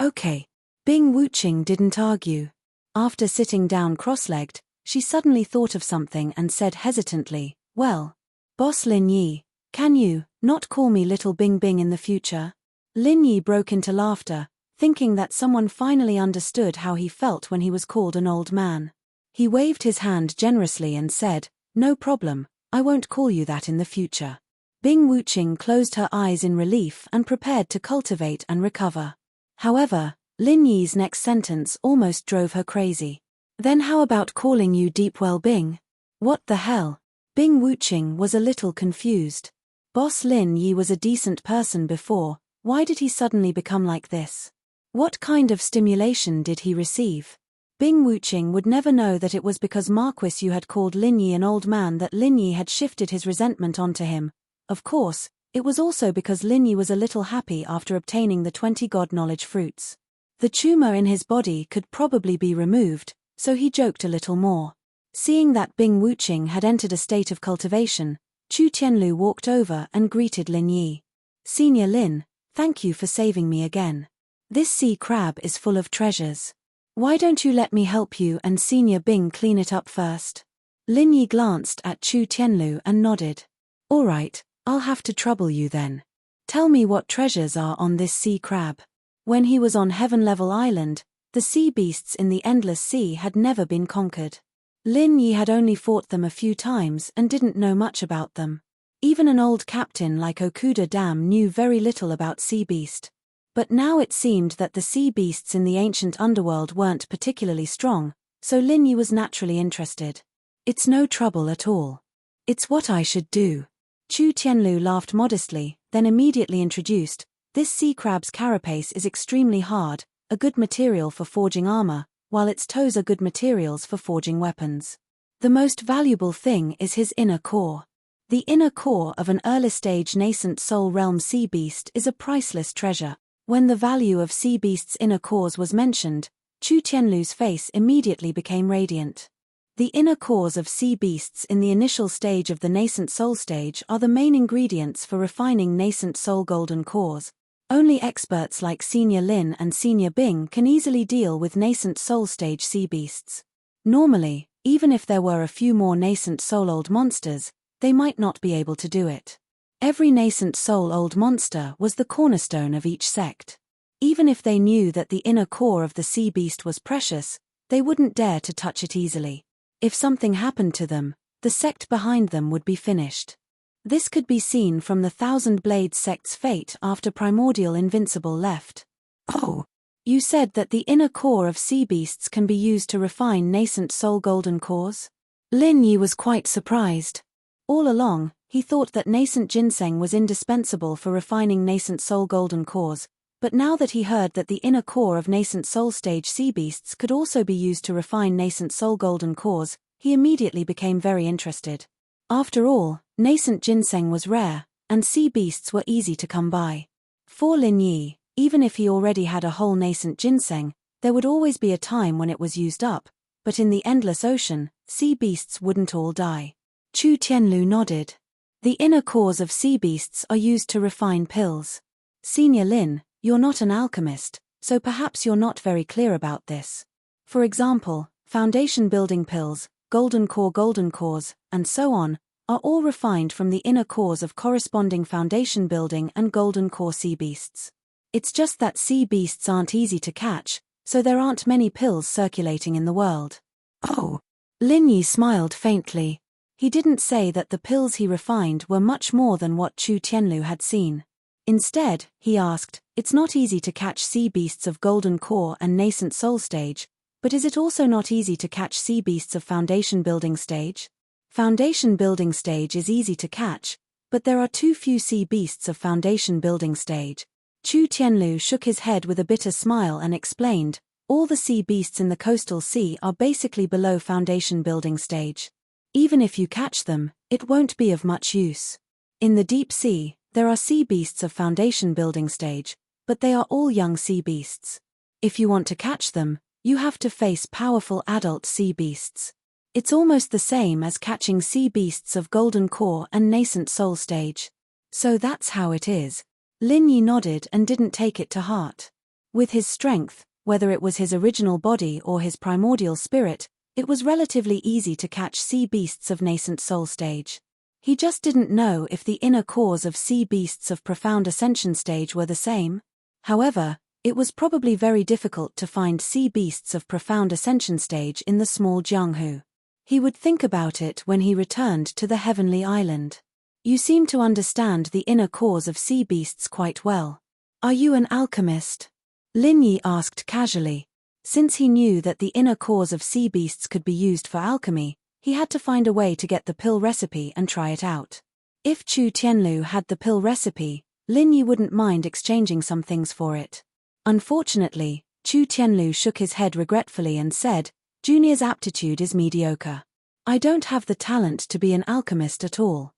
Okay. Bing Wuqing didn't argue. After sitting down cross-legged, she suddenly thought of something and said hesitantly, "Well, Boss Lin Yi, can you not call me Little Bing Bing in the future?" Lin Yi broke into laughter, thinking that someone finally understood how he felt when he was called an old man. He waved his hand generously and said, "No problem, I won't call you that in the future." Bing Wuqing closed her eyes in relief and prepared to cultivate and recover. However, Lin Yi's next sentence almost drove her crazy. "Then how about calling you Deepwell Bing?" "What the hell?" Bing Wuqing was a little confused. Boss Lin Yi was a decent person before, why did he suddenly become like this? What kind of stimulation did he receive? Bing Wuqing would never know that it was because Marquis Yu had called Lin Yi an old man that Lin Yi had shifted his resentment onto him. Of course, it was also because Lin Yi was a little happy after obtaining the 20 God knowledge fruits. The tumor in his body could probably be removed, so he joked a little more. Seeing that Bing Wuqing had entered a state of cultivation, Chu Tianlu walked over and greeted Lin Yi. "Senior Lin, thank you for saving me again. This sea crab is full of treasures. Why don't you let me help you and Senior Bing clean it up first?" Lin Yi glanced at Chu Tianlu and nodded. "All right, I'll have to trouble you then. Tell me what treasures are on this sea crab." When he was on Heaven Level Island, the sea beasts in the Endless Sea had never been conquered. Lin Yi had only fought them a few times and didn't know much about them. Even an old captain like Okuda Dam knew very little about sea beast. But now it seemed that the sea beasts in the ancient underworld weren't particularly strong, so Lin Yi was naturally interested. "It's no trouble at all. It's what I should do." Chu Tianlu laughed modestly, then immediately introduced, "This sea crab's carapace is extremely hard, a good material for forging armor, while its toes are good materials for forging weapons. The most valuable thing is his inner core. The inner core of an early-stage nascent soul realm sea beast is a priceless treasure." When the value of sea beasts' inner cores was mentioned, Chu Tianlu's face immediately became radiant. The inner cores of sea beasts in the initial stage of the nascent soul stage are the main ingredients for refining nascent soul golden cores. Only experts like Senior Lin and Senior Bing can easily deal with nascent soul stage sea beasts. Normally, even if there were a few more nascent soul old monsters, they might not be able to do it. Every nascent soul old monster was the cornerstone of each sect. Even if they knew that the inner core of the sea beast was precious, they wouldn't dare to touch it easily. If something happened to them, the sect behind them would be finished. This could be seen from the Thousand Blades sect's fate after Primordial Invincible left. "Oh, you said that the inner core of sea beasts can be used to refine nascent soul golden cores?" Lin Yi was quite surprised. All along, he thought that nascent ginseng was indispensable for refining nascent soul golden cores, but now that he heard that the inner core of nascent soul stage sea beasts could also be used to refine nascent soul golden cores, he immediately became very interested. After all, nascent ginseng was rare, and sea beasts were easy to come by. For Lin Yi, even if he already had a whole nascent ginseng, there would always be a time when it was used up, but in the endless ocean, sea beasts wouldn't all die. Chu Tianlu nodded. The inner cores of sea beasts are used to refine pills. Senior Lin, you're not an alchemist, so perhaps you're not very clear about this. For example, foundation building pills, golden cores, and so on, are all refined from the inner cores of corresponding foundation building and golden core sea beasts. It's just that sea beasts aren't easy to catch, so there aren't many pills circulating in the world. Oh. Lin Yi smiled faintly. He didn't say that the pills he refined were much more than what Chu Tianlu had seen. Instead, he asked, it's not easy to catch sea beasts of golden core and nascent soul stage, but is it also not easy to catch sea beasts of foundation building stage? Foundation building stage is easy to catch, but there are too few sea beasts of foundation building stage. Chu Tianlu shook his head with a bitter smile and explained, all the sea beasts in the coastal sea are basically below foundation building stage. Even if you catch them, it won't be of much use. In the deep sea, there are sea beasts of foundation building stage, but they are all young sea beasts. If you want to catch them, you have to face powerful adult sea beasts. It's almost the same as catching sea beasts of golden core and nascent soul stage. So that's how it is. Lin Yi nodded and didn't take it to heart. With his strength, whether it was his original body or his primordial spirit, it was relatively easy to catch sea beasts of nascent soul stage. He just didn't know if the inner cores of sea beasts of profound ascension stage were the same. However, it was probably very difficult to find sea beasts of profound ascension stage in the small Jianghu. He would think about it when he returned to the heavenly island. You seem to understand the inner cores of sea beasts quite well. Are you an alchemist? Lin Yi asked casually. Since he knew that the inner cores of sea beasts could be used for alchemy, he had to find a way to get the pill recipe and try it out. If Chu Tianlu had the pill recipe, Lin Yi wouldn't mind exchanging some things for it. Unfortunately, Chu Tianlu shook his head regretfully and said, Junior's aptitude is mediocre. I don't have the talent to be an alchemist at all.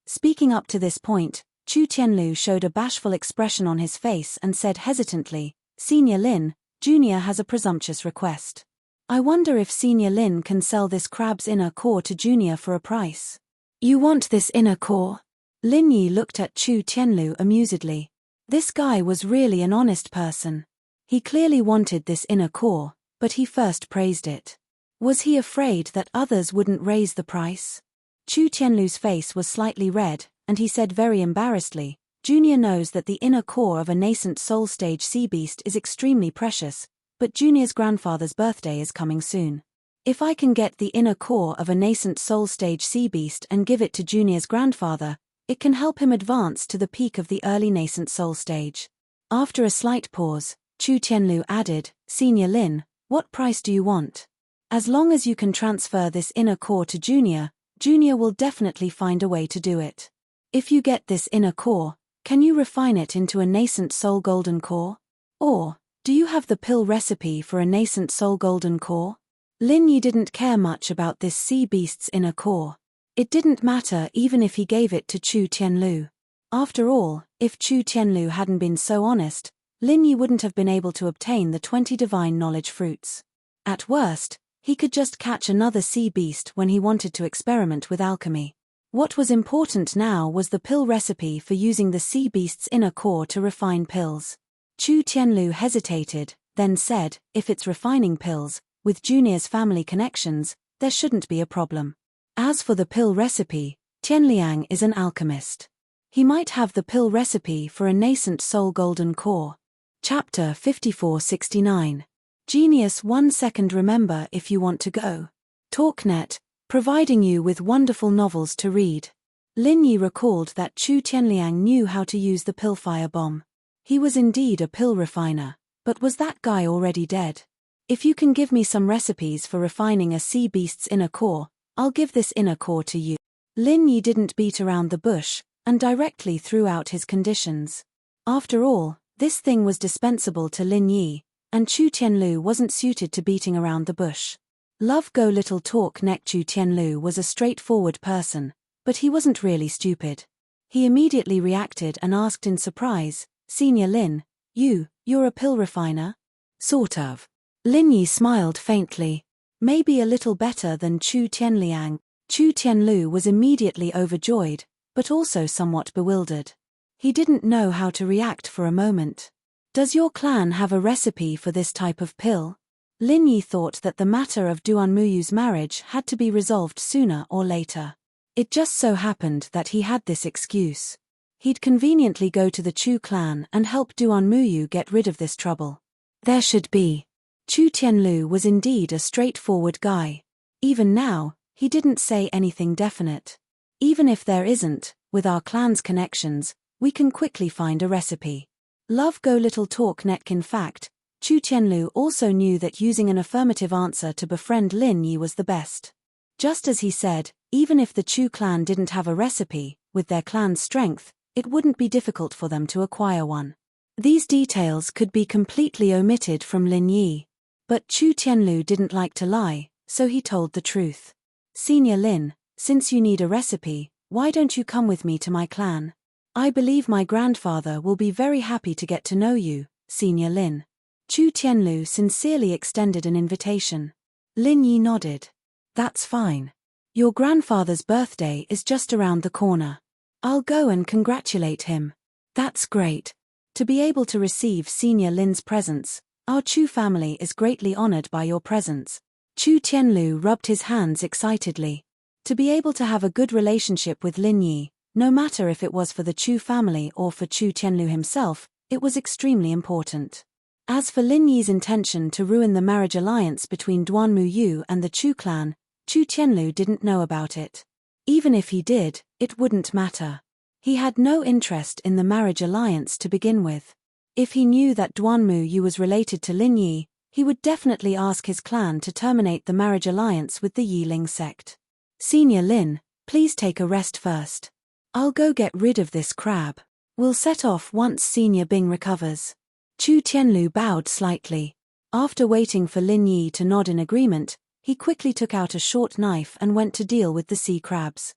Speaking up to this point, Chu Tianlu showed a bashful expression on his face and said hesitantly, Senior Lin, Junior has a presumptuous request. I wonder if Senior Lin can sell this crab's inner core to Junior for a price. You want this inner core? Lin Yi looked at Chu Tianlu amusedly. This guy was really an honest person. He clearly wanted this inner core, but he first praised it. Was he afraid that others wouldn't raise the price? Chu Tianlu's face was slightly red, and he said very embarrassedly, Junior knows that the inner core of a nascent soul stage sea beast is extremely precious, but Junior's grandfather's birthday is coming soon. If I can get the inner core of a nascent soul stage sea beast and give it to Junior's grandfather, it can help him advance to the peak of the early nascent soul stage. After a slight pause, Chu Tianlu added, Senior Lin, what price do you want? As long as you can transfer this inner core to Junior, Junior will definitely find a way to do it. If you get this inner core, can you refine it into a nascent soul golden core? Or, do you have the pill recipe for a nascent soul golden core? Lin Yi didn't care much about this sea beast's inner core. It didn't matter even if he gave it to Chu Tianlu. After all, if Chu Tianlu hadn't been so honest, Lin Yi wouldn't have been able to obtain the 20 divine knowledge fruits. At worst, he could just catch another sea beast when he wanted to experiment with alchemy. What was important now was the pill recipe for using the sea beast's inner core to refine pills. Chu Tianlu hesitated, then said, if it's refining pills, with Junior's family connections, there shouldn't be a problem. As for the pill recipe, Tianliang is an alchemist. He might have the pill recipe for a nascent soul golden core. Chapter 5469. Genius 1 second. Remember if you want to go. TalkNet, providing you with wonderful novels to read. Lin Yi recalled that Chu Tianliang knew how to use the pill firebomb. He was indeed a pill refiner, but was that guy already dead? If you can give me some recipes for refining a sea beast's inner core, I'll give this inner core to you. Lin Yi didn't beat around the bush, and directly threw out his conditions. After all, this thing was dispensable to Lin Yi, and Chu Tianlu wasn't suited to beating around the bush. Love go little talk neck. Chu Tianlu was a straightforward person, but he wasn't really stupid. He immediately reacted and asked in surprise, Senior Lin, you're a pill refiner? Sort of. Lin Yi smiled faintly. Maybe a little better than Chu Tianliang. Chu Tianlu was immediately overjoyed, but also somewhat bewildered. He didn't know how to react for a moment. Does your clan have a recipe for this type of pill? Lin Yi thought that the matter of Duan Muyu's marriage had to be resolved sooner or later. It just so happened that he had this excuse. He'd conveniently go to the Chu clan and help Duan Muyu get rid of this trouble. There should be. Chu Tianlu was indeed a straightforward guy. Even now, he didn't say anything definite. Even if there isn't, with our clan's connections, we can quickly find a recipe. Love go little talk neck. In fact, Chu Tianlu also knew that using an affirmative answer to befriend Lin Yi was the best. Just as he said, even if the Chu clan didn't have a recipe, with their clan's strength, it wouldn't be difficult for them to acquire one. These details could be completely omitted from Lin Yi. But Chu Tianlu didn't like to lie, so he told the truth. Senior Lin, since you need a recipe, why don't you come with me to my clan? I believe my grandfather will be very happy to get to know you, Senior Lin. Chu Tianlu sincerely extended an invitation. Lin Yi nodded. That's fine. Your grandfather's birthday is just around the corner. I'll go and congratulate him. That's great. To be able to receive Senior Lin's presents, our Chu family is greatly honored by your presence. Chu Tianlu rubbed his hands excitedly. To be able to have a good relationship with Lin Yi, no matter if it was for the Chu family or for Chu Tianlu himself, it was extremely important. As for Lin Yi's intention to ruin the marriage alliance between Duan Muyu and the Chu clan, Chu Tianlu didn't know about it. Even if he did, it wouldn't matter. He had no interest in the marriage alliance to begin with. If he knew that Duan Muyu was related to Lin Yi, he would definitely ask his clan to terminate the marriage alliance with the Yiling sect. Senior Lin, please take a rest first. I'll go get rid of this crab. We'll set off once Senior Bing recovers. Chu Tianlu bowed slightly. After waiting for Lin Yi to nod in agreement, he quickly took out a short knife and went to deal with the sea crabs.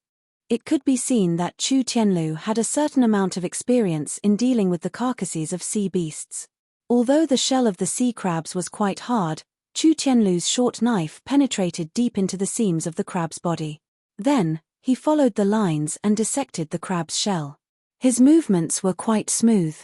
It could be seen that Chu Tianlu had a certain amount of experience in dealing with the carcasses of sea beasts. Although the shell of the sea crabs was quite hard, Chu Tianlu's short knife penetrated deep into the seams of the crab's body. Then, he followed the lines and dissected the crab's shell. His movements were quite smooth.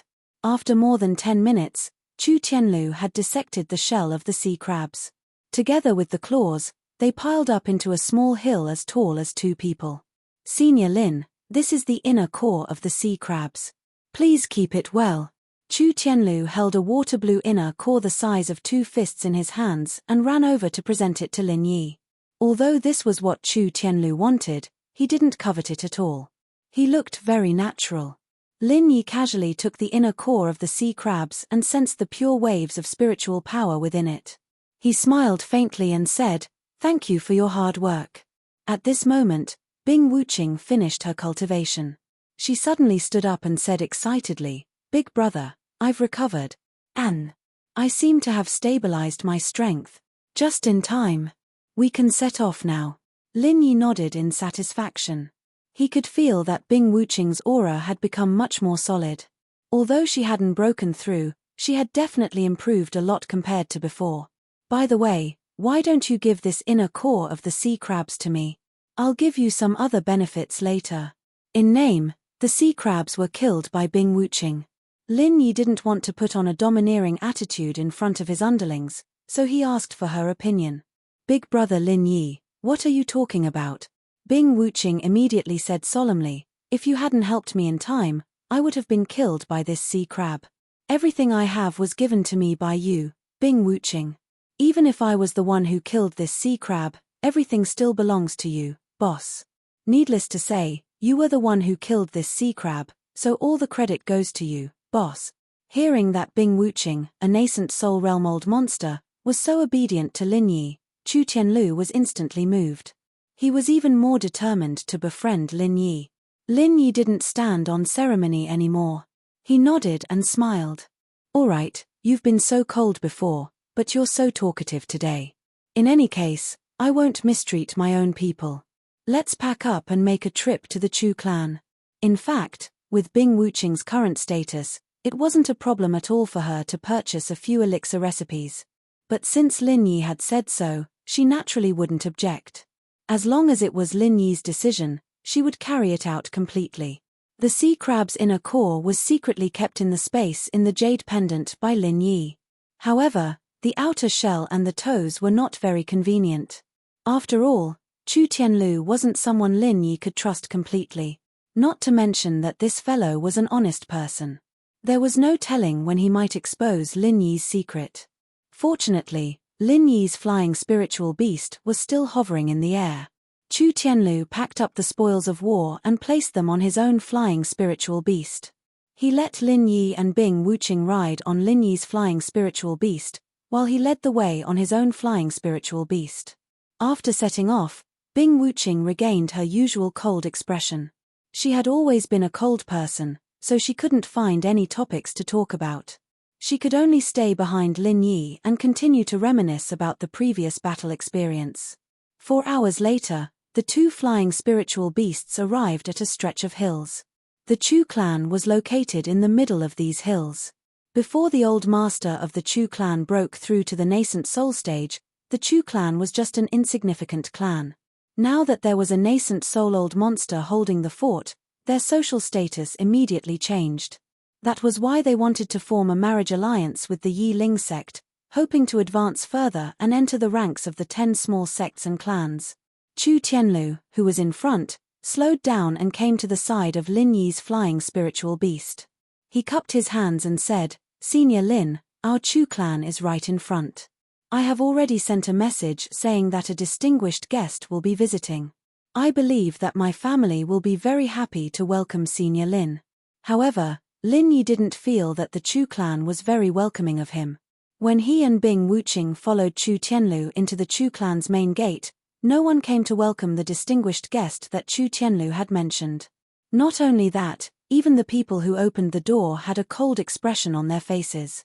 After more than 10 minutes, Chu Tianlu had dissected the shell of the sea crabs. Together with the claws, they piled up into a small hill as tall as 2 people. Senior Lin, this is the inner core of the sea crabs. Please keep it well. Chu Tianlu held a water blue inner core the size of 2 fists in his hands and ran over to present it to Lin Yi. Although this was what Chu Tianlu wanted, he didn't covet it at all. He looked very natural. Lin Yi casually took the inner core of the sea crabs and sensed the pure waves of spiritual power within it. He smiled faintly and said, "Thank you for your hard work." At this moment, Bing Wuqing finished her cultivation. She suddenly stood up and said excitedly, "Big brother, I've recovered. And I seem to have stabilized my strength. Just in time. We can set off now." Lin Yi nodded in satisfaction. He could feel that Bing Wuqing's aura had become much more solid. Although she hadn't broken through, she had definitely improved a lot compared to before. By the way, why don't you give this inner core of the sea crabs to me? I'll give you some other benefits later. In name, the sea crabs were killed by Bing Wuqing. Lin Yi didn't want to put on a domineering attitude in front of his underlings, so he asked for her opinion. "Big brother Lin Yi, what are you talking about?" Bing Wuqing immediately said solemnly, "If you hadn't helped me in time, I would have been killed by this sea crab. Everything I have was given to me by you, Bing Wuqing. Even if I was the one who killed this sea crab, everything still belongs to you, boss. Needless to say, you were the one who killed this sea crab, so all the credit goes to you, boss." Hearing that Bing Wuqing, a nascent soul realm old monster, was so obedient to Lin Yi, Chu Tianlu was instantly moved. He was even more determined to befriend Lin Yi. Lin Yi didn't stand on ceremony anymore. He nodded and smiled. "All right, you've been so cold before, but you're so talkative today. In any case, I won't mistreat my own people. Let's pack up and make a trip to the Chu clan." In fact, with Bing Wuqing's current status, it wasn't a problem at all for her to purchase a few elixir recipes. But since Lin Yi had said so, she naturally wouldn't object. As long as it was Lin Yi's decision, she would carry it out completely. The sea crab's inner core was secretly kept in the space in the jade pendant by Lin Yi. However, the outer shell and the toes were not very convenient. After all, Chu Tianlu wasn't someone Lin Yi could trust completely. Not to mention that this fellow was an honest person. There was no telling when he might expose Lin Yi's secret. Fortunately, Lin Yi's flying spiritual beast was still hovering in the air. Chu Tianlu packed up the spoils of war and placed them on his own flying spiritual beast. He let Lin Yi and Bing Wuqing ride on Lin Yi's flying spiritual beast, while he led the way on his own flying spiritual beast. After setting off, Bing Wuqing regained her usual cold expression. She had always been a cold person, so she couldn't find any topics to talk about. She could only stay behind Lin Yi and continue to reminisce about the previous battle experience. 4 hours later, the two flying spiritual beasts arrived at a stretch of hills. The Chu clan was located in the middle of these hills. Before the old master of the Chu clan broke through to the nascent soul stage, the Chu clan was just an insignificant clan. Now that there was a nascent soul-old monster holding the fort, their social status immediately changed. That was why they wanted to form a marriage alliance with the Yi Ling sect, hoping to advance further and enter the ranks of the 10 small sects and clans. Chu Tianlu, who was in front, slowed down and came to the side of Lin Yi's flying spiritual beast. He cupped his hands and said, "Senior Lin, our Chu clan is right in front. I have already sent a message saying that a distinguished guest will be visiting. I believe that my family will be very happy to welcome Senior Lin." However, Lin Yi didn't feel that the Chu clan was very welcoming of him. When he and Bing Wuqing followed Chu Tianlu into the Chu clan's main gate, no one came to welcome the distinguished guest that Chu Tianlu had mentioned. Not only that, even the people who opened the door had a cold expression on their faces.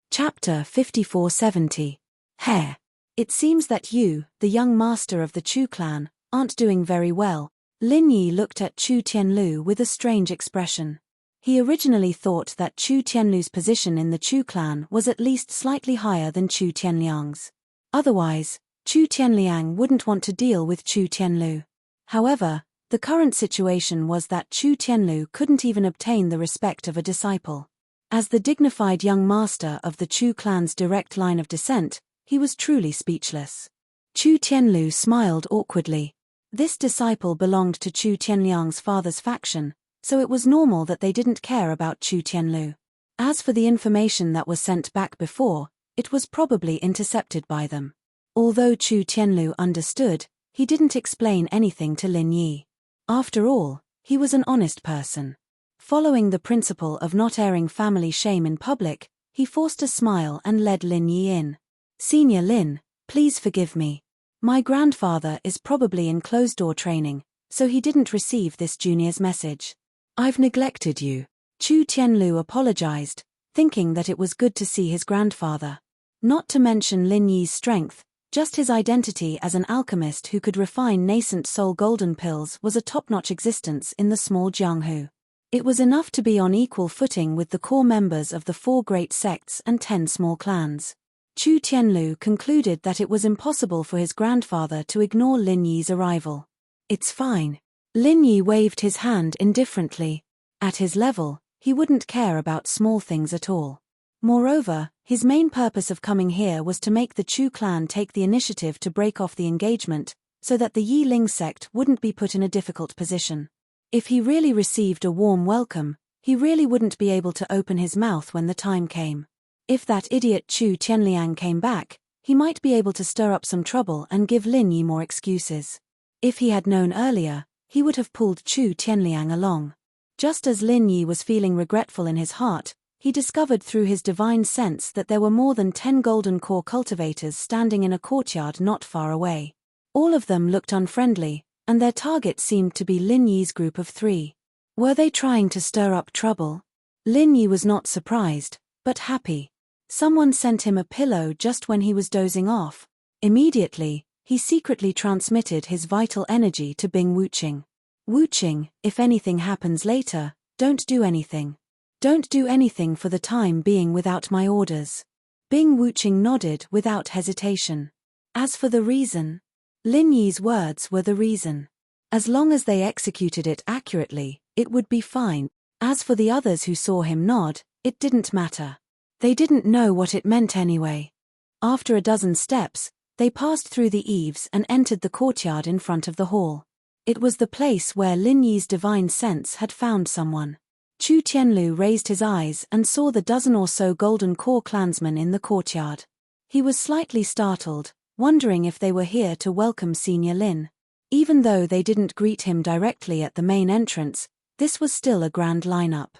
Chapter 5470. Hair. It seems that you, the young master of the Chu clan, aren't doing very well. Lin Yi looked at Chu Tianlu with a strange expression. He originally thought that Chu Tianlu's position in the Chu clan was at least slightly higher than Chu Tianliang's. Otherwise, Chu Tianliang wouldn't want to deal with Chu Tianlu. However, the current situation was that Chu Tianlu couldn't even obtain the respect of a disciple. As the dignified young master of the Chu clan's direct line of descent, he was truly speechless. Chu Tianlu smiled awkwardly. This disciple belonged to Chu Tianliang's father's faction, so it was normal that they didn't care about Chu Tianlu. As for the information that was sent back before, it was probably intercepted by them. Although Chu Tianlu understood, he didn't explain anything to Lin Yi. After all, he was an honest person. Following the principle of not airing family shame in public, he forced a smile and led Lin Yi in. "Senior Lin, please forgive me. My grandfather is probably in closed-door training, so he didn't receive this junior's message. I've neglected you." Chu Tianlu apologized, thinking that it was good to see his grandfather. Not to mention Lin Yi's strength, just his identity as an alchemist who could refine nascent soul golden pills was a top-notch existence in the small Jianghu. It was enough to be on equal footing with the core members of the 4 great sects and 10 small clans. Chu Tianlu concluded that it was impossible for his grandfather to ignore Lin Yi's arrival. "It's fine." Lin Yi waved his hand indifferently. At his level, he wouldn't care about small things at all. Moreover, his main purpose of coming here was to make the Chu clan take the initiative to break off the engagement, so that the Yi Ling sect wouldn't be put in a difficult position. If he really received a warm welcome, he really wouldn't be able to open his mouth when the time came. If that idiot Chu Tianliang came back, he might be able to stir up some trouble and give Lin Yi more excuses. If he had known earlier, he would have pulled Chu Tianliang along. Just as Lin Yi was feeling regretful in his heart, he discovered through his divine sense that there were more than 10 golden core cultivators standing in a courtyard not far away. All of them looked unfriendly, and their target seemed to be Lin Yi's group of 3. Were they trying to stir up trouble? Lin Yi was not surprised, but happy. Someone sent him a pillow just when he was dozing off. Immediately, he secretly transmitted his vital energy to Bing Wuqing. "Wuqing, if anything happens later, don't do anything. Don't do anything for the time being without my orders." Bing Wuqing nodded without hesitation. As for the reason, Lin Yi's words were the reason. As long as they executed it accurately, It would be fine. As for the others who saw him nod, it didn't matter. They didn't know what it meant anyway. After a dozen steps, they passed through the eaves and entered the courtyard in front of the hall. It was the place where Lin Yi's divine sense had found someone. Chu Tianlu raised his eyes and saw the dozen or so Golden Core clansmen in the courtyard. He was slightly startled, wondering if they were here to welcome Senior Lin. Even though they didn't greet him directly at the main entrance, this was still a grand lineup.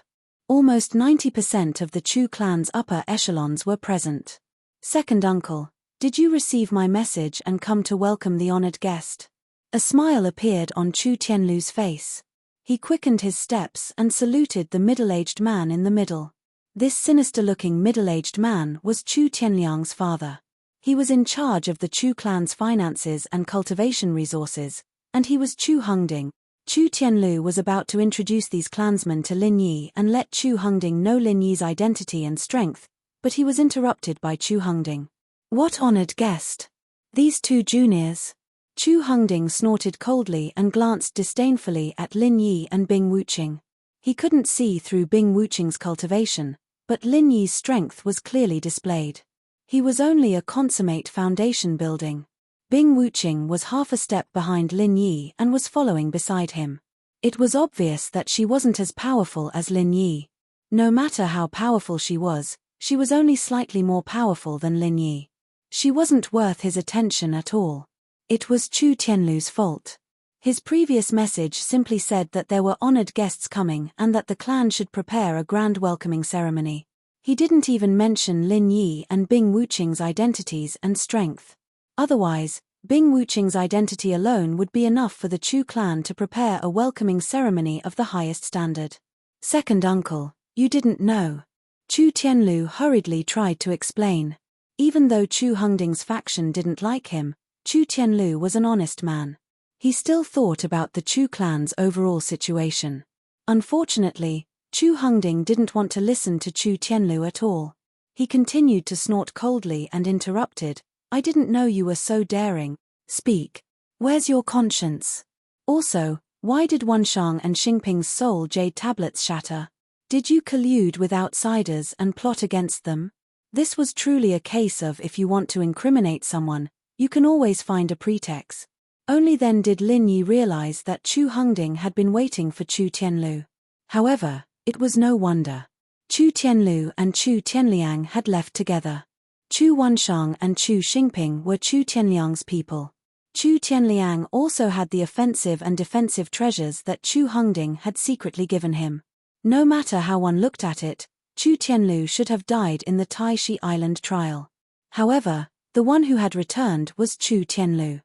Almost 90% of the Chu clan's upper echelons were present. Second uncle, did you receive my message and come to welcome the honored guest? A smile appeared on Chu Tianlu's face. He quickened his steps and saluted the middle-aged man in the middle. This sinister-looking middle-aged man was Chu Tianliang's father. He was in charge of the Chu clan's finances and cultivation resources, and he was Chu Hongding. Chu Tianlu was about to introduce these clansmen to Lin Yi and let Chu Hongding know Lin Yi's identity and strength, but he was interrupted by Chu Hongding. What honored guest! These two juniors! Chu Hongding snorted coldly and glanced disdainfully at Lin Yi and Bing Wuqing. He couldn't see through Bing Wuqing's cultivation, but Lin Yi's strength was clearly displayed. He was only a consummate foundation building. Bing Wuqing was half a step behind Lin Yi and was following beside him. It was obvious that she wasn't as powerful as Lin Yi. No matter how powerful she was only slightly more powerful than Lin Yi. She wasn't worth his attention at all. It was Chu Tianlu's fault. His previous message simply said that there were honored guests coming and that the clan should prepare a grand welcoming ceremony. He didn't even mention Lin Yi and Bing Wuqing's identities and strength. Otherwise, Bing Wuqing's identity alone would be enough for the Chu clan to prepare a welcoming ceremony of the highest standard. Second uncle, you didn't know. Chu Tianlu hurriedly tried to explain. Even though Chu Hongding's faction didn't like him, Chu Tianlu was an honest man. He still thought about the Chu clan's overall situation. Unfortunately, Chu Hongding didn't want to listen to Chu Tianlu at all. He continued to snort coldly and interrupted, I didn't know you were so daring. Speak. Where's your conscience? Also, why did Wanshang and Xingping's soul jade tablets shatter? Did you collude with outsiders and plot against them? This was truly a case of if you want to incriminate someone, you can always find a pretext. Only then did Lin Yi realize that Chu Hongding had been waiting for Chu Tianlu. However, it was no wonder. Chu Tianlu and Chu Tianliang had left together. Chu Wanshang and Chu Xingping were Chu Tianliang's people. Chu Tianliang also had the offensive and defensive treasures that Chu Hongding had secretly given him. No matter how one looked at it, Chu Tianlu should have died in the Taishi Island trial. However, the one who had returned was Chu Tianlu.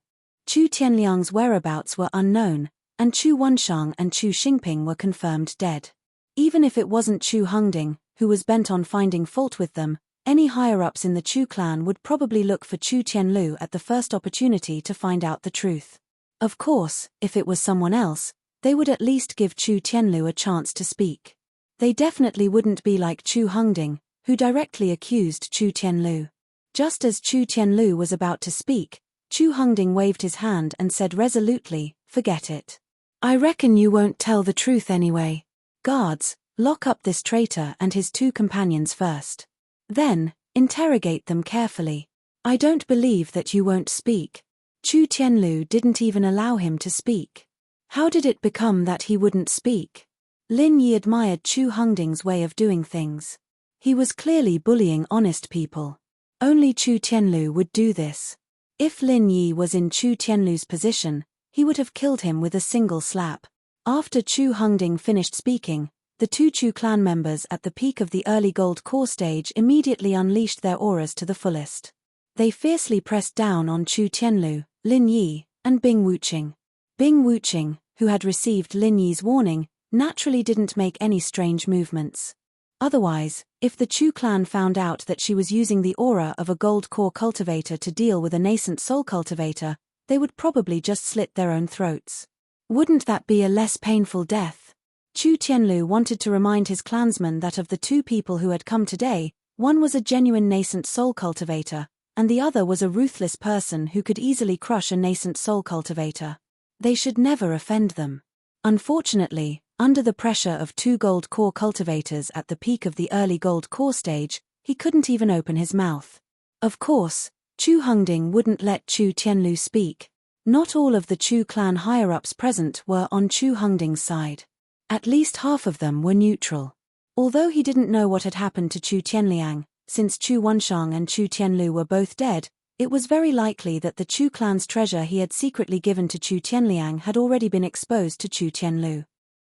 Chu Tianliang's whereabouts were unknown, and Chu Wanshang and Chu Xingping were confirmed dead. Even if it wasn't Chu Hongding, who was bent on finding fault with them, any higher-ups in the Chu clan would probably look for Chu Tianlu at the first opportunity to find out the truth. Of course, if it was someone else, they would at least give Chu Tianlu a chance to speak. They definitely wouldn't be like Chu Hongding, who directly accused Chu Tianlu. Just as Chu Tianlu was about to speak, Chu Hongding waved his hand and said resolutely, forget it. I reckon you won't tell the truth anyway. Guards, lock up this traitor and his two companions first. Then, interrogate them carefully. I don't believe that you won't speak. Chu Tianlu didn't even allow him to speak. How did it become that he wouldn't speak? Lin Yi admired Chu Hongding's way of doing things. He was clearly bullying honest people. Only Chu Tianlu would do this. If Lin Yi was in Chu Tianlu's position, he would have killed him with a single slap. After Chu Hongding finished speaking, the two Chu clan members at the peak of the early gold core stage immediately unleashed their auras to the fullest. They fiercely pressed down on Chu Tianlu, Lin Yi, and Bing Wuqing. Bing Wuqing, who had received Lin Yi's warning, naturally didn't make any strange movements. Otherwise, if the Chu clan found out that she was using the aura of a gold core cultivator to deal with a nascent soul cultivator, they would probably just slit their own throats. Wouldn't that be a less painful death? Chu Tianlu wanted to remind his clansmen that of the two people who had come today, one was a genuine nascent soul cultivator, and the other was a ruthless person who could easily crush a nascent soul cultivator. They should never offend them. Unfortunately, Under the pressure of 2 gold core cultivators at the peak of the early gold core stage, he couldn't even open his mouth. Of course, Chu Hongding wouldn't let Chu Tianlu speak. Not all of the Chu clan higher-ups present were on Chu Hongding's side. At least half of them were neutral. Although he didn't know what had happened to Chu Tianliang, since Chu Wenshang and Chu Tianlu were both dead, it was very likely that the Chu clan's treasure he had secretly given to Chu Tianliang had already been exposed to Chu Tianlu.